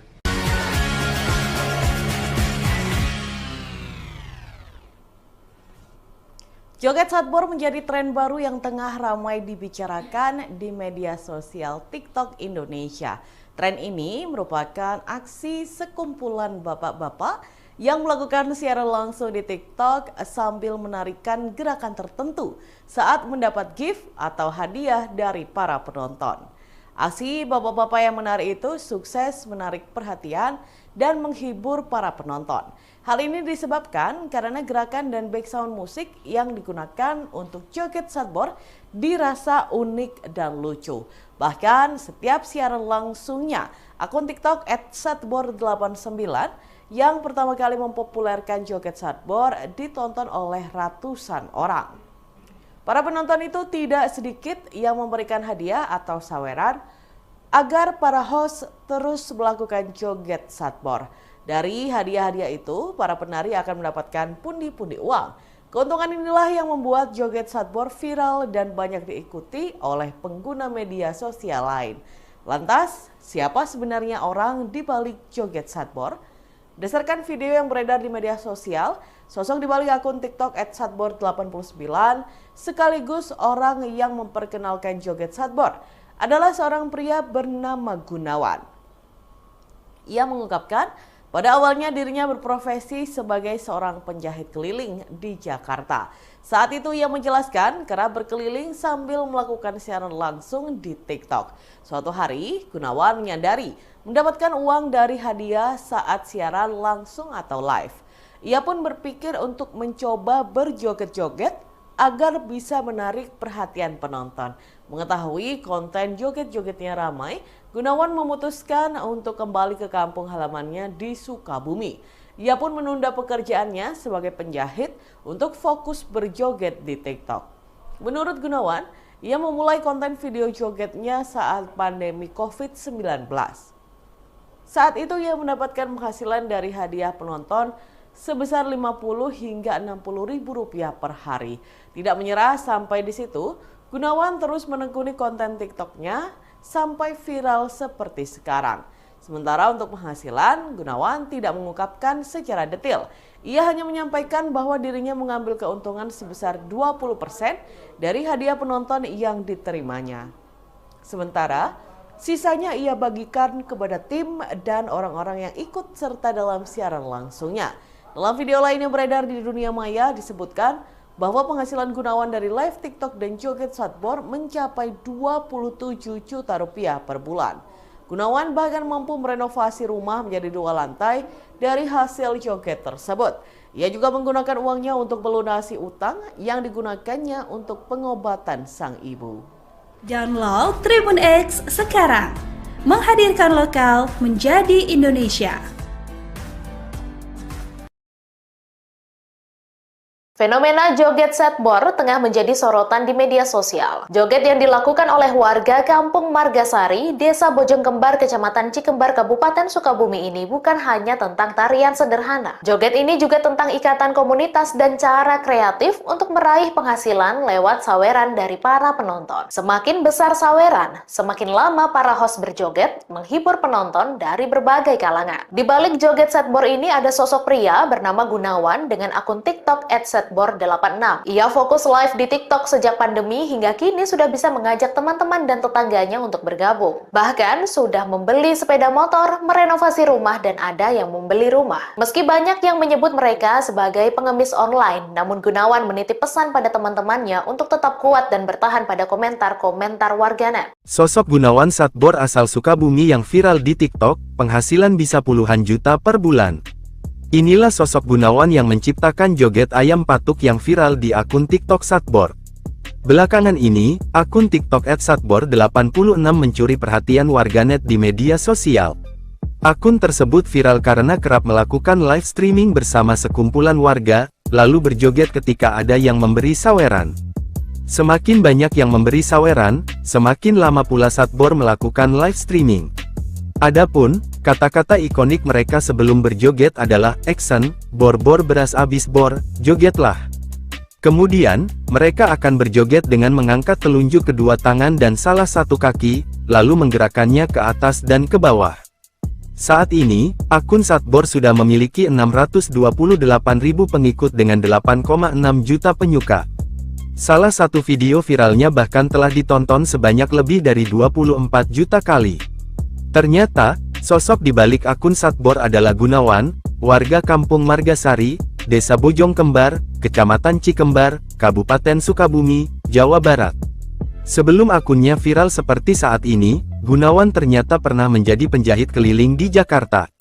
Joget Satbor menjadi tren baru yang tengah ramai dibicarakan di media sosial TikTok Indonesia. Tren ini merupakan aksi sekumpulan bapak-bapak yang melakukan siaran langsung di TikTok sambil menarikan gerakan tertentu saat mendapat gift atau hadiah dari para penonton. Aksi bapak-bapak yang menari itu sukses menarik perhatian dan menghibur para penonton. Hal ini disebabkan karena gerakan dan background musik yang digunakan untuk joget Satbor dirasa unik dan lucu. Bahkan setiap siaran langsungnya, akun TikTok @satbor89 yang pertama kali mempopulerkan joget Satbor ditonton oleh ratusan orang. Para penonton itu tidak sedikit yang memberikan hadiah atau saweran agar para host terus melakukan joget Satbor. Dari hadiah-hadiah itu, para penari akan mendapatkan pundi-pundi uang. Keuntungan inilah yang membuat joget Satbor viral dan banyak diikuti oleh pengguna media sosial lain. Lantas, siapa sebenarnya orang di balik joget Satbor? Berdasarkan video yang beredar di media sosial, sosok di balik akun TikTok @satbor89 sekaligus orang yang memperkenalkan joget Satbor adalah seorang pria bernama Gunawan. Ia mengungkapkan pada awalnya dirinya berprofesi sebagai seorang penjahit keliling di Jakarta. Saat itu ia menjelaskan kerap berkeliling sambil melakukan siaran langsung di TikTok. Suatu hari Gunawan menyadari mendapatkan uang dari hadiah saat siaran langsung atau live. Ia pun berpikir untuk mencoba berjoget-joget agar bisa menarik perhatian penonton. Mengetahui konten joget-jogetnya ramai, Gunawan memutuskan untuk kembali ke kampung halamannya di Sukabumi. Ia pun menunda pekerjaannya sebagai penjahit untuk fokus berjoget di TikTok. Menurut Gunawan, ia memulai konten video jogetnya saat pandemi COVID-19. Saat itu ia mendapatkan penghasilan dari hadiah penonton sebesar 50 hingga 60 ribu rupiah per hari. Tidak menyerah sampai di situ, Gunawan terus menekuni konten TikToknya sampai viral seperti sekarang. Sementara untuk penghasilan, Gunawan tidak mengungkapkan secara detail. Ia hanya menyampaikan bahwa dirinya mengambil keuntungan sebesar 20% dari hadiah penonton yang diterimanya. Sementara, sisanya ia bagikan kepada tim dan orang-orang yang ikut serta dalam siaran langsungnya. Dalam video lain yang beredar di dunia maya disebutkan bahwa penghasilan Gunawan dari live TikTok dan joget Satbor mencapai 27 juta rupiah per bulan. Gunawan bahkan mampu merenovasi rumah menjadi 2 lantai dari hasil joget tersebut. Ia juga menggunakan uangnya untuk melunasi utang yang digunakannya untuk pengobatan sang ibu. Download Tribun X sekarang, menghadirkan lokal menjadi Indonesia. Fenomena joget Satbor tengah menjadi sorotan di media sosial. Joget yang dilakukan oleh warga Kampung Margasari, Desa Bojongkembar, Kecamatan Cikembar, Kabupaten Sukabumi ini bukan hanya tentang tarian sederhana. Joget ini juga tentang ikatan komunitas dan cara kreatif untuk meraih penghasilan lewat saweran dari para penonton. Semakin besar saweran, semakin lama para host berjoget, menghibur penonton dari berbagai kalangan. Di balik joget Satbor ini ada sosok pria bernama Gunawan dengan akun TikTok @satbor86. Ia fokus live di TikTok sejak pandemi hingga kini sudah bisa mengajak teman-teman dan tetangganya untuk bergabung. Bahkan sudah membeli sepeda motor, merenovasi rumah, dan ada yang membeli rumah. Meski banyak yang menyebut mereka sebagai pengemis online, namun Gunawan menitip pesan pada teman-temannya untuk tetap kuat dan bertahan pada komentar-komentar warganet. Sosok Gunawan Satbor asal Sukabumi yang viral di TikTok, penghasilan bisa puluhan juta per bulan. Inilah sosok Gunawan yang menciptakan joget ayam patuk yang viral di akun TikTok Satbor. Belakangan ini, akun TikTok @satbor86 mencuri perhatian warganet di media sosial. Akun tersebut viral karena kerap melakukan live streaming bersama sekumpulan warga, lalu berjoget ketika ada yang memberi saweran. Semakin banyak yang memberi saweran, semakin lama pula Satbor melakukan live streaming. Adapun, kata-kata ikonik mereka sebelum berjoget adalah action, bor-bor beras abis bor, jogetlah. Kemudian, mereka akan berjoget dengan mengangkat telunjuk kedua tangan dan salah satu kaki, lalu menggerakkannya ke atas dan ke bawah. Saat ini, akun Satbor sudah memiliki 628.000 pengikut dengan 8,6 juta penyuka. Salah satu video viralnya bahkan telah ditonton sebanyak lebih dari 24 juta kali. Ternyata, sosok di balik akun Satbor adalah Gunawan, warga Kampung Margasari, Desa Bojong Kembar, Kecamatan Cikembar, Kabupaten Sukabumi, Jawa Barat. Sebelum akunnya viral seperti saat ini, Gunawan ternyata pernah menjadi penjahit keliling di Jakarta.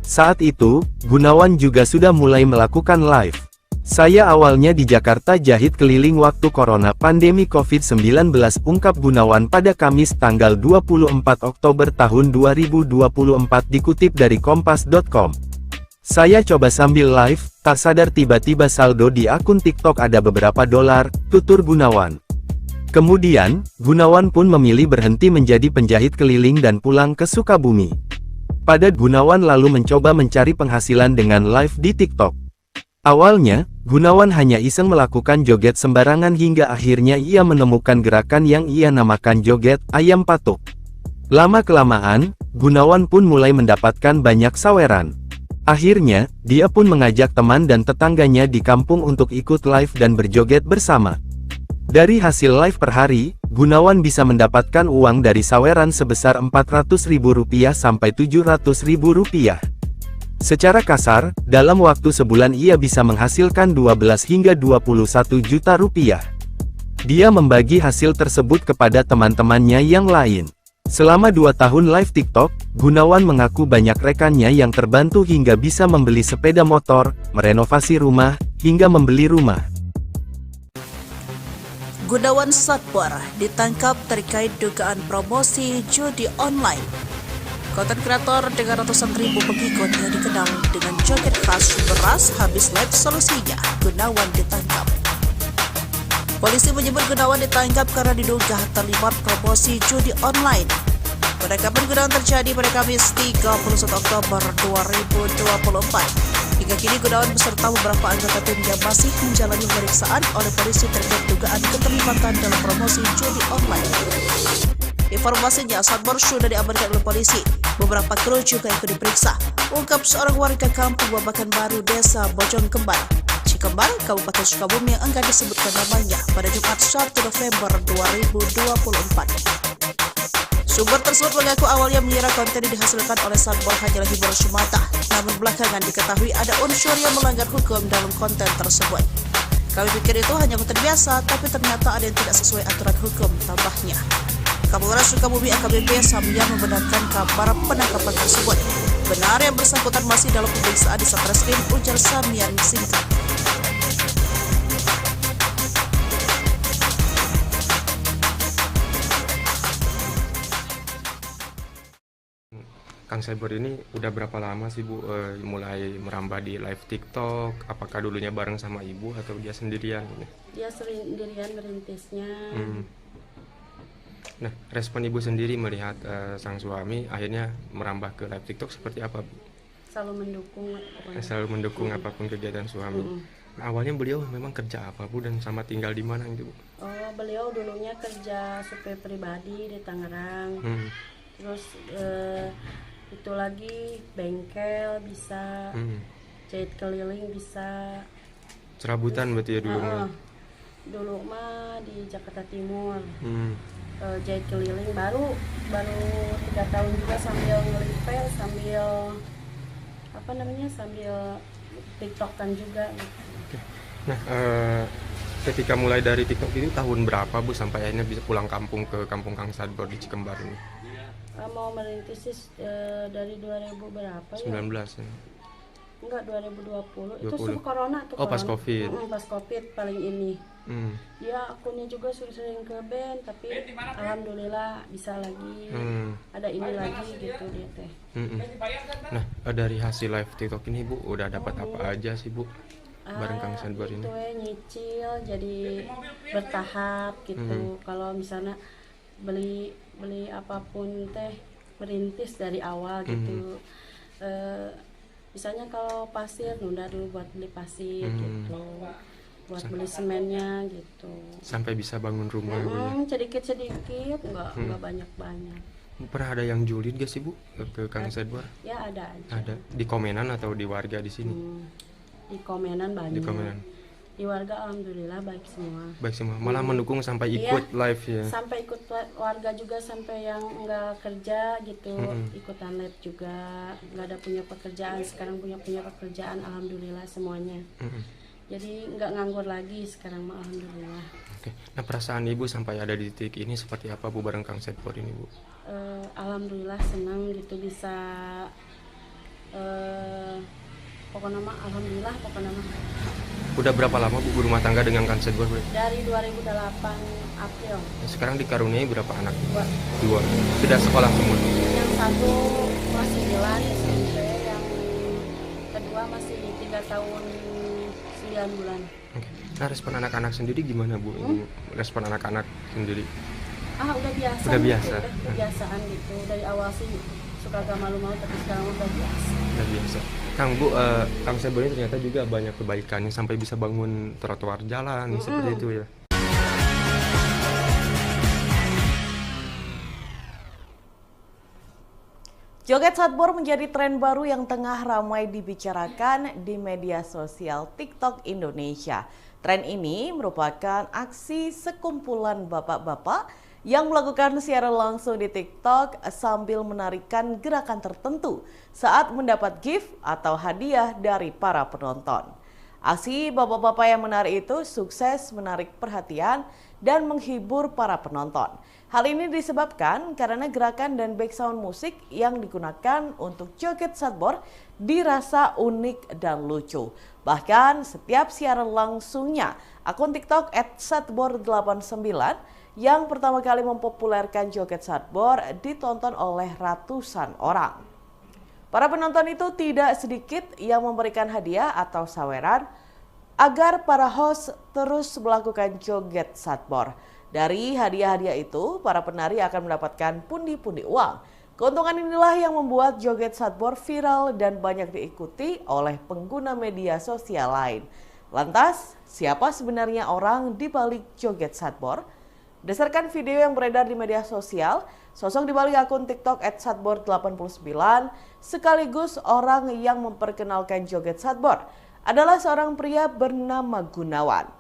Saat itu, Gunawan juga sudah mulai melakukan live. Saya awalnya di Jakarta jahit keliling waktu corona pandemi COVID-19, ungkap Gunawan pada Kamis tanggal 24 Oktober tahun 2024 dikutip dari kompas.com. Saya coba sambil live, tak sadar tiba-tiba saldo di akun TikTok ada beberapa dolar, tutur Gunawan. Kemudian, Gunawan pun memilih berhenti menjadi penjahit keliling dan pulang ke Sukabumi. Pada Gunawan lalu mencoba mencari penghasilan dengan live di TikTok. Awalnya, Gunawan hanya iseng melakukan joget sembarangan hingga akhirnya ia menemukan gerakan yang ia namakan joget ayam patuk. Lama-kelamaan, Gunawan pun mulai mendapatkan banyak saweran. Akhirnya, dia pun mengajak teman dan tetangganya di kampung untuk ikut live dan berjoget bersama. Dari hasil live per hari, Gunawan bisa mendapatkan uang dari saweran sebesar Rp400.000 sampai Rp700.000. Secara kasar, dalam waktu sebulan ia bisa menghasilkan 12 hingga 21 juta rupiah. Dia membagi hasil tersebut kepada teman-temannya yang lain. Selama 2 tahun live TikTok, Gunawan mengaku banyak rekannya yang terbantu hingga bisa membeli sepeda motor, merenovasi rumah, hingga membeli rumah. Gunawan Satbor ditangkap terkait dugaan promosi judi online. Konten kreator dengan ratusan ribu pengikut yang dikenal dengan joget khas beras habis live solusinya, Gunawan ditangkap. Polisi menyebut Gunawan ditangkap karena diduga terlibat promosi judi online. Penangkapan Gunawan terjadi pada Kamis 31 Oktober 2024. Hingga kini Gunawan beserta beberapa anggota timnya masih menjalani pemeriksaan oleh polisi terkait dugaan keterlibatan dalam promosi judi online. Informasinya, Satbor sudah diamankan oleh polisi. Beberapa kru juga ikut diperiksa, ungkap seorang warga kampung Babakan Baru, Desa Bojong Kembar, Cikembar, Kabupaten Sukabumi yang enggan disebutkan namanya pada Jumat 1 November 2024. Sumber tersebut mengaku awalnya mengira konten yang dihasilkan oleh Satbor hanyalah hiburan semata, namun belakangan diketahui ada unsur yang melanggar hukum dalam konten tersebut. Kami pikir itu hanya konten biasa, tapi ternyata ada yang tidak sesuai aturan hukum, tambahnya. Kapolres Sukabumi AKBP Samya membenarkan kabar penangkapan tersebut. Benar yang bersangkutan masih dalam pemeriksaan di Satreskrim, ujar Samyan singkat. Kang Satbor ini udah berapa lama sih Bu mulai merambah di live TikTok? Apakah dulunya bareng sama Ibu atau dia sendirian? Dia sendirian merintisnya. Nah, respon Ibu sendiri melihat sang suami akhirnya merambah ke live TikTok seperti apa, Bu? Selalu mendukung. Selalu mendukung apapun kegiatan suami. Nah, awalnya beliau memang kerja apa, Bu, dan sama tinggal di mana gitu, Bu? Oh, beliau dulunya kerja supir pribadi di Tangerang. Terus itu lagi bengkel bisa, jahit keliling bisa. Serabutan berarti ya dulu? Dulu mah di Jakarta Timur. Jahit keliling baru 3 tahun juga sambil ngelipel, sambil sambil TikTokan juga gitu. Nah, ketika mulai dari TikTok ini tahun berapa Bu sampai akhirnya bisa pulang kampung ke kampung Kang Satbor di Cikembar ini? Mau merintis dari 2000 berapa 19 ya? Enggak, 2020. 20. Itu sebelum corona tuh. Oh, pas Covid. Pas Covid paling ini. Ya, akunnya juga sering ke band, tapi alhamdulillah bisa lagi. Ada ini lagi gitu dia teh. Nah, dari hasil live TikTok ini Bu udah dapat apa aja sih Bu? bareng Kang Sadbor ini? Itu nyicil jadi bertahap gitu. Kalau misalnya beli apapun teh merintis dari awal gitu. Misalnya kalau pasir nunda dulu buat beli pasir gitu, buat beli semennya gitu. Sampai bisa bangun rumah Bu ya? Sedikit nggak banyak. Pernah ada yang julid gak sih Bu ke Kang Sadbor? Ya ada aja. Ada di komenan atau di warga di sini? Di komenan banyak. Di komenan. Di warga alhamdulillah baik semua. Baik semua, malah mendukung sampai ikut live ya. Sampai ikut warga juga, sampai yang nggak kerja gitu ikutan live juga, nggak ada punya pekerjaan, sekarang punya pekerjaan alhamdulillah semuanya. Jadi nggak nganggur lagi sekarang mah alhamdulillah. Oke. Nah, perasaan Ibu sampai ada di titik ini seperti apa Bu bareng Kang Sadbor ini Bu? Alhamdulillah senang gitu bisa pokoknya mah alhamdulillah pokoknya mah. Udah berapa lama Bu berumah tangga dengan Kang Sadbor? Dari 2008 April. Sekarang dikaruniai berapa anak? 2. 2. Sudah sekolah semua? Yang satu masih jalan SMP, yang kedua masih 3 tahun 9 bulan. Oke. Nah, respon anak-anak sendiri gimana Bu? Respon anak-anak sendiri? Udah biasa. Udah biasa. Gitu, udah kebiasaan gitu. Dari awal sih suka agak malu-malu, tapi sekarang udah biasa. Udah biasa. Kang Bu, Kang Sadbor ini ternyata juga banyak kebaikannya sampai bisa bangun trotoar jalan seperti itu ya. Joget Sadbor menjadi tren baru yang tengah ramai dibicarakan di media sosial TikTok Indonesia. Tren ini merupakan aksi sekumpulan bapak-bapak yang melakukan siaran langsung di TikTok sambil menarikan gerakan tertentu saat mendapat gift atau hadiah dari para penonton. Aksi bapak-bapak yang menari itu sukses menarik perhatian dan menghibur para penonton. Hal ini disebabkan karena gerakan dan background musik yang digunakan untuk joget Sadbor dirasa unik dan lucu. Bahkan setiap siaran langsungnya, akun TikTok @sadbor89 yang pertama kali mempopulerkan joget Sadbor ditonton oleh ratusan orang. Para penonton itu tidak sedikit yang memberikan hadiah atau saweran agar para host terus melakukan joget Sadbor. Dari hadiah-hadiah itu, para penari akan mendapatkan pundi-pundi uang. Keuntungan inilah yang membuat joget Sadbor viral dan banyak diikuti oleh pengguna media sosial lain. Lantas, siapa sebenarnya orang di balik joget Sadbor? Berdasarkan video yang beredar di media sosial, sosok di balik akun TikTok @sadbor89 sekaligus orang yang memperkenalkan joget Sadbor adalah seorang pria bernama Gunawan.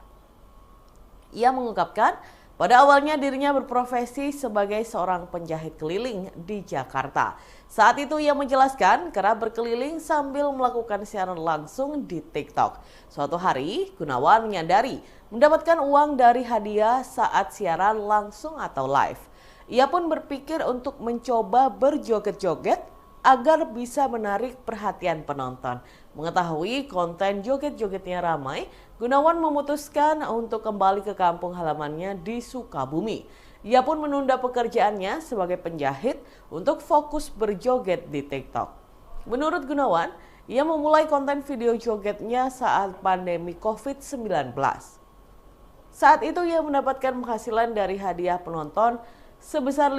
Ia mengungkapkan pada awalnya dirinya berprofesi sebagai seorang penjahit keliling di Jakarta. Saat itu ia menjelaskan kerap berkeliling sambil melakukan siaran langsung di TikTok. Suatu hari, Gunawan menyadari mendapatkan uang dari hadiah saat siaran langsung atau live. Ia pun berpikir untuk mencoba berjoget-joget agar bisa menarik perhatian penonton. Mengetahui konten joget-jogetnya ramai, Gunawan memutuskan untuk kembali ke kampung halamannya di Sukabumi. Ia pun menunda pekerjaannya sebagai penjahit untuk fokus berjoget di TikTok. Menurut Gunawan, ia memulai konten video jogetnya saat pandemi COVID-19. Saat itu ia mendapatkan penghasilan dari hadiah penonton sebesar 50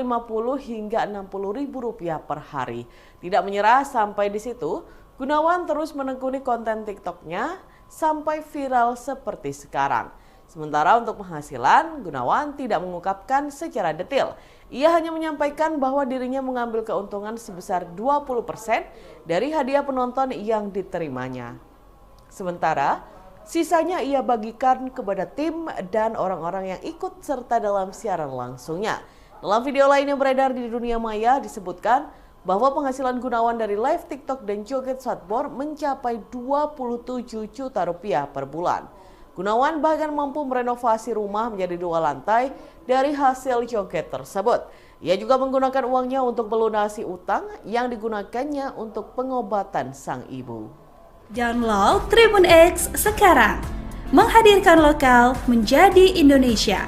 hingga 60 ribu rupiah per hari. Tidak menyerah sampai di situ, Gunawan terus menekuni konten TikToknya sampai viral seperti sekarang. Sementara untuk penghasilan, Gunawan tidak mengungkapkan secara detail. Ia hanya menyampaikan bahwa dirinya mengambil keuntungan sebesar 20% dari hadiah penonton yang diterimanya. Sementara, sisanya ia bagikan kepada tim dan orang-orang yang ikut serta dalam siaran langsungnya. Dalam video lain yang beredar di dunia maya disebutkan bahwa penghasilan Gunawan dari live TikTok dan joget Sadbor mencapai 27 juta rupiah per bulan. Gunawan bahkan mampu merenovasi rumah menjadi 2 lantai dari hasil joget tersebut. Ia juga menggunakan uangnya untuk melunasi utang yang digunakannya untuk pengobatan sang ibu. Download Tribun X sekarang, menghadirkan lokal menjadi Indonesia.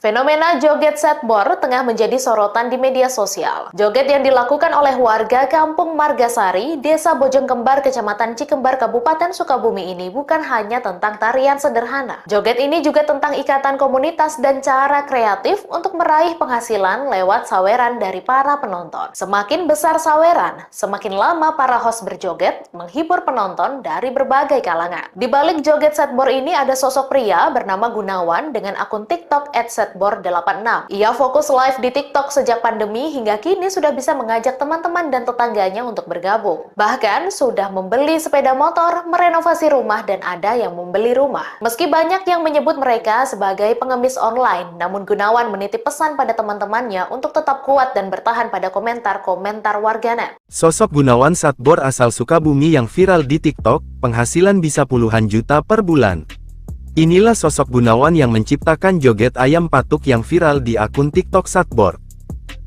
Fenomena joget setbor tengah menjadi sorotan di media sosial. Joget yang dilakukan oleh warga Kampung Margasari, Desa Bojongkembar, Kecamatan Cikembar, Kabupaten Sukabumi ini bukan hanya tentang tarian sederhana. Joget ini juga tentang ikatan komunitas dan cara kreatif untuk meraih penghasilan lewat saweran dari para penonton. Semakin besar saweran, semakin lama para host berjoget, menghibur penonton dari berbagai kalangan. Di balik joget setbor ini ada sosok pria bernama Gunawan dengan akun TikTok @setbor86. Ia fokus live di TikTok sejak pandemi hingga kini sudah bisa mengajak teman-teman dan tetangganya untuk bergabung. Bahkan sudah membeli sepeda motor, merenovasi rumah, dan ada yang membeli rumah. Meski banyak yang menyebut mereka sebagai pengemis online, namun Gunawan menitip pesan pada teman-temannya untuk tetap kuat dan bertahan pada komentar-komentar warganet. Sosok Gunawan Setbor asal Sukabumi yang viral di TikTok, penghasilan bisa puluhan juta per bulan. Inilah sosok Gunawan yang menciptakan joget ayam patuk yang viral di akun TikTok Setbor.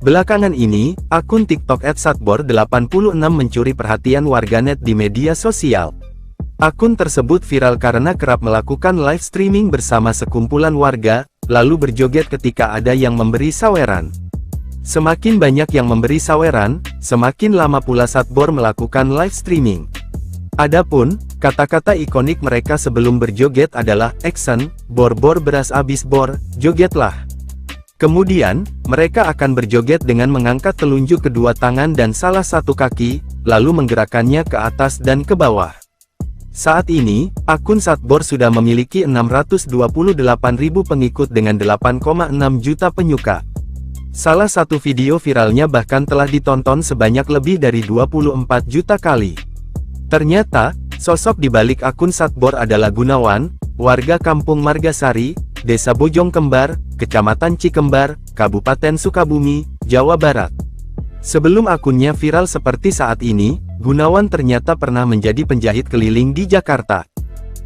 Belakangan ini, akun TikTok @setbor86 mencuri perhatian warganet di media sosial. Akun tersebut viral karena kerap melakukan live streaming bersama sekumpulan warga, lalu berjoget ketika ada yang memberi saweran. Semakin banyak yang memberi saweran, semakin lama pula Setbor melakukan live streaming. Adapun, kata-kata ikonik mereka sebelum berjoget adalah action, bor-bor beras abis bor, jogetlah. Kemudian, mereka akan berjoget dengan mengangkat telunjuk kedua tangan dan salah satu kaki, lalu menggerakkannya ke atas dan ke bawah. Saat ini, akun Setbor sudah memiliki 628.000 pengikut dengan 8,6 juta penyuka. Salah satu video viralnya bahkan telah ditonton sebanyak lebih dari 24 juta kali. Ternyata, sosok di balik akun Setbor adalah Gunawan, warga Kampung Margasari, Desa Bojongkembar, Kecamatan Cikembar, Kabupaten Sukabumi, Jawa Barat. Sebelum akunnya viral seperti saat ini, Gunawan ternyata pernah menjadi penjahit keliling di Jakarta.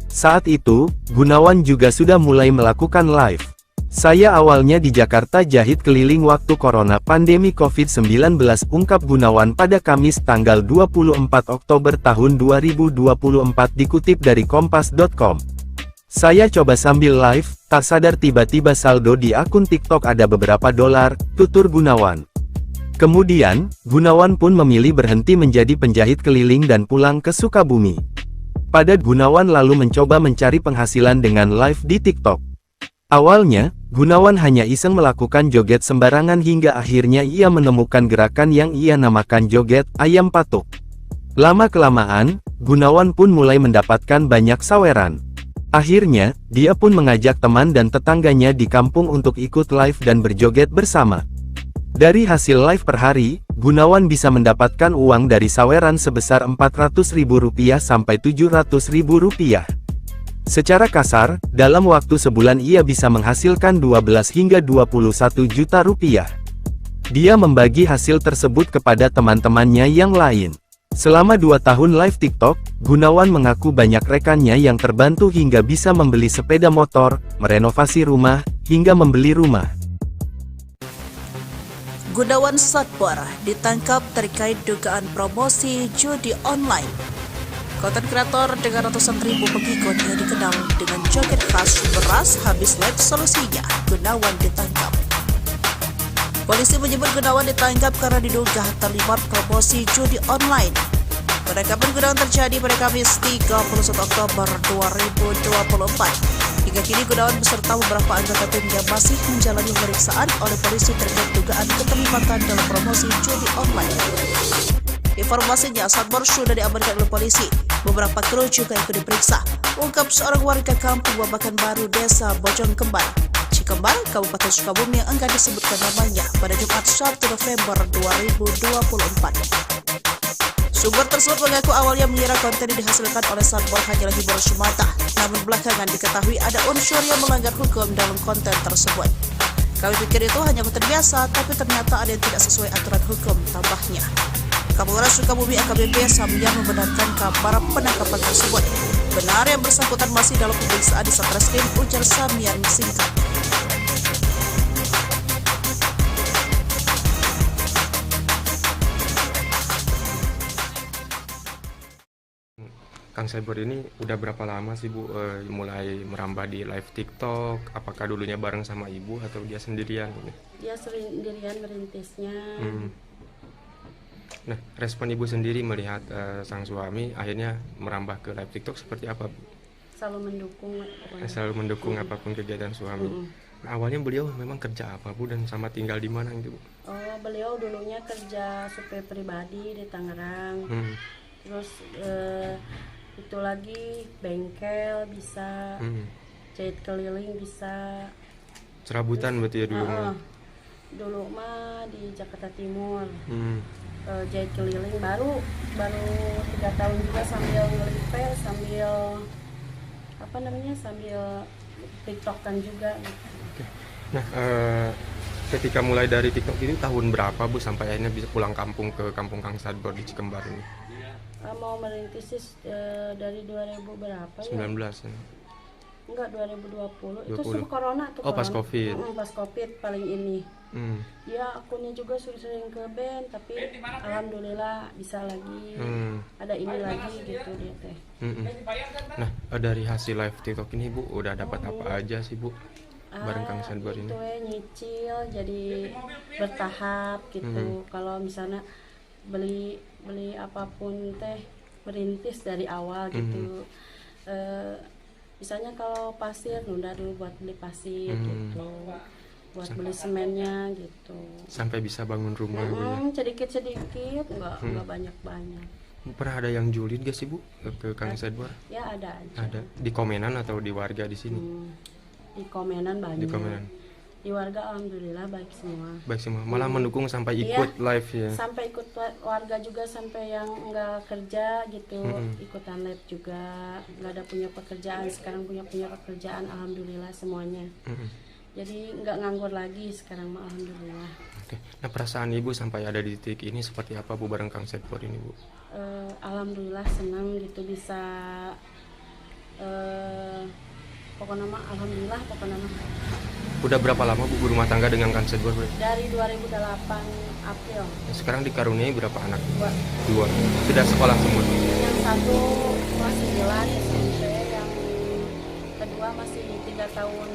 Saat itu, Gunawan juga sudah mulai melakukan live. Saya awalnya di Jakarta jahit keliling waktu corona pandemi COVID-19, ungkap Gunawan pada Kamis tanggal 24 Oktober tahun 2024 dikutip dari kompas.com. Saya coba sambil live, tak sadar tiba-tiba saldo di akun TikTok ada beberapa dolar, tutur Gunawan. Kemudian, Gunawan pun memilih berhenti menjadi penjahit keliling dan pulang ke Sukabumi. Pada Gunawan lalu mencoba mencari penghasilan dengan live di TikTok. Awalnya, Gunawan hanya iseng melakukan joget sembarangan hingga akhirnya ia menemukan gerakan yang ia namakan joget ayam patuk. Lama-kelamaan, Gunawan pun mulai mendapatkan banyak saweran. Akhirnya, dia pun mengajak teman dan tetangganya di kampung untuk ikut live dan berjoget bersama. Dari hasil live per hari, Gunawan bisa mendapatkan uang dari saweran sebesar Rp400.000 sampai Rp700.000. Secara kasar, dalam waktu sebulan ia bisa menghasilkan 12 hingga 21 juta rupiah. Dia membagi hasil tersebut kepada teman-temannya yang lain. Selama 2 tahun live TikTok, Gunawan mengaku banyak rekannya yang terbantu hingga bisa membeli sepeda motor, merenovasi rumah, hingga membeli rumah. Gunawan Setbor ditangkap terkait dugaan promosi judi online. Konten kreator dengan ratusan ribu pengikut yang dikenal dengan joget khas beras habis live solusinya, Gunawan ditangkap. Polisi menyebut Gunawan ditangkap karena diduga terlibat promosi judi online. Penangkapan Gunawan terjadi pada Kamis 31 Oktober 2024. Hingga kini Gunawan beserta beberapa anggota timnya masih menjalani pemeriksaan oleh polisi terkait dugaan keterlibatan dalam promosi judi online. Informasinya, Setbor sudah diamankan oleh polisi. Beberapa kru juga ikut diperiksa, ungkap seorang warga kampung Babakan Baru, Desa Bojongkembar, Cikembar, Kabupaten Sukabumi yang enggan disebutkan namanya pada Jumat 1 November 2024. Sumber tersebut mengaku awalnya mengira konten yang dihasilkan oleh Setbor hanyalah hiburan semata, namun belakangan diketahui ada unsur yang melanggar hukum dalam konten tersebut. Kami pikir itu hanya konten biasa, tapi ternyata ada yang tidak sesuai aturan hukum, tambahnya. Kapolres Sukabumi AKBP Samyang membenarkan kabar penangkapan tersebut. Benar yang bersangkutan masih dalam pemeriksaan di Satreskrim, ujar Samyang singkat. Kang Cyber ini udah berapa lama sih Bu mulai merambah di live TikTok? Apakah dulunya bareng sama Ibu atau dia sendirian? Dia sendirian merintisnya. Nah, respon Ibu sendiri melihat sang suami akhirnya merambah ke live TikTok seperti apa, Bu? Selalu mendukung pokoknya. Selalu mendukung apapun kegiatan suami. Nah, awalnya beliau memang kerja apa Bu dan sama tinggal di mana gitu Bu? Oh, beliau dulunya kerja supir pribadi di Tangerang. Terus itu lagi bengkel bisa, jahit keliling bisa. Serabutan berarti ya dulu mah? Dulu mah di Jakarta Timur. Jahit keliling baru 3 tahun juga sambil ngelipel, sambil sambil TikTokan juga gitu. Nah, ketika mulai dari TikTok ini tahun berapa Bu sampai akhirnya bisa pulang kampung ke kampung Kang Sadbor di Cikembar ini? Mau merintis sih dari 2000 berapa ya? 19 ya? Enggak, 2020. 20. Itu sebelum corona tuh. Oh, pas Covid. Pas Covid paling ini. Ya, akunnya juga sering ke band, tapi alhamdulillah bisa lagi. Ada ini lagi gitu dia teh. Nah, dari hasil live TikTok ini Bu udah dapat apa aja sih Bu? Bareng Kang Sadbor ini. Itu nyicil jadi bertahap gitu. Kalau misalnya beli apapun teh merintis dari awal gitu. Misalnya kalau pasir nunda dulu buat beli pasir gitu. Buat beli semennya gitu. Sampai bisa bangun rumah Bu ya. Sedikit-sedikit, enggak banyak-banyak. Pernah ada yang julid gak sih Bu ke Kang Sadbor? Ya ada aja. Ada. Di komenan atau di warga di sini? Di komenan banyak. Di komenan. Di warga alhamdulillah baik semua. Baik semua. Malah mendukung sampai ikut live ya. Sampai ikut warga juga, sampai yang enggak kerja gitu, ikutan live juga. Enggak ada punya pekerjaan, sekarang punya pekerjaan alhamdulillah semuanya. Jadi enggak nganggur lagi sekarang mah alhamdulillah. Oke. Nah, perasaan Ibu sampai ada di titik ini seperti apa Bu bareng Kang Sadbor ini Bu? Alhamdulillah senang gitu bisa pokoknya mah alhamdulillah pokoknya mah. Udah berapa lama Bu berumah tangga dengan Kang Sadbor? Dari 2008 April. Sekarang dikaruniai berapa anak? 2. Sudah sekolah semua? Yang satu kelas 9 SMP, yang kedua masih 3 tahun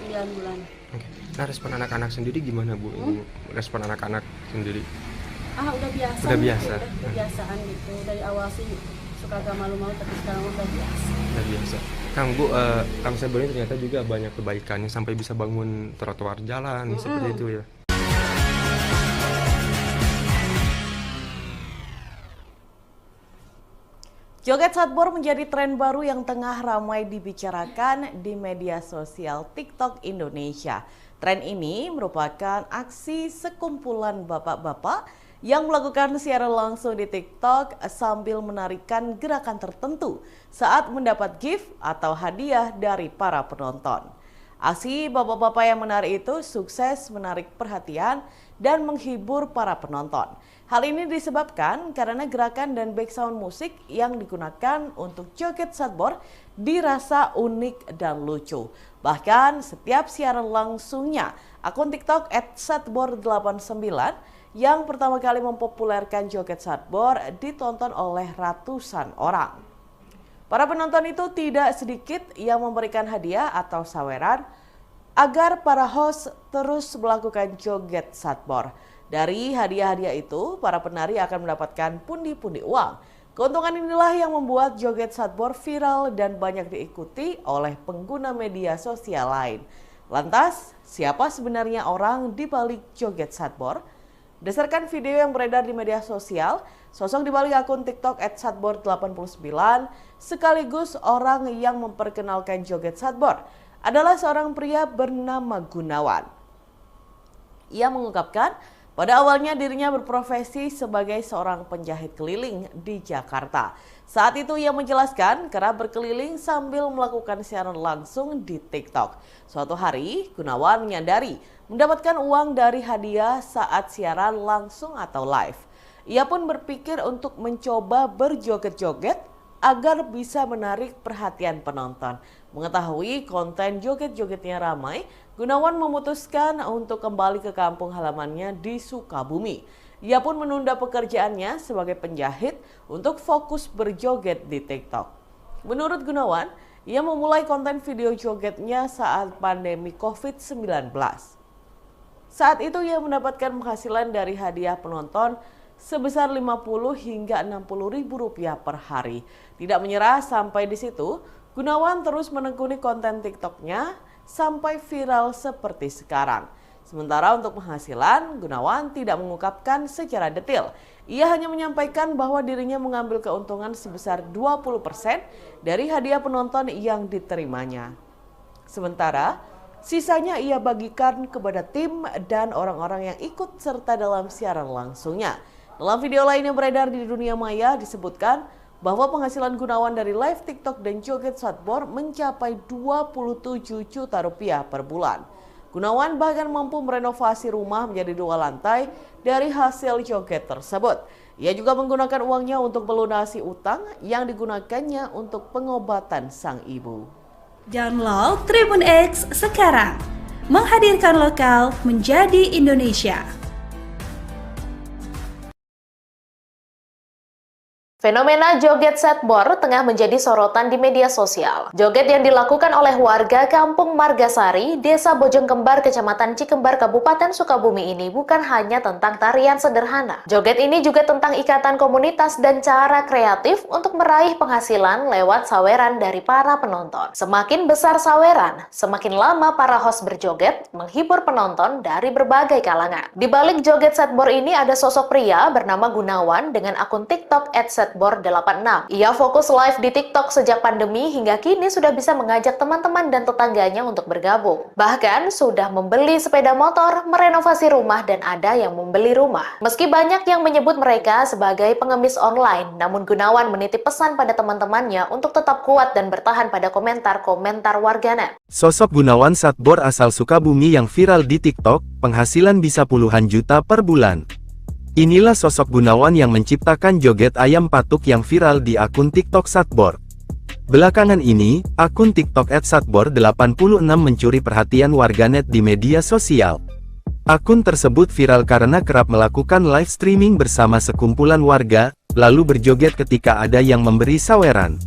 9 bulan. Oke. Nah, respon anak-anak sendiri gimana Bu? Respon anak-anak sendiri? Udah biasa. Udah biasa. Gitu, udah kebiasaan gitu. Dari awal sih suka agak malu-malu, tapi sekarang udah biasa. Udah biasa. Kang Bu, Kang Sadbor ini ternyata juga banyak kebaikannya sampai bisa bangun trotoar jalan seperti itu ya. Joget Sadbor menjadi tren baru yang tengah ramai dibicarakan di media sosial TikTok Indonesia. Tren ini merupakan aksi sekumpulan bapak-bapak yang melakukan siaran langsung di TikTok sambil menarikan gerakan tertentu saat mendapat gift atau hadiah dari para penonton. Aksi bapak-bapak yang menari itu sukses menarik perhatian dan menghibur para penonton. Hal ini disebabkan karena gerakan dan background musik yang digunakan untuk joget Sadbor dirasa unik dan lucu. Bahkan setiap siaran langsungnya, akun TikTok @sadbor89 yang pertama kali mempopulerkan joget Sadbor ditonton oleh ratusan orang. Para penonton itu tidak sedikit yang memberikan hadiah atau saweran agar para host terus melakukan joget Sadbor. Dari hadiah-hadiah itu, para penari akan mendapatkan pundi-pundi uang. Keuntungan inilah yang membuat joget Sadbor viral dan banyak diikuti oleh pengguna media sosial lain. Lantas, siapa sebenarnya orang di balik joget Sadbor? Berdasarkan video yang beredar di media sosial, sosok di balik akun TikTok @sadbor89 sekaligus orang yang memperkenalkan joget Sadbor adalah seorang pria bernama Gunawan. Ia mengungkapkan pada awalnya dirinya berprofesi sebagai seorang penjahit keliling di Jakarta. Saat itu ia menjelaskan kerap berkeliling sambil melakukan siaran langsung di TikTok. Suatu hari, Gunawan menyadari mendapatkan uang dari hadiah saat siaran langsung atau live. Ia pun berpikir untuk mencoba berjoget-joget agar bisa menarik perhatian penonton. Mengetahui konten joget-jogetnya ramai, Gunawan memutuskan untuk kembali ke kampung halamannya di Sukabumi. Ia pun menunda pekerjaannya sebagai penjahit untuk fokus berjoget di TikTok. Menurut Gunawan, ia memulai konten video jogetnya saat pandemi COVID-19. Saat itu ia mendapatkan penghasilan dari hadiah penonton sebesar 50 hingga 60 ribu rupiah per hari. Tidak menyerah sampai di situ, Gunawan terus menekuni konten TikToknya sampai viral seperti sekarang. Sementara untuk penghasilan, Gunawan tidak mengungkapkan secara detail. Ia hanya menyampaikan bahwa dirinya mengambil keuntungan sebesar 20% dari hadiah penonton yang diterimanya. Sementara, sisanya ia bagikan kepada tim dan orang-orang yang ikut serta dalam siaran langsungnya. Dalam video lain yang beredar di dunia maya disebutkan bahwa penghasilan Gunawan dari live TikTok dan joget Satbor mencapai 27 juta rupiah per bulan. Gunawan bahkan mampu merenovasi rumah menjadi 2 lantai dari hasil joget tersebut. Ia juga menggunakan uangnya untuk melunasi utang yang digunakannya untuk pengobatan sang ibu. Download Tribun X sekarang, menghadirkan lokal menjadi Indonesia. Fenomena joget Satbor tengah menjadi sorotan di media sosial. Joget yang dilakukan oleh warga Kampung Margasari, Desa Bojongkembar, Kecamatan Cikembar, Kabupaten Sukabumi ini bukan hanya tentang tarian sederhana. Joget ini juga tentang ikatan komunitas dan cara kreatif untuk meraih penghasilan lewat saweran dari para penonton. Semakin besar saweran, semakin lama para host berjoget menghibur penonton dari berbagai kalangan. Di balik joget Satbor ini ada sosok pria bernama Gunawan dengan akun TikTok @Satbor86. Ia fokus live di TikTok sejak pandemi hingga kini sudah bisa mengajak teman-teman dan tetangganya untuk bergabung. Bahkan sudah membeli sepeda motor, merenovasi rumah, dan ada yang membeli rumah. Meski banyak yang menyebut mereka sebagai pengemis online, namun Gunawan menitip pesan pada teman-temannya untuk tetap kuat dan bertahan pada komentar-komentar warganet. Sosok Gunawan Satbor asal Sukabumi yang viral di TikTok, penghasilan bisa puluhan juta per bulan. Inilah sosok Gunawan yang menciptakan joget ayam patuk yang viral di akun TikTok Satbor. Belakangan ini, akun TikTok @Satbor86 mencuri perhatian warganet di media sosial. Akun tersebut viral karena kerap melakukan live streaming bersama sekumpulan warga, lalu berjoget ketika ada yang memberi saweran.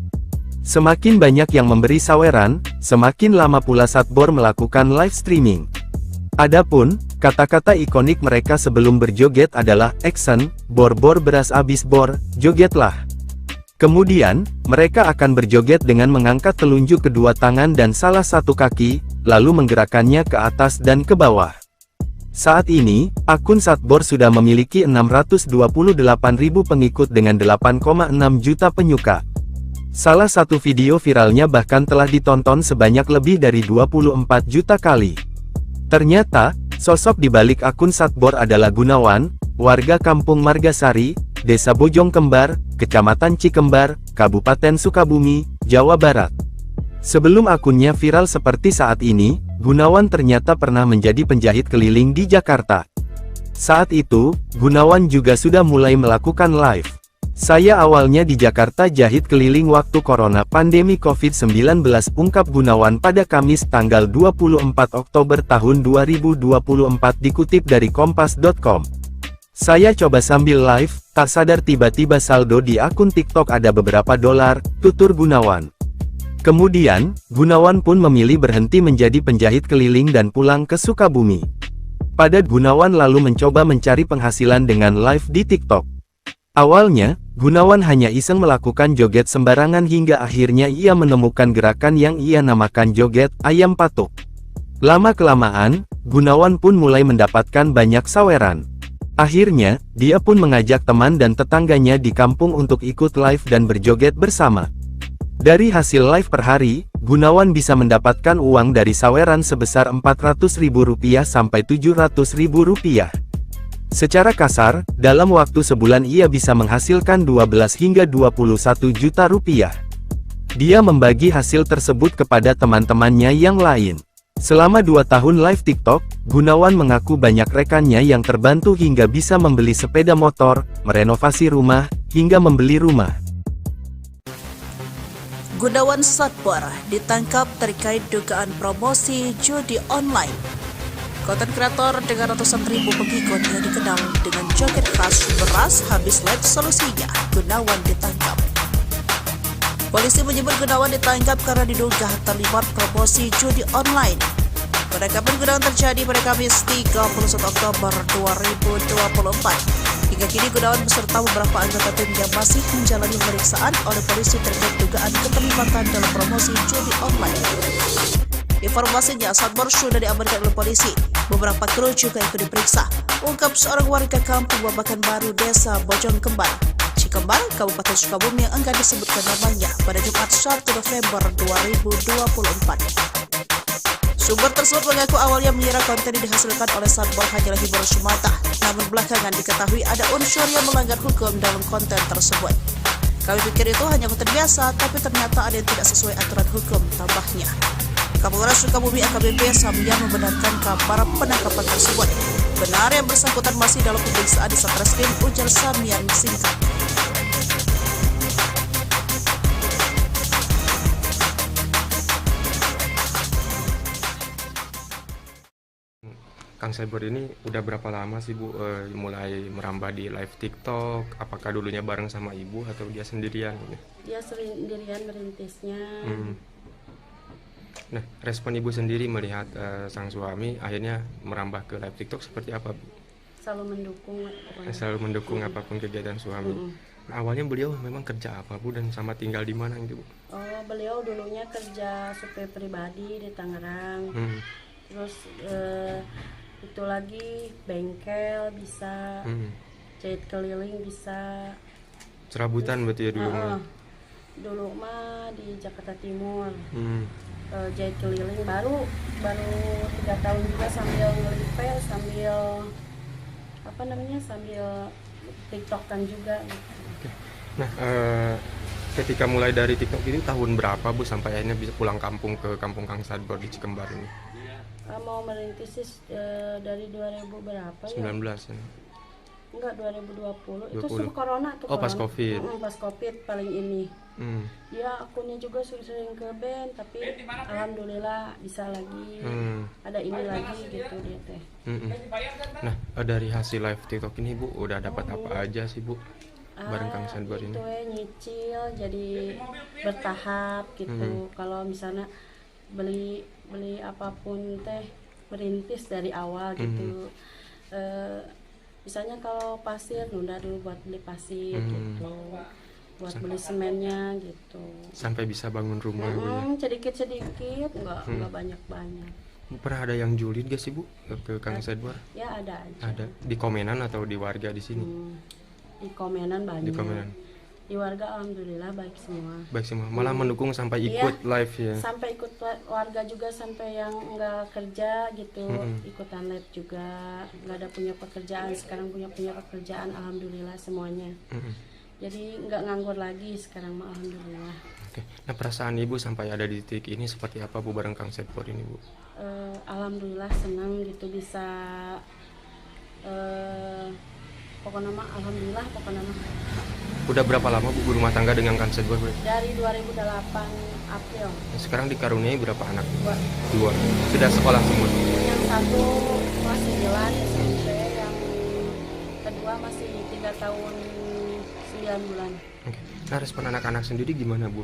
Semakin banyak yang memberi saweran, semakin lama pula Satbor melakukan live streaming. Adapun, kata-kata ikonik mereka sebelum berjoget adalah action, bor-bor beras abis bor, jogetlah. Kemudian, mereka akan berjoget dengan mengangkat telunjuk kedua tangan dan salah satu kaki, lalu menggerakkannya ke atas dan ke bawah. Saat ini, akun Satbor sudah memiliki 628.000 pengikut dengan 8,6 juta penyuka. Salah satu video viralnya bahkan telah ditonton sebanyak lebih dari 24 juta kali. Ternyata, sosok di balik akun Satbor adalah Gunawan, warga Kampung Margasari, Desa Bojongkembar, Kecamatan Cikembar, Kabupaten Sukabumi, Jawa Barat. Sebelum akunnya viral seperti saat ini, Gunawan ternyata pernah menjadi penjahit keliling di Jakarta. Saat itu, Gunawan juga sudah mulai melakukan live. Saya awalnya di Jakarta jahit keliling waktu corona pandemi COVID-19, ungkap Gunawan pada Kamis tanggal 24 Oktober tahun 2024 dikutip dari kompas.com. Saya coba sambil live, tak sadar tiba-tiba saldo di akun TikTok ada beberapa dolar, tutur Gunawan. Kemudian, Gunawan pun memilih berhenti menjadi penjahit keliling dan pulang ke Sukabumi. Pada Gunawan lalu mencoba mencari penghasilan dengan live di TikTok. Awalnya, Gunawan hanya iseng melakukan joget sembarangan hingga akhirnya ia menemukan gerakan yang ia namakan joget ayam patuk. Lama-kelamaan, Gunawan pun mulai mendapatkan banyak saweran. Akhirnya, dia pun mengajak teman dan tetangganya di kampung untuk ikut live dan berjoget bersama. Dari hasil live per hari, Gunawan bisa mendapatkan uang dari saweran sebesar Rp400.000 sampai Rp700.000. Secara kasar, dalam waktu sebulan ia bisa menghasilkan 12 hingga 21 juta rupiah. Dia membagi hasil tersebut kepada teman-temannya yang lain. Selama 2 tahun live TikTok, Gunawan mengaku banyak rekannya yang terbantu hingga bisa membeli sepeda motor, merenovasi rumah, hingga membeli rumah. Gunawan Satbor ditangkap terkait dugaan promosi judi online. Konten kreator dengan ratusan ribu pengikut yang dikenal dengan joget khas beras habis live solusinya, Gunawan ditangkap. Polisi menyebut Gunawan ditangkap karena diduga terlibat promosi judi online. Penangkapan Gunawan terjadi pada Kamis 31 Oktober 2024. Hingga kini Gunawan beserta beberapa anggota timnya masih menjalani pemeriksaan oleh polisi terkait dugaan keterlibatan dalam promosi judi online. Informasinya, Satbor sudah diamankan oleh polisi. Beberapa kru juga ikut diperiksa. Ungkap seorang warga kampung Babakan Baru, Desa Bojong Kembar, Cikembar, Kabupaten Sukabumi yang enggan disebutkan namanya pada Jumat 1 November 2024. Sumber tersebut mengaku awalnya mengira konten yang dihasilkan oleh Satbor hanyalah hiburan semata, namun belakangan diketahui ada unsur yang melanggar hukum dalam konten tersebut. Kami pikir itu hanya konten biasa, tapi ternyata ada yang tidak sesuai aturan hukum, tambahnya. Kapolres Sukabumi AKBP Samya membenarkan kabar penangkapan tersebut. Benar yang bersangkutan masih dalam pemeriksaan di Satreskrim, ujar Samya singkat. Kang Satbor ini udah berapa lama sih Bu mulai merambah di live TikTok? Apakah dulunya bareng sama Ibu atau dia sendirian? Dia sendirian merintisnya. Nah, respon Ibu sendiri melihat sang suami akhirnya merambah ke live TikTok seperti apa, Bu? Selalu mendukung. Selalu mendukung apapun kegiatan suami. Nah, awalnya beliau memang kerja apa, Bu, dan sama tinggal di mana gitu, Bu? Oh, beliau dulunya kerja supir pribadi di Tangerang. Terus itu lagi bengkel bisa, jahit keliling bisa. Serabutan berarti ya dulu? Dulu mah di Jakarta Timur. Jahit keliling baru 3 tahun juga sambil ngelipel, sambil sambil TikTokan juga gitu. Nah, ketika mulai dari TikTok ini tahun berapa Bu sampai akhirnya bisa pulang kampung ke kampung Kang Satbor di Cikembar ini? Mau merintis dari 2000 berapa 19 ya? ya? Enggak, 2020. 20. Itu sebelum corona tuh. Oh, pas Covid. Pas Covid paling ini. Ya, akunnya juga sering ke band, tapi alhamdulillah bisa lagi. Ada ini lagi gitu dia teh. Nah, dari hasil live TikTok ini Bu udah dapat apa aja sih Bu? Bareng Kang Satbor ini. Itu nyicil jadi bertahap gitu. Kalau misalnya beli apapun teh merintis dari awal gitu. Misalnya kalau pasir nunda dulu buat beli pasir gitu, buat beli semennya gitu. Sampai bisa bangun rumah. Sedikit nggak banyak. Pernah ada yang julid gak sih Bu ke Kang Satbor? Ya ada aja. Ada di komenan atau di warga di sini? Di komenan banyak. Di komenan. Di warga alhamdulillah baik semua. Baik semua, malah mendukung sampai ikut live ya. Sampai ikut warga juga, sampai yang nggak kerja gitu, ikutan live juga. Nggak ada punya pekerjaan, sekarang punya pekerjaan alhamdulillah semuanya. Jadi nggak nganggur lagi sekarang mah alhamdulillah. Oke. Nah, perasaan Ibu sampai ada di titik ini seperti apa Bu bareng Kang Satbor ini Bu? Alhamdulillah senang gitu bisa. Pokoknya mah alhamdulillah Udah berapa lama Bu berumah tangga dengan Kang Satbor? Dari 2008 April. Sekarang dikaruniai berapa anak? 2. Sudah sekolah semua? Yang satu kelas 9 SMP, yang kedua masih 3 tahun 9 bulan. Oke. Nah, respon anak-anak sendiri gimana Bu?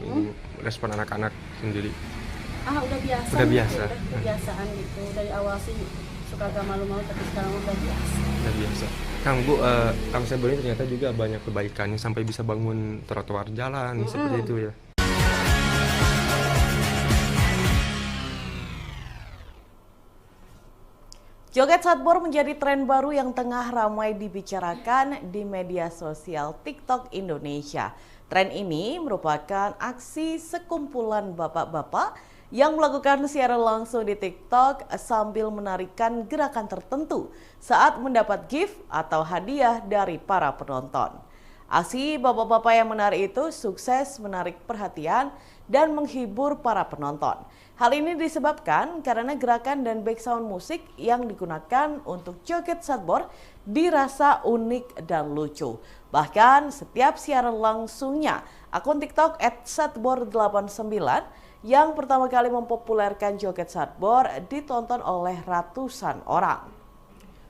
Respon anak-anak sendiri? Udah biasa. Udah biasa. Gitu, udah kebiasaan gitu. Dari awal sih suka agak malu-malu, tapi sekarang udah biasa. Udah biasa. Kang Bu, Kang Satbor ini ternyata juga banyak kebaikannya sampai bisa bangun trotoar jalan seperti itu ya. Joget Satbor menjadi tren baru yang tengah ramai dibicarakan di media sosial TikTok Indonesia. Tren ini merupakan aksi sekumpulan bapak-bapak yang melakukan siaran langsung di TikTok sambil menarikan gerakan tertentu saat mendapat gift atau hadiah dari para penonton. Aksi bapak-bapak yang menari itu sukses menarik perhatian dan menghibur para penonton. Hal ini disebabkan karena gerakan dan background musik yang digunakan untuk joget Satbor dirasa unik dan lucu. Bahkan setiap siaran langsungnya, akun TikTok @satbor89 yang pertama kali mempopulerkan joget Satbor ditonton oleh ratusan orang.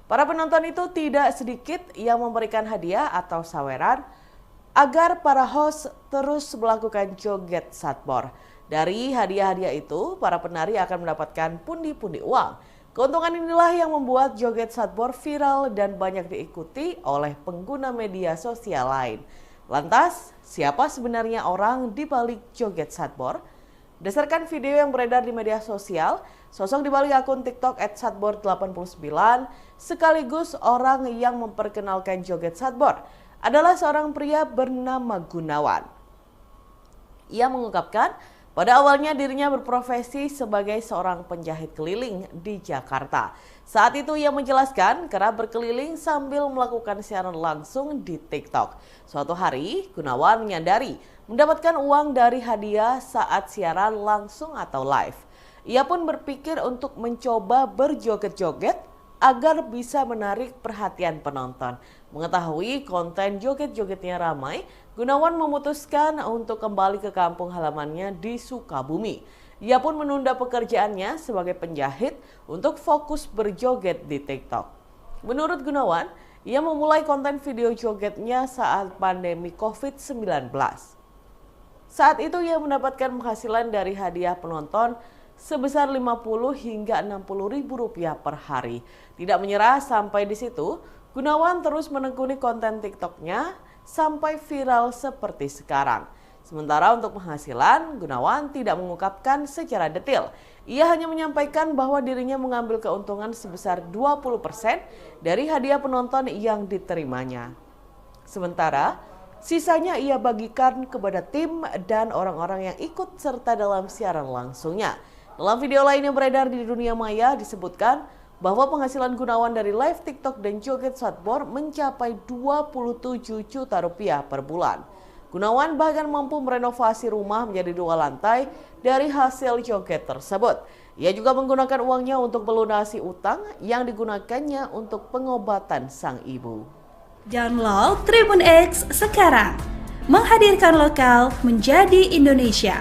Para penonton itu tidak sedikit yang memberikan hadiah atau saweran agar para host terus melakukan joget Satbor. Dari hadiah-hadiah itu, para penari akan mendapatkan pundi-pundi uang. Keuntungan inilah yang membuat joget Satbor viral dan banyak diikuti oleh pengguna media sosial lain. Lantas, siapa sebenarnya orang di balik joget Satbor? Berdasarkan video yang beredar di media sosial, sosok di balik akun TikTok @satbor89 sekaligus orang yang memperkenalkan joget Satbor adalah seorang pria bernama Gunawan. Ia mengungkapkan pada awalnya dirinya berprofesi sebagai seorang penjahit keliling di Jakarta. Saat itu ia menjelaskan kerap berkeliling sambil melakukan siaran langsung di TikTok. Suatu hari, Gunawan menyadari mendapatkan uang dari hadiah saat siaran langsung atau live. Ia pun berpikir untuk mencoba berjoget-joget agar bisa menarik perhatian penonton. Mengetahui konten joget-jogetnya ramai, Gunawan memutuskan untuk kembali ke kampung halamannya di Sukabumi. Ia pun menunda pekerjaannya sebagai penjahit untuk fokus berjoget di TikTok. Menurut Gunawan, ia memulai konten video jogetnya saat pandemi COVID-19. Saat itu ia mendapatkan penghasilan dari hadiah penonton sebesar 50 hingga 60 ribu rupiah per hari. Tidak menyerah sampai di situ, Gunawan terus menekuni konten TikToknya sampai viral seperti sekarang. Sementara untuk penghasilan, Gunawan tidak mengungkapkan secara detail. Ia hanya menyampaikan bahwa dirinya mengambil keuntungan sebesar 20% dari hadiah penonton yang diterimanya. Sementara, sisanya ia bagikan kepada tim dan orang-orang yang ikut serta dalam siaran langsungnya. Dalam video lain yang beredar di dunia maya disebutkan bahwa penghasilan Gunawan dari live TikTok dan joget Satbor mencapai 27 juta rupiah per bulan. Gunawan bahkan mampu merenovasi rumah menjadi 2 lantai dari hasil joget tersebut. Ia juga menggunakan uangnya untuk melunasi utang yang digunakannya untuk pengobatan sang ibu. Download Tribun X sekarang, menghadirkan lokal menjadi Indonesia.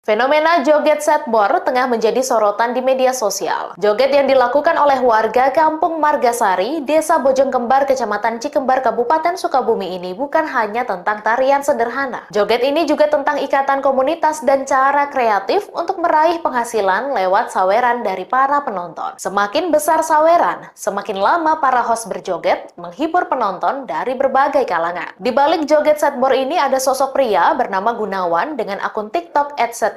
Fenomena joget Satbor tengah menjadi sorotan di media sosial. Joget yang dilakukan oleh warga Kampung Margasari, Desa Bojongkembar, Kecamatan Cikembar, Kabupaten Sukabumi ini bukan hanya tentang tarian sederhana. Joget ini juga tentang ikatan komunitas dan cara kreatif untuk meraih penghasilan lewat saweran dari para penonton. Semakin besar saweran, semakin lama para host berjoget, menghibur penonton dari berbagai kalangan. Di balik joget Satbor ini ada sosok pria bernama Gunawan dengan akun TikTok @satbor86.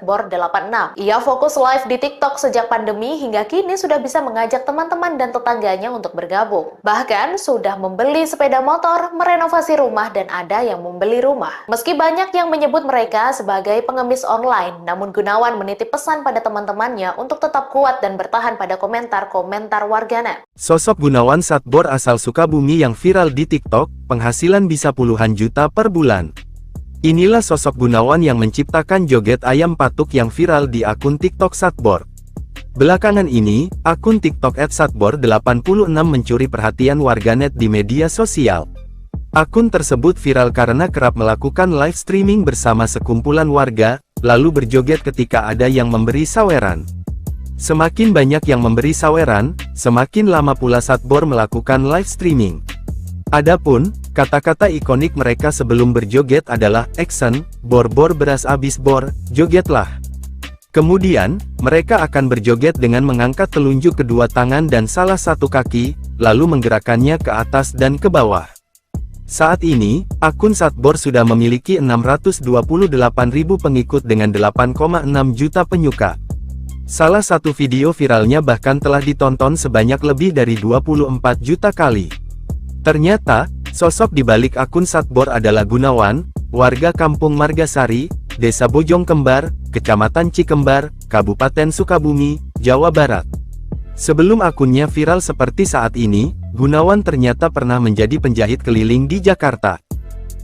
Ia fokus live di TikTok sejak pandemi hingga kini sudah bisa mengajak teman-teman dan tetangganya untuk bergabung. Bahkan sudah membeli sepeda motor, merenovasi rumah, dan ada yang membeli rumah. Meski banyak yang menyebut mereka sebagai pengemis online, namun Gunawan menitip pesan pada teman-temannya untuk tetap kuat dan bertahan pada komentar-komentar warganet. Sosok Gunawan Satbor asal Sukabumi yang viral di TikTok, penghasilan bisa puluhan juta per bulan. Inilah sosok Gunawan yang menciptakan joget ayam patuk yang viral di akun TikTok Satbor. Belakangan ini, akun TikTok @satbor86 mencuri perhatian warganet di media sosial. Akun tersebut viral karena kerap melakukan live streaming bersama sekumpulan warga, lalu berjoget ketika ada yang memberi saweran. Semakin banyak yang memberi saweran, semakin lama pula Satbor melakukan live streaming. Adapun, kata-kata ikonik mereka sebelum berjoget adalah action, bor-bor beras abis bor, jogetlah. Kemudian, mereka akan berjoget dengan mengangkat telunjuk kedua tangan dan salah satu kaki, lalu menggerakkannya ke atas dan ke bawah. Saat ini, akun Satbor sudah memiliki 628.000 pengikut dengan 8,6 juta penyuka. Salah satu video viralnya bahkan telah ditonton sebanyak lebih dari 24 juta kali. Ternyata, sosok di balik akun Satbor adalah Gunawan, warga Kampung Margasari, Desa Bojongkembar, Kecamatan Cikembar, Kabupaten Sukabumi, Jawa Barat. Sebelum akunnya viral seperti saat ini, Gunawan ternyata pernah menjadi penjahit keliling di Jakarta.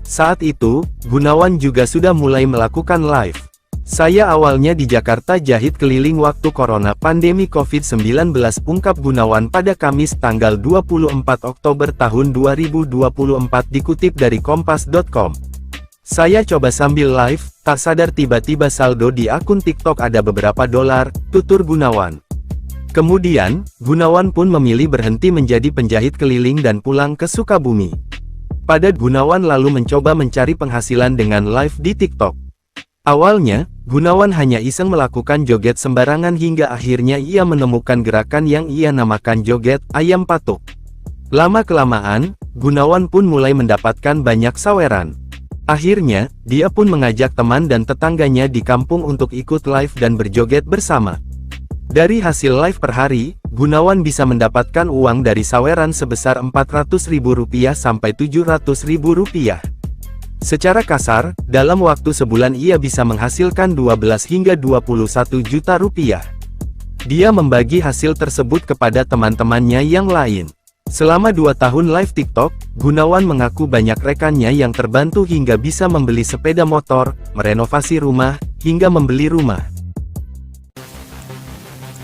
Saat itu, Gunawan juga sudah mulai melakukan live. Saya awalnya di Jakarta jahit keliling waktu corona pandemi COVID-19, ungkap Gunawan pada Kamis tanggal 24 Oktober tahun 2024 dikutip dari kompas.com. Saya coba sambil live, tak sadar tiba-tiba saldo di akun TikTok ada beberapa dolar, tutur Gunawan. Kemudian, Gunawan pun memilih berhenti menjadi penjahit keliling dan pulang ke Sukabumi. Pada Gunawan lalu mencoba mencari penghasilan dengan live di TikTok. Awalnya, Gunawan hanya iseng melakukan joget sembarangan hingga akhirnya ia menemukan gerakan yang ia namakan joget ayam patuk. Lama-kelamaan, Gunawan pun mulai mendapatkan banyak saweran. Akhirnya, dia pun mengajak teman dan tetangganya di kampung untuk ikut live dan berjoget bersama. Dari hasil live per hari, Gunawan bisa mendapatkan uang dari saweran sebesar Rp400.000 sampai Rp700.000. Secara kasar, dalam waktu sebulan ia bisa menghasilkan 12 hingga 21 juta rupiah. Dia membagi hasil tersebut kepada teman-temannya yang lain. Selama 2 tahun live TikTok, Gunawan mengaku banyak rekannya yang terbantu hingga bisa membeli sepeda motor, merenovasi rumah, hingga membeli rumah.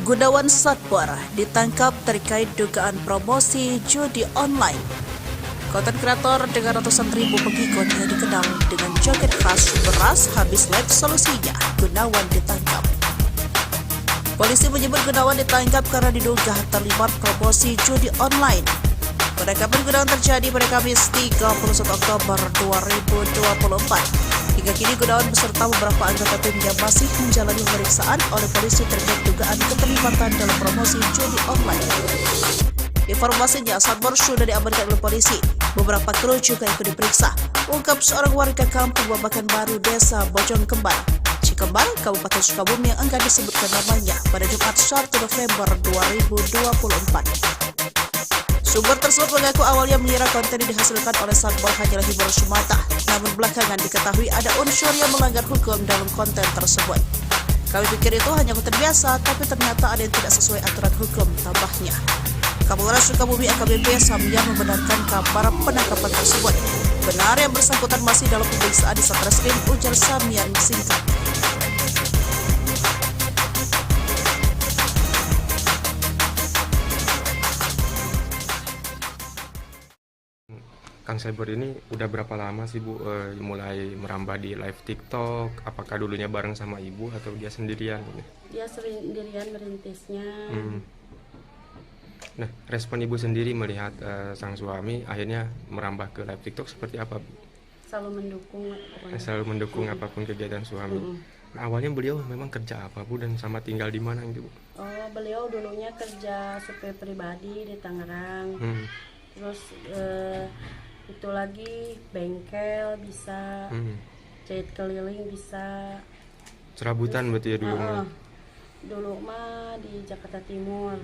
Gunawan Satbor ditangkap terkait dugaan promosi judi online. Konten kreator dengan ratusan ribu pengikut yang dikenal dengan joget khas beras habis live solusinya, Gunawan ditangkap. Polisi menyebut Gunawan ditangkap karena diduga terlibat promosi judi online. Penangkapan Gunawan terjadi pada Kamis 31 Oktober 2024. Hingga kini Gunawan beserta beberapa anggota timnya masih menjalani pemeriksaan oleh polisi terkait dugaan keterlibatan dalam promosi judi online. Informasinya, Satbor sudah diamankan oleh polisi. Beberapa kru juga ikut diperiksa, ungkap seorang warga kampung Babakan Baru, Desa Bojong Kembar, Cikembar, Kabupaten Sukabumi yang enggan disebutkan namanya pada Jumat 1 November 2024. Sumber tersebut mengaku awalnya mengira konten yang dihasilkan oleh Satbor hanyalah hiburan semata, namun belakangan diketahui ada unsur yang melanggar hukum dalam konten tersebut. Kami pikir itu hanya konten biasa, tapi ternyata ada yang tidak sesuai aturan hukum, tambahnya. Kapolres Sukabumi AKBP Samya membenarkan kabar penangkapan tersebut. Benar yang bersangkutan masih dalam pemeriksaan di Satreskrim, ujar Samyan singkat. Kang Cyber ini udah berapa lama sih Bu mulai merambah di live TikTok? Apakah dulunya bareng sama Ibu atau dia sendirian? Dia sendirian merintisnya. Nah, respon Ibu sendiri melihat sang suami akhirnya merambah ke live TikTok seperti apa, Bu? Selalu mendukung. Selalu mendukung apapun kegiatan suami. Nah, awalnya beliau memang kerja apa, Bu, dan sama tinggal di mana gitu, Bu? Oh, beliau dulunya kerja supir pribadi di Tangerang. Terus itu lagi bengkel bisa, jahit keliling bisa. Serabutan berarti ya dulu? Dulu mah di Jakarta Timur.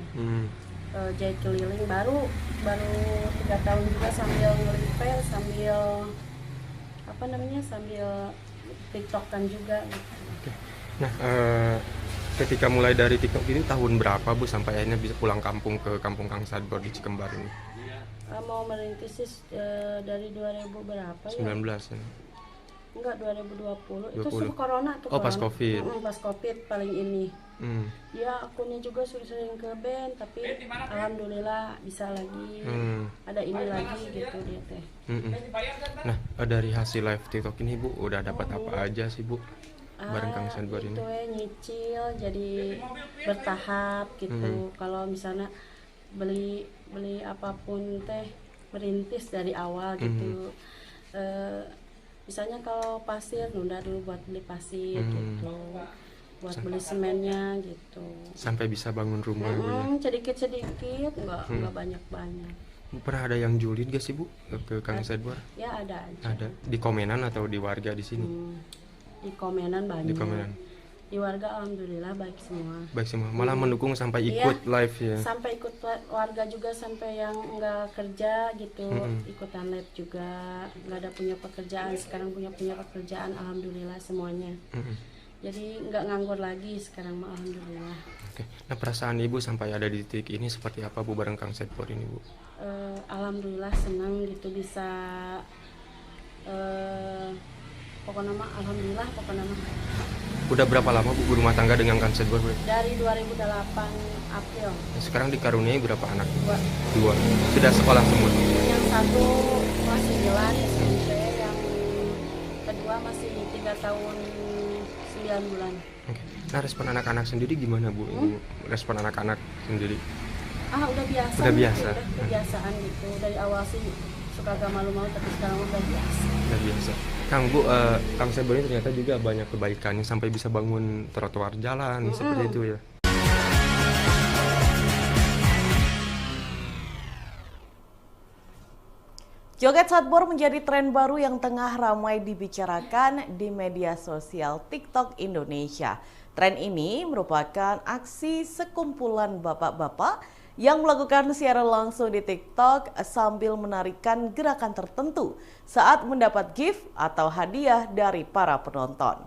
Jahit keliling baru 3 tahun juga sambil nge-repair, sambil sambil TikTokan juga gitu. Nah, ketika mulai dari TikTok ini tahun berapa Bu sampai akhirnya bisa pulang kampung ke kampung Kang Satbor di Cikembar ini? Mau merintis dari 2000 berapa 19 ya? Enggak, 2020. Itu sebelum corona tuh. Oh, pas Covid. Pas Covid paling ini. Ya, akunnya juga sering ke band, tapi alhamdulillah bisa lagi. Ada ini lagi gitu dia teh. Nah, dari hasil live TikTok ini Bu udah dapat apa aja sih Bu? Bareng Kang Satbor ini. Itu nyicil jadi bertahap gitu. Kalau misalnya beli apapun teh merintis dari awal gitu. Misalnya kalau pasir nunda dulu buat beli pasir gitu, buat beli semennya gitu. Sampai bisa bangun rumah. Sedikit nggak banyak. Pernah ada yang julid gak sih Bu ke Kang Satbor? Ya ada aja. Ada di komenan atau di warga di sini? Di komenan banyak. Di komenan. Di warga alhamdulillah baik semua. Baik semua, malah mendukung sampai ikut live ya. Sampai ikut warga juga, sampai yang nggak kerja gitu, ikutan live juga. Nggak ada punya pekerjaan, sekarang punya pekerjaan alhamdulillah semuanya. Jadi nggak nganggur lagi sekarang mah alhamdulillah. Oke. Nah, perasaan Ibu sampai ada di titik ini seperti apa Bu bareng Kang Setbor ini Bu? Alhamdulillah senang gitu bisa pokoknya mah alhamdulillah pokoknya mah Udah berapa lama Bu berumah tangga dengan Kang Setbor Bu? dari 2008 April. Nah, sekarang dikaruniai berapa anak? Dua. 2. Sudah sekolah semua? Yang satu kelas 9 SMP, yang kedua masih 3 tahun 9 bulan. Oke. Nah, respon anak-anak sendiri gimana Bu? Ibu? Respon anak-anak sendiri? Udah biasa. Udah gitu, biasa. udah kebiasaan gitu. Dari awal sih suka agak malu-malu, tapi sekarang udah biasa. Udah biasa. Kang Bu, Kang Setbor ini ternyata juga banyak kebaikannya sampai bisa bangun trotoar jalan seperti itu ya. Joget Satbor menjadi tren baru yang tengah ramai dibicarakan di media sosial TikTok Indonesia. Tren ini merupakan aksi sekumpulan bapak-bapak yang melakukan siaran langsung di TikTok sambil menarikan gerakan tertentu saat mendapat gift atau hadiah dari para penonton.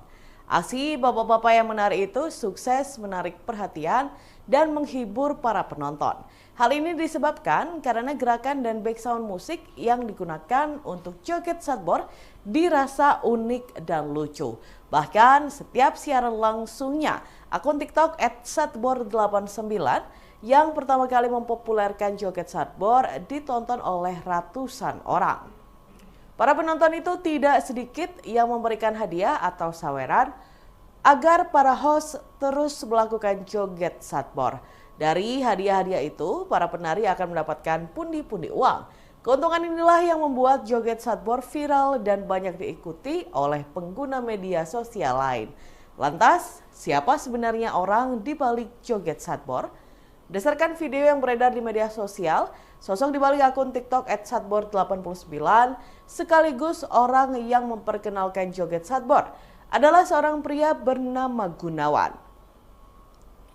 Aksi bapak-bapak yang menari itu sukses menarik perhatian dan menghibur para penonton. Hal ini disebabkan karena gerakan dan background musik yang digunakan untuk joget Satbor dirasa unik dan lucu. Bahkan setiap siaran langsungnya, akun TikTok @satbor89 yang pertama kali mempopulerkan joget Satbor ditonton oleh ratusan orang. Para penonton itu tidak sedikit yang memberikan hadiah atau saweran agar para host terus melakukan joget Satbor. Dari hadiah-hadiah itu, para penari akan mendapatkan pundi-pundi uang. Keuntungan inilah yang membuat joget Satbor viral dan banyak diikuti oleh pengguna media sosial lain. Lantas, siapa sebenarnya orang di balik joget Satbor? Berdasarkan video yang beredar di media sosial, sosok di balik akun TikTok @satbor89 sekaligus orang yang memperkenalkan joget Satbor adalah seorang pria bernama Gunawan.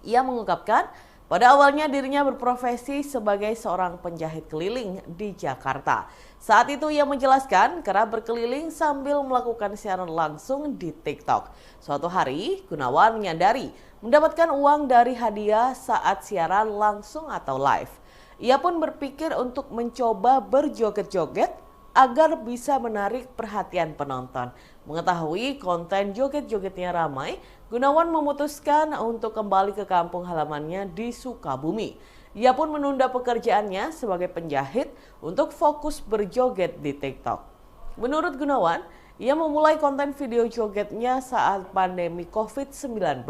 Ia mengungkapkan pada awalnya dirinya berprofesi sebagai seorang penjahit keliling di Jakarta. Saat itu ia menjelaskan kerap berkeliling sambil melakukan siaran langsung di TikTok. Suatu hari Gunawan menyadari mendapatkan uang dari hadiah saat siaran langsung atau live. Ia pun berpikir untuk mencoba berjoget-joget agar bisa menarik perhatian penonton. Mengetahui konten joget-jogetnya ramai, Gunawan memutuskan untuk kembali ke kampung halamannya di Sukabumi. Ia pun menunda pekerjaannya sebagai penjahit untuk fokus berjoget di TikTok. Menurut Gunawan, ia memulai konten video jogetnya saat pandemi COVID-19.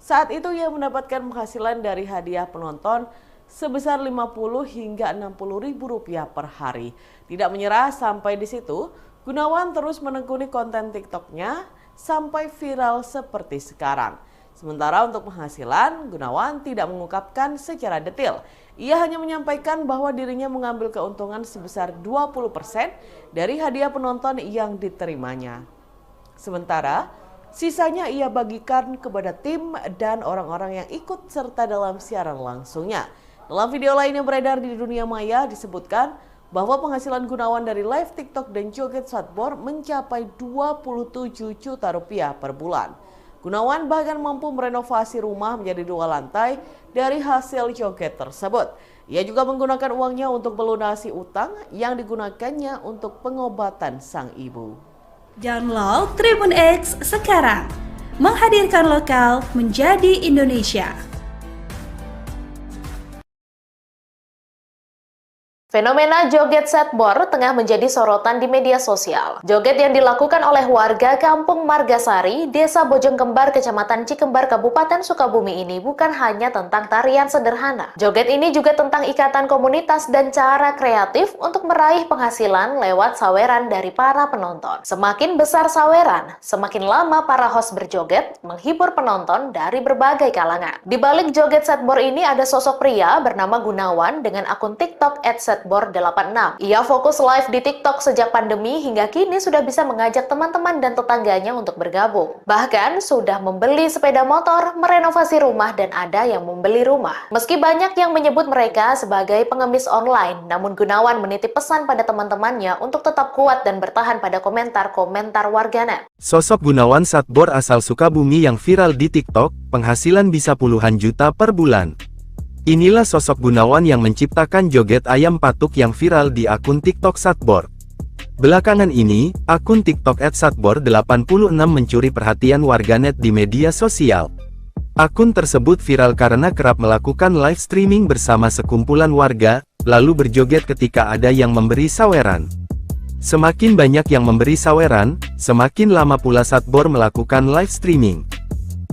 Saat itu ia mendapatkan penghasilan dari hadiah penonton sebesar 50 hingga 60 ribu rupiah per hari. Tidak menyerah sampai di situ, Gunawan terus menekuni konten TikToknya sampai viral seperti sekarang. Sementara untuk penghasilan, Gunawan tidak mengungkapkan secara detail. Ia hanya menyampaikan bahwa dirinya mengambil keuntungan sebesar 20% dari hadiah penonton yang diterimanya. Sementara, sisanya ia bagikan kepada tim dan orang-orang yang ikut serta dalam siaran langsungnya. Dalam video lain yang beredar di dunia maya disebutkan bahwa penghasilan Gunawan dari live TikTok dan joget Satbor mencapai 27 juta rupiah per bulan. Gunawan bahkan mampu merenovasi rumah menjadi 2 lantai dari hasil joget tersebut. Ia juga menggunakan uangnya untuk melunasi utang yang digunakannya untuk pengobatan sang ibu. Download Tribun X sekarang, menghadirkan lokal menjadi Indonesia. Fenomena joget Satbor tengah menjadi sorotan di media sosial. Joget yang dilakukan oleh warga Kampung Margasari, Desa Bojongkembar, Kecamatan Cikembar, Kabupaten Sukabumi ini bukan hanya tentang tarian sederhana. Joget ini juga tentang ikatan komunitas dan cara kreatif untuk meraih penghasilan lewat saweran dari para penonton. Semakin besar saweran, semakin lama para host berjoget, menghibur penonton dari berbagai kalangan. Di balik joget Satbor ini ada sosok pria bernama Gunawan dengan akun TikTok Satbor 86. Ia fokus live di TikTok sejak pandemi hingga kini sudah bisa mengajak teman-teman dan tetangganya untuk bergabung. Bahkan sudah membeli sepeda motor, merenovasi rumah, dan ada yang membeli rumah. Meski banyak yang menyebut mereka sebagai pengemis online, namun Gunawan menitip pesan pada teman-temannya untuk tetap kuat dan bertahan pada komentar-komentar warganet. Sosok Gunawan Satbor asal Sukabumi yang viral di TikTok, penghasilan bisa puluhan juta per bulan. Inilah sosok Gunawan yang menciptakan joget ayam patuk yang viral di akun TikTok Satbor. Belakangan ini, akun TikTok @satbor86 mencuri perhatian warganet di media sosial. Akun tersebut viral karena kerap melakukan live streaming bersama sekumpulan warga, lalu berjoget ketika ada yang memberi saweran. Semakin banyak yang memberi saweran, semakin lama pula Satbor melakukan live streaming.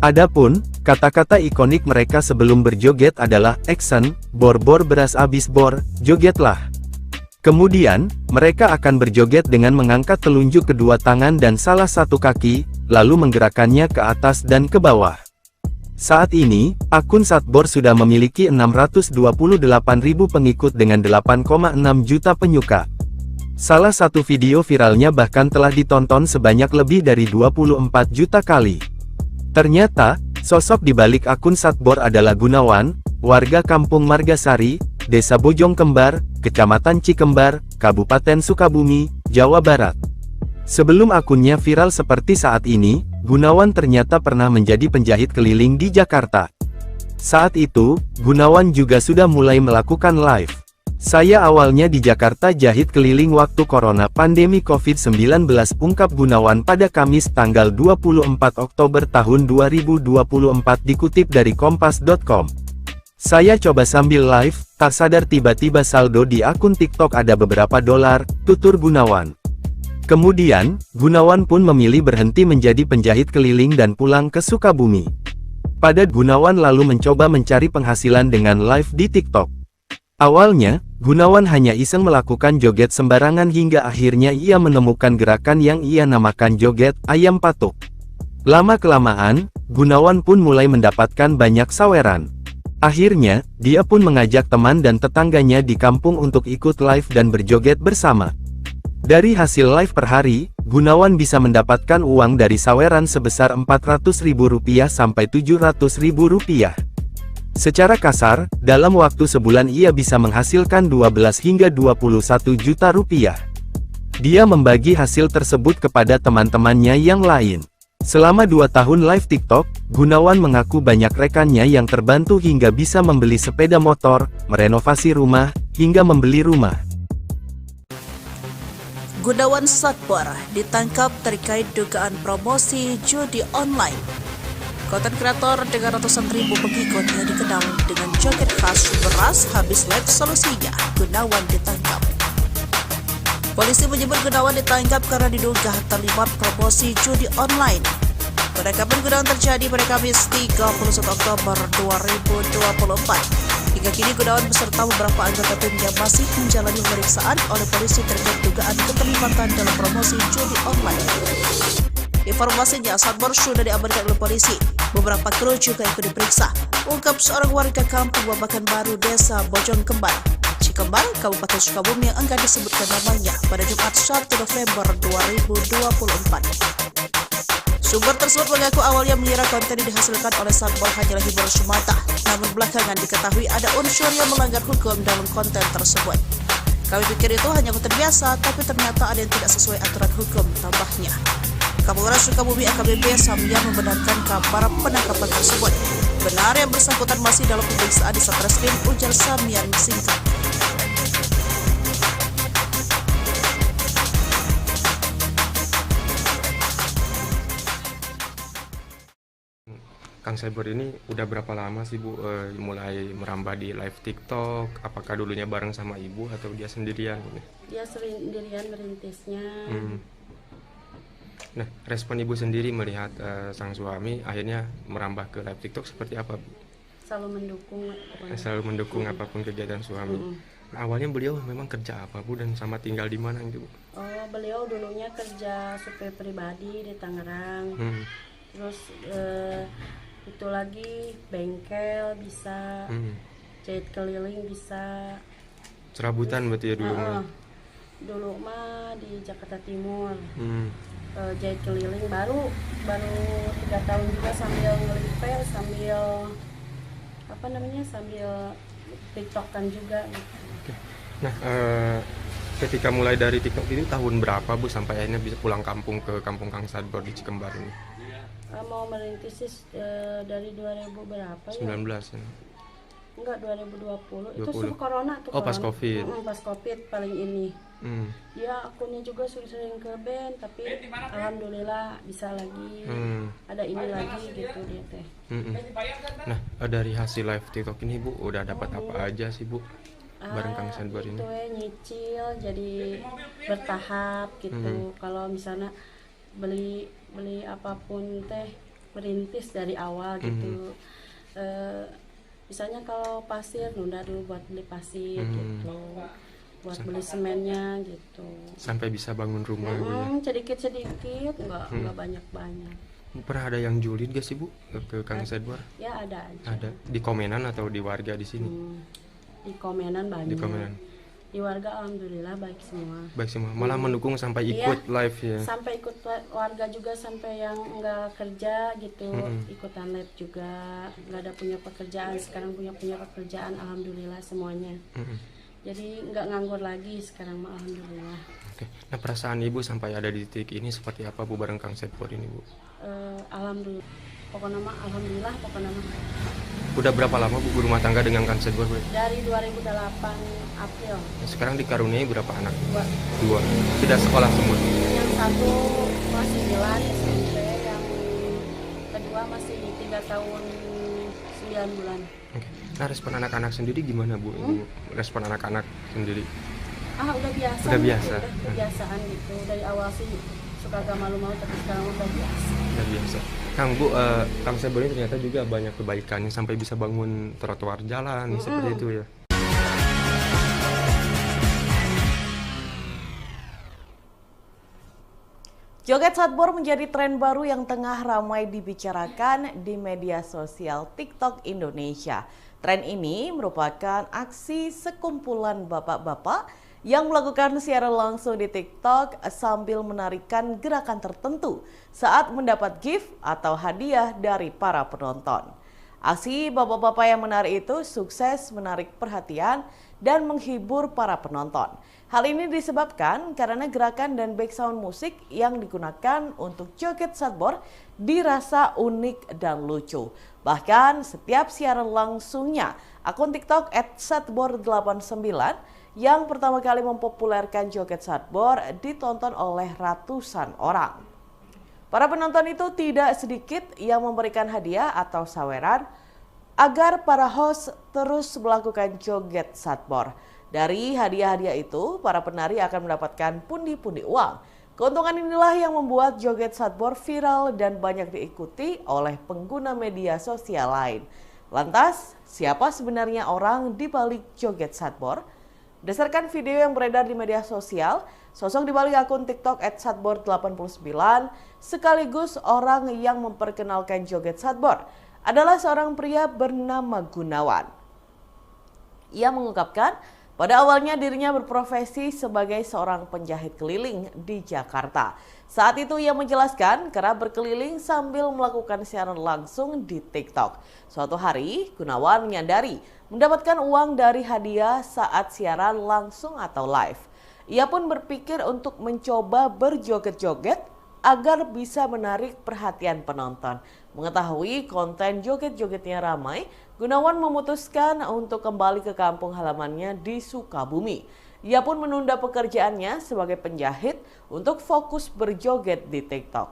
Adapun, kata-kata ikonik mereka sebelum berjoget adalah "Action, bor-bor beras abis bor, jogetlah." Kemudian, mereka akan berjoget dengan mengangkat telunjuk kedua tangan dan salah satu kaki, lalu menggerakkannya ke atas dan ke bawah. Saat ini, akun Satbor sudah memiliki 628.000 pengikut dengan 8,6 juta penyuka. Salah satu video viralnya bahkan telah ditonton sebanyak lebih dari 24 juta kali. Ternyata, sosok di balik akun Satbor adalah Gunawan, warga Kampung Margasari, Desa Bojong Kembar, Kecamatan Cikembar, Kabupaten Sukabumi, Jawa Barat. Sebelum akunnya viral seperti saat ini, Gunawan ternyata pernah menjadi penjahit keliling di Jakarta. Saat itu, Gunawan juga sudah mulai melakukan live. "Saya awalnya di Jakarta jahit keliling waktu corona pandemi COVID-19, ungkap Gunawan pada Kamis tanggal 24 Oktober tahun 2024 dikutip dari kompas.com. "Saya coba sambil live, tak sadar tiba-tiba saldo di akun TikTok ada beberapa dolar," tutur Gunawan. Kemudian, Gunawan pun memilih berhenti menjadi penjahit keliling dan pulang ke Sukabumi. Gunawan lalu mencoba mencari penghasilan dengan live di TikTok. Awalnya, Gunawan hanya iseng melakukan joget sembarangan hingga akhirnya ia menemukan gerakan yang ia namakan joget ayam patuk. Lama-kelamaan, Gunawan pun mulai mendapatkan banyak saweran. Akhirnya, dia pun mengajak teman dan tetangganya di kampung untuk ikut live dan berjoget bersama. Dari hasil live per hari, Gunawan bisa mendapatkan uang dari saweran sebesar Rp400.000 sampai Rp700.000. Secara kasar, dalam waktu sebulan ia bisa menghasilkan 12 hingga 21 juta rupiah. Dia membagi hasil tersebut kepada teman-temannya yang lain. Selama 2 tahun live TikTok, Gunawan mengaku banyak rekannya yang terbantu hingga bisa membeli sepeda motor, merenovasi rumah, hingga membeli rumah. Gunawan Satbor ditangkap terkait dugaan promosi judi online. Konten kreator dengan ratusan ribu pengikut yang dikenal dengan joget khas beras habis live solusinya, Gunawan ditangkap. Polisi menyebut Gunawan ditangkap karena diduga terlibat promosi judi online. Penangkapan Gunawan terjadi pada Kamis 31 Oktober 2024. Hingga kini Gunawan beserta beberapa anggota timnya masih menjalani pemeriksaan oleh polisi terkait dugaan keterlibatan dalam promosi judi online. Informasinya, Satbor sudah diamankan oleh polisi. Beberapa kru juga ikut diperiksa, ungkap seorang warga kampung Babakan Baru, Desa Bojong Kembar, Cikembar, Kabupaten Sukabumi yang enggan disebutkan namanya pada Jumat 1 November 2024. Sumber tersebut mengaku awalnya mengira konten yang dihasilkan oleh Satbor hanyalah hiburan semata, namun belakangan diketahui ada unsur yang melanggar hukum dalam konten tersebut. "Kami pikir itu hanya konten biasa, tapi ternyata ada yang tidak sesuai aturan hukum," tambahnya. Kapolres Sukabumi AKBP Samya membenarkan kabar penangkapan tersebut. Benar yang bersangkutan masih dalam pemeriksaan di Satreskrim, ujar Samya singkat. Kang Satbor ini udah berapa lama sih Bu mulai merambah di live TikTok? Apakah dulunya bareng sama ibu atau dia sendirian? Dia sendirian merintisnya. Nah, respon ibu sendiri melihat sang suami akhirnya merambah ke live TikTok seperti apa, Bu? Selalu mendukung. Selalu mendukung apapun kegiatan suami. Nah, awalnya beliau memang kerja apa, Bu, dan sama tinggal di mana gitu, Bu? Oh, beliau dulunya kerja supir pribadi di Tangerang. Terus itu lagi bengkel bisa, jahit keliling bisa. Serabutan berarti ya dulu mah. Dulu mah di Jakarta Timur. Hmm. Jahit keliling baru 3 tahun juga sambil ngelipel, sambil sambil tiktokan juga gitu. Oke. Nah, ketika mulai dari TikTok ini tahun berapa Bu sampai akhirnya bisa pulang kampung ke kampung Kang Sadbor di Cikembar ini? Mau merintis sih dari 2000 berapa ya? 19 ya. Enggak, 2020. Itu 20. sebelum corona tuh. Oh, pas corona. Covid. Pas Covid paling ini. Hmm. Ya akunnya juga sering ke band, tapi alhamdulillah bisa lagi. Ada ini lagi gitu dia teh. Nah, dari hasil live TikTok ini Bu udah dapat apa aja sih Bu? Bareng Kang Sadbor ini. Itu nyicil jadi bertahap gitu. Kalau misalnya beli apapun teh merintis dari awal gitu. Misalnya kalau pasir nunda dulu buat beli pasir gitu. Buat beli semennya gitu. Sampai bisa bangun rumah Bu ya. Sedikit-sedikit, enggak banyak-banyak. Pernah ada yang julid gak sih Bu ke Kang Sadbor? Ya ada aja. Ada di komenan atau di warga di sini? Di komenan banyak. Di komenan. Di warga alhamdulillah baik semua. Baik semua. Malah mendukung sampai ikut live ya. Sampai ikut warga juga, sampai yang enggak kerja gitu, ikutan live juga. Enggak ada punya pekerjaan, sekarang punya pekerjaan alhamdulillah semuanya. Jadi enggak nganggur lagi sekarang mah alhamdulillah. Oke. Nah, perasaan Ibu sampai ada di titik ini seperti apa Bu bareng Kang Sadbor ini Bu? Alhamdulillah. Pokoknya mah alhamdulillah pokoknya mah. Udah berapa lama Bu berumah tangga dengan Kang Sadbor Bu? Dari 2008 April. Nah, sekarang dikaruniai berapa anak? 2. 2. Sudah sekolah semua? Yang satu masih 9 SMP, yang kedua masih 3 tahun 9 bulan. Oke. Nah, respon anak-anak sendiri gimana Bu? Respon anak-anak sendiri? Udah biasa. Udah biasa. Udah kebiasaan gitu. Dari awal sih suka agak malu-malu, tapi sekarang udah biasa. Udah biasa. Kang Bu, Kang Sadbor ini ternyata juga banyak kebaikannya sampai bisa bangun trotoar jalan seperti itu ya. Joget Sadbor menjadi tren baru yang tengah ramai dibicarakan di media sosial TikTok Indonesia. Tren ini merupakan aksi sekumpulan bapak-bapak yang melakukan siaran langsung di TikTok sambil menarikan gerakan tertentu saat mendapat gift atau hadiah dari para penonton. Aksi bapak-bapak yang menari itu sukses menarik perhatian dan menghibur para penonton. Hal ini disebabkan karena gerakan dan background musik yang digunakan untuk joget Sadbor dirasa unik dan lucu. Bahkan setiap siaran langsungnya, akun TikTok @sadbor89 yang pertama kali mempopulerkan joget Sadbor ditonton oleh ratusan orang. Para penonton itu tidak sedikit yang memberikan hadiah atau saweran agar para host terus melakukan joget Sadbor. Dari hadiah-hadiah itu, para penari akan mendapatkan pundi-pundi uang. Keuntungan inilah yang membuat joget Sadbor viral dan banyak diikuti oleh pengguna media sosial lain. Lantas, siapa sebenarnya orang di balik joget Sadbor? Berdasarkan video yang beredar di media sosial, sosok di balik akun TikTok @sadbor89 sekaligus orang yang memperkenalkan joget Sadbor adalah seorang pria bernama Gunawan. Ia mengungkapkan pada awalnya dirinya berprofesi sebagai seorang penjahit keliling di Jakarta. Saat itu ia menjelaskan kerap berkeliling sambil melakukan siaran langsung di TikTok. Suatu hari Gunawan menyadari mendapatkan uang dari hadiah saat siaran langsung atau live. Ia pun berpikir untuk mencoba berjoget-joget agar bisa menarik perhatian penonton. Mengetahui konten joget-jogetnya ramai, Gunawan memutuskan untuk kembali ke kampung halamannya di Sukabumi. Ia pun menunda pekerjaannya sebagai penjahit untuk fokus berjoget di TikTok.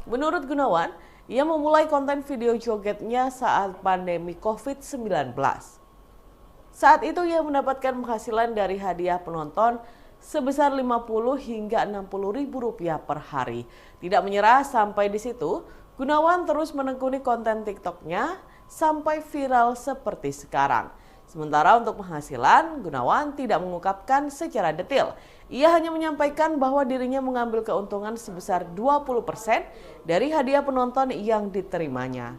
Menurut Gunawan, ia memulai konten video jogetnya saat pandemi COVID-19. Saat itu ia mendapatkan penghasilan dari hadiah penonton sebesar 50 hingga 60 ribu rupiah per hari. Tidak menyerah sampai di situ, Gunawan terus menekuni konten TikToknya sampai viral seperti sekarang. Sementara untuk penghasilan, Gunawan tidak mengungkapkan secara detail. Ia hanya menyampaikan bahwa dirinya mengambil keuntungan sebesar 20% dari hadiah penonton yang diterimanya.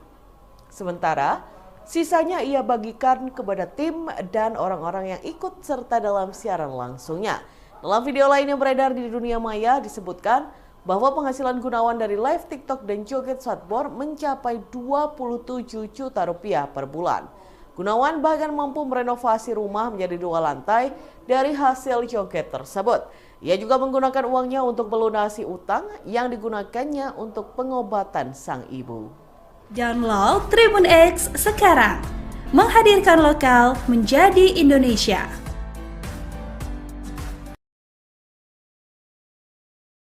Sementara, Sisanya ia bagikan kepada tim dan orang-orang yang ikut serta dalam siaran langsungnya. Dalam video lain yang beredar di dunia maya disebutkan bahwa penghasilan Gunawan dari live TikTok dan joget Satbor mencapai 27 juta rupiah per bulan. Gunawan bahkan mampu merenovasi rumah menjadi 2 lantai dari hasil joget tersebut. Ia juga menggunakan uangnya untuk melunasi utang yang digunakannya untuk pengobatan sang ibu. Download Tribun X sekarang, menghadirkan lokal menjadi Indonesia.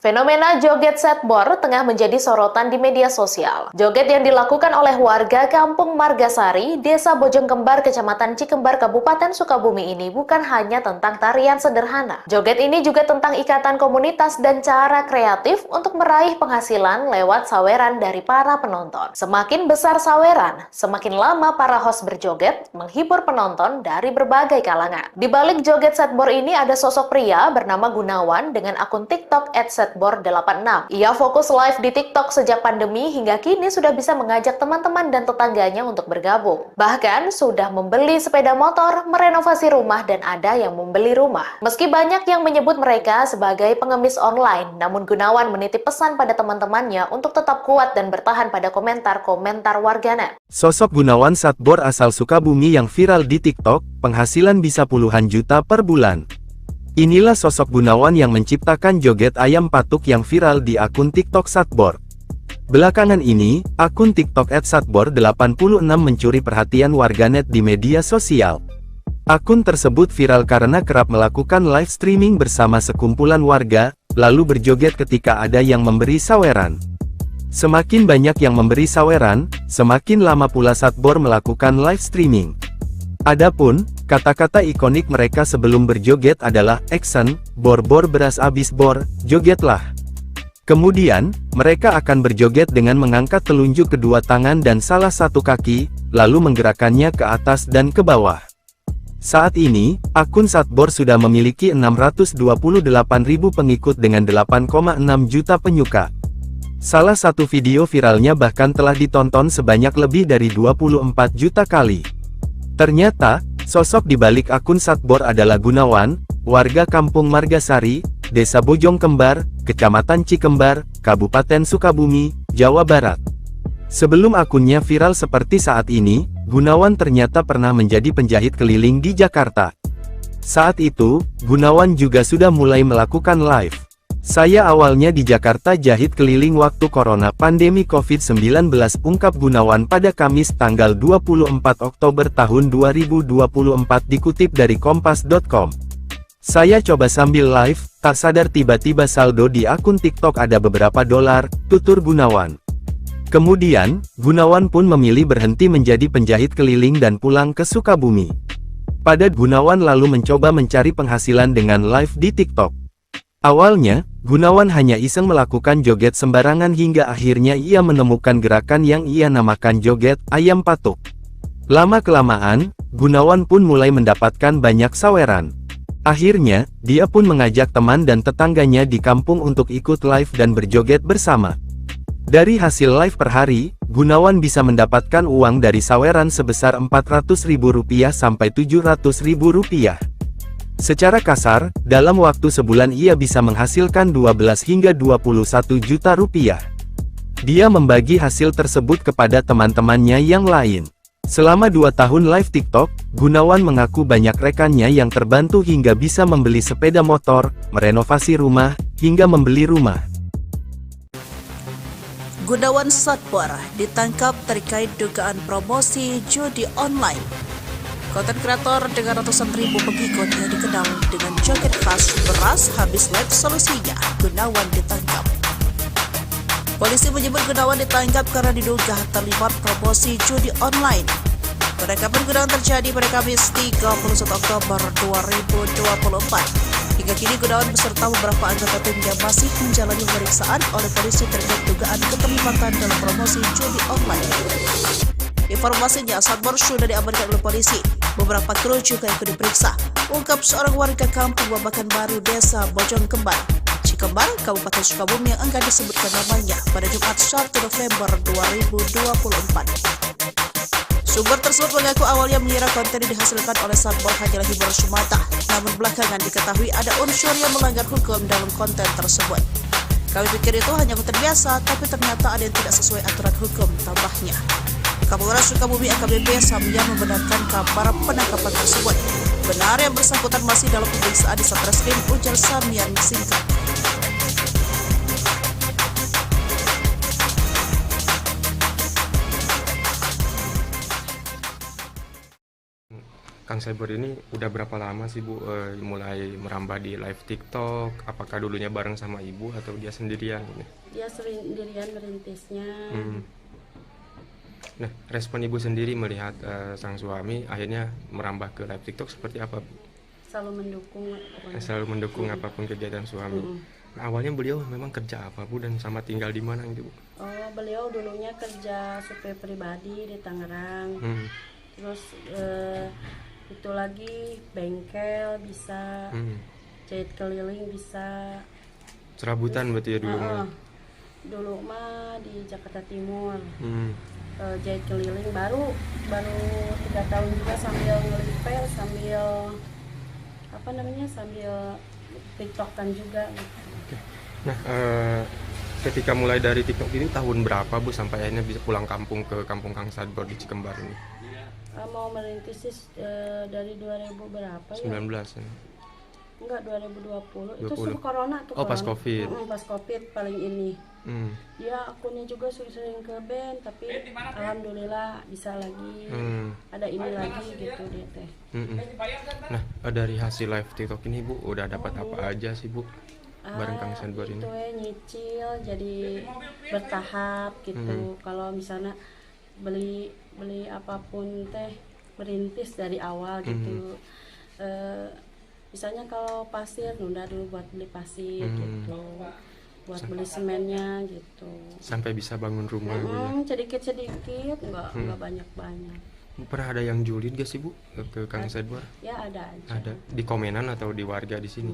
Fenomena joget Satbor tengah menjadi sorotan di media sosial. Joget yang dilakukan oleh warga Kampung Margasari, Desa Bojongkembar, Kecamatan Cikembar, Kabupaten Sukabumi ini bukan hanya tentang tarian sederhana. Joget ini juga tentang ikatan komunitas dan cara kreatif untuk meraih penghasilan lewat saweran dari para penonton. Semakin besar saweran, semakin lama para host berjoget, menghibur penonton dari berbagai kalangan. Di balik joget Satbor ini ada sosok pria bernama Gunawan dengan akun TikTok @Satbor86. Ia fokus live di TikTok sejak pandemi hingga kini sudah bisa mengajak teman-teman dan tetangganya untuk bergabung. Bahkan sudah membeli sepeda motor, merenovasi rumah, dan ada yang membeli rumah. Meski banyak yang menyebut mereka sebagai pengemis online, namun Gunawan menitip pesan pada teman-temannya untuk tetap kuat dan bertahan pada komentar-komentar warganet. Sosok Gunawan Satbor asal Sukabumi yang viral di TikTok, penghasilan bisa puluhan juta per bulan. Inilah sosok Gunawan yang menciptakan joget ayam patuk yang viral di akun TikTok Satbor. Belakangan ini, akun TikTok @Satbor86 mencuri perhatian warganet di media sosial. Akun tersebut viral karena kerap melakukan live streaming bersama sekumpulan warga, lalu berjoget ketika ada yang memberi saweran. Semakin banyak yang memberi saweran, semakin lama pula Satbor melakukan live streaming. Adapun, kata-kata ikonik mereka sebelum berjoget adalah action, bor-bor beras abis bor, jogetlah. Kemudian, mereka akan berjoget dengan mengangkat telunjuk kedua tangan dan salah satu kaki, lalu menggerakkannya ke atas dan ke bawah. Saat ini, akun Satbor sudah memiliki 628.000 pengikut dengan 8,6 juta penyuka. Salah satu video viralnya bahkan telah ditonton sebanyak lebih dari 24 juta kali. Ternyata, sosok di balik akun Satbor adalah Gunawan, warga Kampung Margasari, Desa Bojongkembar, Kecamatan Cikembar, Kabupaten Sukabumi, Jawa Barat. Sebelum akunnya viral seperti saat ini, Gunawan ternyata pernah menjadi penjahit keliling di Jakarta. Saat itu, Gunawan juga sudah mulai melakukan live. Saya awalnya di Jakarta jahit keliling waktu corona pandemi COVID-19, ungkap Gunawan pada Kamis tanggal 24 Oktober tahun 2024 dikutip dari kompas.com. Saya coba sambil live, tak sadar tiba-tiba saldo di akun TikTok ada beberapa dolar, tutur Gunawan. Kemudian, Gunawan pun memilih berhenti menjadi penjahit keliling dan pulang ke Sukabumi. Pada Gunawan lalu mencoba mencari penghasilan dengan live di TikTok. Awalnya, Gunawan hanya iseng melakukan joget sembarangan hingga akhirnya ia menemukan gerakan yang ia namakan joget ayam patuk. Lama-kelamaan, Gunawan pun mulai mendapatkan banyak saweran. Akhirnya, dia pun mengajak teman dan tetangganya di kampung untuk ikut live dan berjoget bersama. Dari hasil live per hari, Gunawan bisa mendapatkan uang dari saweran sebesar Rp400.000 sampai Rp700.000. Secara kasar, dalam waktu sebulan ia bisa menghasilkan 12 hingga 21 juta rupiah. Dia membagi hasil tersebut kepada teman-temannya yang lain. Selama 2 tahun live TikTok, Gunawan mengaku banyak rekannya yang terbantu hingga bisa membeli sepeda motor, merenovasi rumah, hingga membeli rumah. Gunawan Satbor ditangkap terkait dugaan promosi judi online. Konten kreator dengan ratusan ribu pengikut yang dikenal dengan joget khas beras habis live solusinya, Gunawan ditangkap. Polisi menyebut Gunawan ditangkap karena diduga terlibat promosi judi online. Penangkapan Gunawan terjadi pada Kamis 31 Oktober 2024. Hingga kini Gunawan beserta beberapa anggota timnya masih menjalani pemeriksaan oleh polisi terkait dugaan keterlibatan dalam promosi judi online. Informasinya, Satbor sudah diamankan oleh polisi. Beberapa kru juga ikut diperiksa, ungkap seorang warga Kampung Babakan Baru, Desa Bojongkembar, Cikembar, Kabupaten Sukabumi yang enggan disebutkan namanya pada Jumat 1 November 2024. Sumber tersebut mengaku awalnya mengira konten yang dihasilkan oleh Satbor hanyalah hiburan semata, namun belakangan diketahui ada unsur yang melanggar hukum dalam konten tersebut. Kami pikir itu hanya konten biasa, tapi ternyata ada yang tidak sesuai aturan hukum, tambahnya. Kapolres Sukabumi AKBP Samyan membenarkan kabar penangkapan tersebut. Benar yang bersangkutan masih dalam pemeriksaan di Satreskrim, ujar Samyan singkat. Kang Cyber ini udah berapa lama sih Bu mulai merambah di live TikTok? Apakah dulunya bareng sama Ibu atau dia sendirian? Dia sendirian merintisnya. Nah, respon Ibu sendiri melihat sang suami akhirnya merambah ke live TikTok seperti apa, Bu? Selalu mendukung. Selalu mendukung apapun kegiatan suami. Nah, awalnya beliau memang kerja apa, Bu, dan sama tinggal di mana gitu, Bu? Oh, beliau dulunya kerja supir pribadi di Tangerang. Terus itu lagi bengkel bisa, jahit keliling bisa. Serabutan berarti ya dulu mah? Dulu mah di Jakarta Timur. Jahit keliling baru 3 tahun juga sambil ngelipel, sambil sambil TikTokan juga. Oke. Nah, ketika mulai dari TikTok ini tahun berapa Bu sampai akhirnya bisa pulang kampung ke kampung Kang Sadbor di Cikembar ini? Mau merintis dari 2000 berapa 19 ya? Enggak, 2020. Itu sebelum corona tuh. Pas Covid. Pas Covid paling ini. Dia akunnya juga sering ke band, tapi alhamdulillah bisa lagi. Ada ini lagi gitu dia teh. Nah, dari hasil live TikTok ini Bu udah dapat apa aja sih Bu? Bareng Kang Sadbor ini. Itu nyicil jadi bertahap gitu. Kalau misalnya beli apapun teh merintis dari awal gitu. Misalnya kalau pasir nunda dulu buat beli pasir gitu, buat beli semennya gitu, sampai bisa bangun rumah. Sedikit nggak banyak. Pernah ada yang julid gak sih Bu ke Kang Sadbor? Ya ada aja. Ada di komenan atau di warga di sini?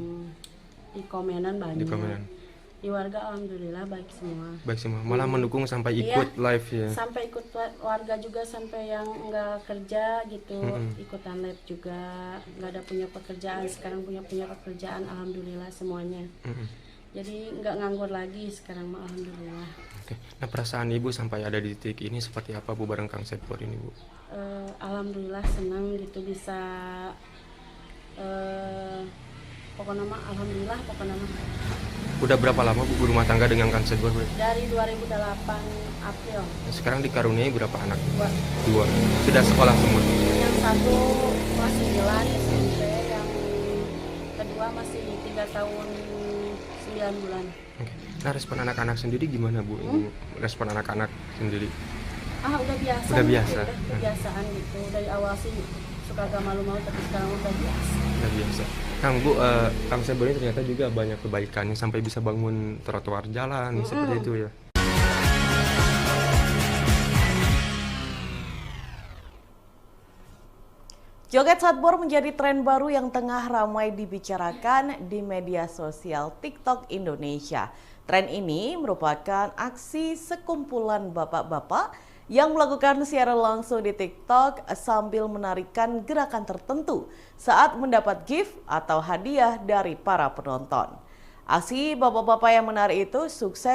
Di komenan banyak. Di komenan. Di warga alhamdulillah baik semua. Baik semua, malah mendukung sampai ikut live ya. Sampai ikut warga juga, sampai yang nggak kerja gitu, ikutan live juga. Nggak ada punya pekerjaan, sekarang punya pekerjaan alhamdulillah semuanya. Jadi nggak nganggur lagi sekarang mah alhamdulillah. Oke. Nah, perasaan Ibu sampai ada di titik ini seperti apa Bu bareng Kang Sadbor ini Bu? Alhamdulillah senang gitu bisa pokoknya mah alhamdulillah pokoknya mah. Udah berapa lama Bu berumah tangga dengan Kang Sadbor? Dari 2008 April. Nah, sekarang dikaruniai berapa anak? 2. Sudah sekolah semua? Yang satu kelas 9 SMP, yang kedua masih 3 tahun 9 bulan. Oke. Nah, respon anak-anak sendiri gimana Bu? Respon anak-anak sendiri? Udah biasa. Udah biasa. Udah kebiasaan gitu. Dari awal sih suka agak malu-malu, tapi sekarang udah biasa. Udah biasa. Kang Bu, Kang Sadbor ini ternyata juga banyak kebaikannya sampai bisa bangun trotoar jalan seperti itu ya. Joget Satbor menjadi tren baru yang tengah ramai dibicarakan di media sosial TikTok Indonesia. Tren ini merupakan aksi sekumpulan bapak-bapak yang melakukan siaran langsung di TikTok sambil menarikan gerakan tertentu saat mendapat gift atau hadiah dari para penonton. Aksi bapak-bapak yang menari itu sukses